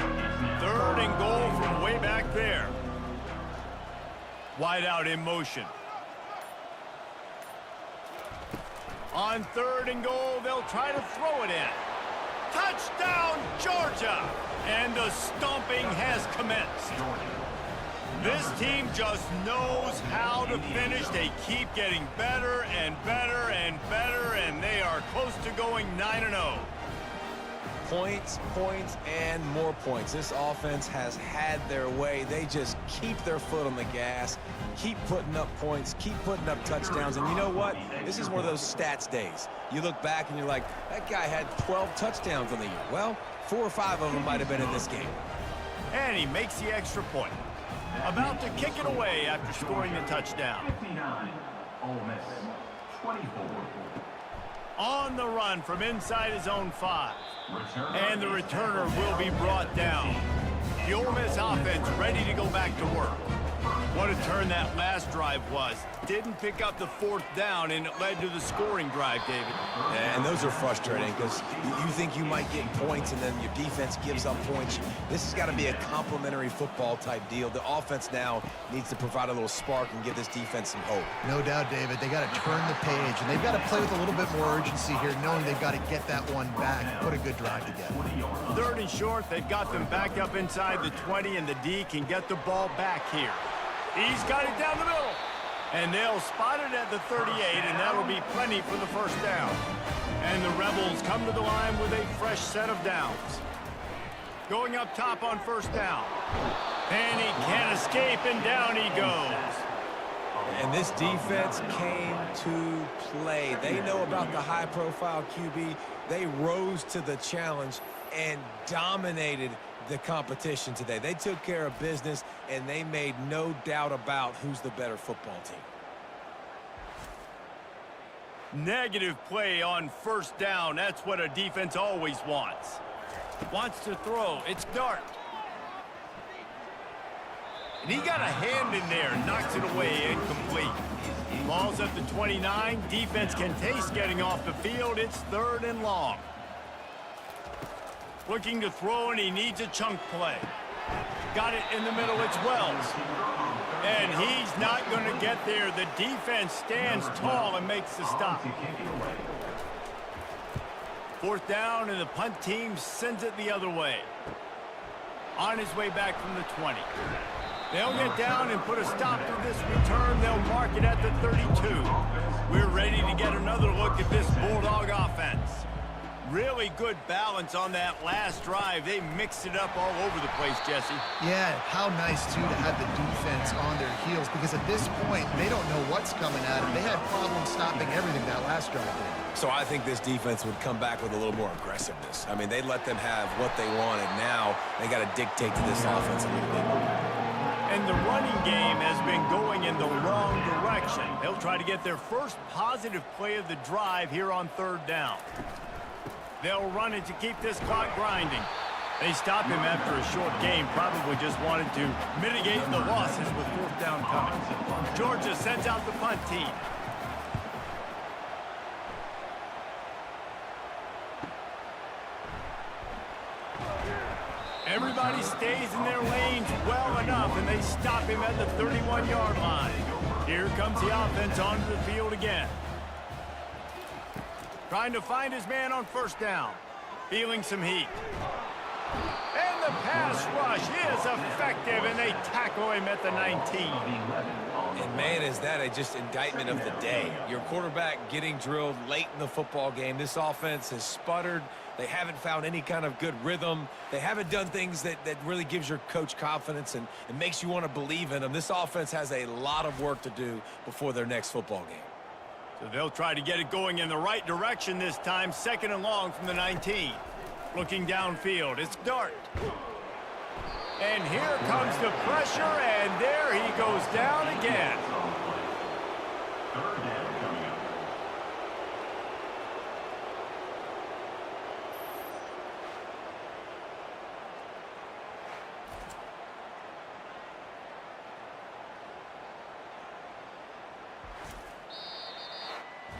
Third and goal from way back there. Wide out in motion. On third and goal, they'll try to throw it in. Touchdown, Georgia! And the stomping has commenced. This team just knows how to finish. They keep getting better and better and better, and they are close to going 9-0. Points, points, and more points. This offense has had their way. They just keep their foot on the gas, keep putting up points, keep putting up touchdowns. And you know what? This is one of those stats days. You look back and you're like, that guy had 12 touchdowns on the year. Well, 4 or 5 of them might have been in this game. And he makes the extra point. About to kick it away after scoring the touchdown. 59, Ole Miss, 24. On the run from inside his own 5. And the returner will be brought down. The Ole Miss offense ready to go back to work. What a turn that last drive was. Didn't pick up the 4th down, and it led to the scoring drive, David. And those are frustrating because you think you might get points and then your defense gives up points. This has got to be a complementary football type deal. The offense now needs to provide a little spark and give this defense some hope. No doubt, David. They got to turn the page, and they've got to play with a little bit more urgency here, knowing they've got to get that one back and put a good drive together. Third and short, they've got them back up inside the 20, and the D can get the ball back here. He's got it down the middle. And they'll spot it at the 38, and that'll be plenty for the first down. And the Rebels come to the line with a fresh set of downs. Going up top on first down. And he can't escape, and down he goes. And this defense came to play. They know about the high-profile QB. They rose to the challenge and dominated the competition today. They took care of business, and they made no doubt about who's the better football team. Negative play on first down. That's what a defense always wants. Wants to throw. It's Dart. And he got a hand in there. Knocks it away. Incomplete. Ball's at the 29. Defense can taste getting off the field. It's 3rd and long. Looking to throw, and he needs a chunk play. Got it in the middle. It's Wells. And he's not going to get there. The defense stands tall and makes the stop. 4th down, and the punt team sends it the other way. On his way back from the 20. They'll get down and put a stop to this return. They'll mark it at the 32. We're ready to get another look at this Bulldog offense. Really good balance on that last drive. They mixed it up all over the place, Jesse. Yeah, how nice, too, to have the defense on their heels, because at this point, they don't know what's coming at them. They had problems stopping everything that last drive did. So I think this defense would come back with a little more aggressiveness. I mean, they let them have what they wanted. Now they got to dictate to this offense a little bit. And the running game has been going in the wrong direction. They'll try to get their first positive play of the drive here on 3rd down. They'll run it to keep this clock grinding. They stop him after a short game, probably just wanted to mitigate the losses with 4th down coming. Georgia sends out the punt team. Everybody stays in their lanes well enough, and they stop him at the 31-yard line. Here comes the offense onto the field again. Trying to find his man on first down. Feeling some heat. And the pass rush is effective, and they tackle him at the 19. And, man, is that a just indictment of the day. Your quarterback getting drilled late in the football game. This offense has sputtered. They haven't found any kind of good rhythm. They haven't done things that really gives your coach confidence and makes you want to believe in them. This offense has a lot of work to do before their next football game. So they'll try to get it going in the right direction this time. 2nd and long from the 19. Looking downfield, it's Dart. And here comes the pressure, and there he goes down again. Third down coming up.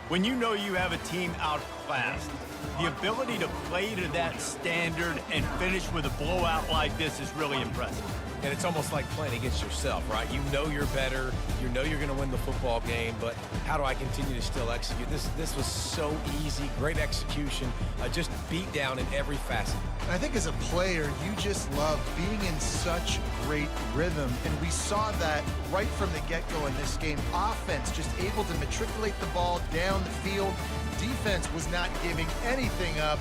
When you know you have a team outclassed, the ability to play to that standard and finish with a blowout like this is really impressive. And it's almost like playing against yourself, right? You know you're better. You know you're going to win the football game, but how do I continue to still execute? This was so easy, great execution, just beat down in every facet. I think as a player, you just love being in such great rhythm, and we saw that right from the get-go in this game. Offense just able to matriculate the ball down the field. Defense was not giving anything up.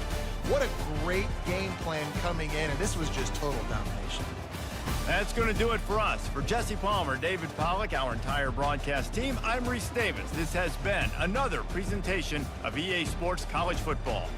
What a great game plan coming in, and this was just total domination. That's going to do it for us. For Jesse Palmer, David Pollack, our entire broadcast team, I'm Reese Davis. This has been another presentation of EA Sports College Football.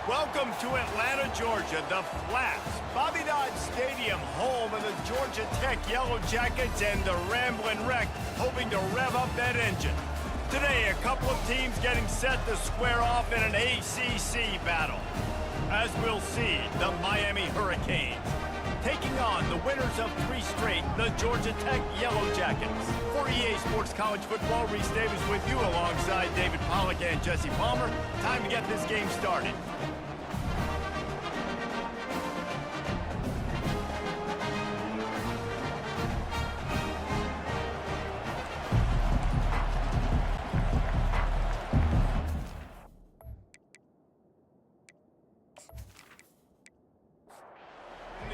Welcome to Atlanta, Georgia, the Flats, Bobby Dodd Stadium, home of the Georgia Tech Yellow Jackets and the Ramblin' Wreck, hoping to rev up that engine. Today, a couple of teams getting set to square off in an ACC battle. As we'll see, the Miami Hurricanes taking on the winners of 3 straight, the Georgia Tech Yellow Jackets. For EA Sports College Football, Reese Davis with you alongside David Pollack and Jesse Palmer. Time to get this game started.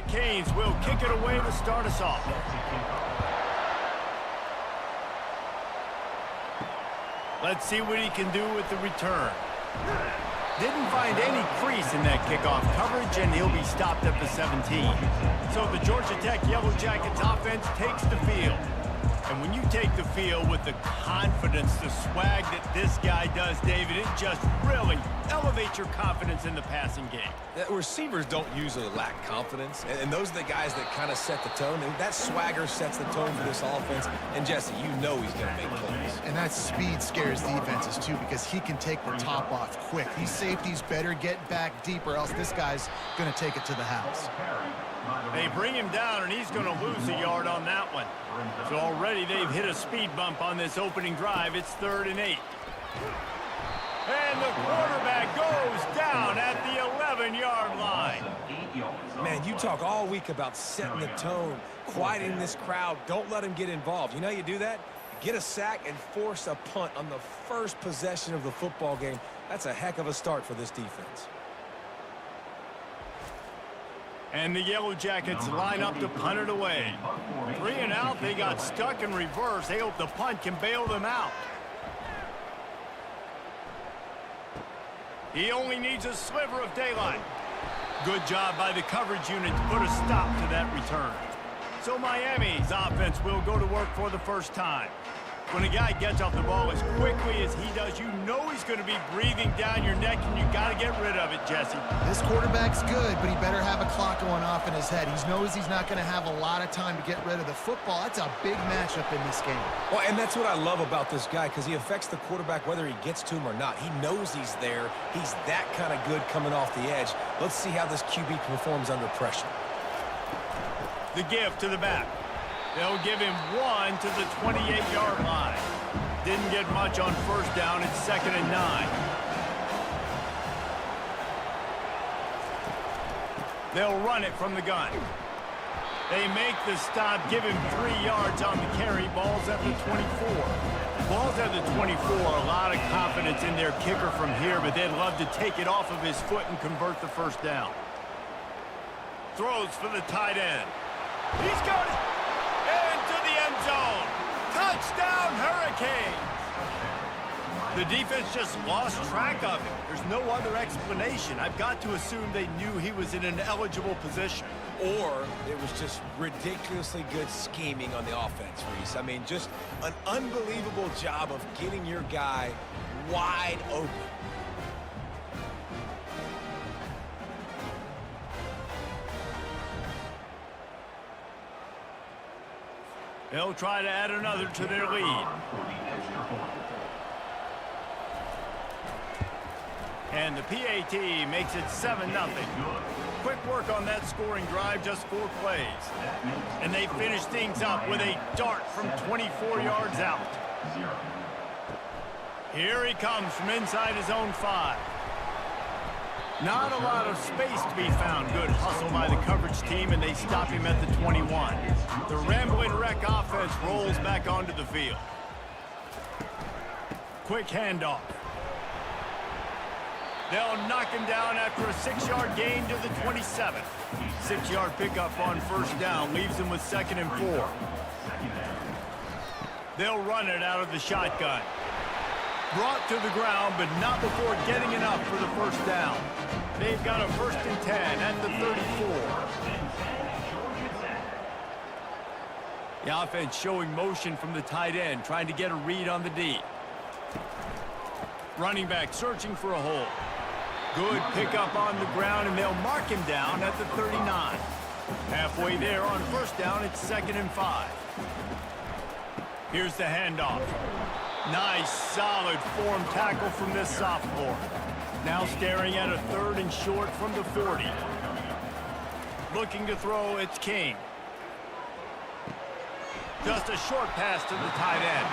Canes will kick it away to start us off. Let's see what he can do with the return. Didn't find any crease in that kickoff coverage, and he'll be stopped at the 17. So the Georgia Tech Yellow Jackets offense takes the field. And when you take the field with the confidence, the swag that this guy does, David, it just really elevates your confidence in the passing game. Receivers don't usually lack confidence, and those are the guys that kind of set the tone. And that swagger sets the tone for this offense. And, Jesse, you know he's going to make plays. And that speed scares defenses, too, because he can take the top off quick. These safeties better get back deep, or else this guy's going to take it to the house. They bring him down, and he's going to lose a yard on that one. So already they've hit a speed bump on this opening drive. It's 3rd and 8. And the quarterback goes down at the 11-yard line. Man, you talk all week about setting the tone, quieting this crowd. Don't let them get involved. You know how you do that? Get a sack and force a punt on the first possession of the football game. That's a heck of a start for this defense. And the Yellow Jackets line up to punt it away. 3 and out, they got stuck in reverse. They hope the punt can bail them out. He only needs a sliver of daylight. Good job by the coverage unit to put a stop to that return. So Miami's offense will go to work for the first time. When a guy gets off the ball as quickly as he does, you know he's going to be breathing down your neck, and you got to get rid of it, Jesse. This quarterback's good, but he better have a clock going off in his head. He knows he's not going to have a lot of time to get rid of the football. That's a big matchup in this game. Well, and that's what I love about this guy, because he affects the quarterback whether he gets to him or not. He knows he's there. He's that kind of good coming off the edge. Let's see how this QB performs under pressure. The give to the back. They'll give him 1 to the 28-yard line. Didn't get much on first down. It's 2nd and 9. They'll run it from the gun. They make the stop, give him 3 yards on the carry. Ball's at the 24. Ball's at the 24. A lot of confidence in their kicker from here, but they'd love to take it off of his foot and convert the first down. Throws for the tight end. He's got it. Into the end zone. Touchdown, Hurricanes. The defense just lost track of him. There's no other explanation. I've got to assume they knew he was in an eligible position. Or it was just ridiculously good scheming on the offense, Reese. I mean, just an unbelievable job of getting your guy wide open. They'll try to add another to their lead. And the PAT makes it 7-0. Quick work on that scoring drive, just 4 plays. And they finish things up with a dart from 24 yards out. Here he comes from inside his own 5. Not a lot of space to be found. Good hustle by the coverage team, and they stop him at the 21. The Rambling Wreck offense rolls back onto the field. Quick handoff. They'll knock him down after a 6-yard gain to the 27. 6-yard pickup on first down leaves him with 2nd and 4. They'll run it out of the shotgun. Brought to the ground, but not before getting enough for the first down. They've got a 1st and 10 at the 34. The offense showing motion from the tight end, trying to get a read on the D. Running back searching for a hole. Good pickup on the ground, and they'll mark him down at the 39. Halfway there on first down, it's 2nd and 5. Here's the handoff. Nice, solid form tackle from this sophomore. Now staring at a 3rd and short from the 40. Looking to throw, it's King. Just a short pass to the tight end.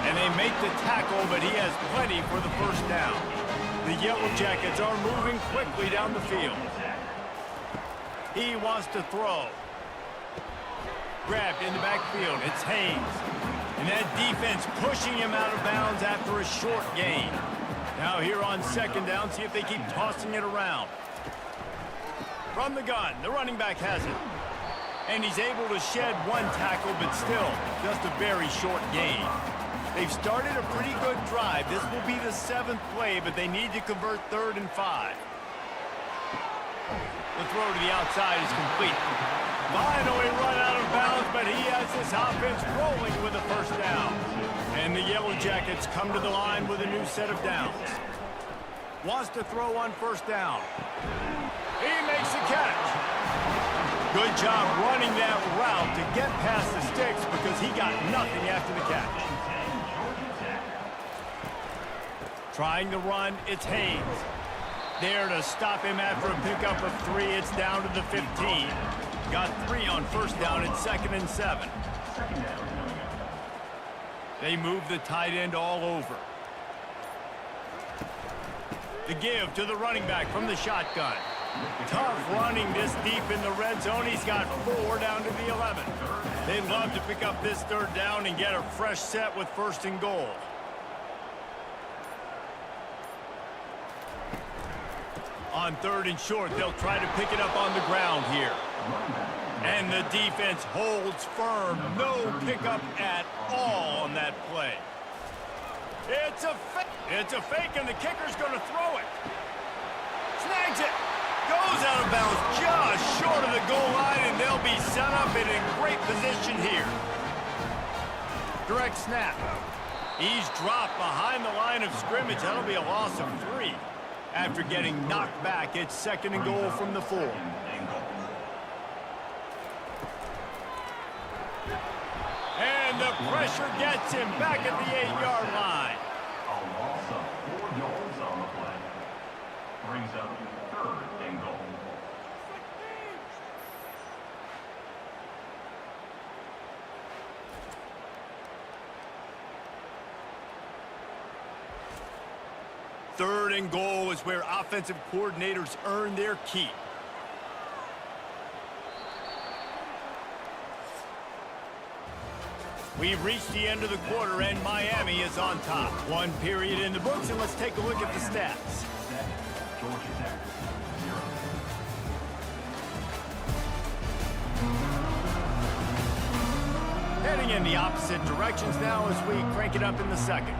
And they make the tackle, but he has plenty for the first down. The Yellow Jackets are moving quickly down the field. He wants to throw. Grabbed in the backfield, it's Haynes. And that defense pushing him out of bounds after a short gain. Now here on 2nd down, see if they keep tossing it around. From the gun, the running back has it. And he's able to shed 1 tackle, but still just a very short gain. They've started a pretty good drive. This will be the 7th play, but they need to convert 3rd and 5. The throw to the outside is complete. Finally run out of bounds, but he has this offense rolling with a first down. And the Yellow Jackets come to the line with a new set of downs. Wants to throw on first down. He makes the catch. Good job running that route to get past the sticks because he got nothing after the catch. Trying to run, it's Haynes. There to stop him after a pickup of 3. It's down to the 15. Got 3 on first down at 2nd and 7. They move the tight end all over. The give to the running back from the shotgun. Tough running this deep in the red zone. He's got 4 down to the 11. They'd love to pick up this 3rd down and get a fresh set with 1st and goal. On 3rd and short, they'll try to pick it up on the ground here. And the defense holds firm. No pickup at all on that play. It's a fake, and the kicker's going to throw it. Snags it. Goes out of bounds just short of the goal line, and they'll be set up in a great position here. Direct snap. He's dropped behind the line of scrimmage. That'll be a loss of 3. After getting knocked back, it's 2nd and goal from the 4. And the pressure gets him back at the 8-yard line. A loss of 4 yards on the play. Brings up 3rd and goal. Third and goal is where offensive coordinators earn their keep. We've reached the end of the quarter, and Miami is on top. 1 period in the books, and let's take a look at the stats. Georgia Tech, 0. Heading in the opposite directions now as we crank it up in the 2nd.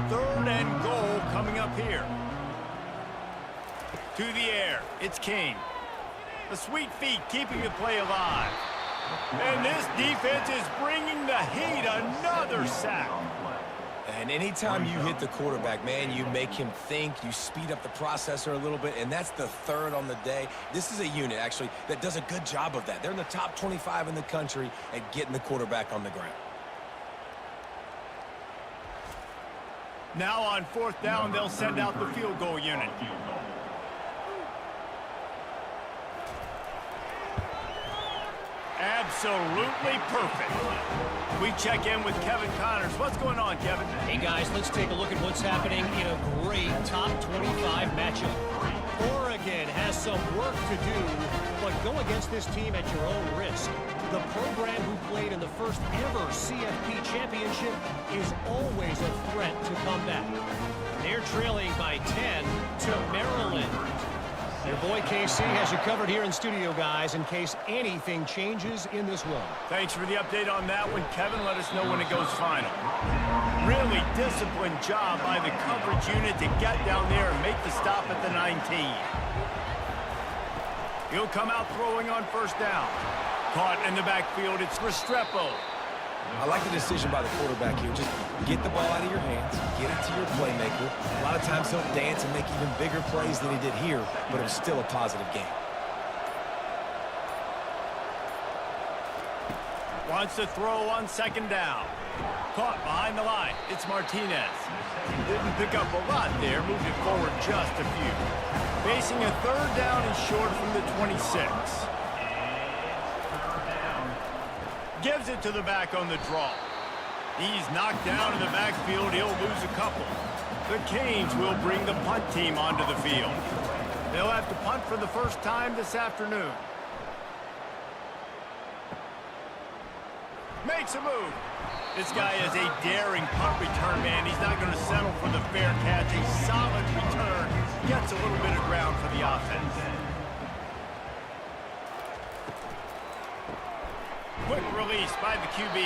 3rd and goal coming up here. To the air, it's King. The sweet feet keeping the play alive. And this defense is bringing the heat. Another sack. And anytime you hit the quarterback, man, you make him think, you speed up the processor a little bit, and that's the 3rd on the day. This is a unit, actually, that does a good job of that. They're in the top 25 in the country at getting the quarterback on the ground. Now on 4th down, they'll send out the field goal unit. Absolutely perfect. We check in with Kevin Connors. What's going on, Kevin? Hey, guys, let's take a look at what's happening in a great top 25 matchup. Oregon has some work to do, but go against this team at your own risk. The program who played in the first ever CFB championship is always a threat to come back. They're trailing by 10 to Maryland. Your boy KC has you covered here in studio, guys, in case anything changes in this one. Thanks for the update on that one, Kevin. Let us know when it goes final. Really disciplined job by the coverage unit to get down there and make the stop at the 19. He'll come out throwing on 1st down. Caught in the backfield, it's Restrepo. I like the decision by the quarterback here. Just get the ball out of your hands, get it to your playmaker. A lot of times he'll dance and make even bigger plays than he did here, but it was still a positive game. Wants to throw on 2nd down. Caught behind the line. It's Martinez. Didn't pick up a lot there. Moved it forward just a few. Facing a 3rd down and short from the 26. Gives it to the back on the draw. He's knocked down in the backfield. He'll lose a couple. The Canes will bring the punt team onto the field. They'll have to punt for the first time this afternoon. Makes a move. This guy is a daring punt return man. He's not going to settle for the fair catch. A solid return. Gets a little bit of ground for the offense. Quick release by the QB.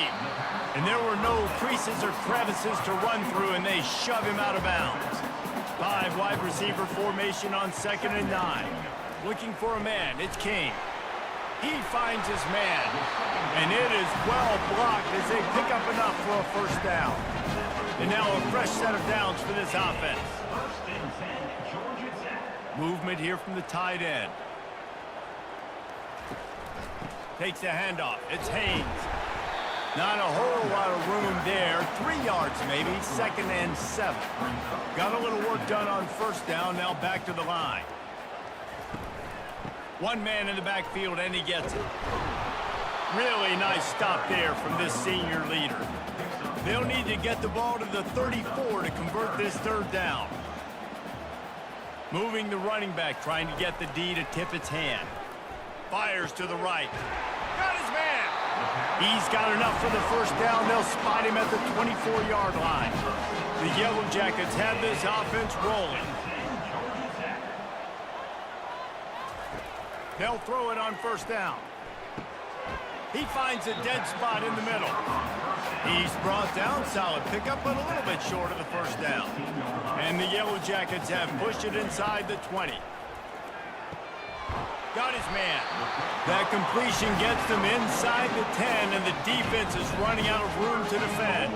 And there were no creases or crevices to run through, and they shove him out of bounds. 5 wide receiver formation on 2nd and 9. Looking for a man. It's King. He finds his man, and it is well blocked as they pick up enough for a first down. And now a fresh set of downs for this offense. Movement here from the tight end. Takes the handoff. It's Haynes. Not a whole lot of room there. 3 yards maybe. 2nd and 7. Got a little work done on first down. Now back to the line. One man in the backfield, and he gets it. Really nice stop there from this senior leader. They'll need to get the ball to the 34 to convert this 3rd down. Moving the running back, trying to get the D to tip its hand. Fires to the right. Got his man. He's got enough for the first down. They'll spot him at the 24-yard line. The Yellow Jackets have this offense rolling. They'll throw it on first down. He finds a dead spot in the middle. He's brought down, solid pickup, but a little bit short of the first down. And the Yellow Jackets have pushed it inside the 20. Got his man. That completion gets them inside the 10, and the defense is running out of room to defend.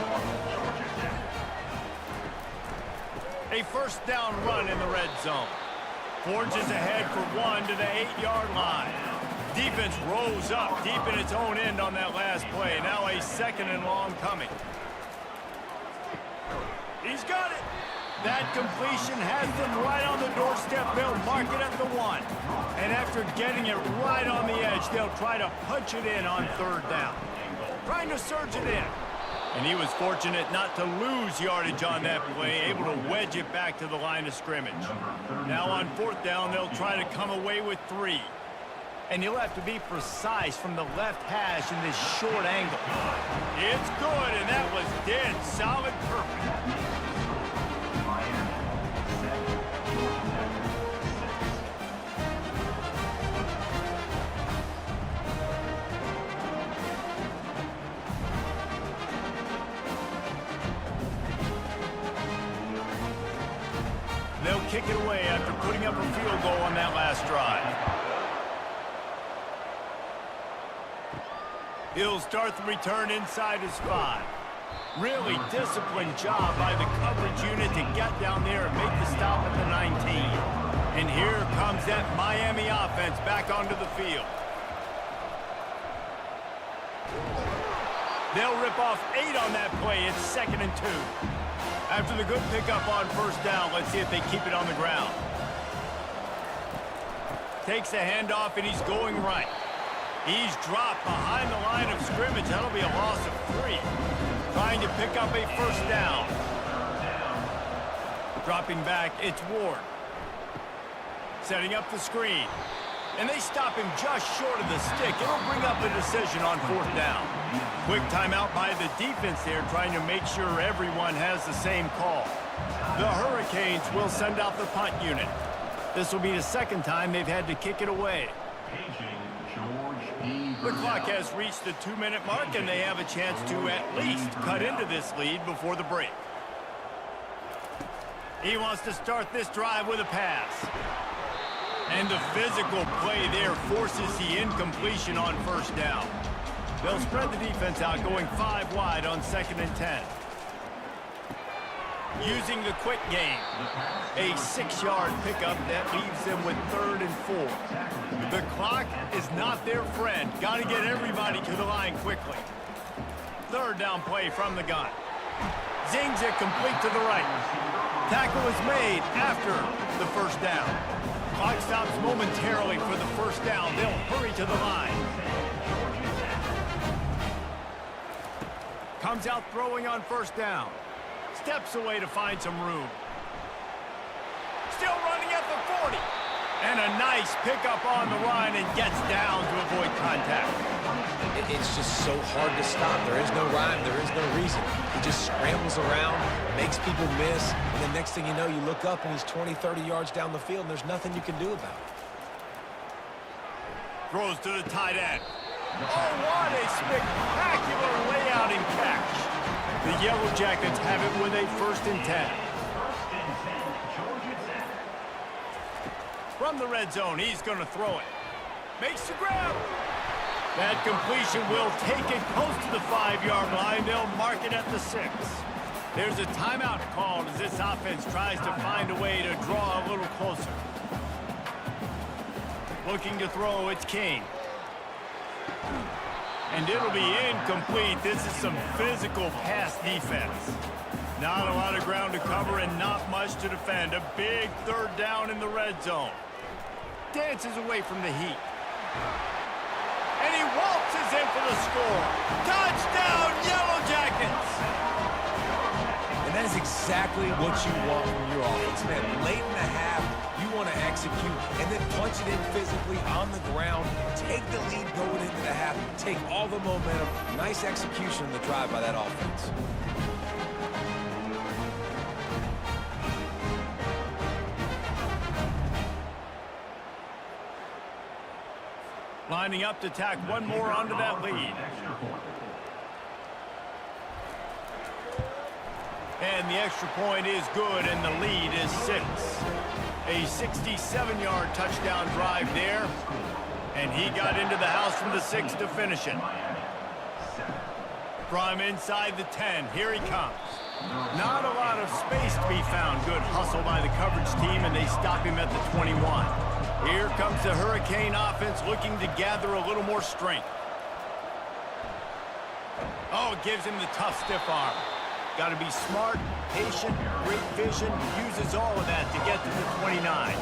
A first down run in the red zone. Forges ahead for 1 to the 8-yard line. Defense rose up deep in its own end on that last play. Now a 2nd and long coming. He's got it. That completion has them right on the doorstep. They'll mark it at the 1. And after getting it right on the edge, they'll try to punch it in on 3rd down. Trying to surge it in. And he was fortunate not to lose yardage on that play, able to wedge it back to the line of scrimmage. Now on 4th down, they'll try to come away with 3. And he'll have to be precise from the left hash in this short angle. It's good, and that was dead solid perfect. They'll kick it away after putting up a field goal on that last drive. He'll start the return inside his 5. Really disciplined job by the coverage unit to get down there and make the stop at the 19. And here comes that Miami offense back onto the field. They'll rip off 8 on that play. It's 2nd and 2. After the good pickup on first down, let's see if they keep it on the ground. Takes the handoff, and he's going right. He's dropped behind the line of scrimmage. That'll be a loss of 3. Trying to pick up a first down. Dropping back, it's Ward. Setting up the screen. And they stop him just short of the stick. It'll bring up a decision on 4th down. Quick timeout by the defense there, trying to make sure everyone has the same call. The Hurricanes will send out the punt unit. This will be the 2nd time they've had to kick it away. The clock has reached the 2-minute mark, and they have a chance to at least cut into this lead before the break. He wants to start this drive with a pass. And the physical play there forces the incompletion on first down. They'll spread the defense out, going 5 wide on 2nd and 10. Using the quick game. A 6-yard pickup that leaves them with 3rd and 4. The clock is not their friend. Got to get everybody to the line quickly. 3rd down play from the gun. Zings it complete to the right. Tackle is made after the first down. Clock stops momentarily for the first down. They'll hurry to the line. Comes out throwing on first down. Steps away to find some room. Still running at the 40. And a nice pickup on the run and gets down to avoid contact. It's just so hard to stop. There is no rhyme. There is no reason. He just scrambles around, makes people miss, and the next thing you know, you look up and he's 20, 30 yards down the field, and there's nothing you can do about it. Throws to the tight end. Oh, what a spectacular layout and catch. The Yellow Jackets have it with a 1st and 10. From the red zone, he's going to throw it. Makes the grab. That completion will take it close to the 5-yard line. They'll mark it at the 6. There's a timeout called as this offense tries to find a way to draw a little closer. Looking to throw, it's King. And it'll be incomplete. This is some physical pass defense. Not a lot of ground to cover and not much to defend. A big third down in the red zone. Dances away from the heat. And he waltzes in for the score. Touchdown, Yellow Jackets! And that is exactly what you want from your offense, man. Late in the half, you want to execute and then punch it in physically on the ground. Take the lead going into the half. Take all the momentum. Nice execution in the drive by that offense. Lining up to tack one more onto that lead. And the extra point is good, and the lead is 6. A 67-yard touchdown drive there. And he got into the house from the 6 to finish it. From inside the 10, here he comes. Not a lot of space to be found. Good hustle by the coverage team, and they stop him at the 21. Here comes the Hurricane offense looking to gather a little more strength. Oh, it gives him the tough, stiff arm. Got to be smart, patient, great vision. Uses all of that to get to the 29.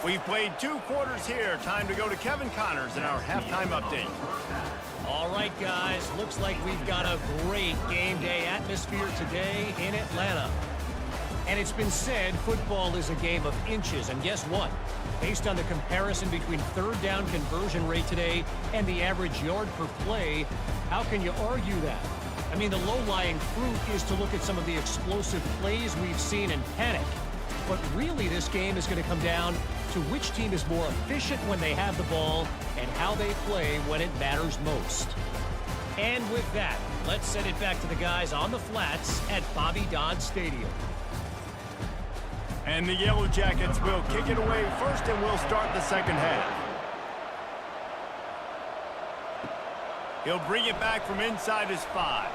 We've played 2 quarters here. Time to go to Kevin Connors in our halftime update. All right, guys. Looks like we've got a great game day atmosphere today in Atlanta. And it's been said football is a game of inches. And guess what? Based on the comparison between third down conversion rate today and the average yard per play, how can you argue that? I mean, the low-lying fruit is to look at some of the explosive plays we've seen and panic. But really, this game is going to come down to which team is more efficient when they have the ball and how they play when it matters most. And with that, let's send it back to the guys on the flats at Bobby Dodd Stadium. And the Yellow Jackets will kick it away first, and we'll start the second half. He'll bring it back from inside his 5.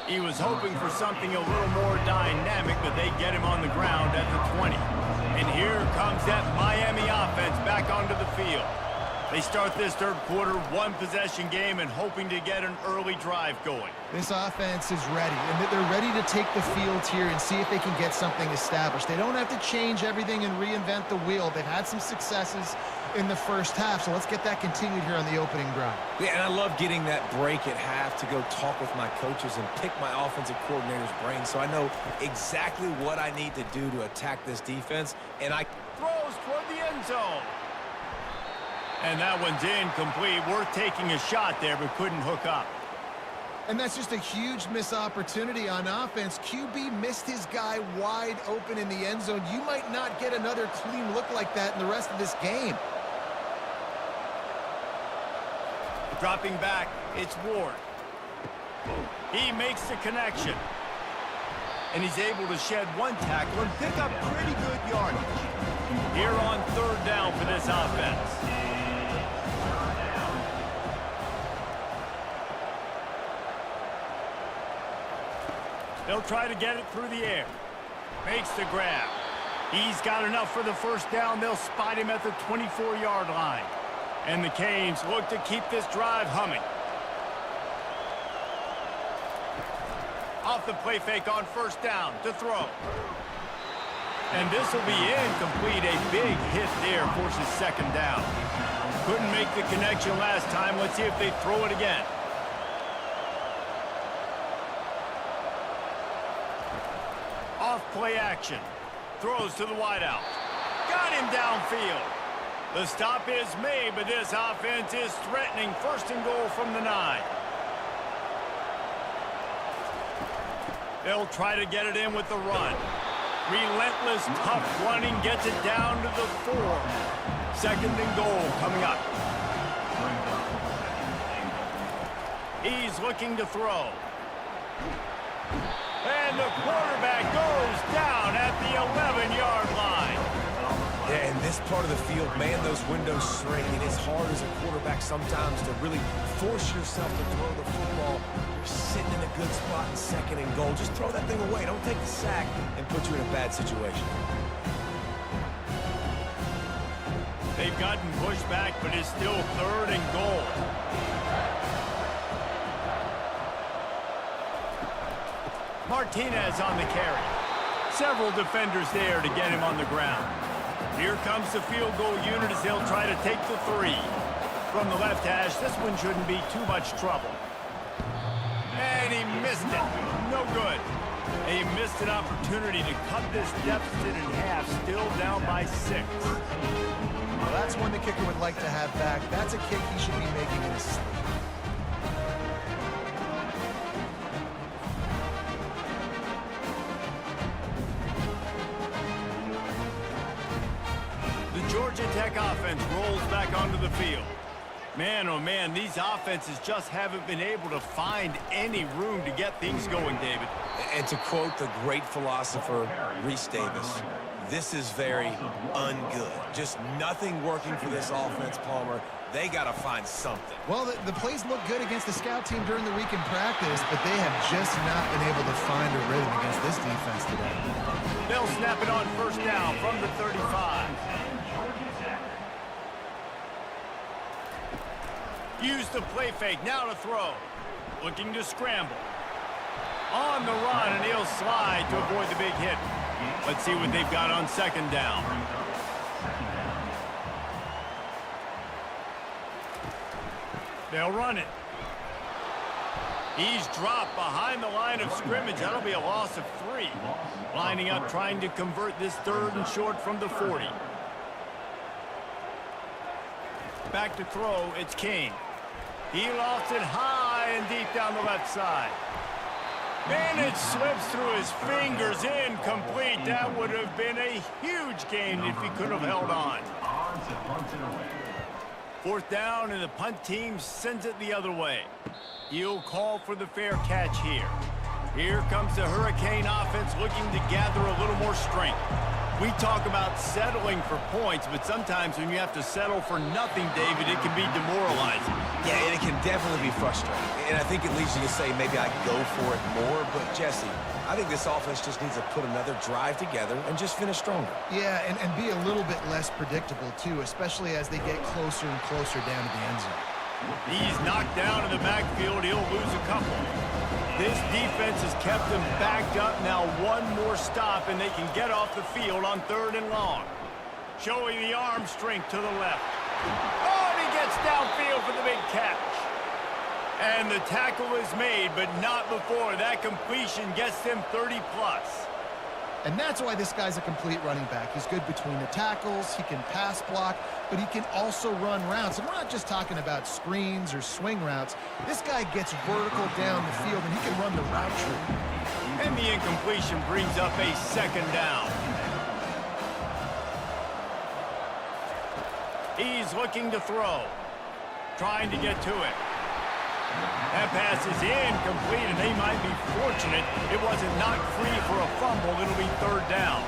He was hoping for something a little more dynamic, but they get him on the ground at the 20. And here comes that Miami offense back onto the field. They start this third quarter, 1-possession game, and hoping to get an early drive going. This offense is ready, and they're ready to take the field here and see if they can get something established. They don't have to change everything and reinvent the wheel. They've had some successes in the first half, so let's get that continued here on the opening drive. Yeah, and I love getting that break at half to go talk with my coaches and pick my offensive coordinator's brain so I know exactly what I need to do to attack this defense, and I Throws toward the end zone. And that one's incomplete. Worth taking a shot there, but couldn't hook up. And that's just a huge missed opportunity on offense. QB missed his guy wide open in the end zone. You might not get another clean look like that in the rest of this game. Dropping back, it's Ward. He makes the connection. And he's able to shed one tackle and pick up pretty good yardage. Here on third down for this offense. They'll try to get it through the air. Makes the grab. He's got enough for the first down. They'll spot him at the 24-yard line. And the Canes look to keep this drive humming. Off the play fake on first down to throw. And this will be incomplete. A big hit there forces second down. Couldn't make the connection last time. Let's see if they throw it again. Off play action. Throws to the wideout. Got him downfield. The stop is made, but this offense is threatening. First and goal from the 9. They'll try to get it in with the run. Relentless, tough running gets it down to the 4. Second and goal coming up. He's looking to throw. And the quarterback goes down at the 11-yard line. Yeah, and this this part of the field, man, those windows shrink, and it's hard as a quarterback sometimes to really force yourself to throw the football. You're sitting in a good spot in second and goal. Just throw that thing away. Don't take the sack and put you in a bad situation. They've gotten pushed back, but it's still third and goal. Martinez on the carry. Several defenders there to get him on the ground. Here comes the field goal unit as they'll try to take the 3. From the left hash, this one shouldn't be too much trouble. And he missed it. No good. He missed an opportunity to cut this deficit in half, still down by 6. Well, that's one the kicker would like to have back. That's a kick he should be making in his sleep. Georgia Tech offense rolls back onto the field. Man, oh man, these offenses just haven't been able to find any room to get things going, David. And to quote the great philosopher, Reese Davis, this is very ungood. Just nothing working for this offense, Palmer. They got to find something. Well, the plays look good against the scout team during the week in practice, but they have just not been able to find a rhythm against this defense today. They'll snap it on first down from the 35. Use the play fake, now to throw. Looking to scramble. On the run, and he'll slide to avoid the big hit. Let's see what they've got on second down. They'll run it. He's dropped behind the line of scrimmage. That'll be a loss of 3. Lining up, trying to convert this third and short from the 40. Back to throw, it's King. He lofts it high and deep down the left side. And it slips through his fingers, incomplete. That would have been a huge gain if he could have held on. Fourth down, and the punt team sends it the other way. He'll call for the fair catch here. Here comes the Hurricane offense looking to gather a little more strength. We talk about settling for points, but sometimes when you have to settle for nothing, David, it can be demoralizing. Yeah, and it can definitely be frustrating. And I think it leads you to say maybe I go for it more. But, Jesse, I think this offense just needs to put another drive together and just finish stronger. Yeah, and be a little bit less predictable, too, especially as they get closer and closer down to the end zone. He's knocked down in the backfield. He'll lose a couple. This defense has kept them backed up. Now one more stop, and they can get off the field on third and long. Showing the arm strength to the left. Oh, and he gets downfield for the big catch. And the tackle is made, but not before. That completion gets them 30-plus. And that's why this guy's a complete running back. He's good between the tackles, he can pass block, but he can also run routes. And we're not just talking about screens or swing routes. This guy gets vertical down the field, and he can run the route tree. And the incompletion brings up a second down. He's looking to throw. Trying to get to it. That pass is incomplete, and they might be fortunate it wasn't knocked free for a fumble. It'll be third down.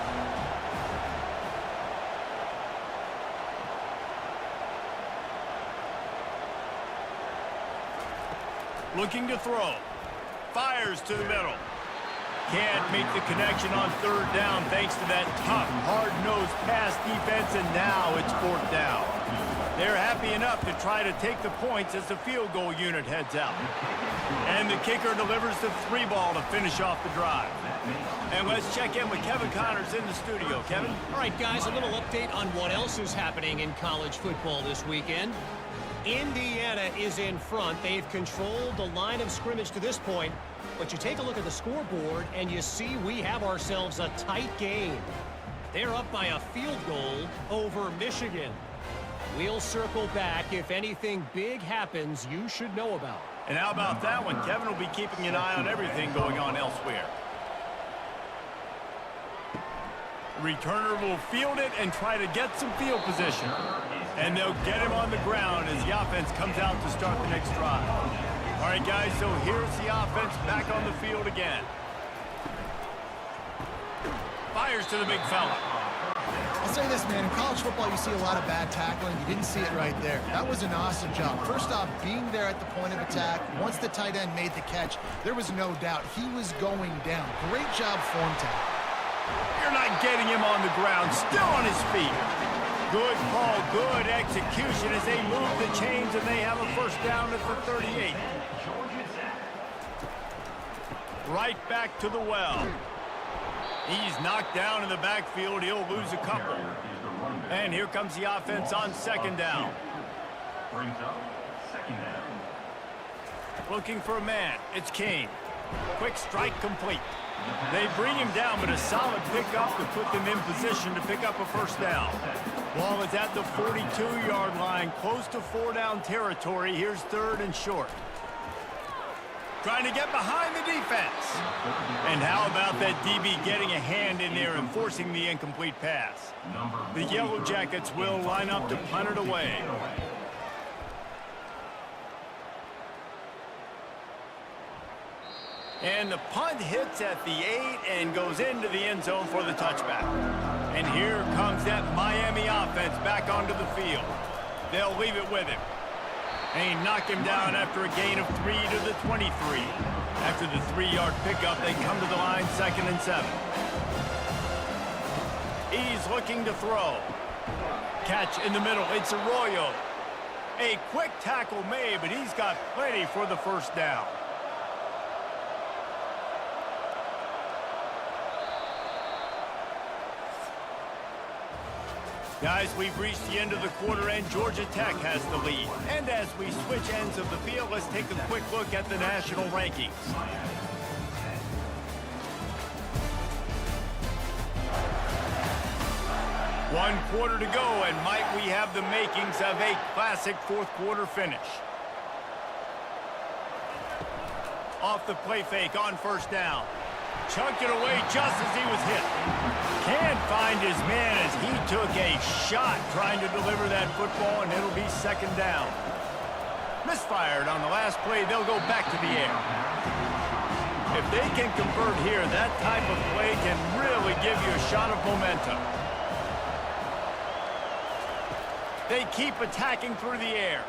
Looking to throw. Fires to the middle. Can't make the connection on third down thanks to that tough, hard-nosed pass defense, and now it's fourth down. They're happy enough to try to take the points as the field goal unit heads out. And the kicker delivers the 3 ball to finish off the drive. And let's check in with Kevin Connors in the studio. Kevin? All right, guys, a little update on what else is happening in college football this weekend. Indiana is in front. They've controlled the line of scrimmage to this point. But you take a look at the scoreboard, and you see we have ourselves a tight game. They're up by a field goal over Michigan. We'll circle back. If anything big happens, you should know about it. And how about that one? Kevin will be keeping an eye on everything going on elsewhere. Returner will field it and try to get some field position. And they'll get him on the ground as the offense comes out to start the next drive. All right, guys, so here's the offense back on the field again. Fires to the big fella. As say this, man. In college football, you see a lot of bad tackling. You didn't see it right there. That was an awesome job. First off, being there at the point of attack. Once the tight end made the catch, there was no doubt he was going down. Great job form tackle. You're not getting him on the ground. Still on his feet. Good call, good execution as they move the chains and they have a first down at the 38. Right back to the well. He's knocked down in the backfield. He'll lose a couple. And here comes the offense on second down. Brings up second down. Looking for a man. It's King. Quick strike complete. They bring him down, but a solid pickup to put them in position to pick up a first down. Ball is at the 42-yard line, close to 4-down territory. Here's third and short. Trying to get behind the defense. And how about that DB getting a hand in there and forcing the incomplete pass? The Yellow Jackets will line up to punt it away. And the punt hits at the 8 and goes into the end zone for the touchback. And here comes that Miami offense back onto the field. They'll leave it with him. They knock him down after a gain of 3 to the 23. After the 3-yard pickup, they come to the line 2nd and 7. He's looking to throw. Catch in the middle. It's Arroyo. A quick tackle made, but he's got plenty for the first down. Guys, we've reached the end of the quarter, and Georgia Tech has the lead. And as we switch ends of the field, let's take a quick look at the national rankings. One quarter to go, and might we have the makings of a classic fourth-quarter finish. Off the play fake on first down. Chunked it away just as he was hit. Can't find his man as he took a shot trying to deliver that football, and it'll be second down. Misfired on the last play. They'll go back to the air. If they can convert here, that type of play can really give you a shot of momentum. They keep attacking through the air.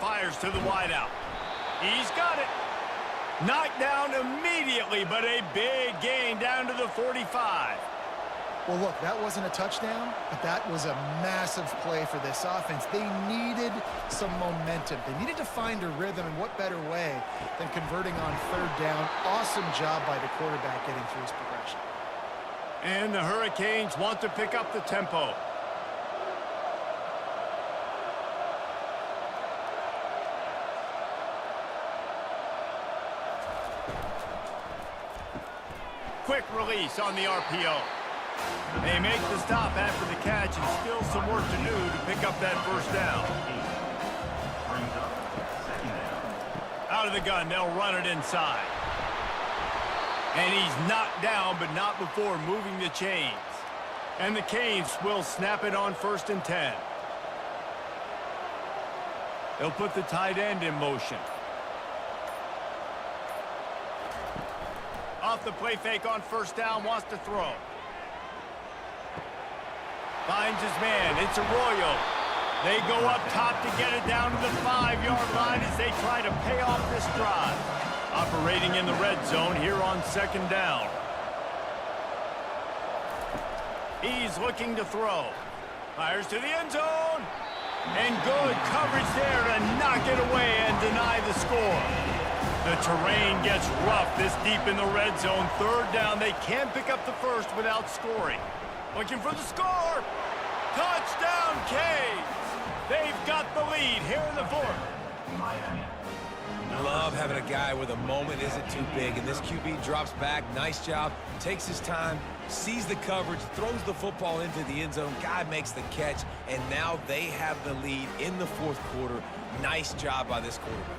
Fires to the wideout. He's got it. Knocked down immediately, but a big gain down to the 45. Well, look, that wasn't a touchdown, but that was a massive play for this offense. They needed some momentum. They needed to find a rhythm, and what better way than converting on third down. Awesome job by the quarterback getting through his progression. And the Hurricanes want to pick up the tempo. Quick release on the RPO. They make the stop after the catch, and still some work to do to pick up that first down. Out of the gun, they'll run it inside. And he's knocked down, but not before moving the chains. And the Canes will snap it on 1st and 10. They'll put the tight end in motion. Off the play fake on first down, wants to throw. Finds his man. It's Arroyo. They go up top to get it down to the 5-yard line as they try to pay off this drive. Operating in the red zone here on second down. He's looking to throw. Fires to the end zone. And good coverage there to knock it away and deny the score. The terrain gets rough this deep in the red zone. Third down. They can't pick up the first without scoring. Looking for the score. Touchdown, Canes. They've got the lead here in the fourth. Love having a guy where the moment isn't too big, and this QB drops back. Nice job. Takes his time, sees the coverage, throws the football into the end zone. Guy makes the catch, and now they have the lead in the fourth quarter. Nice job by this quarterback.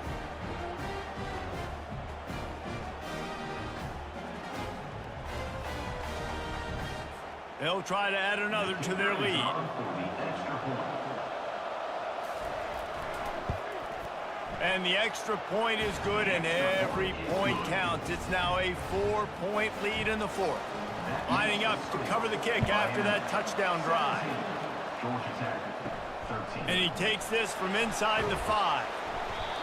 They'll try to add another to their lead. And the extra point is good, and every point counts. It's now a 4-point lead in the fourth. lining up to cover the kick after that touchdown drive. Georgia Tech, 13. And he takes this from inside the 5.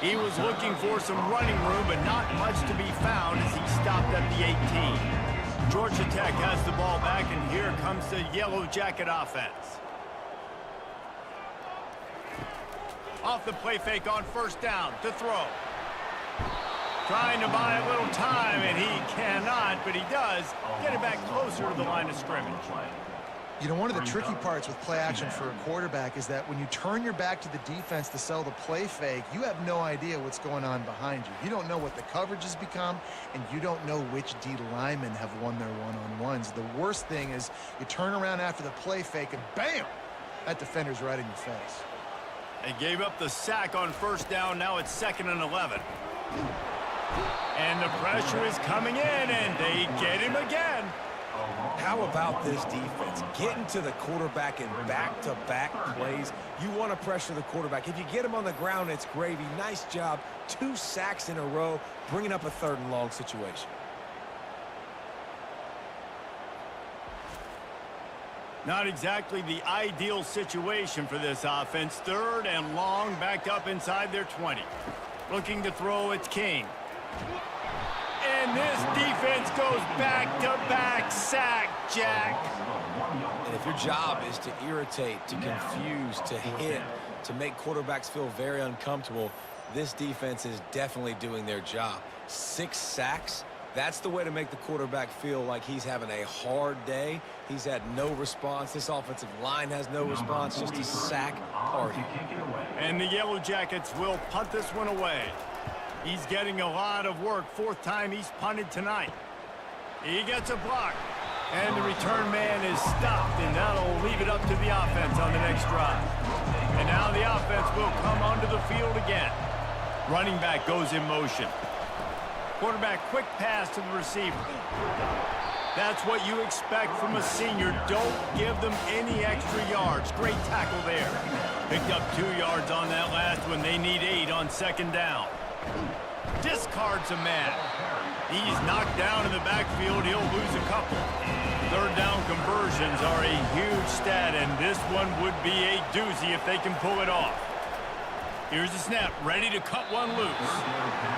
He was looking for some running room, but not much to be found as he stopped at the 18. Georgia Tech has the ball back, and here comes the Yellow Jacket offense. Off the play fake on first down to throw. Trying to buy a little time, and he cannot, but he does get it back closer to the line of scrimmage. You know, one of the tricky parts with play action for a quarterback is that when you turn your back to the defense to sell the play fake, you have no idea what's going on behind you. You don't know what the coverage has become, and you don't know which D linemen have won their one-on-ones. The worst thing is you turn around after the play fake, and bam! That defender's right in your face. They gave up the sack on first down. Now it's 2nd and 11. And the pressure is coming in, and they get him again. How about this defense? Getting to the quarterback in back-to-back plays. You want to pressure the quarterback. If you get him on the ground, it's gravy. Nice job. 2 sacks in a row, bringing up a 3rd and long situation. Not exactly the ideal situation for this offense. 3rd and long, backed up inside their 20. Looking to throw, it's King. And this defense goes back-to-back sack, Jack. And if your job is to irritate, to confuse, to hit, to make quarterbacks feel very uncomfortable, this defense is definitely doing their job. 6 sacks, that's the way to make the quarterback feel like he's having a hard day. He's had no response. This offensive line has no response, just a sack party. And the Yellow Jackets will punt this one away. He's getting a lot of work. 4th time he's punted tonight. He gets a block. And the return man is stopped, and that'll leave it up to the offense on the next drive. And now the offense will come onto the field again. Running back goes in motion. Quarterback quick pass to the receiver. That's what you expect from a senior. Don't give them any extra yards. Great tackle there. Picked up 2 yards on that last one. They need 8 on 2nd down. Discards a man. He's knocked down in the backfield. He'll lose a couple. 3rd down conversions are a huge stat, and this one would be a doozy if they can pull it off. Here's the snap, ready to cut one loose.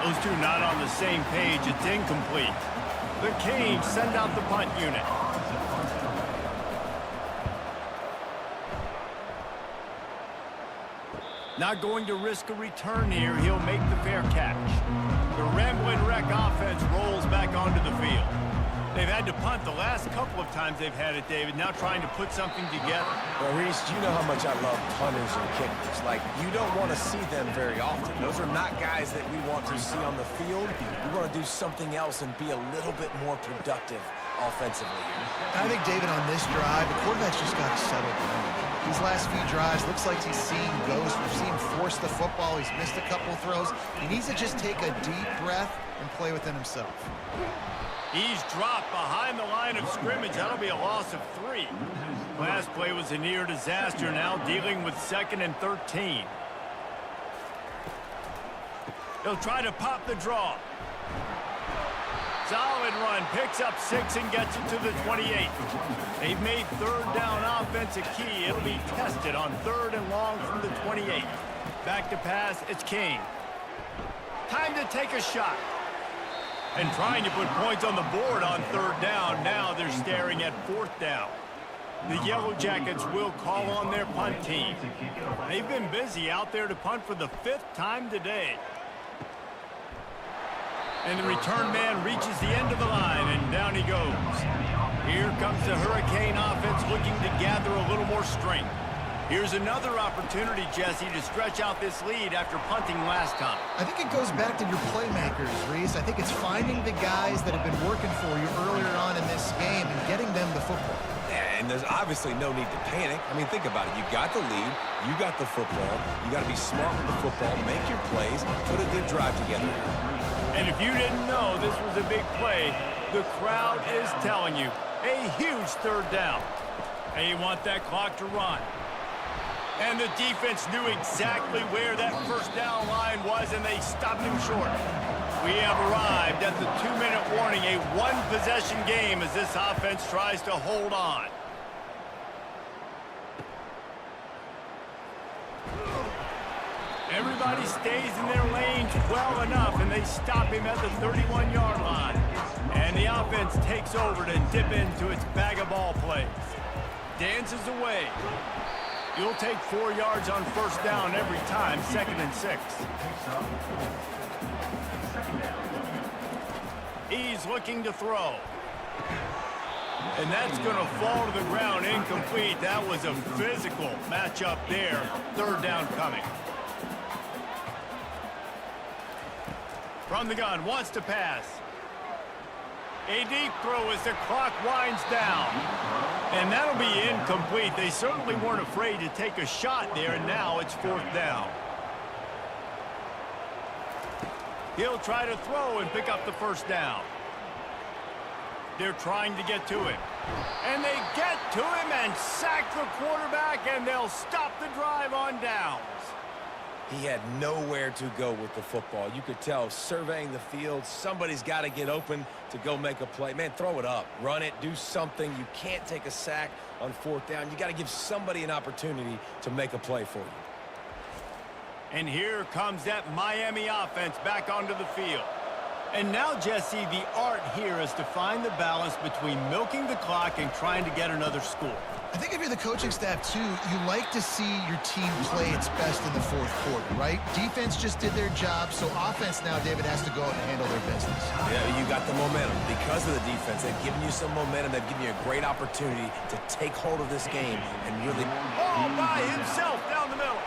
Those two not on the same page. It's incomplete. The Canes send out the punt unit. Not going to risk a return here. He'll make the fair catch. The Ramblin' Wreck offense rolls back onto the field. They've had to punt the last couple of times they've had it, David. Now trying to put something together. Well, Reese, you know how much I love punters and kickers. Like, you don't want to see them very often. Those are not guys that we want to see on the field. We want to do something else and be a little bit more productive offensively here. I think, David, on this drive, the quarterback's just got to settle down. These last few drives, looks like he's seeing ghosts. We've seen him force the football. He's missed a couple throws. He needs to just take a deep breath and play within himself. He's dropped behind the line of scrimmage. That'll be a loss of 3. Last play was a near disaster. Now dealing with 2nd and 13. He'll try to pop the draw. Solid run, picks up 6 and gets it to the 28. They've made 3rd down offense a key. It'll be tested on 3rd and long from the 28. Back to pass, it's King. Time to take a shot. And trying to put points on the board on 3rd down. Now they're staring at 4th down. The Yellow Jackets will call on their punt team. They've been busy out there to punt for the 5th time today. And the return man reaches the end of the line, and down he goes. Here comes the Hurricane offense looking to gather a little more strength. Here's another opportunity, Jesse, to stretch out this lead after punting last time. I think it goes back to your playmakers, Reese. I think it's finding the guys that have been working for you earlier on in this game and getting them the football. And there's obviously no need to panic. I mean, think about it. You got the lead. You got the football. You got to be smart with the football. Make your plays. Put a good drive together. And if you didn't know this was a big play, the crowd is telling you a huge 3rd down. And you want that clock to run. And the defense knew exactly where that 1st down line was, and they stopped him short. We have arrived at the 2-minute warning, a one-possession game as this offense tries to hold on. Everybody stays in their lanes well enough, and they stop him at the 31-yard line. And the offense takes over to dip into its bag of ball plays. Dances away. You'll take 4 yards on first down every time, 2nd and 6. He's looking to throw. And that's going to fall to the ground incomplete. That was a physical matchup there. 3rd down coming. From the gun, wants to pass. A deep throw as the clock winds down. And that'll be incomplete. They certainly weren't afraid to take a shot there, and now it's 4th down. He'll try to throw and pick up the first down. They're trying to get to him. And they get to him and sack the quarterback, and they'll stop the drive on downs. He had nowhere to go with the football. You could tell, surveying the field, somebody's got to get open to go make a play. Man, throw it up. Run it. Do something. You can't take a sack on 4th down. You got to give somebody an opportunity to make a play for you. And here comes that Miami offense back onto the field. And now, Jesse, the art here is to find the balance between milking the clock and trying to get another score. I think if you're the coaching staff, too, you like to see your team play its best in the 4th quarter, right? Defense just did their job, so offense now, David, has to go out and handle their business. Yeah, you got the momentum. Because of the defense, they've given you some momentum. They've given you a great opportunity to take hold of this game and really... All by himself down the middle.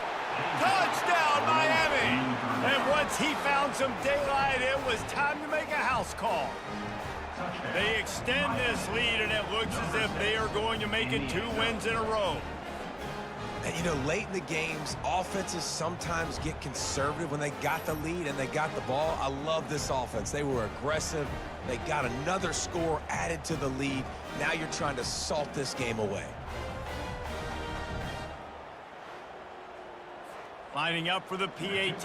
Touchdown, Miami! And once he found some daylight, it was time to make a house call. They extend this lead, and it looks as if they are going to make it 2 wins in a row. And, you know, late in the games, offenses sometimes get conservative when they got the lead and they got the ball. I love this offense. They were aggressive. They got another score added to the lead. Now you're trying to salt this game away. Lining up for the PAT.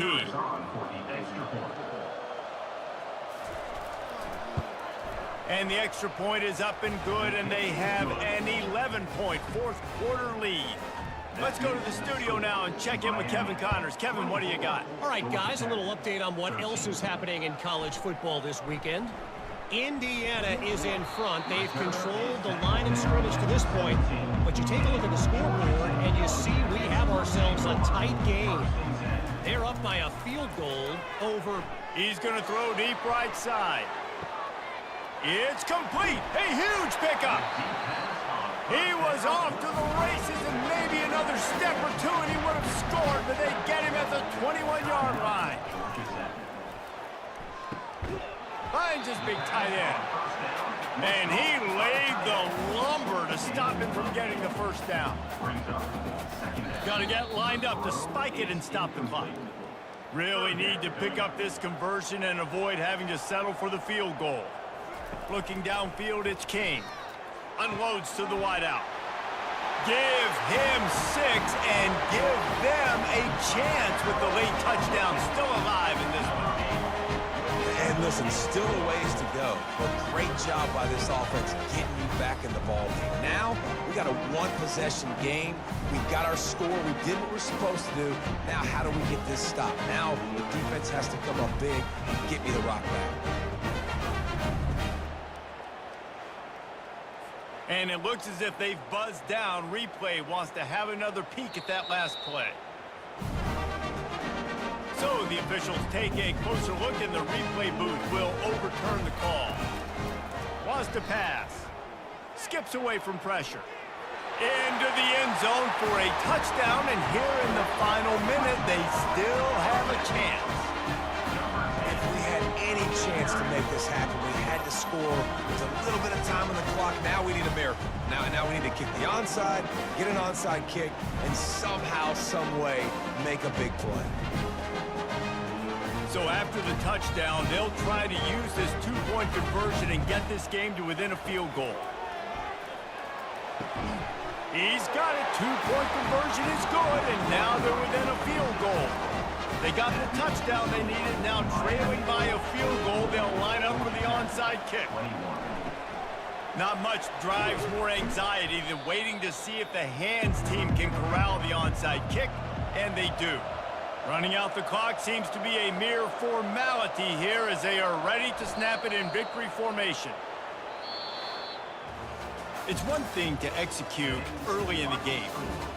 And the extra point is up and good, and they have an 11-point 4th quarter lead. Let's go to the studio now and check in with Kevin Connors. Kevin, what do you got? All right, guys, a little update on what else is happening in college football this weekend. Indiana is in front. They've controlled the line of scrimmage to this point. But you take a look at the scoreboard, and you see we have ourselves a tight game. They're up by a field goal over... He's going to throw deep right side. It's complete. A huge pickup. He was off to the races, and maybe another step or two, and he would have scored, but they get him at the 21-yard line. Finds his big tight end. And he laid the lumber to stop him from getting the first down. Got to get lined up to spike it and stop the clock. Really need to pick up this conversion and avoid having to settle for the field goal. Looking downfield, it's King. Unloads to the wideout. Give him 6 and give them a chance with the late touchdown still alive in this one. And listen, still a ways to go, but great job by this offense getting you back in the ball game. Now, we got a one-possession game. We got our score. We did what we're supposed to do. Now, how do we get this stopped? Now, the defense has to come up big and get me the rock back. And it looks as if they've buzzed down. Replay wants to have another peek at that last play. So the officials take a closer look, and the replay booth will overturn the call. Wants to pass. Skips away from pressure. Into the end zone for a touchdown, and here in the final minute, they still have a chance. If we had any chance to make this happen, we had to score. There's a little bit of time on the clock. Now we need a miracle. Now we need to kick the onside, get an onside kick, and somehow, some way, make a big play. So after the touchdown, they'll try to use this two-point conversion and get this game to within a field goal. He's got it. Two-point conversion is good, and now they're within a field goal. They got the touchdown they needed. Now trailing by a field goal, they'll line up for the onside kick. 21. Not much drives more anxiety than waiting to see if the hands team can corral the onside kick, and they do. Running out the clock seems to be a mere formality here as they are ready to snap it in victory formation. It's one thing to execute early in the game.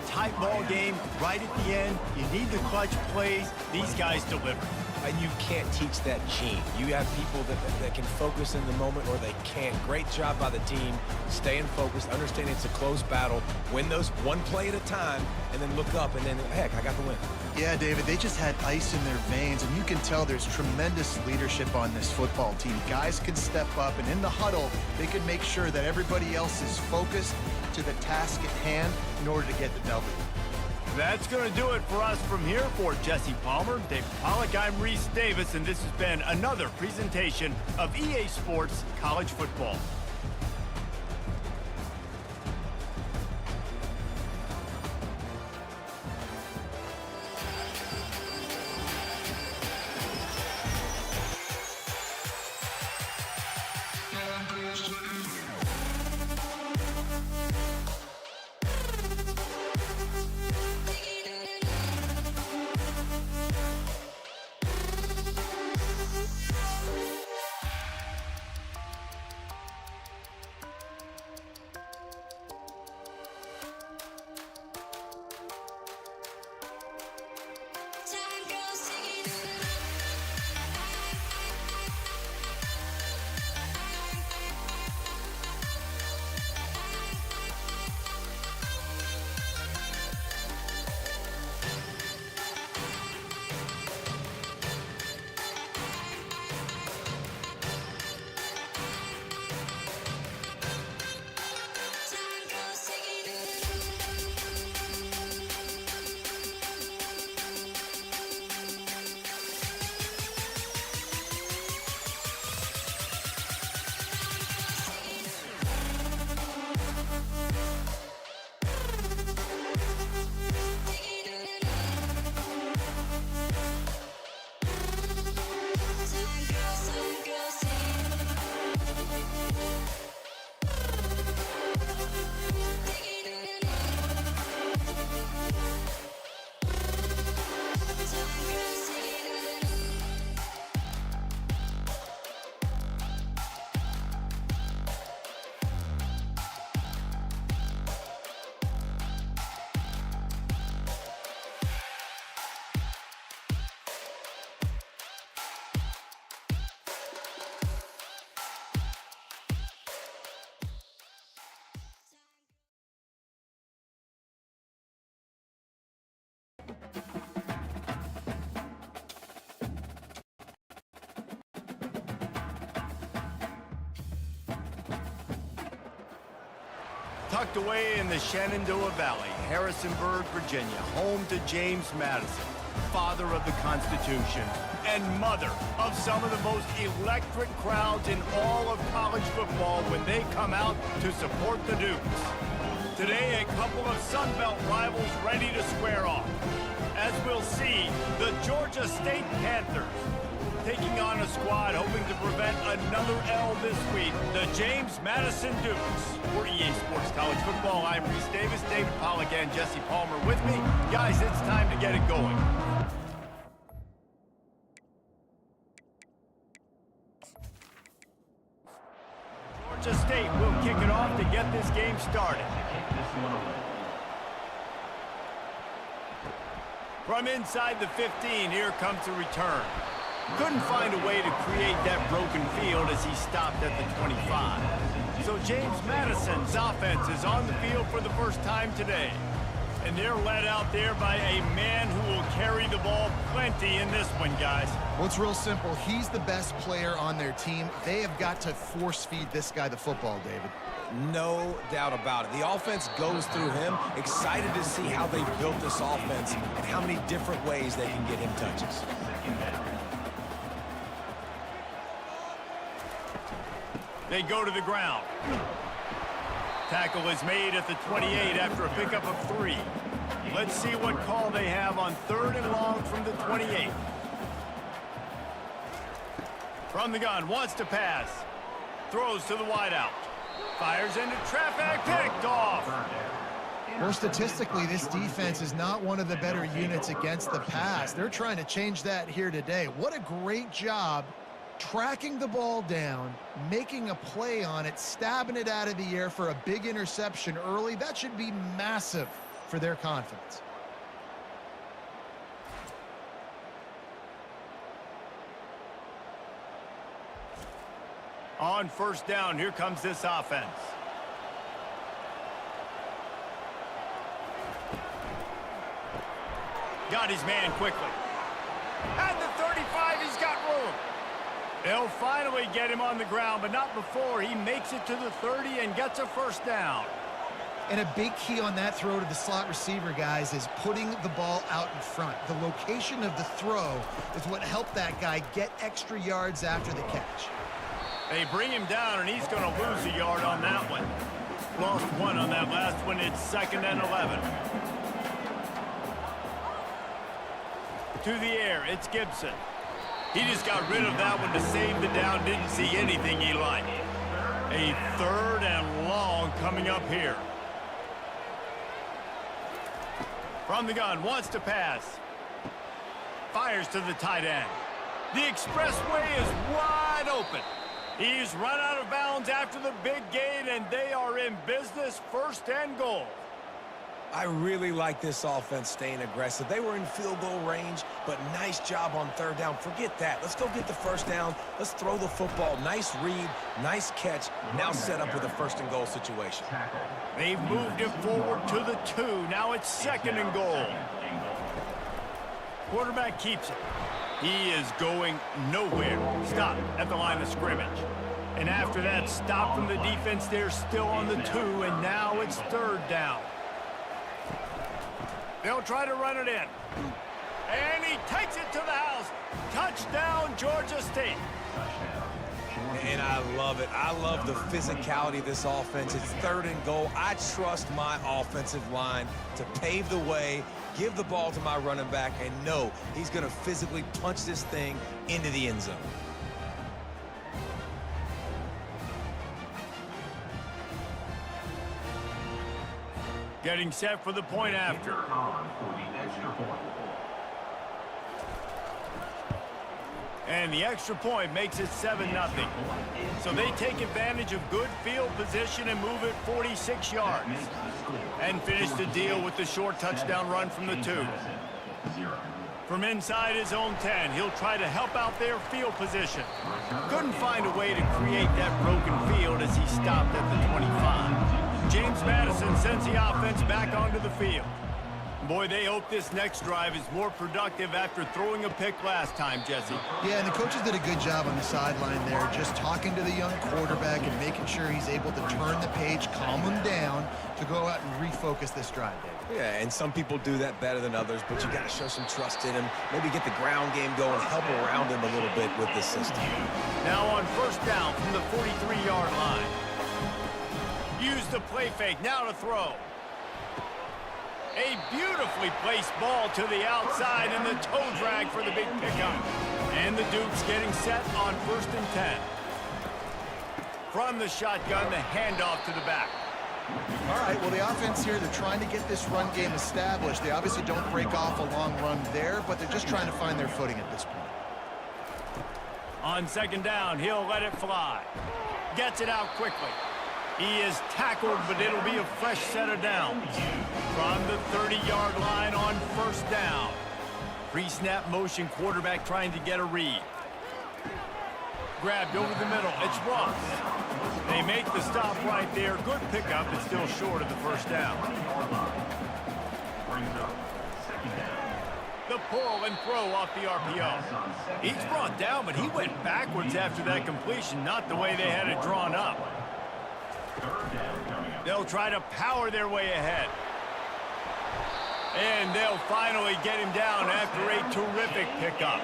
Tight ball game, right at the end, you need the clutch plays. These guys deliver. And you can't teach that gene. You have people that can focus in the moment or they can't. Great job by the team, staying focused, understanding it's a close battle, win those one play at a time, and then look up, and then, heck, I got the win. Yeah, David, they just had ice in their veins, and you can tell there's tremendous leadership on this football team. Guys can step up, and in the huddle, they can make sure that everybody else is focused to the task at hand in order to get the W. That's going to do it for us from here. For Jesse Palmer, David Pollack, I'm Reese Davis, and this has been another presentation of EA Sports College Football. Tucked away in the Shenandoah Valley, Harrisonburg, Virginia, home to James Madison, father of the Constitution and mother of some of the most electric crowds in all of college football when they come out to support the Dukes. Today, a couple of Sun Belt rivals ready to square off. As we'll see, the Georgia State Panthers taking on a squad hoping to prevent another L this week, the James Madison Dukes. For EA Sports College Football, I'm Reese Davis, David Pollack, and Jesse Palmer with me. Guys, it's time to get it going. Georgia State will kick it off to get this game started. From inside the 15, here comes the return. Couldn't find a way to create that broken field as he stopped at the 25. So James Madison's offense is on the field for the first time today. And they're led out there by a man who will carry the ball plenty in this one, guys. Well, it's real simple. He's the best player on their team. They have got to force-feed this guy the football, David. No doubt about it. The offense goes through him. Excited to see how they've built this offense and how many different ways they can get him touches. They go to the ground. Tackle is made at the 28 after a pickup of 3. Let's see what call they have on 3rd and long from the 28. From the gun, wants to pass. Throws to the wideout. Fires into traffic, picked off. Well, statistically, this defense is not one of the better units against the pass. They're trying to change that here today. What a great job tracking the ball down, making a play on it, stabbing it out of the air for a big interception early. That should be massive for their confidence. On 1st down, here comes this offense. Got his man quickly. At the 35, he's got room. They'll finally get him on the ground, but not before he makes it to the 30 and gets a 1st down. And a big key on that throw to the slot receiver, guys, is putting the ball out in front. The location of the throw is what helped that guy get extra yards after the catch. They bring him down, and he's going to lose a yard on that one. Lost 1 on that last one. It's 2nd and 11. To the air, it's Gibson. He just got rid of that one to save the down. Didn't see anything he liked. A 3rd and long coming up here. From the gun, wants to pass. Fires to the tight end. The expressway is wide open. He's run out of bounds after the big gain, and they are in business, 1st and goal. I really like this offense staying aggressive. They were in field goal range, but nice job on 3rd down. Forget that. Let's go get the 1st down. Let's throw the football. Nice read, nice catch. Now set up with a 1st and goal situation. They've moved it forward to the 2. Now it's 2nd and goal. Quarterback keeps it. He is going nowhere. Stop at the line of scrimmage. And after that stop from the defense, they're still on the 2, and now it's 3rd down. They'll try to run it in. And he takes it to the house. Touchdown, Georgia State. And I love it. I love the physicality of this offense. It's 3rd and goal. I trust my offensive line to pave the way, give the ball to my running back, and know he's going to physically punch this thing into the end zone. Getting set for the point after. And the extra point makes it 7-0. So they take advantage of good field position and move it 46 yards. And finish the deal with the short touchdown run from the 2. From inside his own 10, he'll try to help out their field position. Couldn't find a way to create that broken field as he stopped at the 25. James Madison sends the offense back onto the field. Boy, they hope this next drive is more productive after throwing a pick last time, Jesse. Yeah, and the coaches did a good job on the sideline there, just talking to the young quarterback and making sure he's able to turn the page, calm him down to go out and refocus this drive, David. Yeah, and some people do that better than others, but you got to show some trust in him. Maybe get the ground game going, help around him a little bit with this system. Now on 1st down from the 43-yard line. Use the play fake, now to throw. A beautifully placed ball to the outside and the toe drag for the big pickup. And the Dukes getting set on 1st and 10. From the shotgun, the handoff to the back. All right, well, the offense here, they're trying to get this run game established. They obviously don't break off a long run there, but they're just trying to find their footing at this point. On 2nd down, he'll let it fly. Gets it out quickly. He is tackled, but it'll be a fresh set of downs. From the 30-yard line on 1st down. Pre-snap motion, quarterback trying to get a read. Grabbed over the middle. It's Ross. They make the stop right there. Good pickup, but still short of the 1st down. The pull and throw off the RPO. He's brought down, but he went backwards after that completion, not the way they had it drawn up. They'll try to power their way ahead. And they'll finally get him down after a terrific pickup.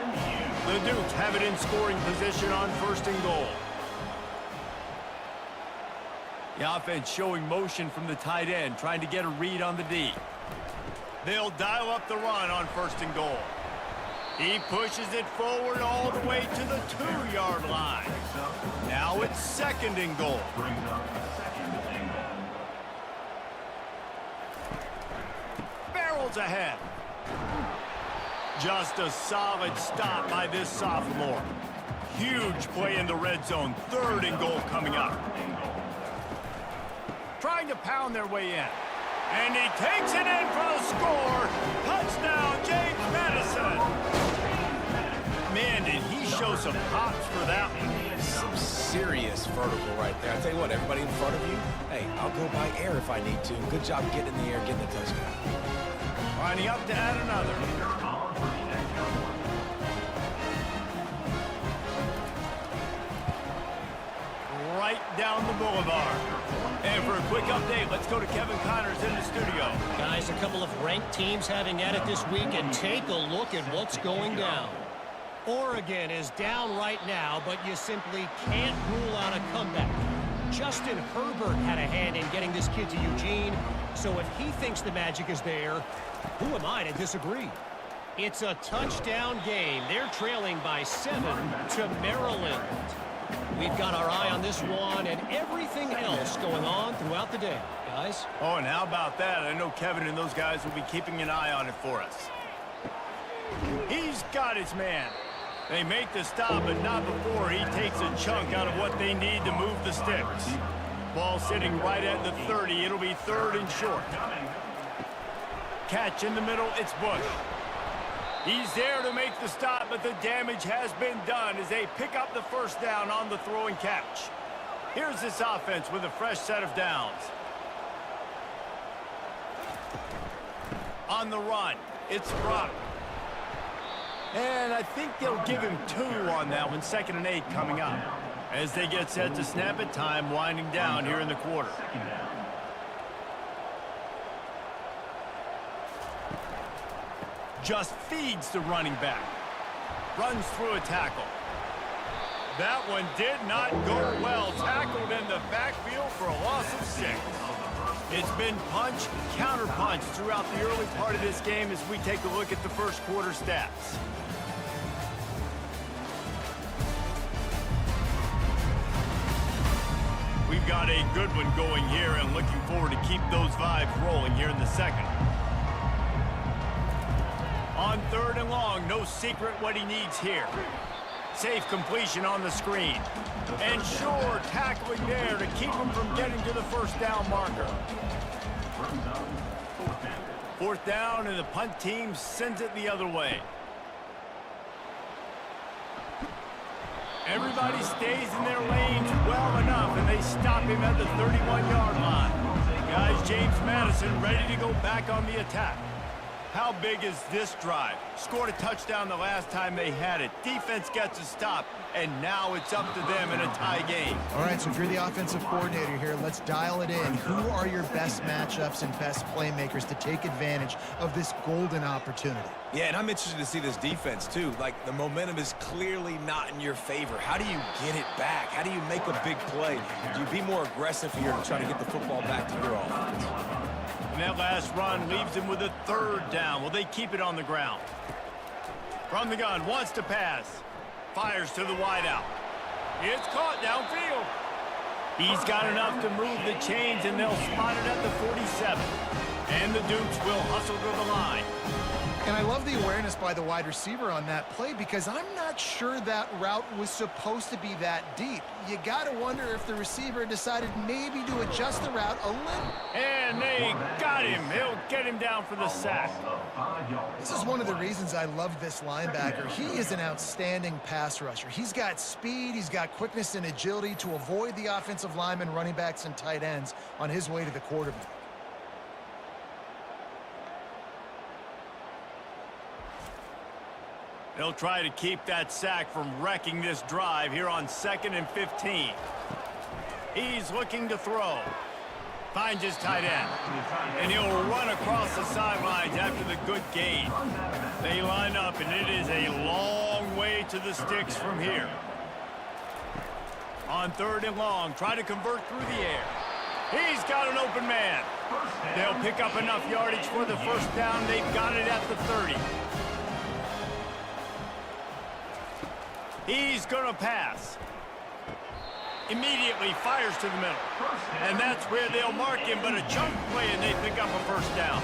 The Dukes have it in scoring position on 1st and goal. The offense showing motion from the tight end, trying to get a read on the D. They'll dial up the run on 1st and goal. He pushes it forward all the way to the 2-yard line. Now it's 2nd and goal. Brings up 2nd and goal. Barrels ahead. Just a solid stop by this sophomore. Huge play in the red zone. 3rd and goal coming up. Trying to pound their way in. And he takes it in for the score. Touchdown, James Madison. Man, did he show some hops for that one. Some serious vertical right there. I tell you what, everybody in front of you, hey, I'll go by air if I need to. Good job getting in the air, getting the touchdown. Lining up to add another. Right down the boulevard. And for a quick update, let's go to Kevin Connors in the studio. Guys, a couple of ranked teams having at it this week, and take a look at what's going down. Oregon is down right now, but you simply can't rule out a comeback. Justin Herbert had a hand in getting this kid to Eugene, so if he thinks the magic is there, who am I to disagree? It's a touchdown game. They're trailing by 7 to Maryland. We've got our eye on this one and everything else going on throughout the day, guys. Oh, and how about that? I know Kevin and those guys will be keeping an eye on it for us. He's got his man. They make the stop, but not before he takes a chunk out of what they need to move the sticks. Ball sitting right at the 30. It'll be 3rd and short. Catch in the middle. It's Bush. He's there to make the stop, but the damage has been done as they pick up the 1st down on the throw and catch. Here's this offense with a fresh set of downs. On the run, it's Brock. And I think they'll give him 2 on that one. 2nd and 8 coming up. As they get set to snap it, time winding down here in the quarter. Just feeds the running back. Runs through a tackle. That one did not go well. Tackled in the backfield for a loss of 6. It's been punch, counter punch throughout the early part of this game as we take a look at the 1st quarter stats. We've got a good one going here and looking forward to keep those vibes rolling here in the 2nd. On 3rd and long, no secret what he needs here. Safe completion on the screen. And sure, tackling there to keep him from getting to the 1st down marker. 4th down, and the punt team sends it the other way. Everybody stays in their lanes well enough, and they stop him at the 31-yard line. Guys, James Madison ready to go back on the attack. How big is this drive? Scored a touchdown the last time they had it. Defense gets a stop, and now it's up to them in a tie game. All right, so if you're the offensive coordinator here, let's dial it in. Who are your best matchups and best playmakers to take advantage of this golden opportunity? Yeah, and I'm interested to see this defense, too. Like, the momentum is clearly not in your favor. How do you get it back? How do you make a big play? Do you be more aggressive here to try to get the football back to your offense? And that last run leaves him with a 3rd down. Will they keep it on the ground? From the gun, wants to pass. Fires to the wideout. It's caught downfield. He's got enough to move the chains, and they'll spot it at the 47. And the Dukes will hustle to the line. And I love the awareness by the wide receiver on that play because I'm not sure that route was supposed to be that deep. You got to wonder if the receiver decided maybe to adjust the route a little. And they got him. They'll get him down for the sack. This is one of the reasons I love this linebacker. He is an outstanding pass rusher. He's got speed, he's got quickness and agility to avoid the offensive linemen, running backs, and tight ends on his way to the quarterback. They'll try to keep that sack from wrecking this drive here on 2nd and 15. He's looking to throw. Finds his tight end. And he'll run across the sidelines after the good gain. They line up, and it is a long way to the sticks from here. On 3rd and long, try to convert through the air. He's got an open man. They'll pick up enough yardage for the first down. They've got it at the 30. He's going to pass. Immediately fires to the middle. And that's where they'll mark him, but a chunk play and they pick up a first down.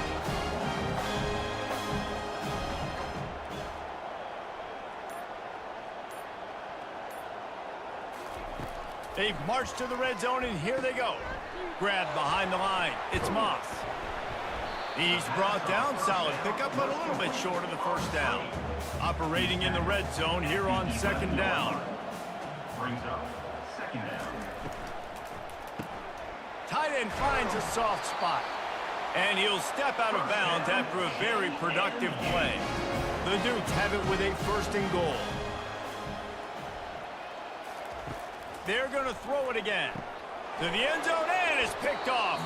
They've marched to the red zone, and here they go. Grabbed behind the line. It's Moss. He's brought down. Solid pickup, but a little bit short of the first down. Operating in the red zone here on second down. Brings up second down. Tight end finds a soft spot. And he'll step out of bounds after a very productive play. The Dukes have it with a first and goal. They're going to throw it again. To the end zone, and it's picked off.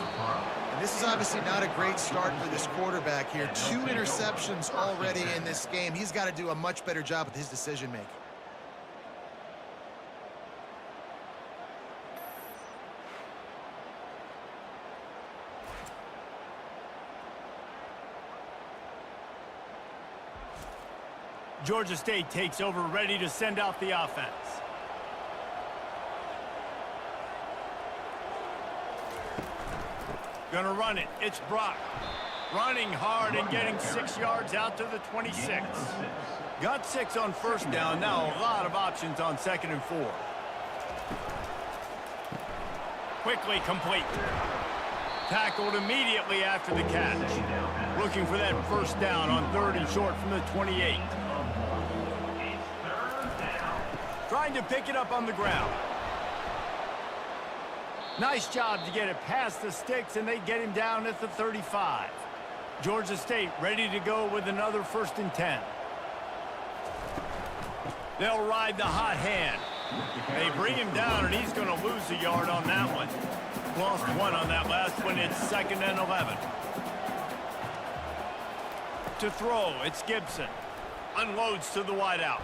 And this is obviously not a great start for this quarterback here. 2 interceptions already in this game. He's got to do a much better job with his decision-making. Georgia State takes over, ready to send out the offense. Gonna run it. It's Brock. Running hard and getting 6 yards out to the 26. Got 6 on first down. Now a lot of options on second and 4. Quickly complete. Tackled immediately after the catch. Looking for that first down on 3rd and short from the 28. Trying to pick it up on the ground. Nice job to get it past the sticks, and they get him down at the 35. Georgia State ready to go with another 1st and 10. They'll ride the hot hand. They bring him down, and he's going to lose a yard on that one. Lost 1 on that last one. It's 2nd and 11. To throw, it's Gibson. Unloads to the wideout.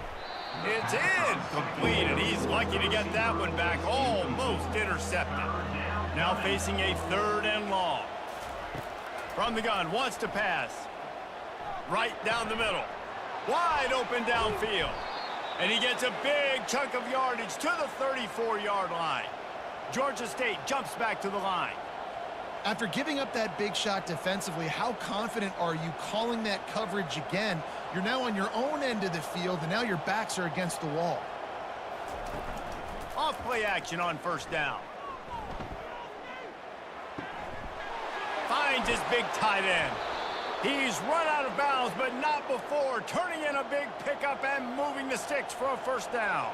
It's in. Complete, and he's lucky to get that one back. Almost intercepted. Now facing a 3rd and long. From the gun, wants to pass. Right down the middle. Wide open downfield. And he gets a big chunk of yardage to the 34-yard line. Georgia State jumps back to the line. After giving up that big shot defensively, how confident are you calling that coverage again? You're now on your own end of the field, and now your backs are against the wall. Off play action on first down. Finds his big tight end. He's run out of bounds, but not before. Turning in a big pickup and moving the sticks for a first down.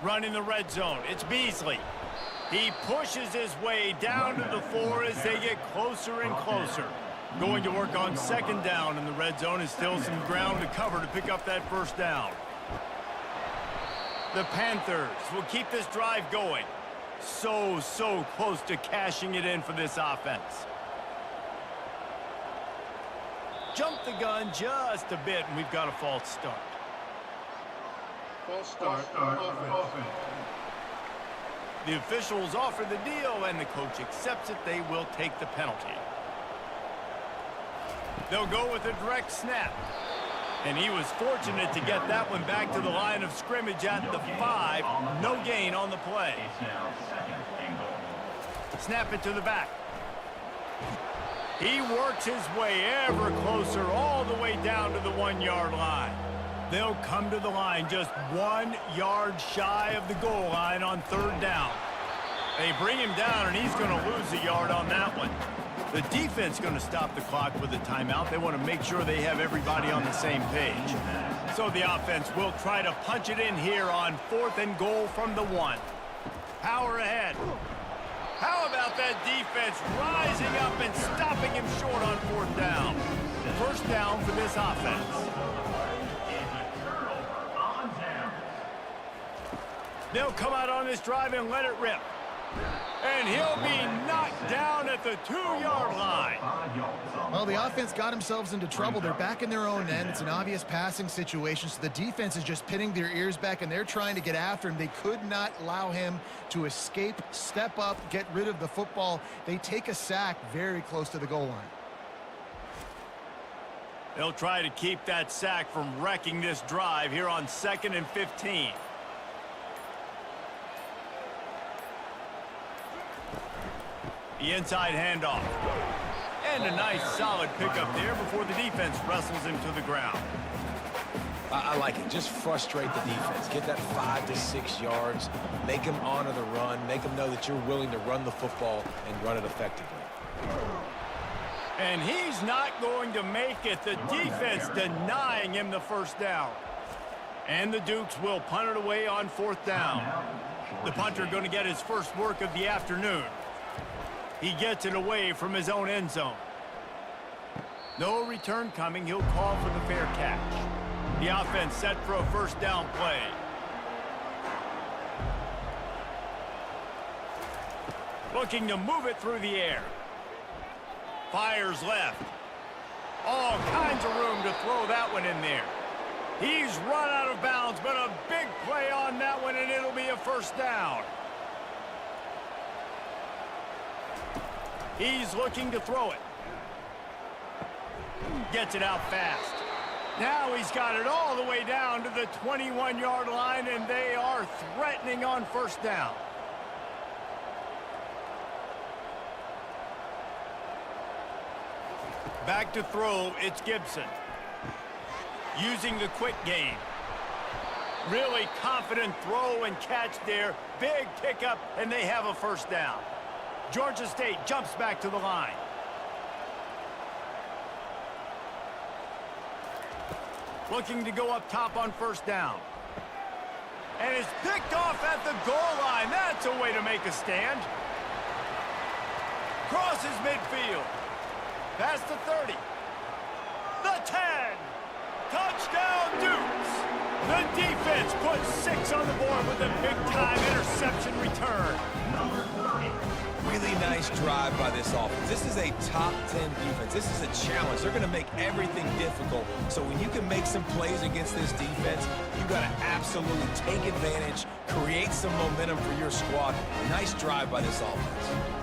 Running the red zone, it's Beasley. He pushes his way down to the 4 as they get closer and closer. Going to work on second down in the red zone, and still some ground to cover to pick up that first down. The Panthers will keep this drive going. So close to cashing it in for this offense. Jump the gun just a bit, and we've got a false start. False start. Offense. The officials offer the deal, and the coach accepts it. They will take the penalty. They'll go with a direct snap. And he was fortunate to get that one back to the line of scrimmage at the 5. No gain on the play. Snap it to the back. He works his way ever closer all the way down to the 1-yard line. They'll come to the line just 1 yard shy of the goal line on 3rd down. They bring him down, and he's going to lose a yard on that one. The defense going to stop the clock with a timeout. They want to make sure they have everybody on the same page. So the offense will try to punch it in here on 4th and goal from the 1. Power ahead. How about that defense rising up and stopping him short on 4th down? First down for this offense. They'll come out on this drive and let it rip. And he'll be knocked down at the 2-yard line. Well, the offense got themselves into trouble. They're back in their own end. It's an obvious passing situation, so the defense is just pinning their ears back, and they're trying to get after him. They could not allow him to escape, step up, get rid of the football. They take a sack very close to the goal line. They'll try to keep that sack from wrecking this drive here on 2nd and 15. The inside handoff. And a nice solid pickup there before the defense wrestles him to the ground. I like it. Just frustrate the defense. Get that 5 to 6 yards. Make them honor the run. Make them know that you're willing to run the football and run it effectively. And he's not going to make it. The defense denying him the first down. And the Dukes will punt it away on 4th down. The punter going to get his first work of the afternoon. He gets it away from his own end zone. No return coming. He'll call for the fair catch. The offense set for a first down play. Looking to move it through the air. Fires left. All kinds of room to throw that one in there. He's run out of bounds, but a big play on that one, and it'll be a first down. He's looking to throw it. Gets it out fast. Now he's got it all the way down to the 21-yard line, and they are threatening on first down. Back to throw, it's Gibson. Using the quick game. Really confident throw and catch there. Big pickup, and they have a first down. Georgia State jumps back to the line. Looking to go up top on first down. And it's picked off at the goal line. That's a way to make a stand. Crosses midfield. Past the 30. The 10. Touchdown Dukes. The defense puts 6 on the board with a big-time interception return. Really nice drive by this offense. This is a top 10 defense. This is a challenge. They're going to make everything difficult. So when you can make some plays against this defense, you got to absolutely take advantage, create some momentum for your squad. Nice drive by this offense.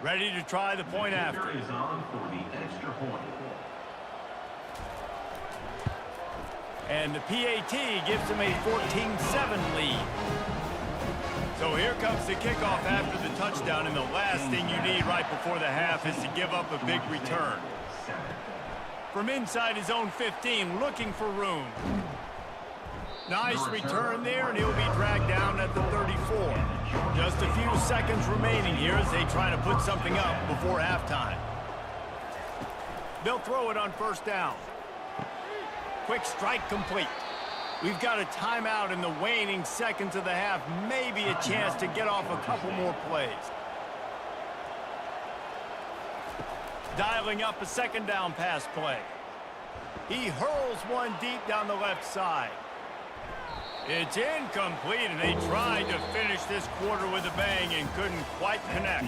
Ready to try the point after. Is on for the extra point. And the PAT gives them a 14-7 lead. So here comes the kickoff after the touchdown, and the last thing you need right before the half is to give up a big return. From inside his own 15, looking for room. Nice return there, and he'll be dragged down at the 34. Just a few seconds remaining here as they try to put something up before halftime. They'll throw it on first down. Quick strike complete. We've got a timeout in the waning seconds of the half. Maybe a chance to get off a couple more plays. Dialing up a second down pass play. He hurls one deep down the left side. It's incomplete, and they tried to finish this quarter with a bang and couldn't quite connect.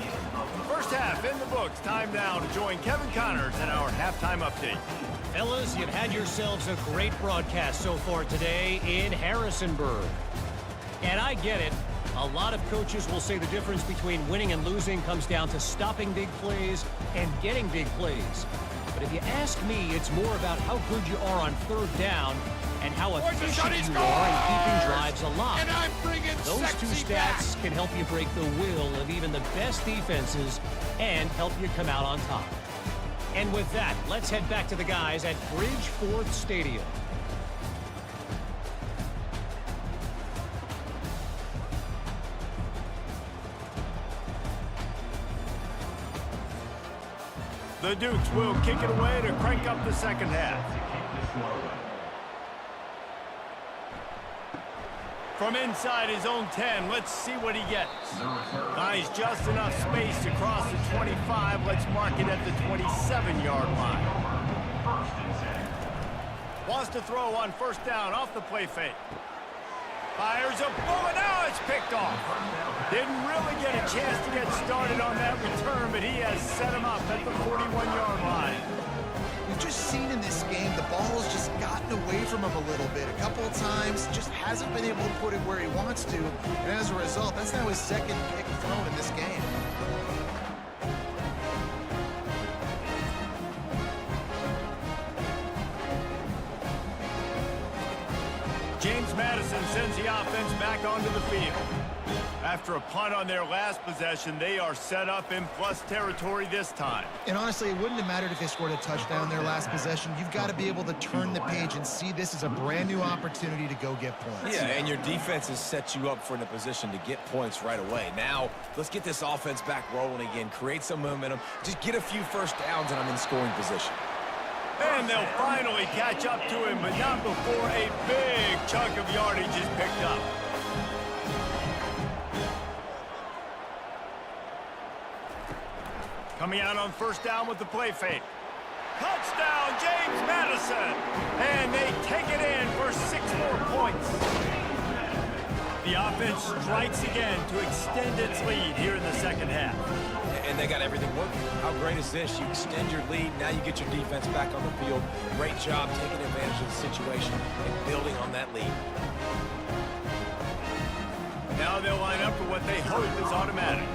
First half in the books. Time now to join Kevin Connors in our halftime update. Fellas, you've had yourselves a great broadcast so far today in Harrisonburg. And I get it. A lot of coaches will say the difference between winning and losing comes down to stopping big plays and getting big plays. But if you ask me, it's more about how good you are on third down and how efficient you are in keeping drives alive. And I'm bringing Those two stats can help you break the will of even the best defenses and help you come out on top. And with that, let's head back to the guys at Bridgeforth Stadium. The Dukes will kick it away to crank up the second half. From inside his own 10, let's see what he gets. Finds just enough space to cross the 25. Let's mark it at the 27-yard line. Wants to throw on first down off the play fake. Fires a bullet. Now it's picked off. Didn't really get a chance to get started on that return, but he has set him up at the 41-yard line. We've just seen in this game the ball has just gotten away from him a little bit. A couple of times, just hasn't been able to put it where he wants to. And as a result, that's now his second pick thrown in this game. James Madison sends the offense back onto the field. After a punt on their last possession, they are set up in plus territory this time. And honestly, it wouldn't have mattered if they scored a touchdown their last possession. You've got to be able to turn the page and see this as a brand new opportunity to go get points. Yeah, and your defense has set you up for in a position to get points right away. Now, let's get this offense back rolling again, create some momentum, just get a few first downs, and I'm in scoring position. And they'll finally catch up to him, but not before a big chunk of yardage is picked up. Coming out on first down with the play fake. Touchdown, James Madison! And they take it in for 6 more points. The offense strikes again to extend its lead here in the second half. And they got everything working. How great is this? You extend your lead, now you get your defense back on the field. Great job taking advantage of the situation and building on that lead. Now they'll line up for what they hope is automatic.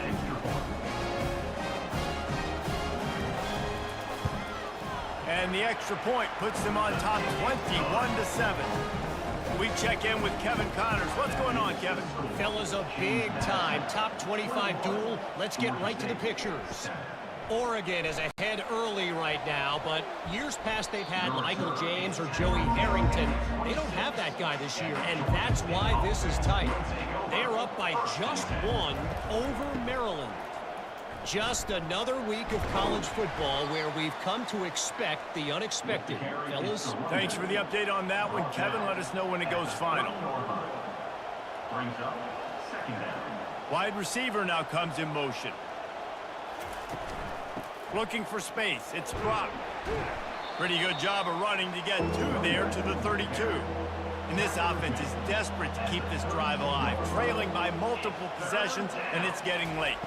And the extra point puts them on top 21-7. We check in with Kevin Connors. What's going on, Kevin? Fellas, a big-time top 25 duel. Let's get right to the pictures. Oregon is ahead early right now, but years past they've had Michael James or Joey Harrington. They don't have that guy this year, and that's why this is tight. They're up by just 1 over Maryland. Just another week of college football where we've come to expect the unexpected. Fellas? Thanks for the update on that one, Kevin. Let us know when it goes final. Brings up second down. Wide receiver now comes in motion. Looking for space. It's Brock. Pretty good job of running to get 2 there to the 32. And this offense is desperate to keep this drive alive, trailing by multiple possessions, and it's getting late.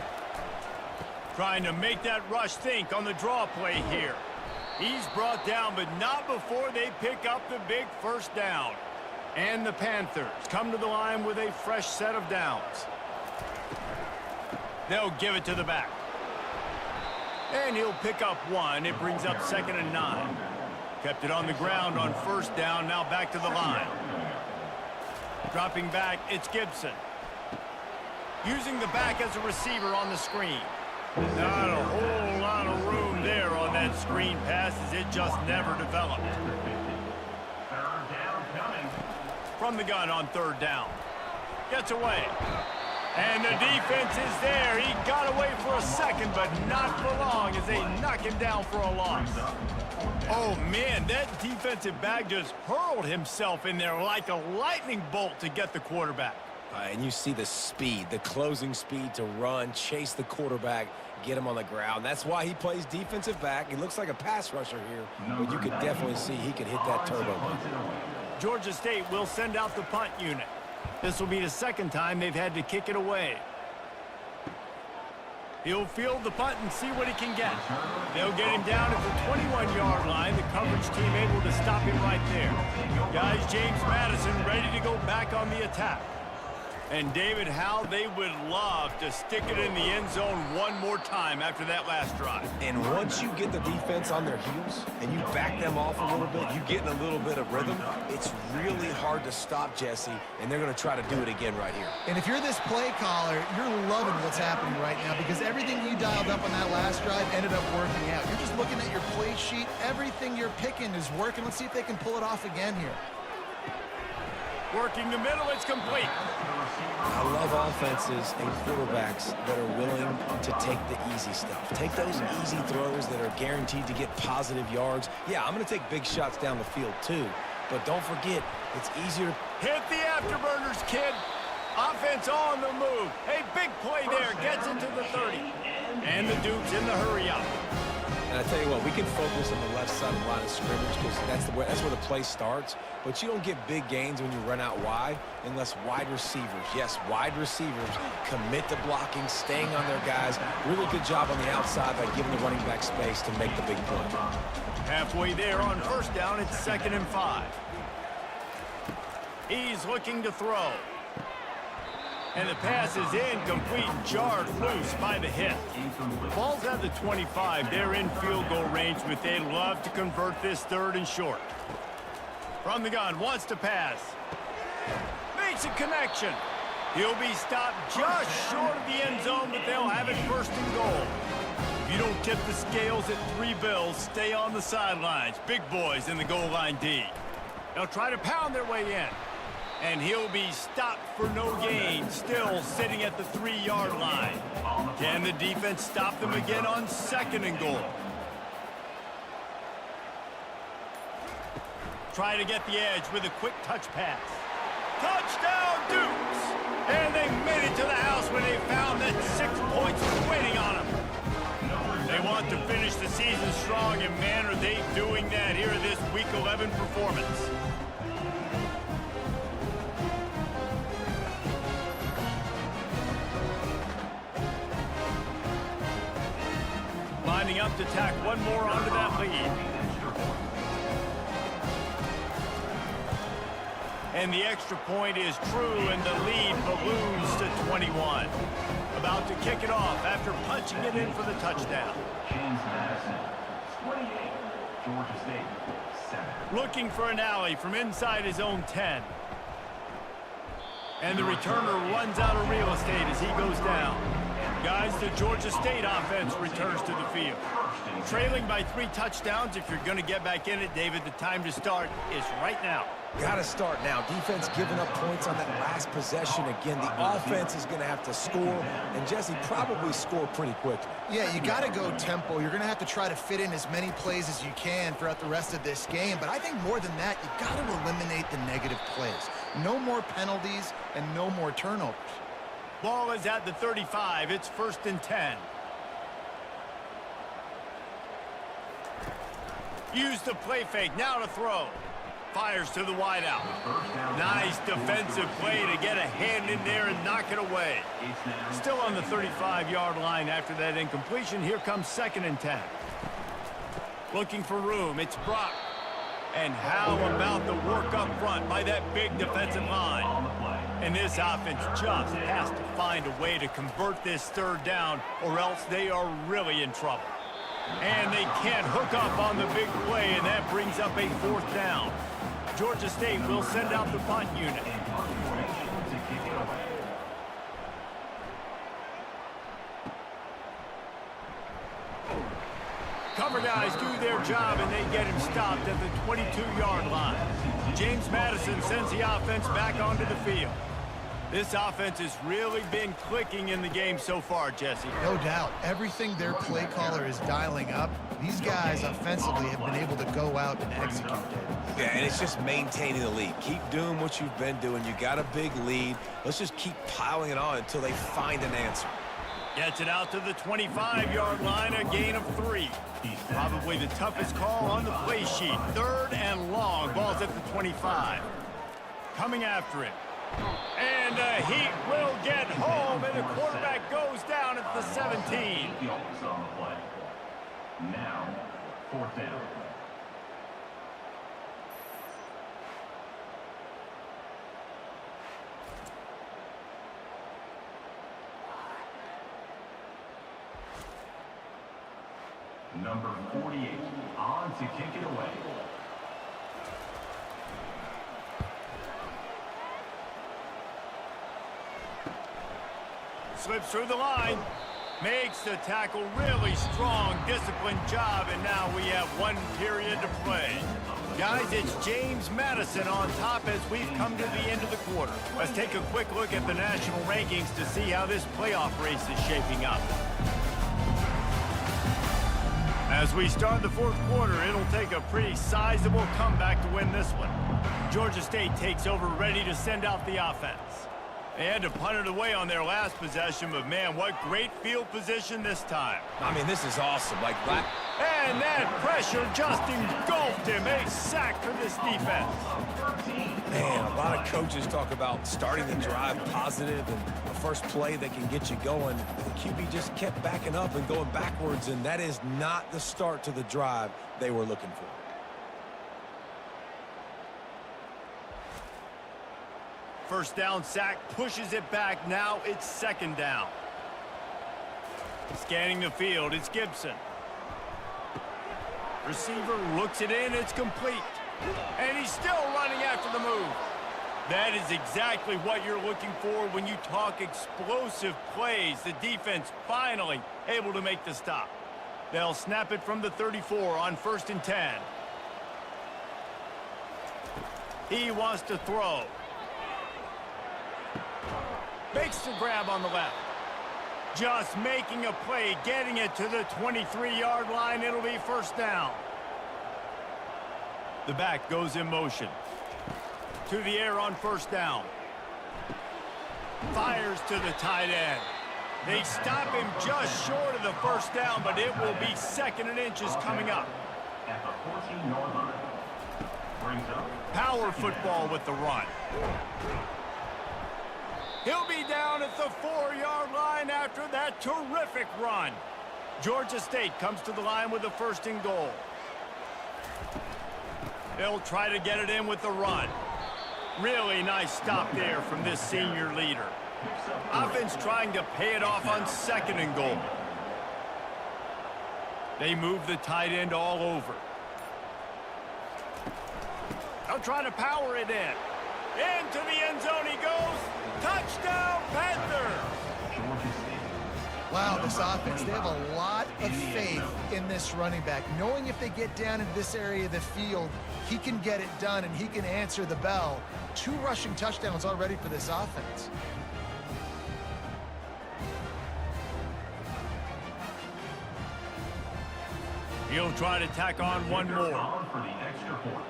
Trying to make that rush think on the draw play here. He's brought down, but not before they pick up the big first down. And the Panthers come to the line with a fresh set of downs. They'll give it to the back. And he'll pick up 1. It brings up 2nd and 9. Kept it on the ground on first down, now back to the line. Dropping back, it's Gibson. Using the back as a receiver on the screen. Not a whole lot of room there on that screen pass as it just never developed. Third down coming. From the gun on 3rd down. Gets away. And the defense is there. He got away for a second, but not for long as they knock him down for a loss. Oh, man, that defensive back just hurled himself in there like a lightning bolt to get the quarterback. And you see the speed, the closing speed to run, chase the quarterback, get him on the ground. That's why he plays defensive back. He looks like a pass rusher here, but you could definitely see he could hit that turbo button. Georgia State will send out the punt unit. This will be the 2nd time they've had to kick it away. He'll field the punt and see what he can get. They'll get him down at the 21-yard line. The coverage team able to stop him right there. Guys, James Madison ready to go back on the attack. And David, how they would love to stick it in the end zone one more time after that last drive. And once you get the defense on their heels and you back them off a little bit, you get in a little bit of rhythm, it's really hard to stop, Jesse, and they're going to try to do it again right here. And if you're this play caller, you're loving what's happening right now because everything you dialed up on that last drive ended up working out. You're just looking at your play sheet. Everything you're picking is working. Let's see if they can pull it off again here. Working the middle, it's complete. I love offenses and quarterbacks that are willing to take the easy stuff. Take those easy throws that are guaranteed to get positive yards. Yeah, I'm going to take big shots down the field too, But don't forget, it's easier. Hit the afterburners, kid. Offense on the move. Hey, big play there. Gets it to the 30. And the Dukes in the hurry-up. And I tell you what, we can focus on the left side of the line of scrimmage because that's where the play starts. But you don't get big gains when you run out wide unless wide receivers, yes, wide receivers, commit to blocking, staying on their guys. Really good job on the outside by giving the running back space to make the big play. Halfway there on first down, it's 2nd and 5. He's looking to throw. And the pass is incomplete, jarred loose by the hit. Ball's at the 25. They're in field goal range, but they'd love to convert this 3rd and short. From the gun, wants to pass. Makes a connection. He'll be stopped just short of the end zone, but they'll have it 1st and goal. If you don't tip the scales at 3 bills, stay on the sidelines. Big boys in the goal line D. They'll try to pound their way in. And he'll be stopped for no gain, still sitting at the 3-yard line. Can the defense stop them again on 2nd and goal? Try to get the edge with a quick touch pass. Touchdown, Dukes! And they made it to the house when they found that 6 points was waiting on them. They want to finish the season strong, and man, are they doing that here in this Week 11 performance. Lining up to tack one more onto that lead. And the extra point is true, and the lead balloons to 21. About to kick it off after punching it in for the touchdown. James Madison, 28. Georgia State, 7. Looking for an alley from inside his own 10. And the returner runs out of real estate as he goes down. Guys, the Georgia State offense returns to the field. Trailing by 3 touchdowns. If you're going to get back in it, David, the time to start is right now. Got to start now. Defense giving up points on that last possession. Again, the offense is going to have to score, and Jesse probably score pretty quickly. Yeah, you got to go tempo. You're going to have to try to fit in as many plays as you can throughout the rest of this game. But I think more than that, you got to eliminate the negative plays. No more penalties and no more turnovers. Ball is at the 35. It's 1st and 10. Use the play fake. Now to throw. Fires to the wideout. Nice defensive play to get a hand in there and knock it away. Still on the 35-yard line after that incompletion. Here comes 2nd and 10. Looking for room. It's Brock. And how about the work up front by that big defensive line? And this offense just has to find a way to convert this 3rd down, or else they are really in trouble. And they can't hook up on the big play, and that brings up a 4th down. Georgia State will send out the punt unit. Cover guys do their job, and they get him stopped at the 22-yard line. James Madison sends the offense back onto the field. This offense has really been clicking in the game so far, Jesse. No doubt. Everything their play caller is dialing up, these guys offensively have been able to go out and execute it. Yeah, and it's just maintaining the lead. Keep doing what you've been doing. You got a big lead. Let's just keep piling it on until they find an answer. Gets it out to the 25-yard line, a gain of 3. Probably the toughest call on the play sheet. 3rd and long. Ball's at the 25. Coming after it. And he will get home, and the quarterback goes down at the 17. Now, 4th down. Number 48, on to kick it away. Slips through the line. Makes the tackle. Really strong, disciplined job, and now we have 1 period to play. Guys, it's James Madison on top as we've come to the end of the quarter. Let's take a quick look at the national rankings to see how this playoff race is shaping up. As we start the 4th quarter, it'll take a pretty sizable comeback to win this one. Georgia State takes over, ready to send out the offense. They had to punt it away on their last possession, but man, what great field position this time. I mean, this is awesome. Like that. And that pressure just engulfed him. A sack for this defense. Man, a lot of coaches talk about starting the drive positive and the first play that can get you going. The QB just kept backing up and going backwards, and that is not the start to the drive they were looking for. First down sack, pushes it back. Now it's second down. Scanning the field, it's Gibson. Receiver looks it in, it's complete. And he's still running after the move. That is exactly what you're looking for when you talk explosive plays. The defense finally able to make the stop. They'll snap it from the 34 on 1st and 10. He wants to throw. Makes the grab on the left. Just making a play, getting it to the 23-yard line. It'll be first down. The back goes in motion. To the air on first down. Fires to the tight end. They stop him just short of the first down, but it will be 2nd and inches coming up. At the 14-yard line. Brings up Power football with the run. He'll be down at the 4-yard line after that terrific run. Georgia State comes to the line with a 1st and goal. They'll try to get it in with the run. Really nice stop there from this senior leader. Offense trying to pay it off on 2nd and goal. They move the tight end all over. They'll try to power it in. Into the end zone he goes. Touchdown, Panthers! Wow, this offense, they have a lot of faith in this running back, knowing if they get down into this area of the field, he can get it done and he can answer the bell. 2 rushing touchdowns already for this offense. He'll try to tack on one more. for the extra point.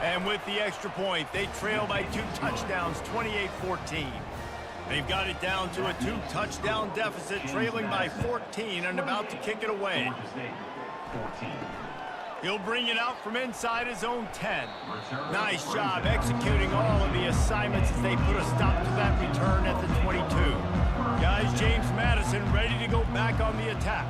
And with the extra point, they trail by 2 touchdowns, 28-14. They've got it down to a 2-touchdown deficit, trailing by 14 and about to kick it away. Georgia State, 14. He'll bring it out from inside his own 10. Nice job executing all of the assignments as they put a stop to that return at the 22. Guys, James Madison ready to go back on the attack.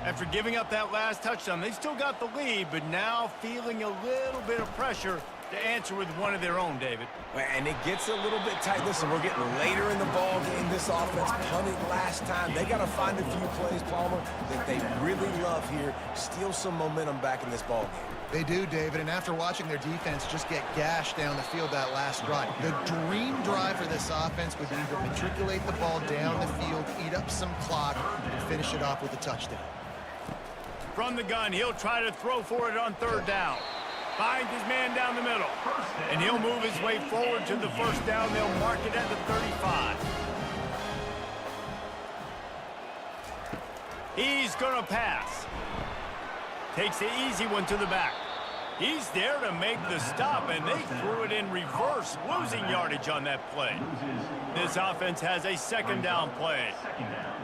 After giving up that last touchdown, they still got the lead, but now feeling a little bit of pressure to answer with one of their own, David. And it gets a little bit tight. Listen, we're getting later in the ball game. This offense punted last time. They got to find a few plays, Palmer, that they really love here. Steal some momentum back in this ball game. They do, David, and after watching their defense just get gashed down the field that last drive, the dream drive for this offense would be to matriculate the ball down the field, eat up some clock, and finish it off with a touchdown. From the gun, he'll try to throw for it on 3rd down. Finds his man down the middle. And he'll move his way forward to the first down. They'll mark it at the 35. He's going to pass. Takes the easy one to the back. He's there to make the stop, and they threw it in reverse, losing yardage on that play. This offense has a 2nd down play. Second down.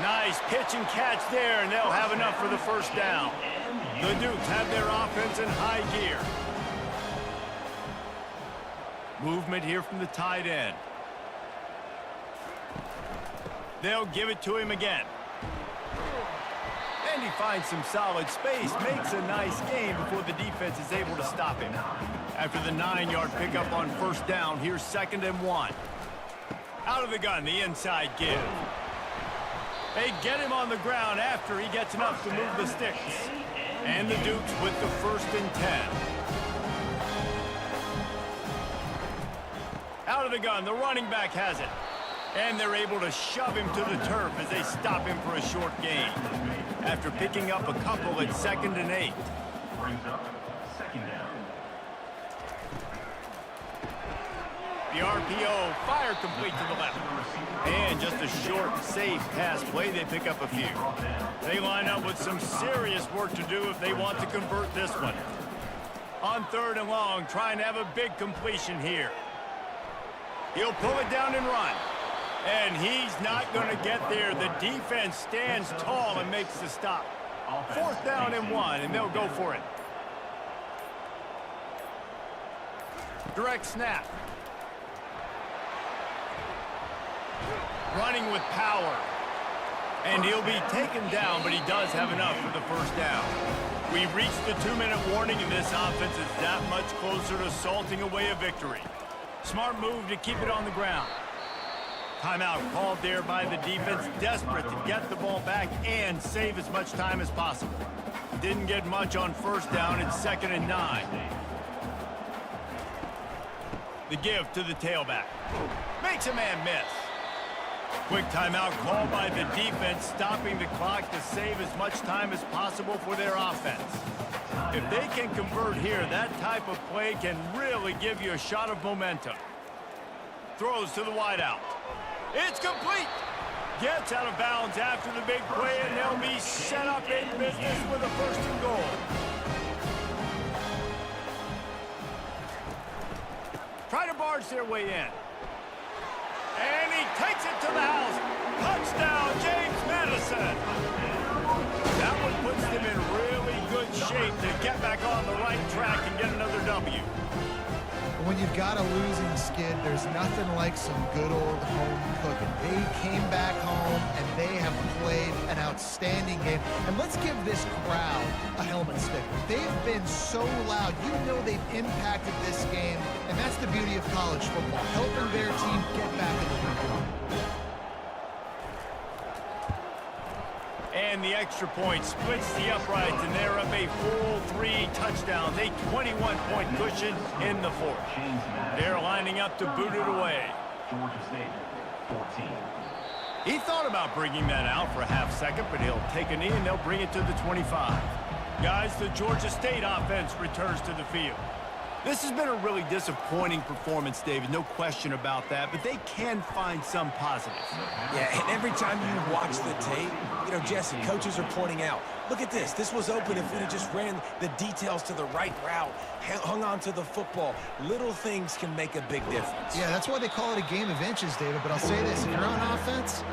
Nice pitch and catch there, and they'll have enough for the first down. The Dukes have their offense in high gear. Movement here from the tight end. They'll give it to him again. And he finds some solid space, makes a nice gain before the defense is able to stop him. After the 9-yard pickup on first down, here's 2nd and 1. Out of the gun, the inside give. They get him on the ground after he gets enough to move the sticks. And the Dukes with the 1st and 10. Out of the gun, the running back has it. And they're able to shove him to the turf as they stop him for a short gain. After picking up a couple at 2nd and 8. Brings up 2nd down. The RPO fired complete to the left. And just a short, safe pass play. They pick up a few. They line up with some serious work to do if they want to convert this one. On 3rd and long, trying to have a big completion here. He'll pull it down and run. And he's not going to get there. The defense stands tall and makes the stop. 4th down and 1, and they'll go for it. Direct snap. Running with power. And he'll be taken down, but he does have enough for the 1st down. We've reached the 2-minute warning, and this offense is that much closer to salting away a victory. Smart move to keep it on the ground. Timeout called there by the defense, desperate to get the ball back and save as much time as possible. Didn't get much on 1st down. It's 2nd and 9. The give to the tailback. Makes a man miss. Quick timeout called by the defense, stopping the clock to save as much time as possible for their offense. If they can convert here, that type of play can really give you a shot of momentum. Throws to the wideout. It's complete. Gets out of bounds after the big play, and they'll be set up in business with a 1st and goal. Try to barge their way in. And he takes it to the house. Touchdown, James Madison. That one puts them in really good shape to get back on the right track and get another W. When you've got a losing skid, there's nothing like some good old home cooking. They came back home, and they have played an outstanding game. And let's give this crowd a helmet sticker. They've been so loud. You know they've impacted this game, and that's the beauty of college football, helping their team get back in the win. And the extra point splits the uprights, and they're up a full 3 touchdowns, a 21-point cushion in the 4th. They're lining up to boot it away. Georgia State, 14. He thought about bringing that out for a half second, but he'll take a knee and they'll bring it to the 25. Guys, the Georgia State offense returns to the field. This has been a really disappointing performance, David, no question about that, but they can find some positives. Yeah, and every time you watch the tape, you know, Jesse, coaches are pointing out, look at this. This was open if we'd have just ran the details to the right route, hung on to the football. Little things can make a big difference. Yeah, that's why they call it a game of inches, David. But I'll say this, if you're on offense,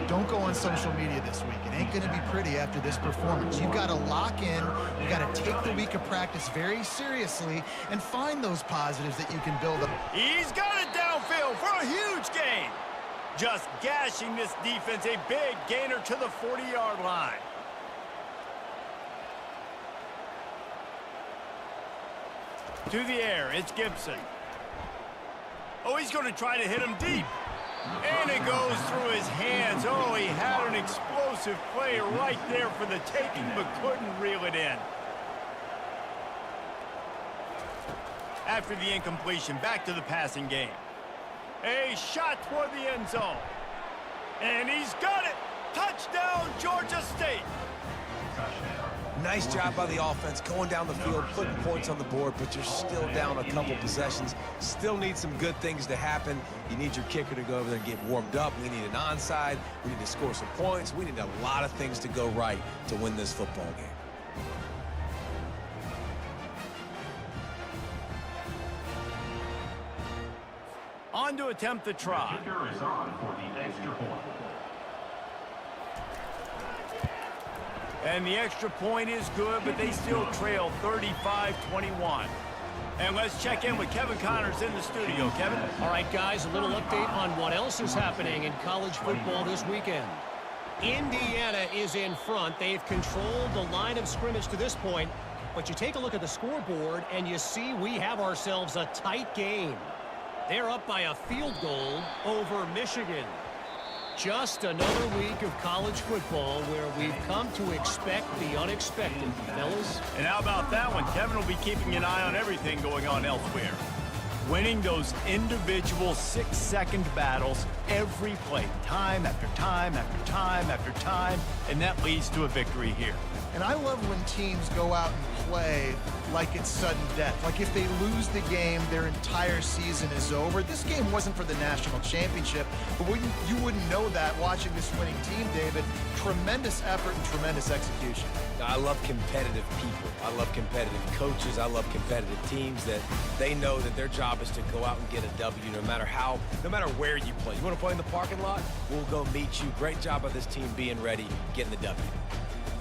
don't go on social media this week. It ain't going to be pretty after this performance. You've got to lock in. You've got to take the week of practice very seriously and find those positives that you can build up. He's got it downfield for a huge gain. Just gashing this defense, a big gainer to the 40-yard line. To the air, it's Gibson. Oh, he's going to try to hit him deep. And it goes through his hands. Oh, he had an explosive play right there for the taking, but couldn't reel it in. After the incompletion, back to the passing game. A shot toward the end zone. And he's got it. Touchdown, Georgia State. Nice job by the offense going down the field, putting points on the board, but you're still down a couple possessions. Still need some good things to happen. You need your kicker to go over there and get warmed up. We need an onside. We need to score some points. We need a lot of things to go right to win this football game. On to attempt the try. Kicker is on for the extra point. And the extra point is good, but they still trail 35-21. And let's check in with Kevin Connors in the studio. Kevin? All right, guys, a little update on what else is happening in college football this weekend. Indiana is in front. They've controlled the line of scrimmage to this point. But you take a look at the scoreboard, and you see we have ourselves a tight game. They're up by a field goal over Michigan. Just another week of college football where we've come to expect the unexpected, fellas. And how about that one? Kevin will be keeping an eye on everything going on elsewhere. Winning those individual 6-second battles every play, time after time after time after time, and that leads to a victory here. And I love when teams go out and play like it's sudden death. Like if they lose the game, their entire season is over. This game wasn't for the national championship, but you wouldn't know that watching this winning team, David. Tremendous effort and tremendous execution. I love competitive people. I love competitive coaches. I love competitive teams that they know that their job is to go out and get a W no matter where you play. You want to play in the parking lot? We'll go meet you. Great job of this team being ready, getting the W.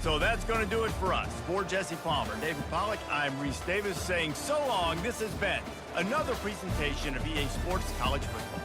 So that's going to do it for us. For Jesse Palmer, David Pollack, I'm Reese Davis saying so long. This has been another presentation of EA Sports College Football.